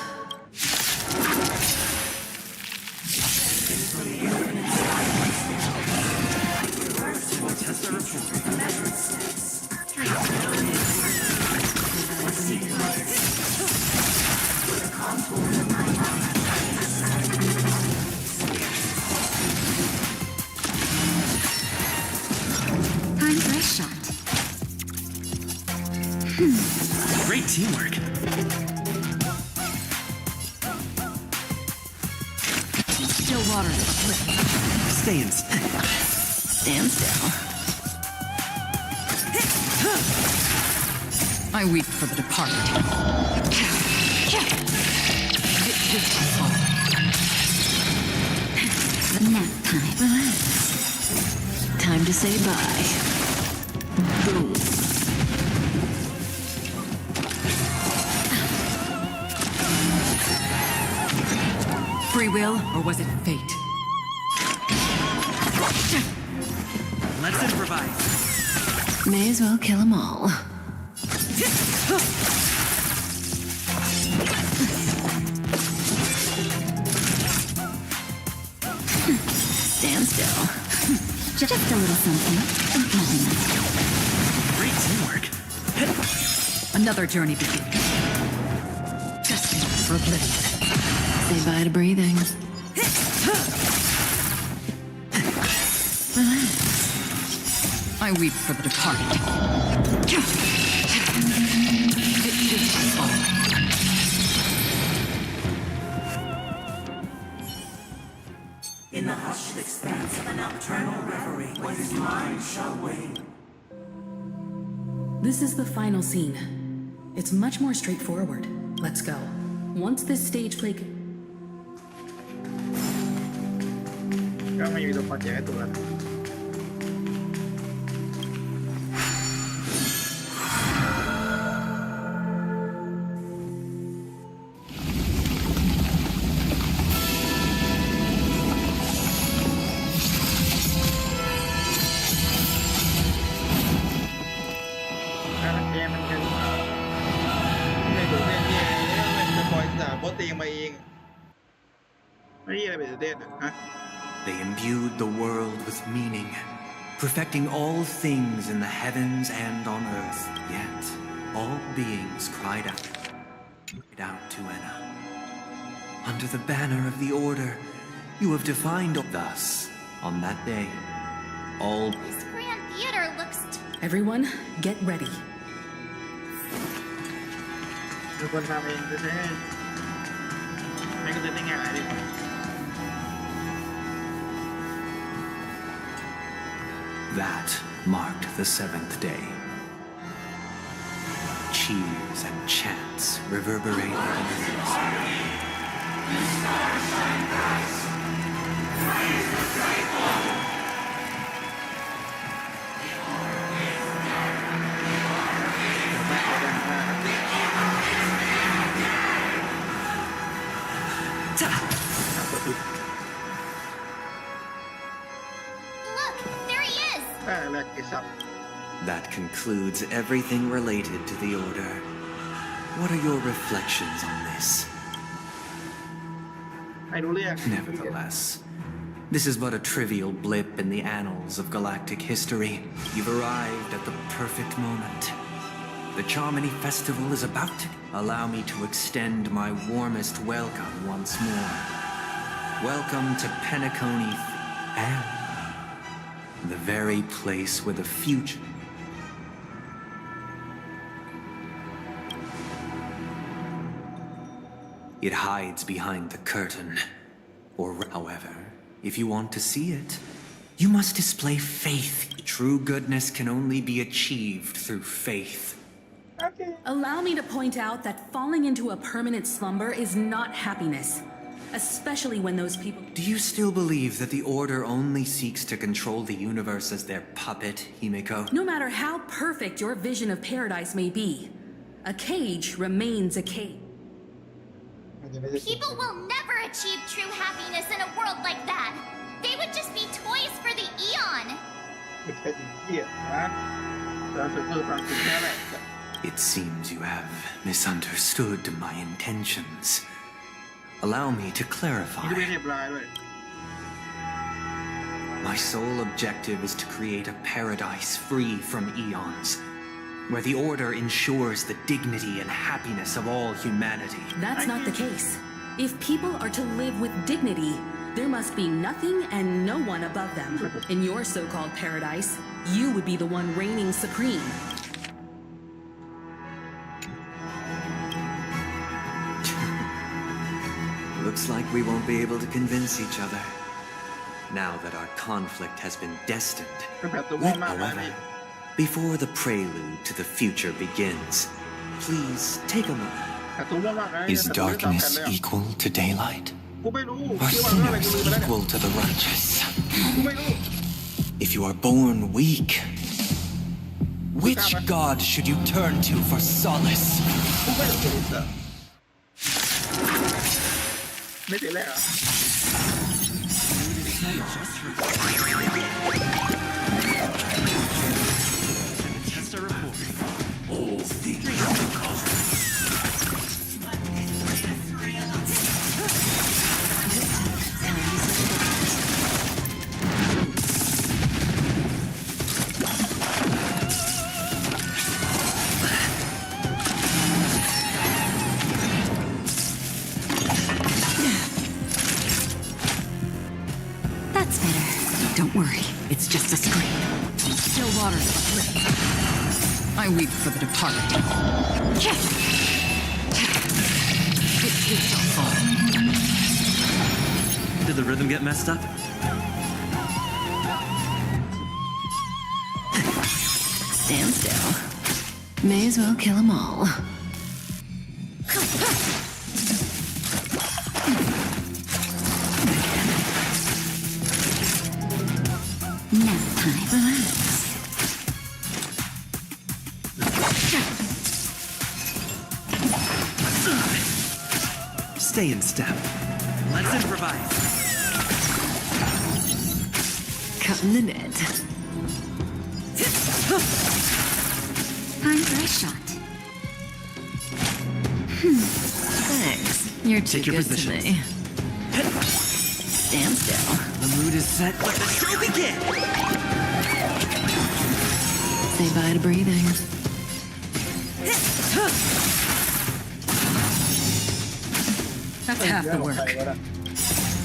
Time for a shot. Great teamwork. Still water. Stay in. Stand still. I weep for the departed. Nap time. Time to say bye. Boom. Free will, or was it fate? Let's improvise. May as well kill them all. Stand still. Just a little something. Nothing else. Great teamwork. Another journey begins. Destined for oblivion. Say bye to breathing. Relax. I weep for the departed. It is all. In the hushed expanse of a nocturnal reverie, what is mine shall wane. This is the final scene. It's much more straightforward. Let's go. Once this stage play... ก็ไม่มีตัวพอใจให้ตัวละ They imbued the world with meaning, perfecting all things in the heavens and on earth. Yet, all beings cried out to Enna. Under the banner of the Order, you have defined thus, on that day, all... This grand theater looks... Everyone, get ready. ทุกคนทำเองแท้ๆไม่ก็จะได้ง่ายดีกว่า That marked the 7th day. Cheers and chants reverberated in the hills. That concludes everything related to the Order. What are your reflections on this? Nevertheless, this is but a trivial blip in the annals of galactic history. You've arrived at the perfect moment. The Charmony Festival is about to... Allow me to extend my warmest welcome once more. Welcome to Penacony and the very place where the future... It hides behind the curtain. Or, however, if you want to see it, you must display faith. True goodness can only be achieved through faith. Allow me to point out that falling into a permanent slumber is not happiness. Especially when those people... Do you still believe that the Order only seeks to control the universe as their puppet, Himiko? No matter how perfect your vision of paradise may be, a cage remains a cage. People will never achieve true happiness in a world like that. They would just be toys for the Eon. It seems you have misunderstood my intentions. Allow me to clarify. My sole objective is to create a paradise free from eons, where the Order ensures the dignity and happiness of all humanity. That's not the case. If people are to live with dignity, there must be nothing and no one above them. In your so-called paradise, you would be the one reigning supreme. Looks like we won't be able to convince each other. Now that our conflict has been destined. However, before the prelude to the future begins, please take a moment. Is darkness equal to daylight? Are sinners equal to the righteous? If you are born weak, which god should you turn to for solace? ไม่เสร็จแล้ว All things That's better. Don't worry, it's just a screen. Still waters uplifting. I weep for the departed. It too shall fall. Did the rhythm get messed up? Stand still. May as well kill them all. Now time. Relax. Stay in step. Let's improvise. Cutting the net. Time for a shot. Thanks. You're too Take your good positions. to me. Stand still. The mood is set. Let the show begin. Say bye to breathing. That's half the work.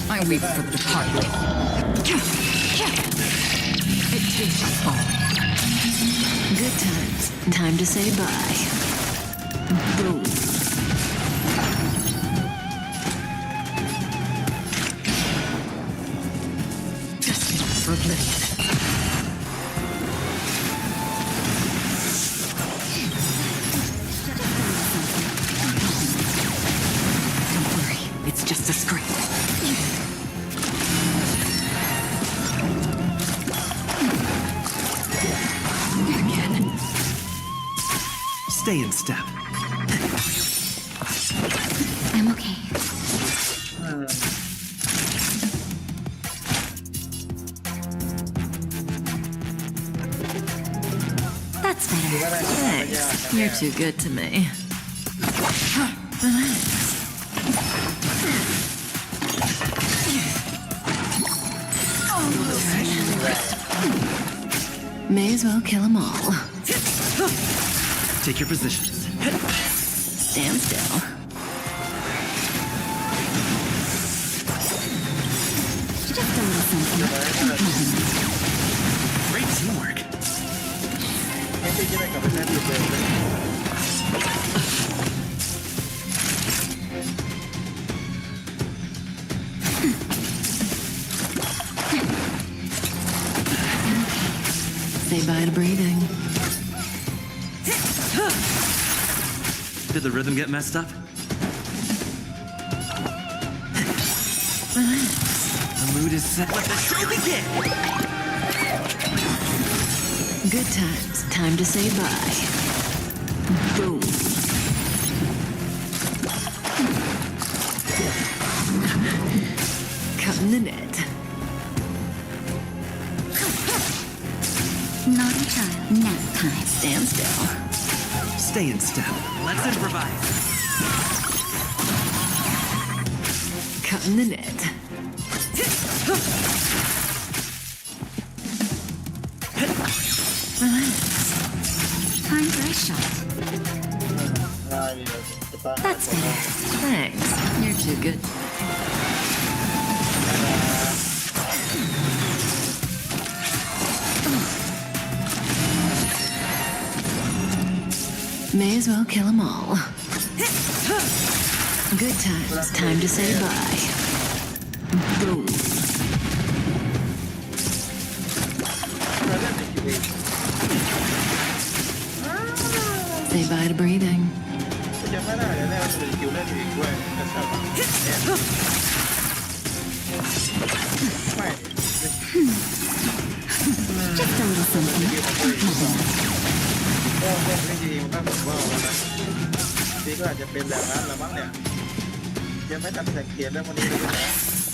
I weep for the departed. It too shall fall. Good times. Time to say bye. Boom. Destined for oblivion. Don't worry, it's just a scrape. Stay in step. I'm okay. That's better. Thanks. You're too good to me. Relax. May as well kill them all. Take your positions. Stand still. Just a little something. Great teamwork. Say bye to breathing. Did the rhythm get messed up? Relax. The mood is set. Let the show begin. Good times. Time to say bye. Boom. Cutting the net. Naughty child. Nap time. Stand still. Stay in step. Let's improvise. Cutting the net. Relax. Time for a shot. That's better. Thanks. You're too good. May as well kill them all. Good times. Time to say bye. Boom. Say bye to breathing. Just a little something.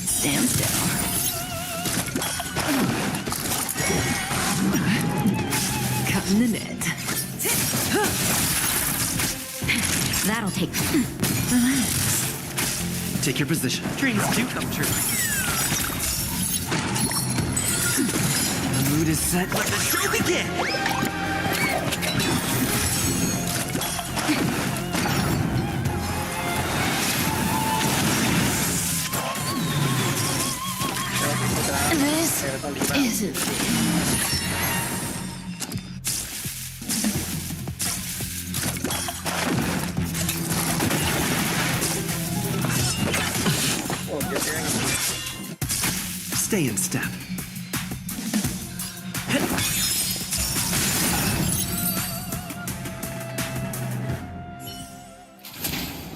Stand still. Cutting the net. That'll take. Relax. Take your position. Dreams do come true. The mood is set. Let the show begin. This isn't. Stay in step.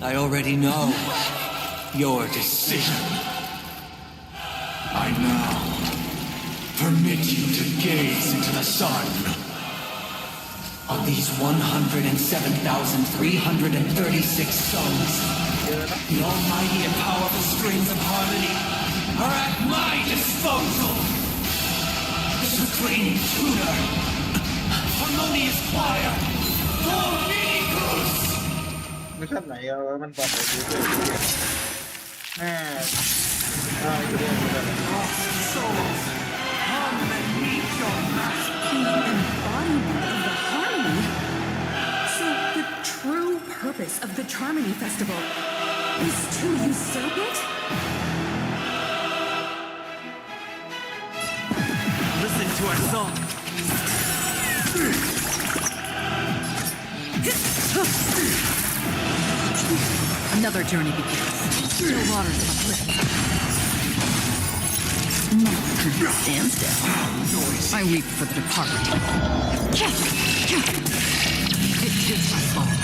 I already know your decision. I now permit you to gaze into the sun. On these 107,336 suns, the almighty and powerful strings of harmony are at my disposal. The supreme tuner, harmonious choir, Dominicus! ไม่ขั้นไหนเอามันปรับไปดูด้วยแม่อยู่ด้วย Souls, come and meet your master. The embodiment of the harmony. So the true purpose of the Charmony Festival is to usurp it? Listen to our song. Another journey begins. Still waters of uplift. Stand still. I weep for the departed. It is my fault.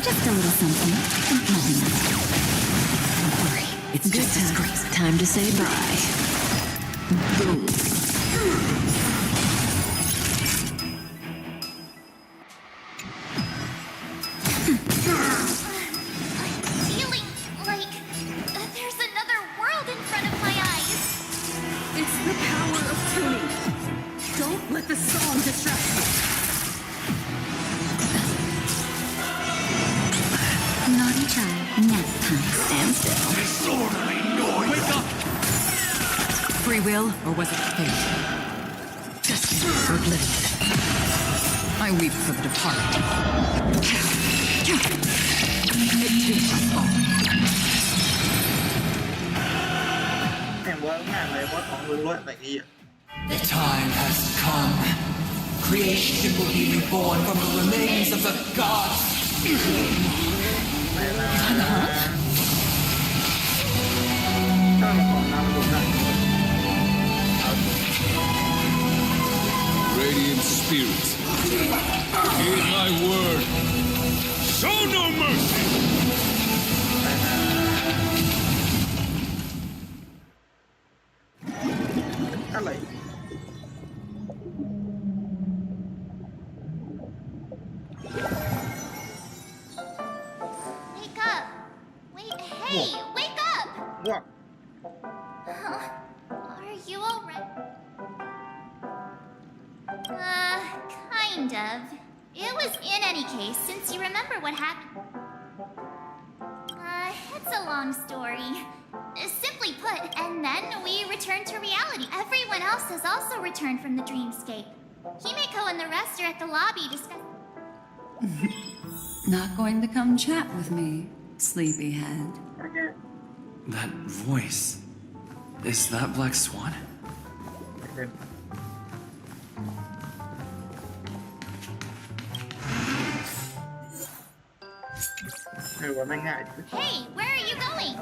Just a little something. Nothing else. Don't worry. It's just as great. Time to say bye. Boom. Feeling like there's another world in front of my eyes. It's the power of tuning. Don't let the song distract you. Naughty child. Next time, stand still. Disorderly noise! Wake up! Free will, or was it fate? Destiny or oblivion? I weep for the departed. It is my fault. แม่งว่าง่ายเลยว่าของล้วนๆแต่กี้ The time has come. Creation will be reborn from the remains of the gods. Radiant spirits, hear my word. Show no mercy! อะไร Wake up! Wait, hey, wake up! ง่วง Are you alright? Kind of. It was in any case, since you remember what happened. It's a long story. Simply put, and then we returned to reality. Everyone else has also returned from the dreamscape. Himeko and the rest are at the lobby discussing. Not going to come chat with me, sleepyhead. That voice. Is that Black Swan? คือว่าไม่ง่าย Hey, where are you going?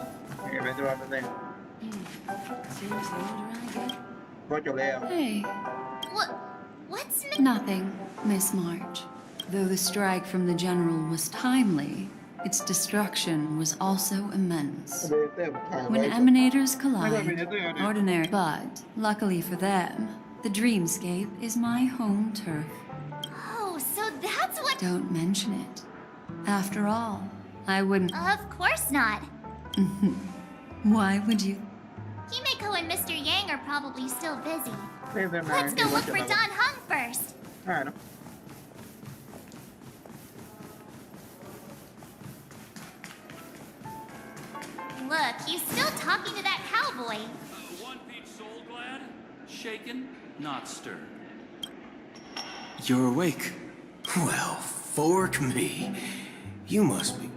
เป็นตัวเป็นเองก็จบแล้ว Hey, What's nothing, Miss March. Though the strike from the General was timely, its destruction was also immense. When emanators collide, ordinary, but luckily for them, the dreamscape is my home turf. Oh, so that's what. Don't mention it. After all, I wouldn't. Of course not. Why would you? Himeko and Mr. Yang are probably still busy. เล่นได้ไหม Let's go look for Don Hung first. ได้เนาะ look, he's still talking to that cowboy. One Peach Soul Glad? Shaken, not stirred. You're awake. Well, fork me. You must be.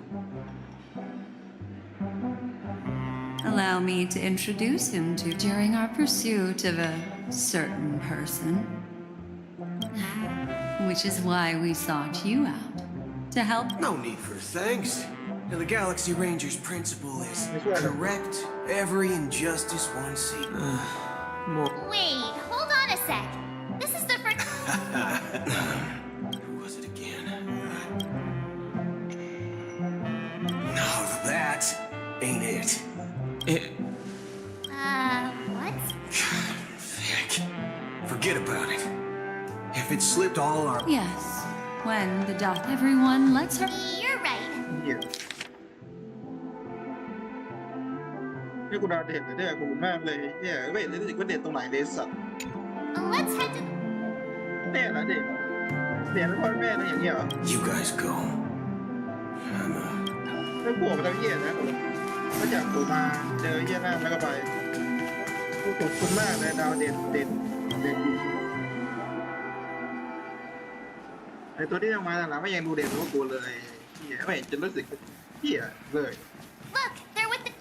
Allow me to introduce him to during our pursuit of a certain person. Which is why we sought you out. To help. No need for thanks. And the Galaxy Rangers principle is correct every injustice one sees. Wait, hold on a sec. This is the first. Who was it again? No, that ain't it. What? Vic, forget about it. If it slipped all our... Yes. When the dot everyone lets her. You're right. นี่กูดาวเด่นเลยเนี่ยกูมากเลยเนี่ยไม่เห็นเลยรู้สึกว่าเด่นตรงไหนเลยสัตว์ Let's head to. แน่นะเด่นเด่นแล้วพ่อแม่นะอย่างเงี้ยเหรอ You guys go. ไม่กลัวมันจะเหี้ยนะกูก็อยากกูมาเจอเหี้ยหน้าแล้วก็ไปกูขอบคุณมากเลยดาวเด่นไอตัวที่ยังมาหลังๆไม่ยังดูเด่นกว่ากูเลยเหี้ยไม่เห็นจะรู้สึกเหี้ยเลย Look, they're with the.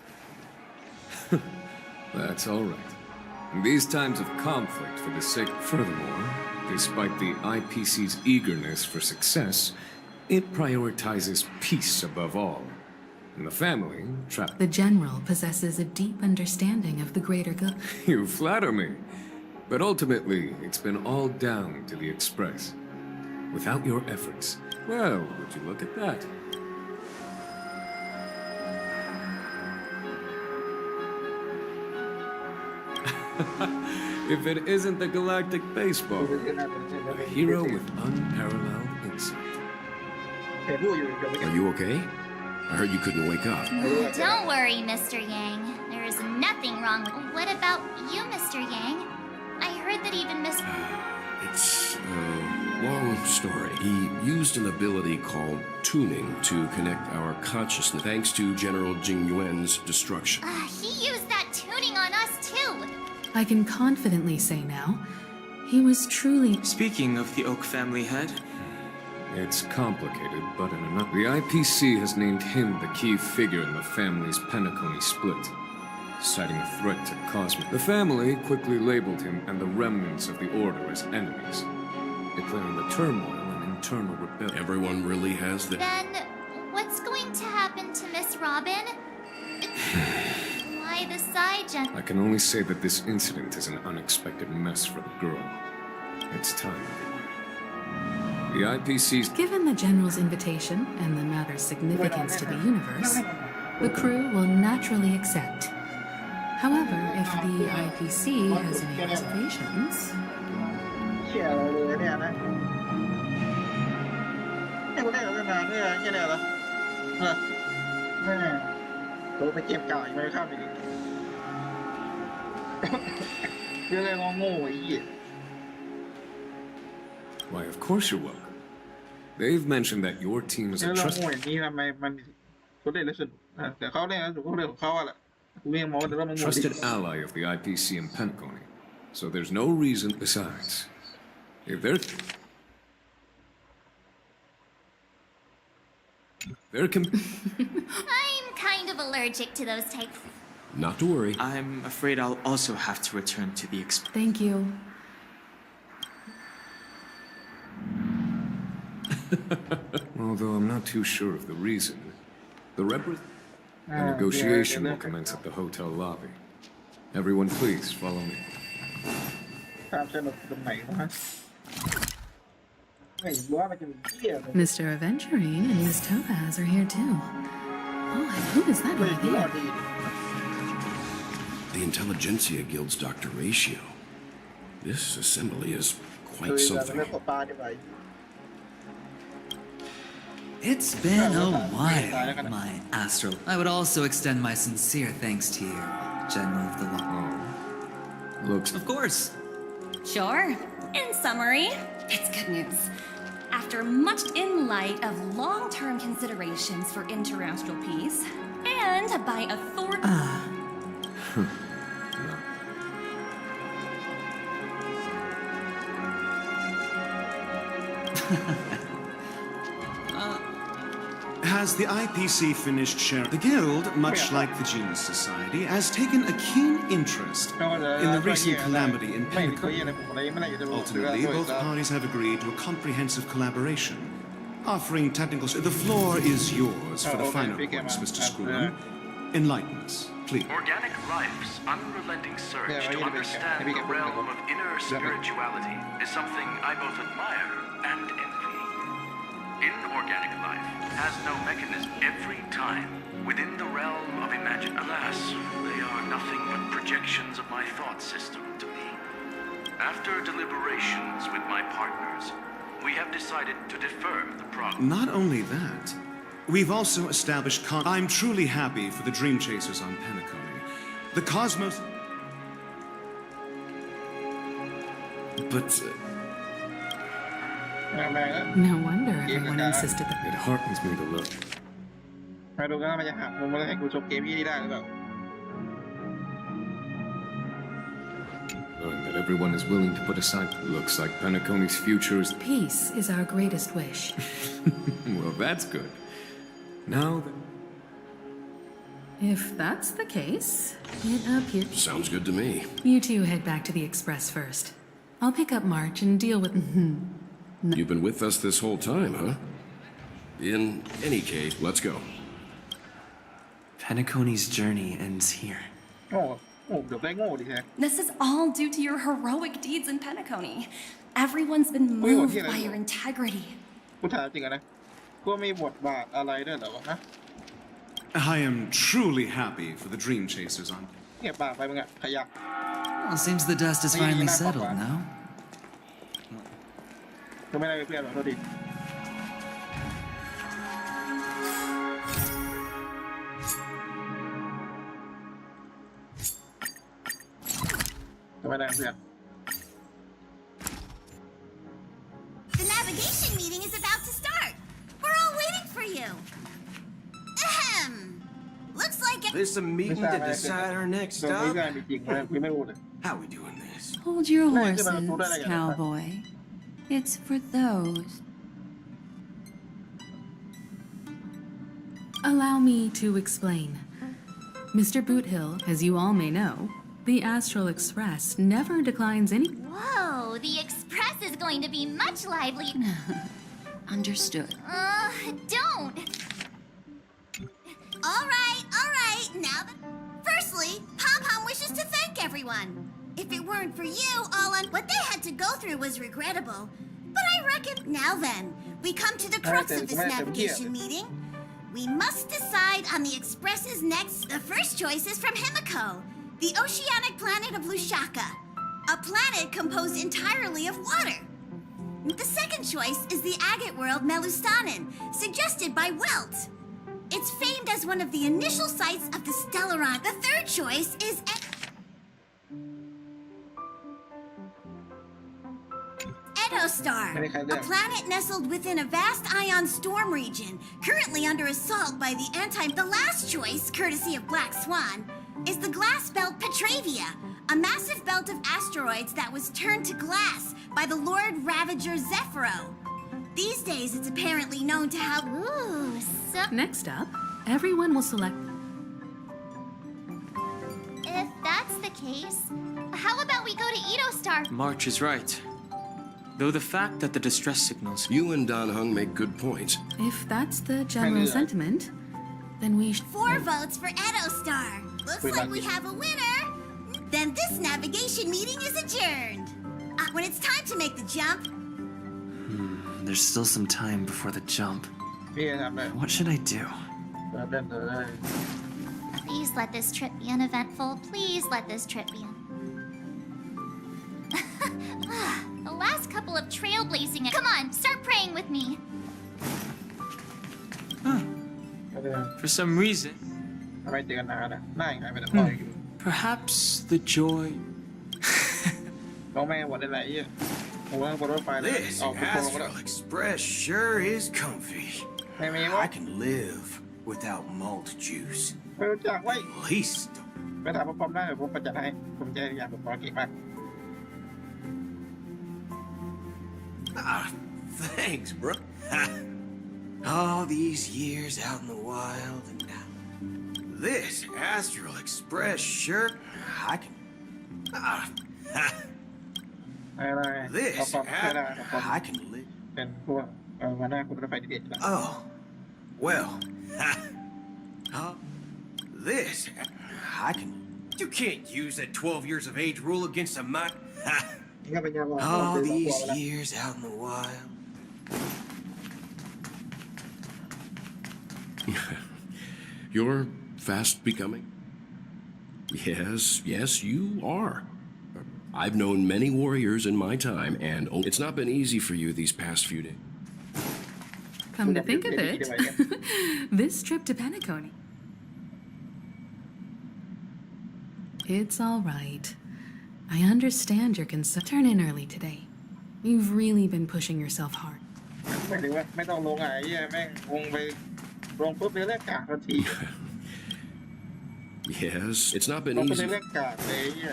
That's all right. In these times of conflict for the sake... Furthermore, despite the IPC's eagerness for success, it prioritizes peace above all. And the family... The General possesses a deep understanding of the greater good. You flatter me. But ultimately, it's been all down to the Express. Without your efforts, well, would you look at that? If it isn't the Galactic Baseball, a hero with unparalleled insight. Are you okay? I heard you couldn't wake up. Don't worry, Mr. Yang. There is nothing wrong with. What about you, Mr. Yang? I heard that even Mr. It's a long story. He used an ability called tuning to connect our consciousness thanks to General Jing Yuan's destruction. He used that tuning on us too. I can confidently say now, he was truly. Speaking of the Oak family head, It's complicated, but in enough. The IPC has named him the key figure in the family's Penacony split, citing a threat to Cosmic. The family quickly labeled him and the remnants of the Order as enemies, declaring the turmoil an internal rebellion. Everyone really has the... Then, what's going to happen to Miss Robin? Why the side gen? I can only say that this incident is an unexpected mess for the girl. It's time, everyone. The IPC's... Given the General's invitation and the matter's significance to the universe, the crew will naturally accept. However, if the IPC has any reservations... เหี้ยอะไรเลยเนี่ยนะให้กูได้กับนานเนี่ยแค่เนี้ยเหรอแม่ตัวไปเก็บเก่าอีกไหมข้ามอีกเรื่องอะไรงงๆไอ้เหี้ย Why, of course you're welcome. They've mentioned that your team is เรื่ a อง trusted... งงอย่างนี้ทำไมมันกูเล่นแล้วสนุกแต่เขาเล่นแล้วสนุกเขาเล่นของเขาอะแหละกูยังมองว่าแต่ว่ามันงง trusted ally of the IPC in Penacony. So there's no reason... Besides, if there can... I'm kind of allergic to those types. Not to worry. I'm afraid I'll also have to return to the Thank you. Although I'm not too sure of the reason, the negotiation will commence at the hotel lobby. Everyone, please follow me. ความสนุกตรงไหนวะไม่รู้ว่ามันจะมีเหี้ยเลย Mr. Aventurine and Miss Topaz are here too. Oh, and who is that over there? The Intelligentsia Guild's Dr. Ratio. This assembly is quite something. It's been a while, my astral. I would also extend my sincere thanks to you, General of the Law. Looks... Of course. Sure. In summary, it's good news. After much in light of long-term considerations for international peace, and by authority. Has the IPC finished sharing? The Guild, much like the Genius Society, has taken a keen interest in the recent calamity in Penacony. Ultimately, both parties have agreed to a comprehensive collaboration, offering technical... The floor is yours for the final points, Mr. Screwman. Enlighten us, please. Organic life's unrelenting search to understand the realm of inner spirituality is something I both admire and envy. Inorganic life has no mechanism every time within the realm of imagine. Alas, they are nothing but projections of my thought system to me. After deliberations with my partners, we have decided to defer the progress. Not only that, we've also established I'm truly happy for the Dream Chasers on Penacony. The Cosmos... But... No wonder everyone insisted that. It heartens me to look. มาดูกันว่ามันจะหักมุมแล้วให้กูจบเกมที่นี่ได้หรือเปล่า Knowing that everyone is willing to put aside, looks like Penacony's future is... Peace is our greatest wish. Well, that's good. Now then... If that's the case, it appears... Sounds good to me. You two head back to the Express first. I'll pick up March and deal with... You've been with us this whole time, huh? In any case, let's go. Penacony's journey ends here. โง่เดี๋ยวได้โง่ดิแท้ This is all due to your heroic deeds in Penacony. Everyone's been moved by your integrity. กูถามจริงอะนะกูมีบทบาทอะไรด้วยเหรอวะฮะ I am truly happy for the Dream Chasers on... เงียบปากไปมึงอะขยะ Well, seems the dust is finally settled now. ก็ไม่ได้เพื่อนหรอกโทษทีก็ไม่ได้เพื่อน The navigation meeting is about to start. We're all waiting for you. Ahem. Looks like it. This a meeting to decide our next ไม่ stop? ได้จริงๆไม่รู้เลย How we doing this? Hold your horses, cowboy. It's for those. Allow me to explain. Mr. Boothill, as you all may know, the Astral Express never declines any... Whoa, the express is going to be much lively. Understood. Don't. All right. Now that... Firstly, Pom Pom wishes to thank everyone. If it weren't for you, what they had to go through was regrettable. But I reckon... Now then, we come to the crux of this navigation meeting. We must decide on the Express's next... The first choice is from Himiko, the oceanic planet of Lushaka, a planet composed entirely of water. The second choice is the agate world Melustanin, suggested by Welt. It's famed as one of the initial sites of the Stellaron. The third choice is... Edostar, a planet nestled within a vast ion storm region, currently under assault by the The last choice, courtesy of Black Swan, is the glass belt Petravia, a massive belt of asteroids that was turned to glass by the Lord Ravager Zephyro. These days, it's apparently known to have... Next up, everyone will select... If that's the case, how about we go to Edostar? March is right. Though the fact that the distress signals... You and Dan Heng make good points. If that's the general sentiment, then we should... 4 votes for Edostar. Looks like we have a winner. Then this navigation meeting is adjourned. When it's time to make the jump... There's still some time before the jump. What should I do? Please let this trip be uneventful. Please let this trip be The last couple of trailblazing... Come on, start praying with me. For some reason, perhaps the joy... This Astral Express sure is comfy. I can live without malt juice. ไม่รู้จักไว้ Least. ไปถามพ่อปอมได้ผมประจัดให้ผมจะอยากบอกว่าเก่งมาก Ah, thanks, bro. All these years out in the wild, and this Astral Express shirt, I can. This I can live. เป็นพวกมาหน้าคุณรถไฟดีเด่นแล้ว Oh, well. This I can. You can't use that 12 years of age rule against a man. นี่ก็เป็นยา All these years out in the wild. You're fast becoming. Yes, you are. I've known many warriors in my time, and it's not been easy for you these past few days. Come to think of it, this trip to Penacony. It's all right. I understand your concern. Turn in early today. You've really been pushing yourself hard. ไม่ถึงว่าไม่ต้องลงไอ้เหี้ยแม่งลงไปลงปุ๊บเรื่องกากทันที Yes, it's not been ลงไป easy. เรื่องกากเลยเหี้ย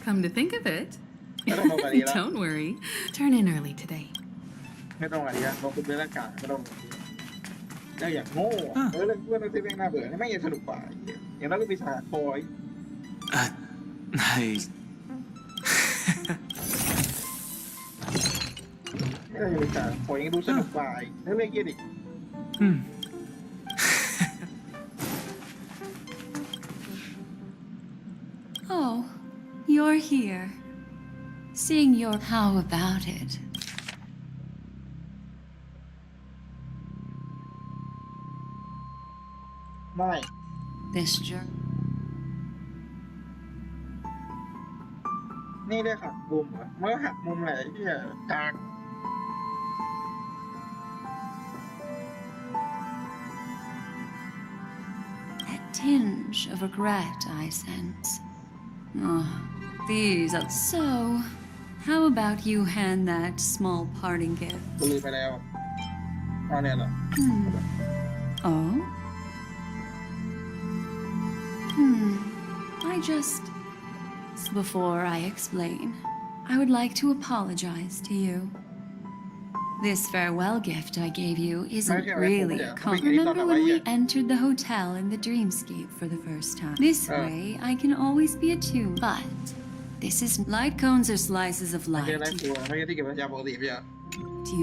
Come to think of it, don't worry. Turn in early today. ไม่ต้องอะไรนะลงปุ๊บเรื่องกากไม่ต้องแล้วอย่างโง่เรื่องเพื่อนที่แม่งน่าเบื่อไม่ยังสนุกกว่าอย่างนั้นก็ปีศาจคอย ไม่ได้ปีศาจคอยยังดูสนุกกว่าแล้วเรื่องเยี่ยดิ Oh, you're here. Seeing your how about it?ไม่ This journey. นี่ได้หักมุมเหรอเมื่อหักมุมไหนที่กาก That tinge of regret I sense. Oh, these are so. How about you hand that small parting gift? กูลืมไปแล้วอ๋อเนี่ยเหรอ Oh? I just. Before I explain, I would like to apologize to you. This farewell gift I gave you isn't really a compliment. Remember when we entered the hotel in the dreamscape for the first time? This way, I can always be attuned. But this is light cones or slices of ไม่ใช่ light ไรตัวไม่ใช่ที่เก็บปัญญาปกติพี่อะ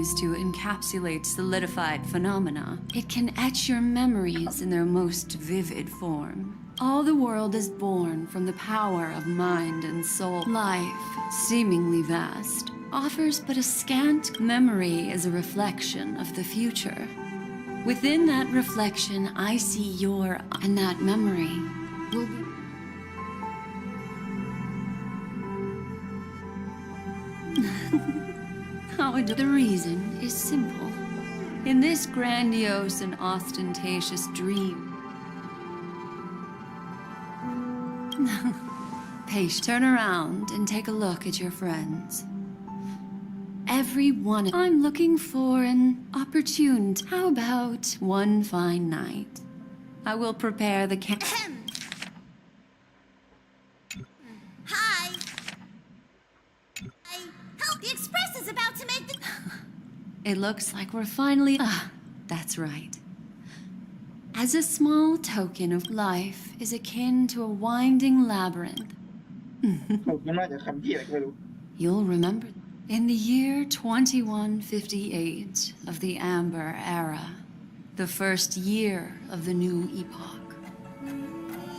used to encapsulate solidified phenomena. It can etch your memories in their most vivid form. All the world is born from the power of mind and soul. Life, seemingly vast, offers but a scant memory as a reflection of the future. Within that reflection, I see your, and that memory will be. The reason is simple. In this grandiose and ostentatious dream, Paige, turn around and take a look at your friends. Every one. I'm looking for an opportunity. How about one fine night? I will prepare the Hi. Help! The express is about to make the. It looks like we're finally. That's right. As a small token of life is akin to a winding labyrinth. มันน่าจะคำที่อะไรก็ไม่รู้ You'll remember. In the year 2158 of the Amber Era, the first year of the new epoch,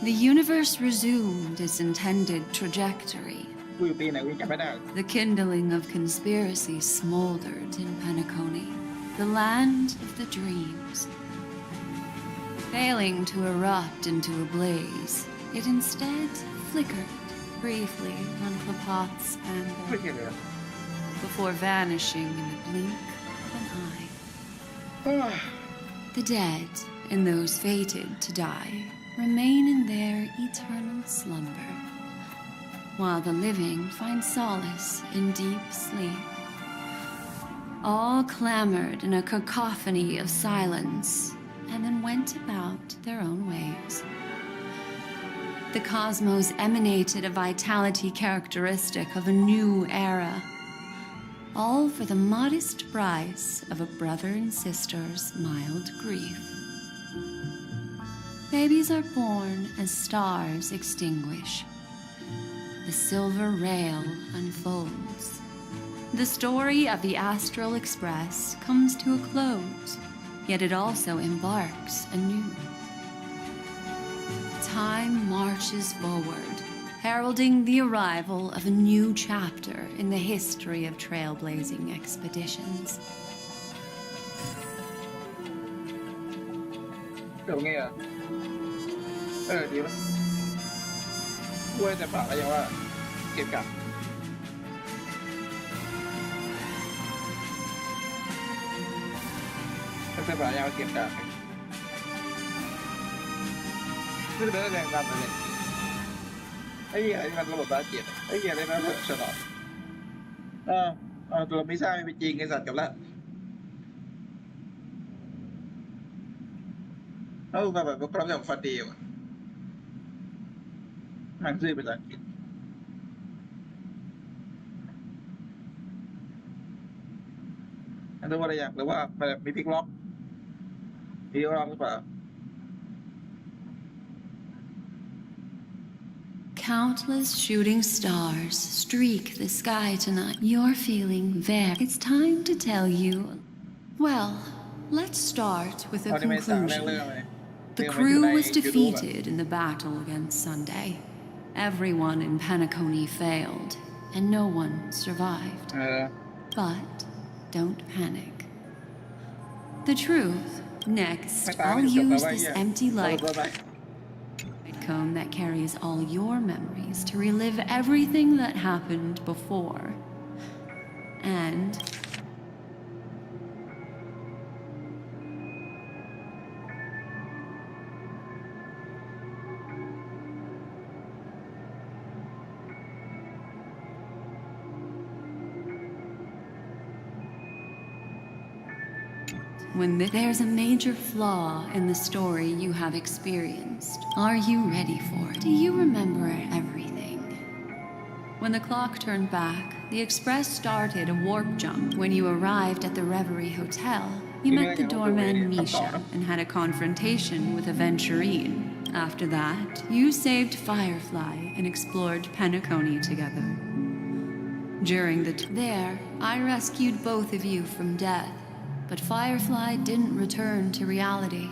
the universe resumed its intended trajectory. กูอยู่ปีไหนกูจำไม่ได้ The kindling of conspiracy smoldered in Penacony, the land of the dreams. Failing to erupt into a blaze, it instead flickered briefly on Klapot's amber before vanishing in the blink of an eye. The dead and those fated to die remain in their eternal slumber, while the living find solace in deep sleep. All clamored in a cacophony of silence and then went about their own ways. The cosmos emanated a vitality characteristic of a new era, all for the modest price of a brother and sister's mild grief. Babies are born as stars extinguish. The silver rail unfolds. The story of the Astral Express comes to a close, yet it also embarks anew. Time marches forward, heralding the arrival of a new chapter in the history of trailblazing expeditions. เดี๋ยวไงอ่ะดีมั้ยกล้วยแต่ปากก็ยังว่าเก็บกลับแต่ปากยังว่าเก็บกลับไม่ได้เป็นแรงดันเลยไอ้เหี้ยไอ้มันระบบบ้าเจ็ดไอ้เหี้ยอะไรนะเพื่อฉลาดตัวไม่ใช่ไม่จริงไอ้สัตว์กับละแบบพร้อมอย่างฟันดีว่ะมันซื้อภาษาอังกฤษอันนี้ว่าอะไรอย่างหรือว่าแบบมีพลิกล็อกหรือเปล่า Countless shooting stars streak the sky tonight. You're feeling very... It's time to tell you... Well, let's start with a conclusion. The crew was defeated in the battle against Sunday. Everyone in Penacony failed, and no one survived. But don't panic. The truth, next, I'll use this empty light cone that carries all your memories to relive everything that happened before. And when there's a major flaw in the story you have experienced, are you ready for it? Do you remember everything? When the clock turned back, the express started a warp jump. When you arrived at the Reverie Hotel, you met the doorman Misha and had a confrontation with Aventurine. After that, you saved Firefly and explored Penacony together. During there, I rescued both of you from death. But Firefly didn't return to reality.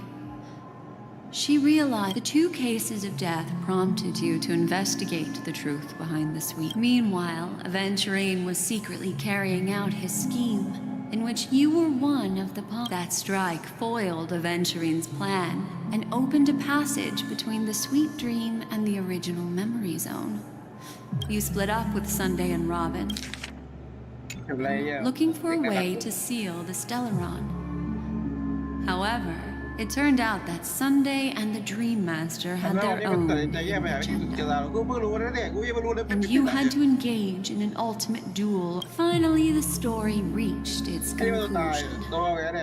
She realized the 2 cases of death prompted you to investigate the truth behind the suite. Meanwhile, Aventurine was secretly carrying out his scheme, in which you were one of the pawns. That strike foiled Aventurine's plan and opened a passage between the sweet dream and the original memory zone. You split up with Sunday and Robin, looking for a way to seal the Stellaron. However, it turned out that Sunday and the Dream Master had their own agenda, and you had to engage in an ultimate duel. Finally, the story reached its conclusion.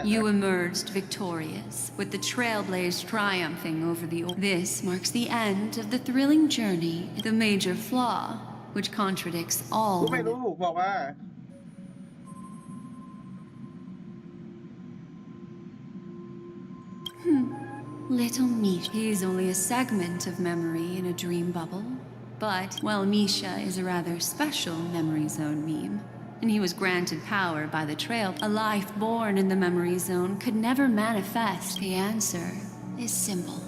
You emerged victorious, with the Trailblaze triumphing over the... This marks the end of the thrilling journey, the major flaw, which contradicts all... Little Misha. He's only a segment of memory in a dream bubble. But, well, Misha is a rather special memory zone meme, and he was granted power by the Trail. A life born in the memory zone could never manifest. The answer is simple.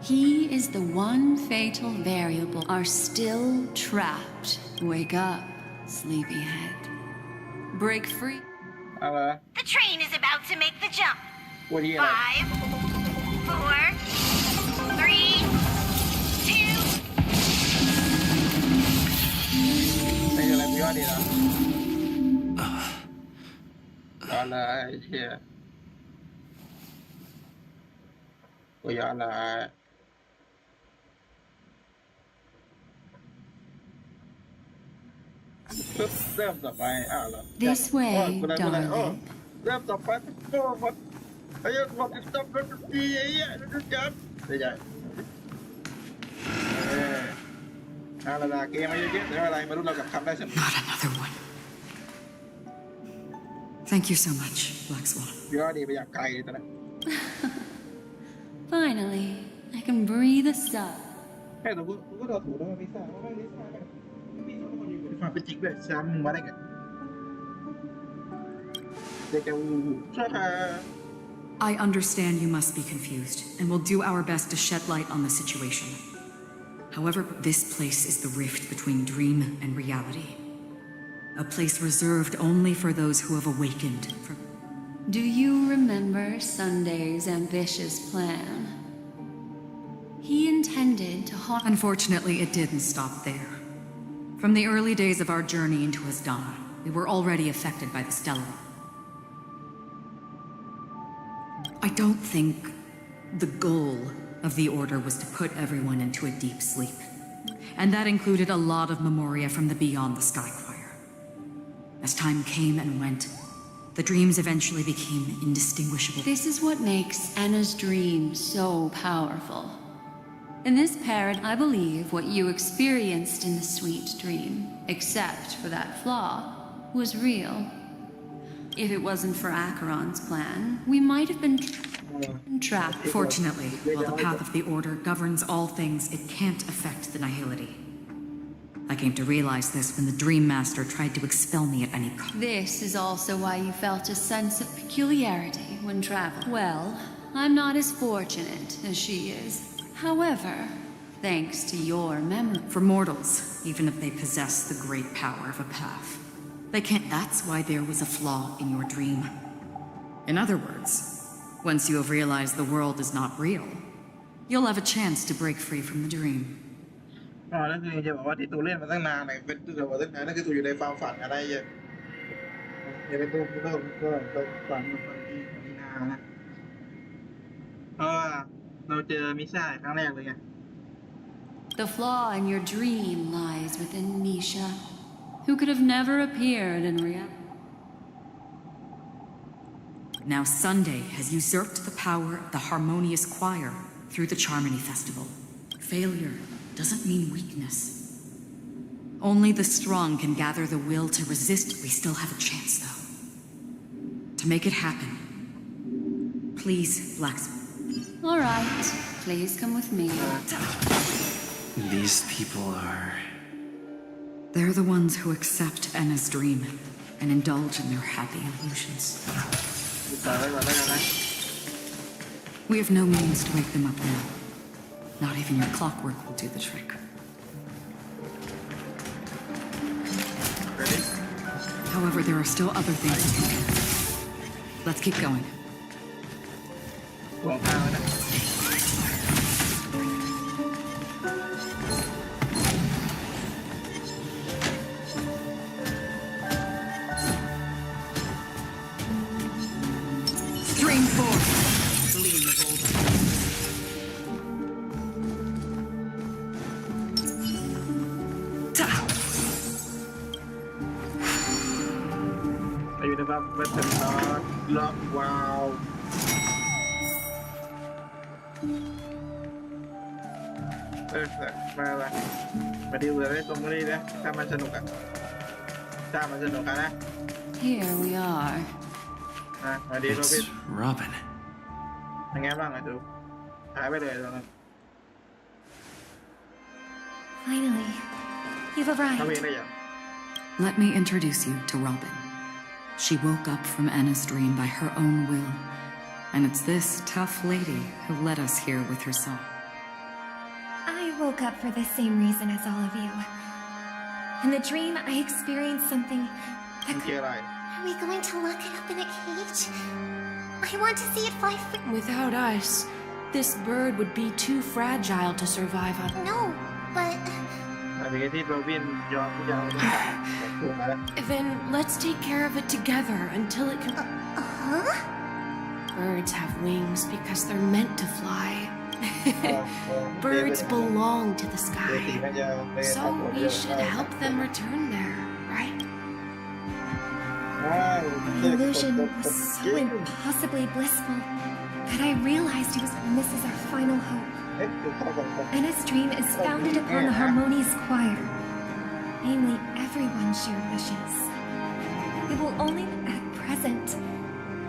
He is the one fatal variable. Are still trapped. Wake up, sleepyhead. Break free. The train is about to make the jump. 5, 4, 3, 2. ไม่อะไรพี่ว่าดีนะอะไรเฮียกูอยากอะไร This way, darling. ไอ้ยังบอกจะจับรถดีไอ้ยังจะจับไม่ใช่อะไรนะเกมมาเยอะๆแต่อะไรมารุ่นเรากับคำได้เสมอ Not another one. Thank you so much, Black Swan. พี่ว่าดีไปอย่างไกลเลยตอนนั้น Finally, I can breathe a sigh. แค่ตัวกูก็โดนถูกแล้วไม่ทราบว่าไม่ทราบมีคนอยู่ในความเป็นจริงด้วยซ้ำมึงมาได้ไงเด็กแกวูใช่ค่ะ I understand you must be confused, and will do our best to shed light on the situation. However, this place is the rift between dream and reality. A place reserved only for those who have awakened from... Do you remember Sunday's ambitious plan? He intended to haunt... Unfortunately, it didn't stop there. From the early days of our journey into Asdana, we were already affected by the Stellar. I don't think the goal of the Order was to put everyone into a deep sleep. And that included a lot of memoria from the Beyond the Sky Choir. As time came and went, the dreams eventually became indistinguishable. This is what makes Anna's dream so powerful. In this paradigm, I believe what you experienced in the sweet dream, except for that flaw, was real. If it wasn't for Acheron's plan, we might have been trapped. Fortunately, while the path of the Order governs all things, it can't affect the Nihility. I came to realize this when the Dream Master tried to expel me at any cost. This is also why you felt a sense of peculiarity when traveling. Well, I'm not as fortunate as she is. However, thanks to your memory... For mortals, even if they possess the great power of a path, they can't... That's why there was a flaw in your dream. In other words, once you have realized the world is not real, you'll have a chance to break free from the dream. อ๋อนั่นคือจะบอกว่าที่ตูเล่นมาตั้งนานเลยเป็นตัวตั้งนานนั่นคือตูอยู่ในความฝันอะไรอย่างอย่าไปตูก็ฝันมันที่นานนะเพราะว่าเราเจอมิซ่าครั้งแรกเลยไง The flaw in your dream lies within Misha, who could have never appeared in reality. Now Sunday has usurped the power of the Harmonious Choir through the Charmony Festival. Failure doesn't mean weakness. Only the strong can gather the will to resist. We still have a chance, though. To make it happen, please, Black Swan. All right, please come with me. These people are... They're the ones who accept Anna's dream and indulge in their happy illusions. We have no means to wake them up now. Not even your clockwork will do the trick. However, there are still other things we can do. Let's keep going. Stream forth. Gleam of old. อยู่ในแบบเวทล็อกว้าวมาดีเลยตรงนี้นะถ้ามันสนุกอ่ะถ้ามันสนุกนะ Here we are. มาดีโรบิน Robin. เป็นไงบ้างอ่ะดูหายไปเลยตรงนั้น Finally, you've arrived. เขาเองได้ยัง Let me introduce you to Robin. She woke up from Anna's dream by her own will, and it's this tough lady who led us here with her song. I woke up for the same reason as all of you. In the dream, I experienced something that could... Are we going to lock it up in a cage? I want to see it fly free. Without us, this bird would be too fragile to survive on. No, but... Then let's take care of it together until it can... Birds have wings because they're meant to fly. Birds belong to the sky. So we should help them return there, right? The illusion was so impossibly blissful. But I realized it was when this is our final hope. Ennis Dream is founded upon the Harmonious Choir. Namely, everyone's shared wishes. It will only, at present,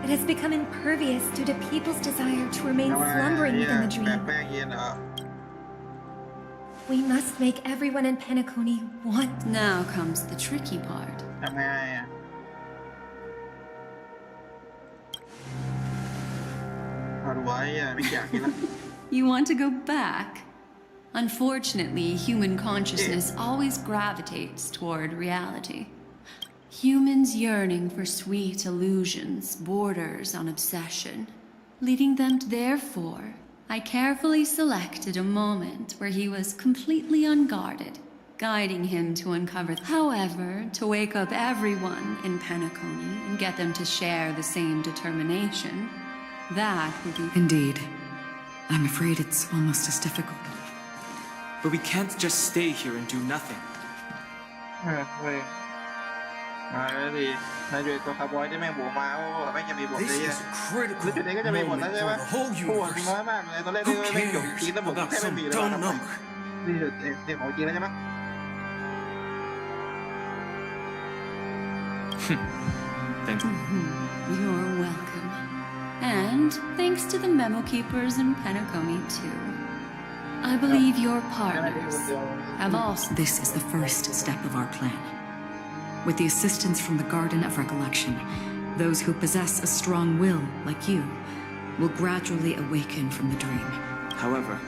it has become impervious due to people's desire to remain slumbering within the dream. We must make everyone in Penacony want. Now comes the tricky part. You want to go back? Unfortunately, human consciousness always gravitates toward reality. Humans yearning for sweet illusions borders on obsession, leading them to therefore, I carefully selected a moment where he was completely unguarded, guiding him to uncover. However, to wake up everyone in Penacony and get them to share the same determination, that would be... Indeed. I'm afraid it's almost as difficult. But we can't just stay here and do nothing. This is a critical moment for the whole universe. Who cares about some dumb number? Thank you. You're welcome. And thanks to the memo keepers in Penacony, too. I believe your partners have also... This is the first step of our plan. With the assistance from the Garden of Recollection, those who possess a strong will, like you, will gradually awaken from the dream. However,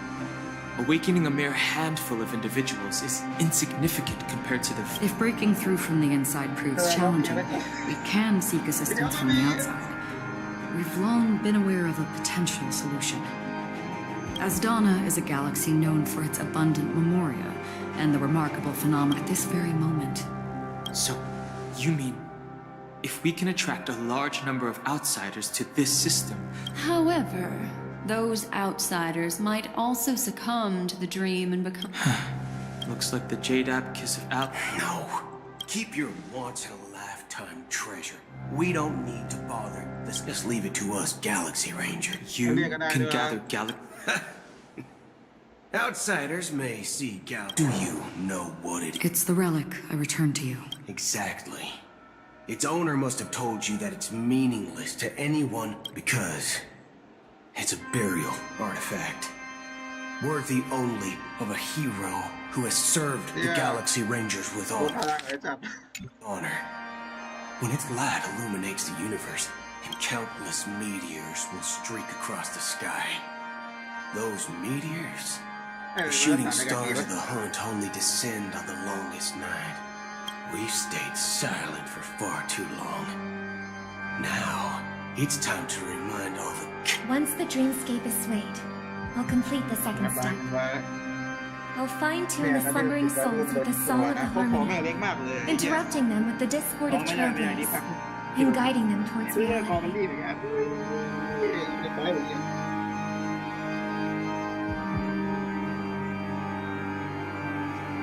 awakening a mere handful of individuals is insignificant compared to the... If breaking through from the inside proves challenging, we can seek assistance from the outside. We've long been aware of a potential solution. Asdana is a galaxy known for its abundant memoria and the remarkable phenomena at this very moment. So, you mean, if we can attract a large number of outsiders to this system... However, those outsiders might also succumb to the dream and become... Looks like the Jadab Kiss of Al... No. Keep your once-in-a-lifetime treasure. We don't need to bother. Let's just leave it to us, Galaxy Ranger. You can gather Outsiders may see Galaxy. Do you know what it is? It's the relic I returned to you. Exactly. Its owner must have told you that it's meaningless to anyone because it's a burial artifact. Worthy only of a hero who has served the Galaxy Rangers with honor. When its light illuminates the universe, and countless meteors will streak across the sky. Those meteors, the shooting stars of the hunt, only descend on the longest night. We've stayed silent for far too long. Now, it's time to remind all the... Once the dreamscape is swayed, I'll complete the second step. I'll fine-tune the slumbering souls with the song of the harmony, interrupting them with the discord of trailblaze, and guiding them towards reality.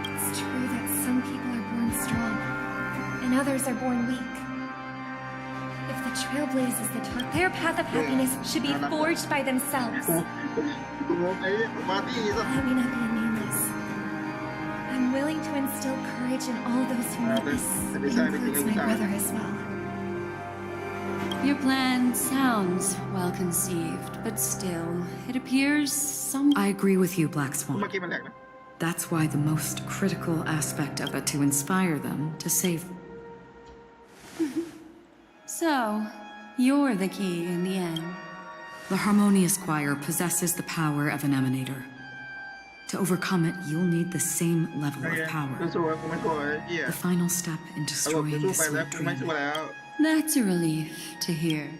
It's true that some people are born strong, and others are born weak. If the trailblaze is the top, their path of happiness should be forged by themselves. I may not be a nameless. I'm willing to instill courage in all those who need this. It includes my brother as well. Your plan sounds well conceived, but still, it appears some... I agree with you, Black Swan. That's why the most critical aspect of it to inspire them to save... So, you're the key in the end. The Harmonious Choir possesses the power of an emanator. To overcome it, you'll need the same level of power. The final step in destroying the sweet dream. That's a relief to hear.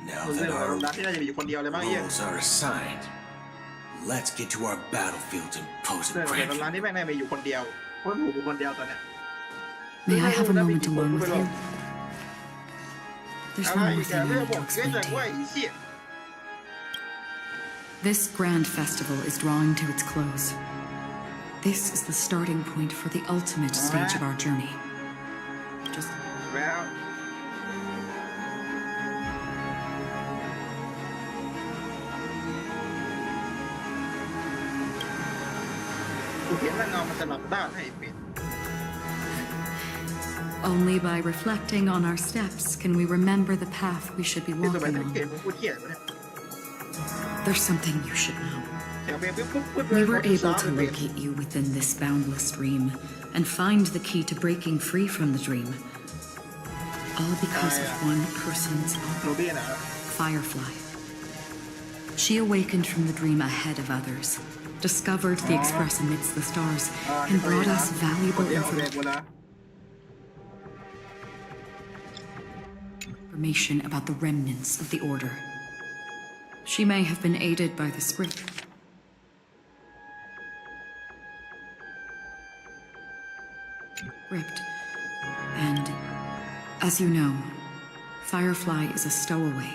Now that our roles are assigned, let's get to our battlefields and pose a prank. May I have a moment alone with you? There's one more thing I need to explain to you. This grand festival is drawing to its close. This is the starting point for the ultimate stage of our journey. Just... แล้วเงามันจะหลับด้านให้เป็น Only by reflecting on our steps can we remember the path we should be ที่สมัย walking นั้นเกม on. มึงพูดเที่ยเนี่ย There's something you should know. เสียงเพลงปุ๊บปุ๊บ We were able to locate you within this boundless dream and find the key to breaking free from the dream. All because of one person's โรบี้นะ Firefly. She awakened from the dream ahead of others, discovered the Express amidst the stars, and brought us valuable information about the remnants of the Order. She may have been aided by the script. And, as you know, Firefly is a stowaway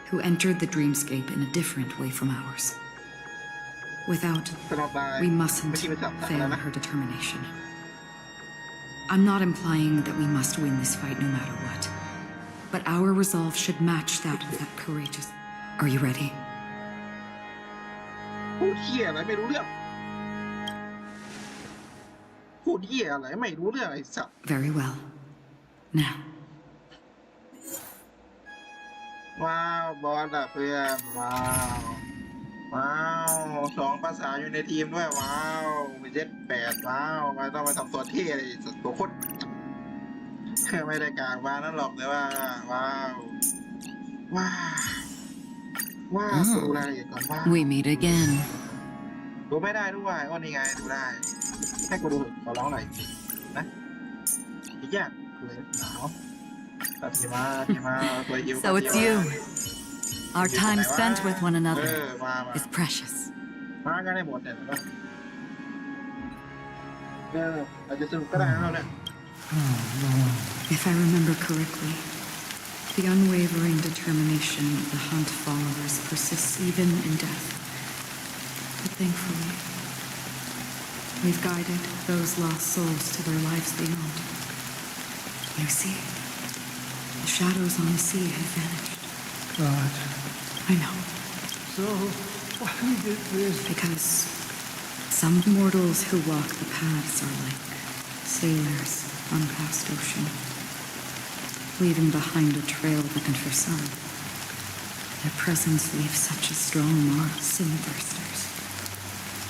who entered the dreamscape in a different way from ours. Without, we mustn't fail her determination. I'm not implying that we must win this fight no matter what, but our resolve should match that of that courageous. Are you ready? พูดเที่ยอะไรไม่รู้เรื่องพูดเที่ยอะไรไม่รู้เรื่องไอ้สัตว์ Very well. Now. ว้าวบอลอะเพื่อนว้าวว้าว2 ภาษาอยู่ในทีมด้วยว้าวมี7-8ว้าวไม่ต้องมาทำตัวเท่เลยตัวโคตรไม่ได้กลางมานั่นหรอกแต่ว่าว้าวว้าวว้าวดูรายละเอียดก่อนว้าว We meet again. ดูไม่ได้ด้วยว่านี่ไงดูได้ให้กูดูขอร้องหน่อยนะอีกอย่างเลยหนาวทีมาตัวหิว So it's you. Our time spent with one another is precious. มากันได้หมดเนี่ยอาจจะสนุกก็ได้แล้วเนี่ย If I remember correctly, the unwavering determination of the Hunt followers persists even in death. But thankfully, we've guided those lost souls to their lives beyond. You see, the shadows on the sea have vanished. God. I know. So, why did this? Because some mortals who walk the paths are like sailors on a vast ocean, leaving behind a trail looking for sun. Their presence leaves such a strong mark. Sin thirsters,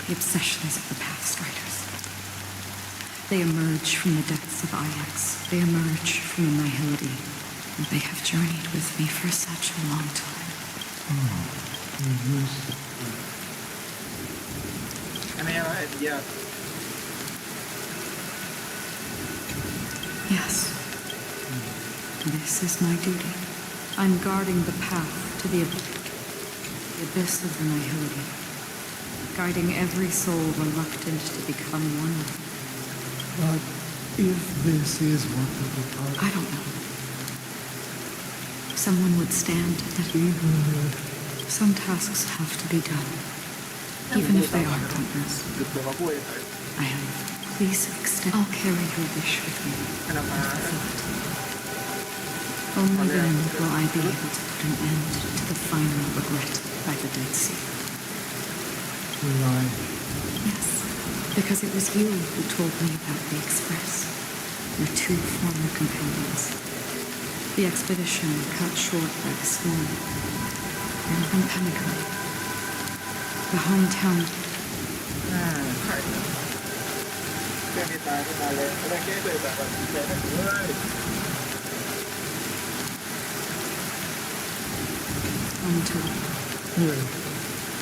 the obsessions of the path striders. They emerge from the depths of Ix. They emerge from Annihility. And they have journeyed with me for such a long time. Yes. This is my duty. I'm guarding the path to the abyss of Annihility, guiding every soul reluctant to become one. But if this is what the departed... I don't know. Someone would stand at some tasks have to be done, even if they aren't pointless. I am. Please extend. I'll carry your wish with me. Only then will I be able to put an end to the final regret by the Dead Sea. Why? Yes, because it was you who told me about the Express, your 2 former companions. The expedition cut short by the storm. And from Pentagon, the hometown. Until. Yes,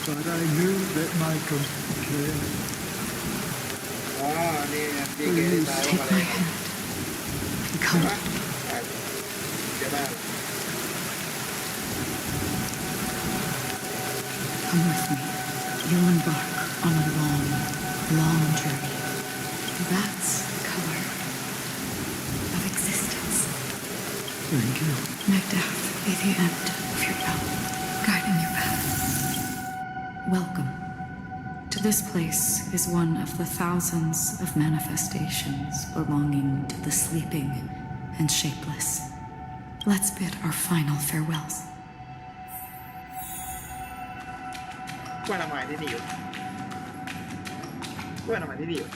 but I knew that my companion. Please take my hand and come. Come with me. You'll embark on a long, long journey. That's the color of existence. Thank you. May death be the end of your path, guiding your path. Welcome. To this place is one of the thousands of manifestations belonging to the sleeping and shapeless. Let's bid our final farewells. กล้วยทำไมที่นี่อยู่กล้วยทำไมที่นี่อยู่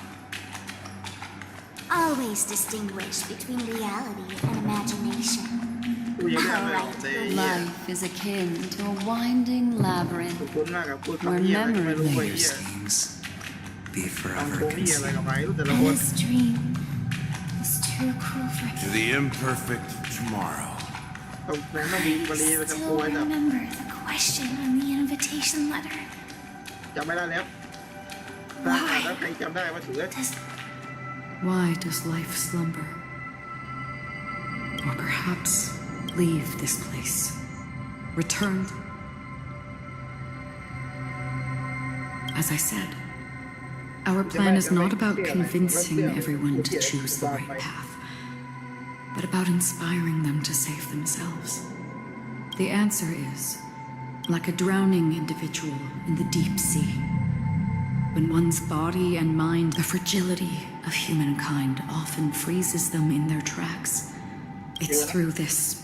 always distinguish between reality and imagination. กูยังได้ไม่ออกเลยไอ้เหี้ย Life is akin to a winding labyrinth ขอบคุณมากครับพูด where คำเหี้ยอะไรก็ไม่ memory รู้ไอ้ May your เหี้ย schemes be ทำ forever โกงเหี้ยอะไรกับ concealed. ไม้รู้แต่ละ And คน this dream was too cruel for To me. the imperfect tomorrow. ต้องแม่งต้องมีบรีไปทำ Still ตัวไอ้สัตว์ remember the question on the invitation letter. จำไม่ได้แล้วถ้าอ่านแล้วใครจำได้ว่าถือ Why does life slumber? Or perhaps leave this place, returned? As I said, our plan is not about convincing everyone to choose the right path, but about inspiring them to save themselves. The answer is, like a drowning individual in the deep sea, when one's body and mind, the fragility of humankind often freezes them in their tracks. It's through this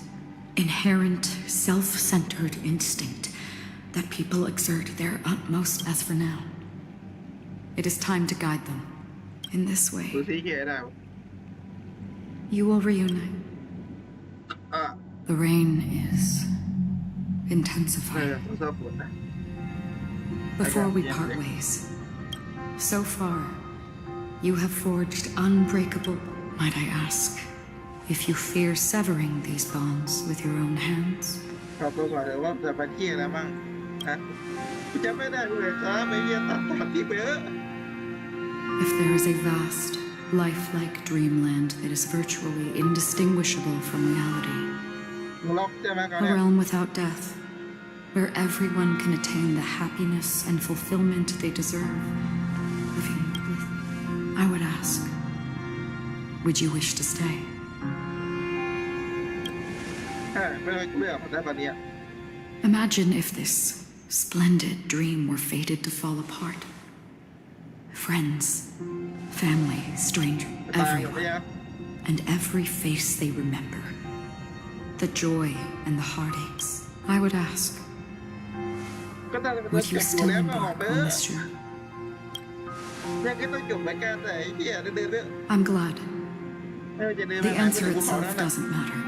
inherent, self-centered instinct that people exert their utmost as for now. It is time to guide them. In this ดู way, สีเขียได้ you will reunite. อ่ะ The rain is เออ intensifying. ทดสอบผลนะ Before we part ways, so far, you have forged unbreakable. Might I ask if you fear severing these bonds with your own hands? ขอบคุณก่อนเลยว่าจะไปเที่ยวอะไรบ้างฮะกูจำไม่ได้เลยจ้าไม่เยี่ยตัดที่เบอร์ If there is a vast, lifelike dreamland that is virtually indistinguishable from reality, ล็อกใช่ไหมก่อน a เนี่ย realm without death, where everyone can attain the happiness and fulfillment they deserve, living with, I would ask, would you wish to stay? ไม่ได้เลือกได้ปะเนี่ย Imagine if this splendid dream were fated to fall apart. Friends, family, stranger, ตายหมด everyone, เลยอะ and every face they remember. The joy and the heartaches. I would ask, ก็ตั้งแต่เป็น would เก็ you บอยู่ still แล้วก็ออก embark ไป on this journey? เนี่ยก็ต้องจบรายการแต่ไอ้เหี้ยเดิน I'm glad. ไม่ว่าจะเดินไป The ไหนไม่ answer ถึงภูเขา itself นั่นน่ะ doesn't matter.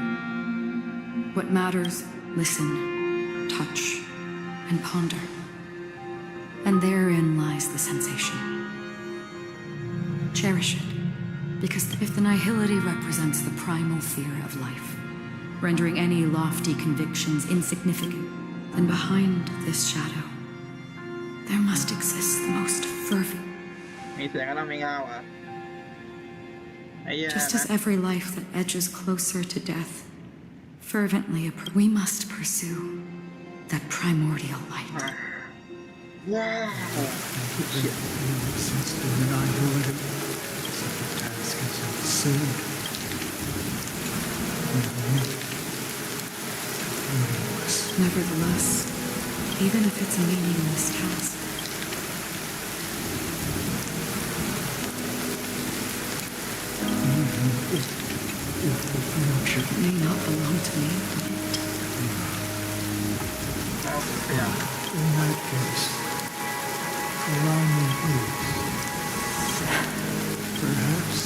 What matters, listen, touch, and ponder. And therein lies the sensation. Cherish it, because if the nihility represents the primal fear of life, rendering any lofty convictions insignificant, then behind this shadow, there must exist the most fervent. มีเสียงอะไรไม่เงาอ่ะไอ้เหี้ย Just นะ as every life that edges closer to death fervently we must pursue that primordial light. ว้าว Since the annihility, such a task is absurd. Meaningless. Nevertheless, even if it's a meaningless task, If the future it may not belong to me. in that case, allow me this. Perhaps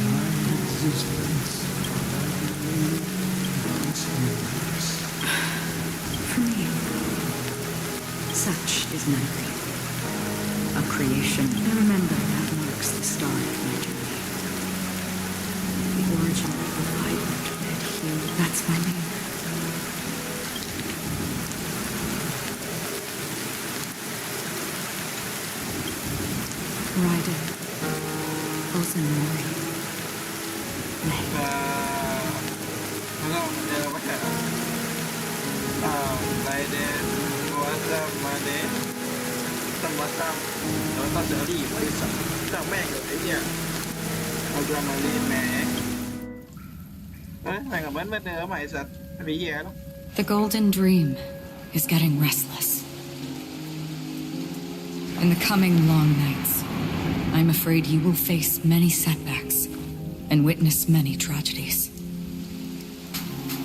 my existence might remain in this universe. For me, such is memory. A creation. I remember that marks the start of my journey. The origin of the vibrant red hue. That's my name. Raiden. Ozanori. May. แล้วก็เจอว่าจะไรเดนวัตมาเดนตั้งวัตตั้งแล้วก็เจอรี่บริษัทตั้งแม่งเลยไอ้เนี่ยเอาตัวมาเล่นแหมแม่งกับมันมาเดิมใหม่สัตว์ไม่แย่แล้ว The golden dream is getting restless. In the coming long nights, I'm afraid you will face many setbacks and witness many tragedies.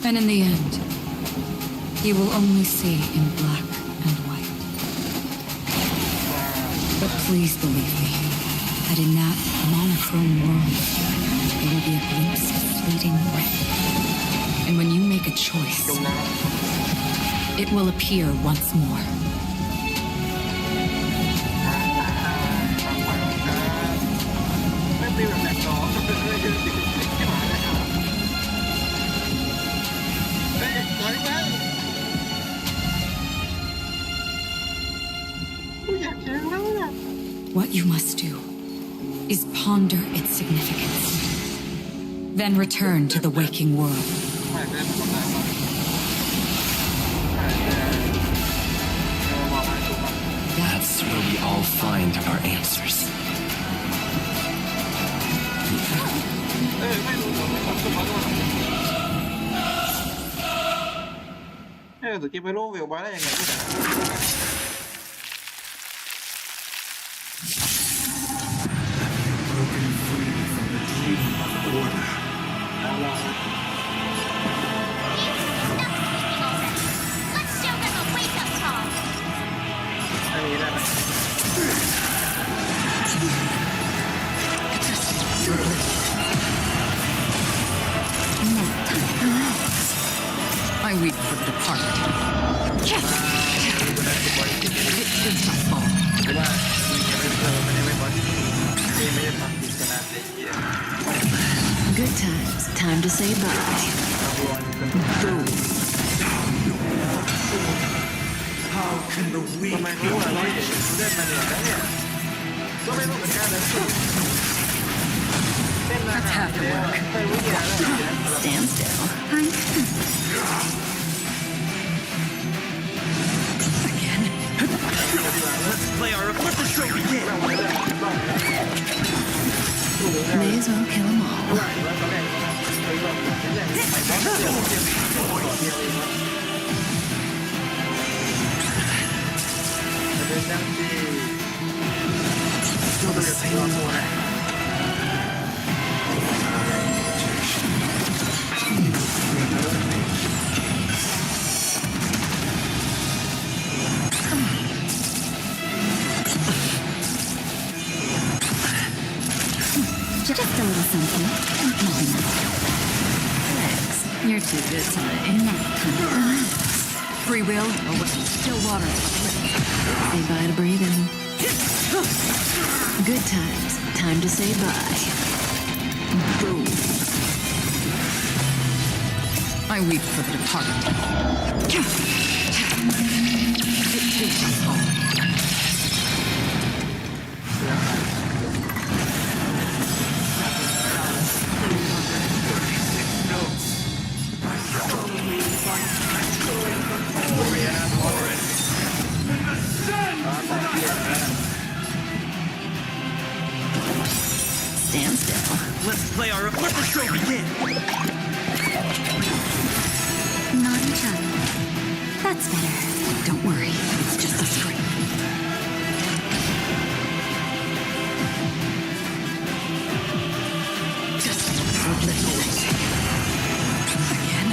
And in the end, you will only see in black and white. But please believe me, I that in that monochrome world, there will be a glimpse of fleeting red. And when you make a choice, it will appear once more. What you must do is ponder its significance, then return to the waking world. That's where we all find our answers. สุดที่ไปโลกเวลมาได้ยังไงที่ไหน Broken free from the dream of order. Let's show them a wake-up call. อันนี้ได้ไหม I weep for the departed. It is my fault. หรือว่ามีแค่เป็นเธอไม่ได้ไม่บอลไม่ได้ทำผิดขนาดนี้ Good times. Time to say bye. Boom. How can the ทำ weak ไม be เขาว่าเรา punished? เล่นมาเนี่ยเนี่ยก็ไม่รู้เหมือนกันเลยเล่นมาหาเนี่ยไม่รู้กี่แล้ว Stand still. Let's play our flipper show again. May as well kill them all. Still the same way. Just a little something. Nothing else. Relax. You're too good tonight. Free will or what? Still water. Say bye to breathing. Good times. Time to say bye. Boom. I weep for the departed. It takes us all. Stand still. Let's play our flipper show again. Not each other. That's better. Don't worry, it's just a scream. Just a little. Again.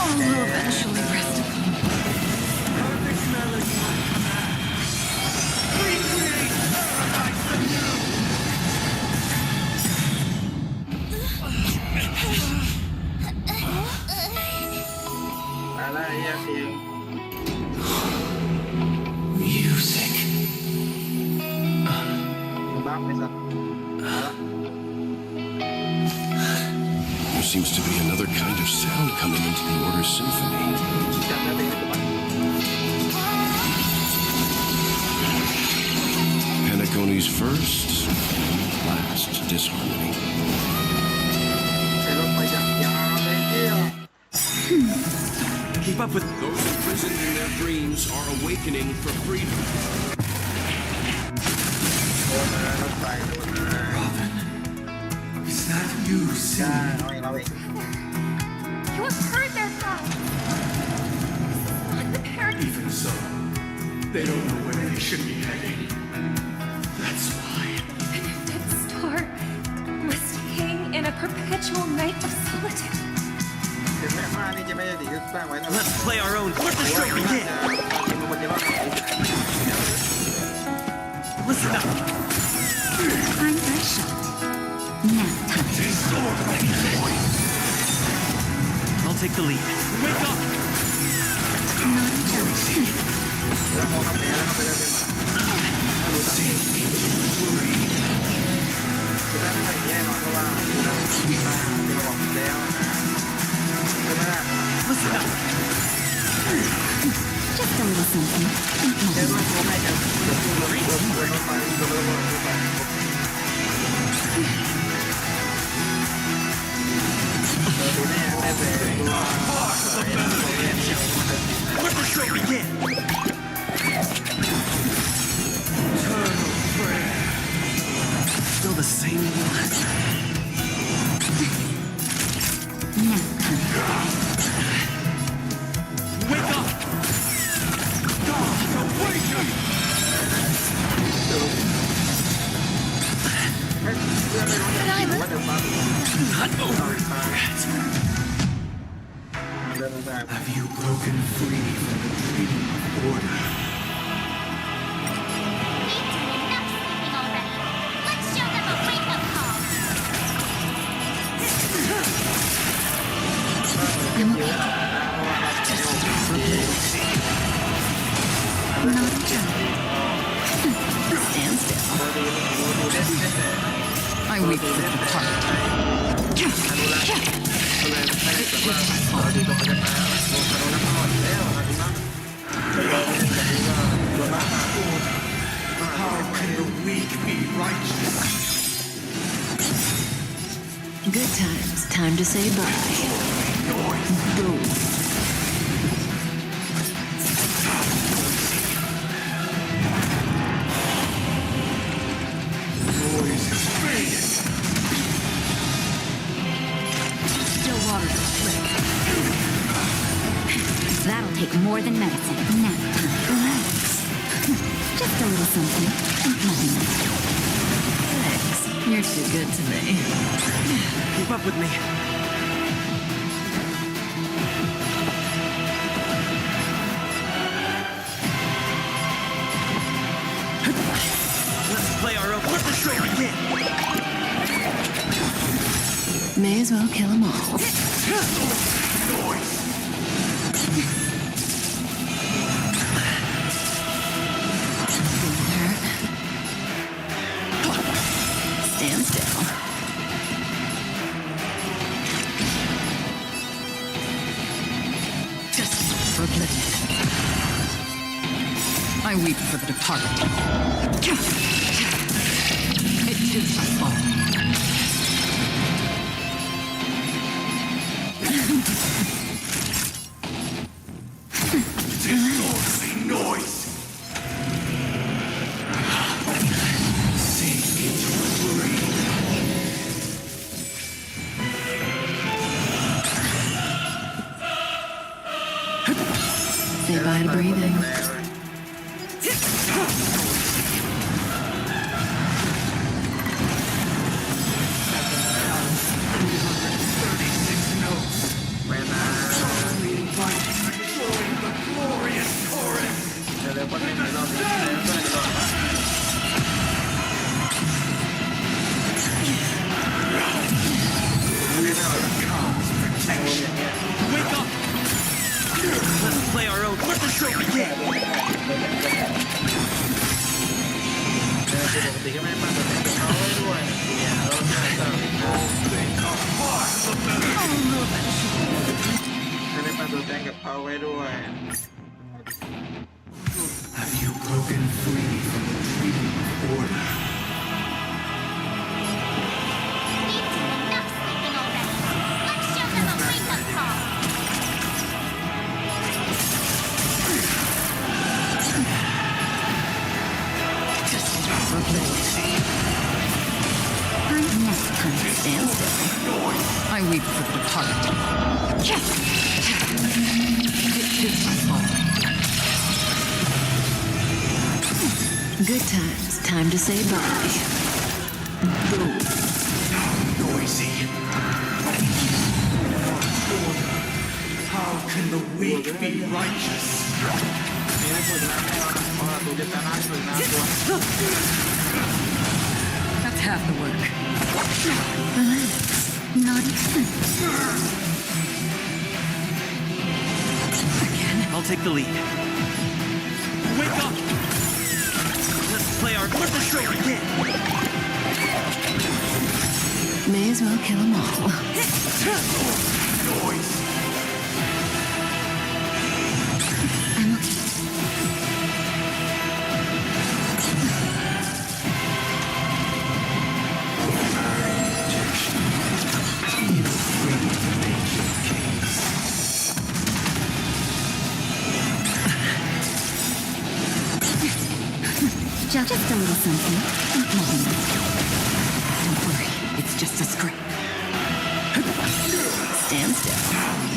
All will eventually rest upon. Music. There seems to be another kind of sound coming into the Order Symphony. Penacony's first and last disharmony. Keep up with Those imprisoned in their dreams are awakening for freedom. Is that you, Sin? You have heard their call. Not the parent. Even so, they don't know where they should be heading. That's why. Dead Star must perpetual night of solitude. ถึงแม้ว่านี่จะไม่ได้ดีก็สร้างไว้นะ Let's play our own. Let the show begin. Listen up. I'm Earthshot. Nap time. I'll take the lead. Wake up. Not a joke. แล้วมองเข้าไปแล้วเข้าไปแล้วเป็นคือถ้าไม่แย่นอนเพราะว่าเราบอกแล้วนะใช่ไหมล่ะ Listen up. Just a little something. เดี๋ยวเราโทรให้กันตัวรถไฟตัวรถไฟ Let the show begin. Eternal prayer. Still the same one. Nap time. Wake up. God, awaken. Not over yet. Have you broken free from the dream of order? Let's show them a wake-up call. Not a joke. Stand still. I weep for the How can the weak be righteous? Good times. Time to say bye. Boom. That'll take more than medicine. Nap time. Relax. Just a little something. Nothing else. Thanks. You're too good to me. Keep up with me. Let's play our own. Let the show begin. May as well kill them all. Stand still. Just for oblivion. I weep for the departed. It is my fault. Distorting noise. Sink into fury. Say bye to breathing. Wake up! Let's play our own. Let the show begin. ปกติก็ไม่ปั้นตัวแทนกับเขาไว้ด้วยเนี่ยเราจะให้ตั้งไม่ได้ปั้นตัวแทนกับเขาไว้ด้วย Have you broken free from the dream of order? Enough sleeping already. Let's show them a wake-up call. Nap time. Stand still. I weep for the departed. It is my fault. Good times. Time to say bye. Boom. Noise noisy. How can the weak be righteous? That's half the work. Relax. Not even. Again? I'll take the lead. Wake up! Let's play our show again. May as well kill them all. Noise. I'm okay. Just a little something. Nothing. Don't worry, it's just a scrape. Stand still.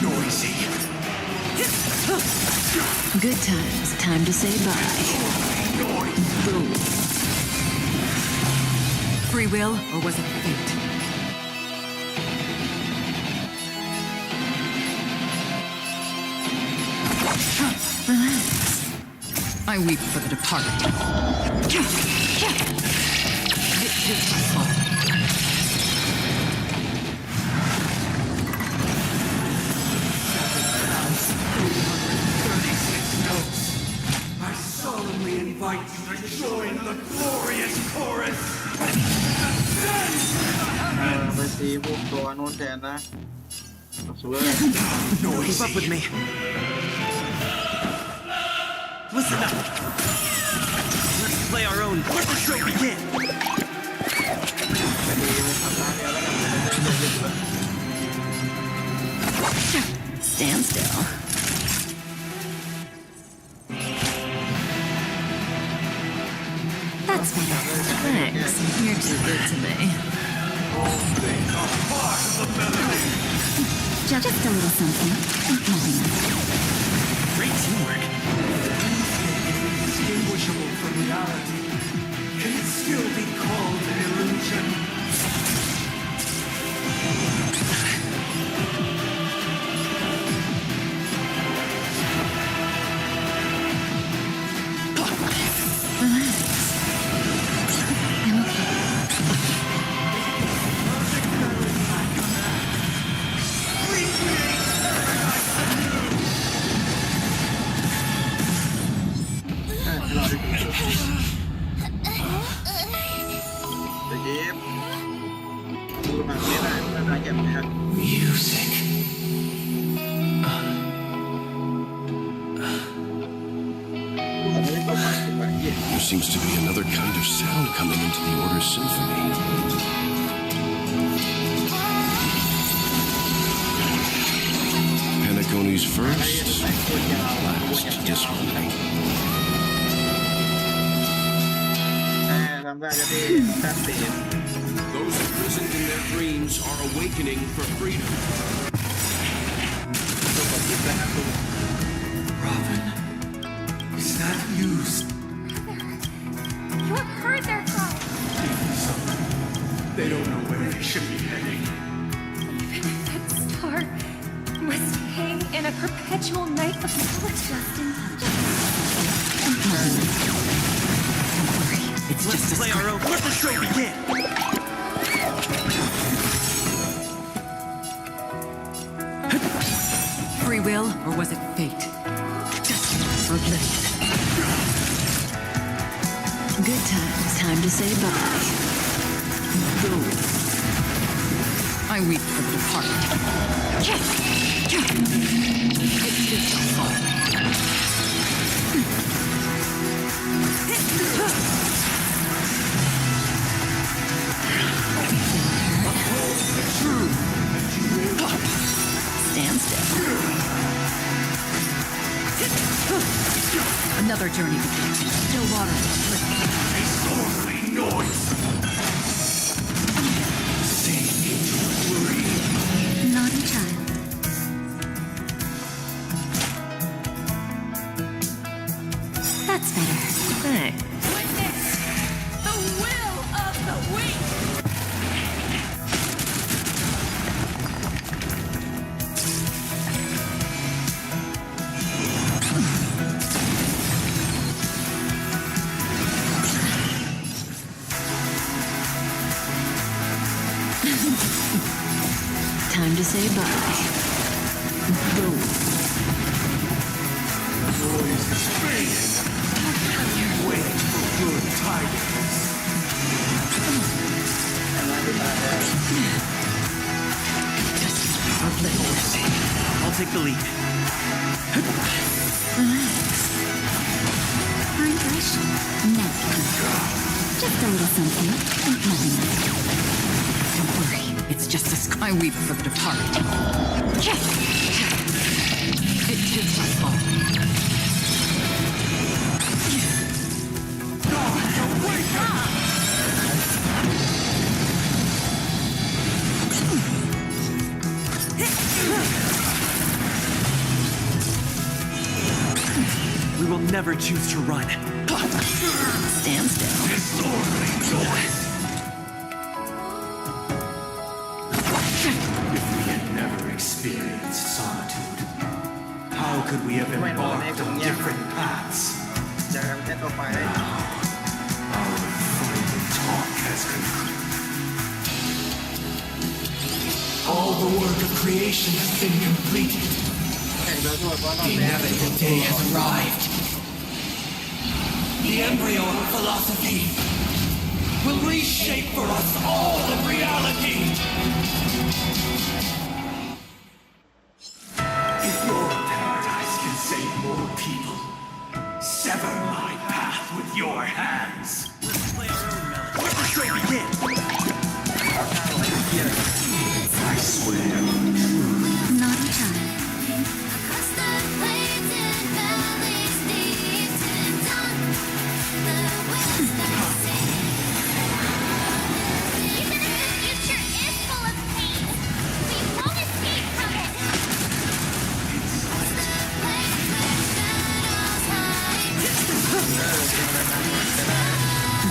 Noisy. Good times. Time to say bye. Boom. Free will, or was it fate? Relax. I weep for the departed. I solemnly invite you to join the glorious chorus. ไปตีพวกตัวนู้นแทนนะสวย Keep up with me. Listen up. Let's play our own. Let the show begin. Stand still. That's better. Thanks. You're too good to me. Just a little something. Nothing. Great teamwork. Indistinguishable from reality. Can it still be called an illusion? Music. There seems to be another kind of sound coming into the Order's symphony. Penacony's first, last disharmony. ทำได้จะดีแป๊บเดียว Those imprisoned in their dreams are awakening for freedom. Robin, is that you? You have heard their cry. They don't know where they should be heading. Even if that star must hang in a perpetual night of solitude. It's Let's just play our own. Let the show begin. free will, or was it fate? Just oblivion. Good times. Time to say bye. Boom. I weep for the departed. It's just a fall. Stand still. Another journey begins. Still water. A swordly noise. Sing into glory. Naughty child. That's better. Thanks. Witness the will of the weak. say bye. Go. Noise fading. Wait for good tidings. I'll take the lead. Relax. I'm fresh. Just a little something. Nothing else. Don't worry, it's just a skyweaver for the departed. It takes us all. We will never choose to run. Stand still. If we had never experienced solitude, how could we have embarked on different paths? เจอกันแค่ต่อไป Our final talk has concluded. All the work of creation has been completed. The inevitable day has arrived. The embryo of philosophy will reshape for us all of reality. If your paradise can save more people, sever my path with your hands. Where's the show begin? I swear. Not a time.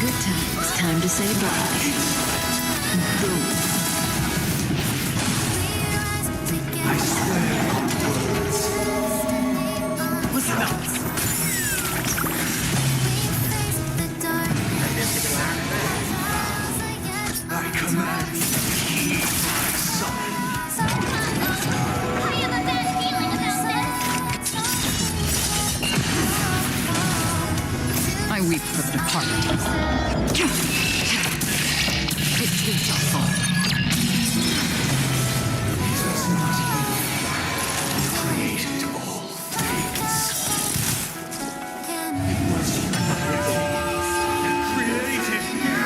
Good times. Time to say bye. Boom. I swear on words. Listen up. I command you to heed my summon. I have a bad feeling about this. I weep for the departed. It takes us all. It was not you who created all things. It was humanity that created you.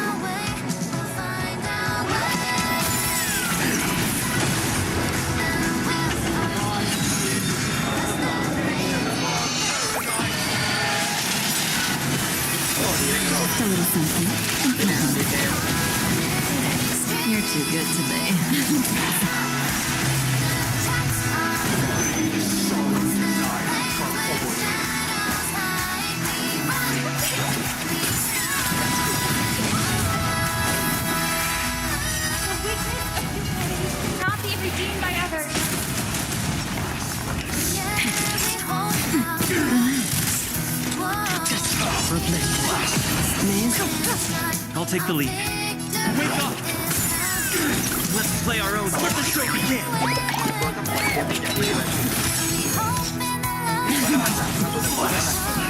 Just a little something. You're too good today. Not be redeemed by others. I'll take the lead. Wake up! Let's play our own. Let the show begin.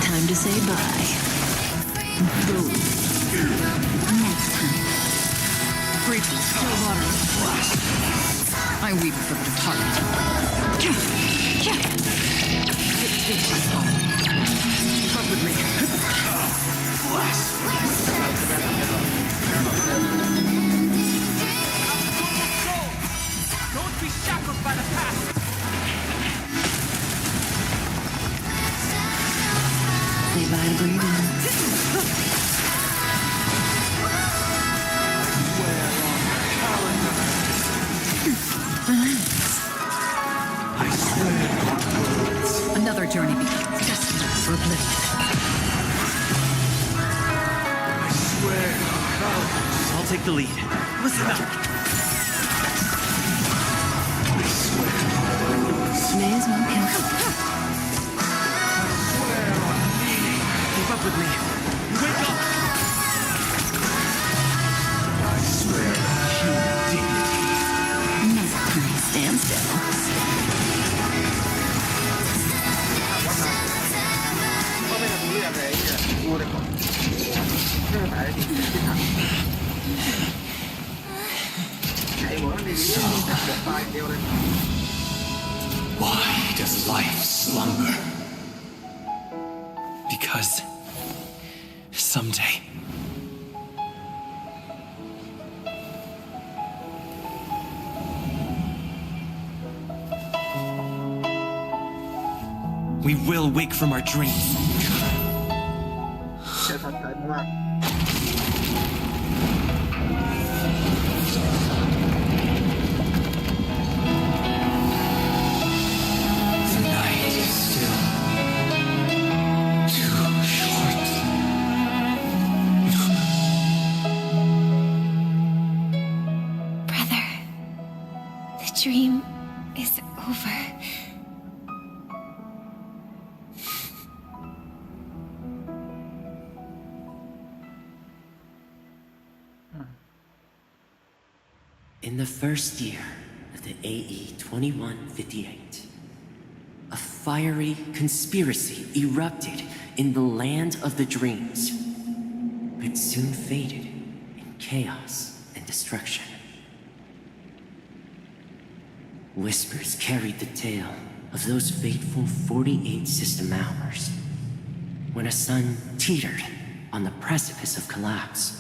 Time to say bye. Boom. Next time. Briefly, still water. I weep for the departed. It takes us all. Come with me. Don't be shackled by the past. Say bye to breathing. Relax. I swear on words. Another journey begins. Destined for oblivion. I swear on values. I'll take the lead. Listen up. I swear on words. May as well count. I swear on meaning. Keep up with me. Wake up! I swear on human dignity. Next time, stand still. his life slumber. Because someday we will wake from our dreams. แค่ทันใจมาก The night is still too short. Brother, the dream is over. In the first year of the AE 2158, a fiery conspiracy erupted in the land of the dreams, but soon faded in chaos and destruction. Whispers carried the tale of those fateful 48 system hours, when a sun teetered on the precipice of collapse.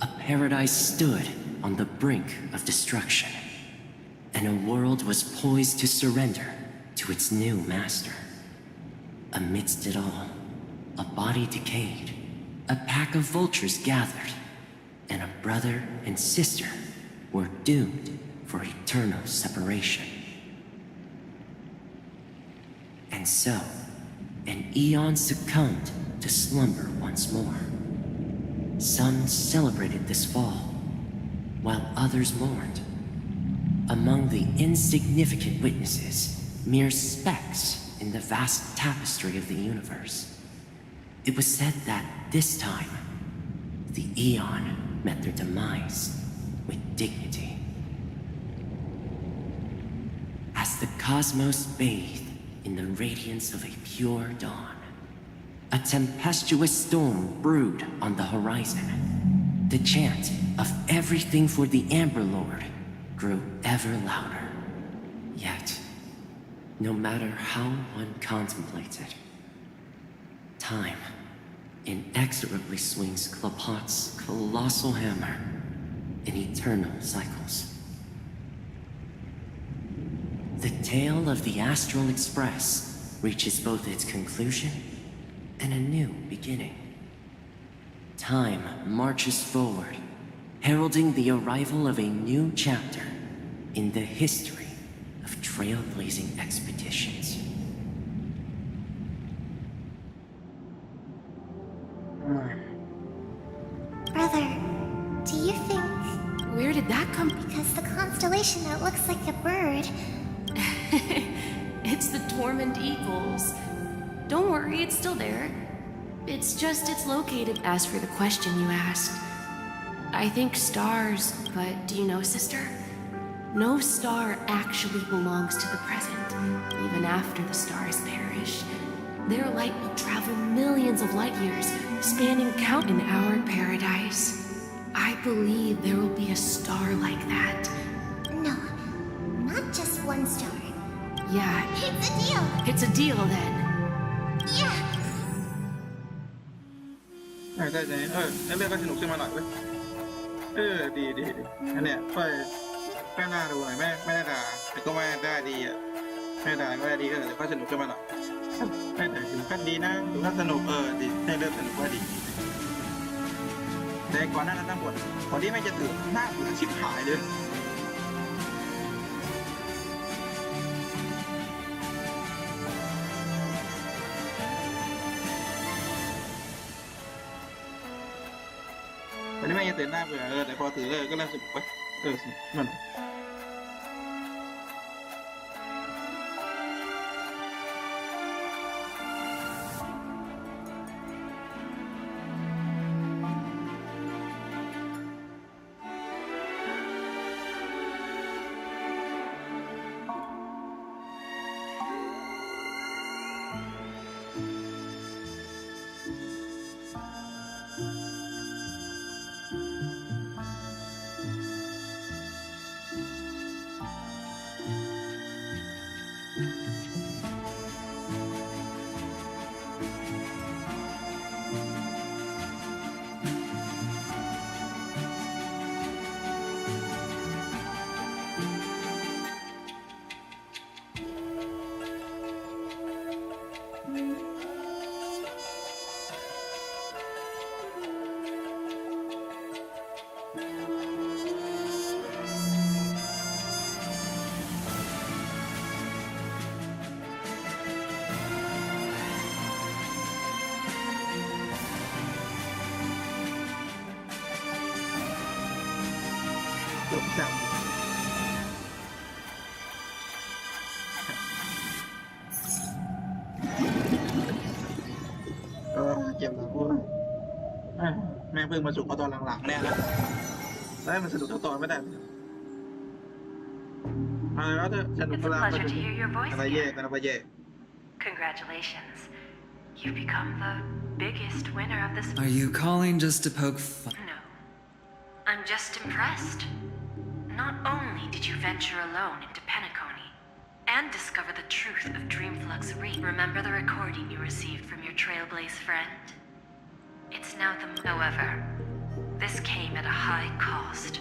A paradise stood on the brink of destruction, and a world was poised to surrender to its new master. Amidst it all, a body decayed, a pack of vultures gathered, and a brother and sister were doomed for eternal separation. And so, an eon succumbed to slumber once more. Some celebrated this fall, while others mourned. Among the insignificant witnesses, mere specks in the vast tapestry of the universe, it was said that this time, the Eon met their demise with dignity. As the cosmos bathed in the radiance of a pure dawn, a tempestuous storm brewed on the horizon. The chant of everything for the Amber Lord grew ever louder. Yet, no matter how one contemplates it, time inexorably swings Klapot's colossal hammer in eternal cycles. The tale of the Astral Express reaches both its conclusion and a new beginning. Time marches forward, heralding the arrival of a new chapter in the history of trailblazing expeditions. Brother, do you think... Where did that come from? Because the constellation that looks like a bird... It's the Tormund Eagles. Don't worry, it's still there. It's located. As for the question you asked, I think stars, but do you know, sister? No star actually belongs to the present, even after the stars perish. Their light will travel millions of light years, spanning count in our paradise. I believe there will be a star like that. No, not just one star. Yeah. It's a deal. It's a deal then. Yeah. ใช่เรื่องก็สนุกขึ้นมาหน่อยเว้ยดีอันเนี้ยค่อยน่าดูหน่อยไม่ได้ด่าแต่ก็ไม่ได้ดีอ่ะไม่ได้ดีแต่ก็สนุกขึ้นมาหน่อยไม่แต่ถึงขั้นดีนะถึงขั้นสนุกดีให้เริ่มสนุกว่าดีแต่ก่อนหน้านั้นทั้งหมดก่อนที่ไม่จะตื่นหน้าตื่นชิบหายเลย วันนี้แม่ยังตื่นหน้าเบื่อแต่พอตื่นก็เริ่มสนุกไปมัน จับเจ็บหลังพวกแม่งเพิ่งมาสุกเอาตอนหลังๆเนี่ยนะแล้วมันสนุกเท่าตอนไม่ได้มาแล้วเถอะสนุก It's เว a ลา pleasure to hear your voice อะไรเย่ again. กันอะไรเย่ Congratulations. You've become the biggest winner of this. Are you calling just to poke fun? No. I'm just impressed. Not only did you venture alone into Penacony and discover the truth of Dreamflux Re. Remember the recording you received from your Trailblaze friend? It's now the... However, this came at a high cost.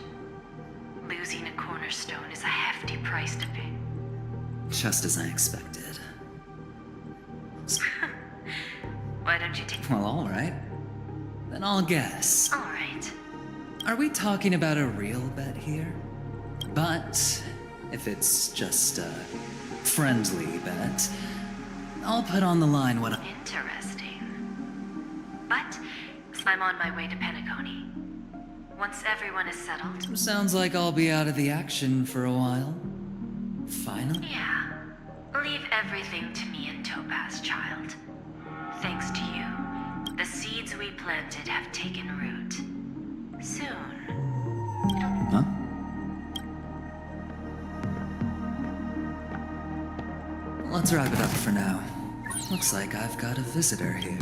Losing a cornerstone is a hefty price to pay. Just as I expected. Why don't you take... Well, alright. Then I'll guess. Alright. Are we talking about a real bet here? But if it's just a friendly bet, I'll put on the line what I... Interesting. But I'm on my way to Penacony. Once everyone is settled... Sounds like I'll be out of the action for a while. Finally? Yeah. Leave everything to me and Topaz, child. Thanks to you, the seeds we planted have taken root. Soon. Huh? Let's wrap it up for now. Looks like I've got a visitor here.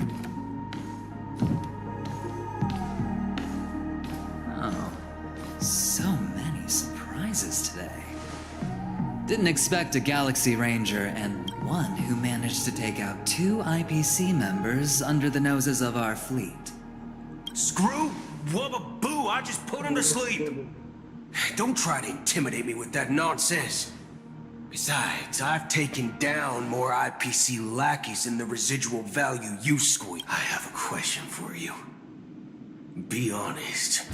Oh, so many surprises today. Didn't expect a Galaxy Ranger and one who managed to take out 2 IPC members under the noses of our fleet. Screw Wubba Boo, I just put him to sleep. Don't try to intimidate me with that nonsense. Besides, I've taken down more IPC lackeys than the residual value you squeeze. I have a question for you. Be honest,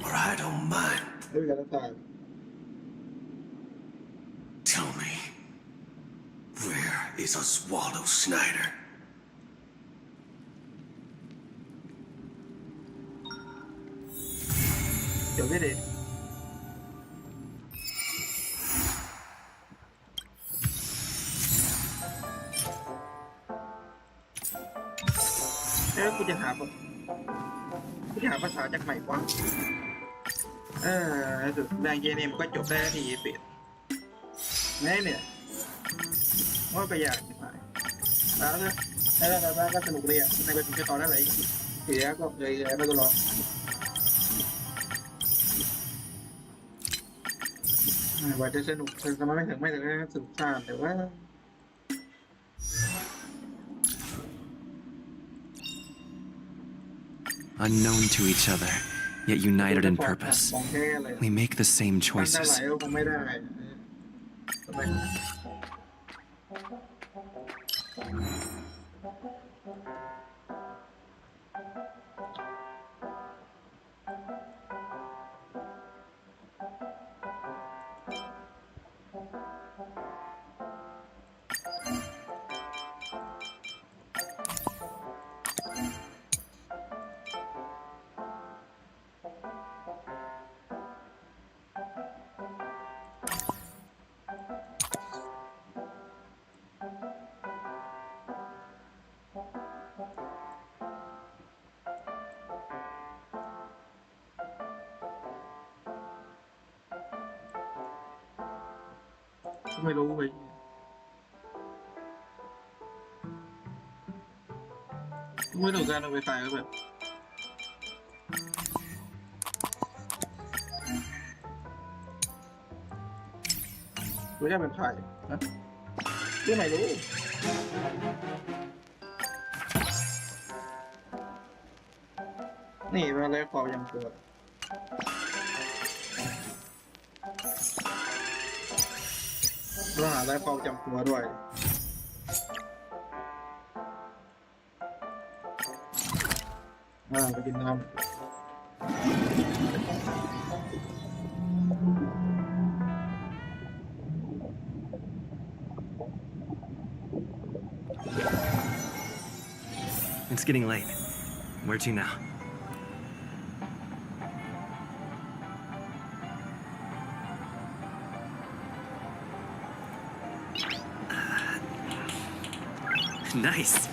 or I don't mind. Tell me, where is Oswaldo Snyder? Yo, get it.กูจะหาภาษาจากไหนวะแดงเกมนี้มันก็จบได้ทีเปลี่ยนแน่เนี่ยว่าไปอยากไปแล้วก็สนุกเลยอ่ะในเป็นแค่ตอนนั้นเลยเสียก็เลยไปตลอดว่าจะสนุกแต่ไม่ถึงสนุกสานแต่ว่า Unknown to each other, yet united in purpose. We make the same choices.ไม่รู้ไปไม่รู้การเอาไปตายก็แบบรู้จะเป็นใครนะที่ไหนรู้นี่มาเลยความยังตัวเราหาได้ความจำตัวด้วยไปกินน้ำIt's getting late. Where to now? Nice.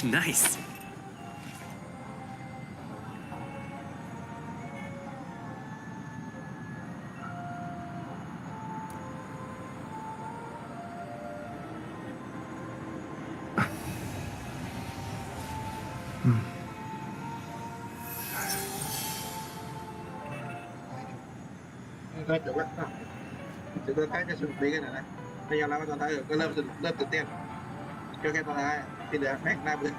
Nice.ก็ถือว่าถือว่าใกล้จะสนุกดีกันนะพยายามแล้วว่าตอนท้ายก็เริ่มตื่นเต้นก็แค่ตอนท้ายที่เหลือแม่งน่าเบื่อ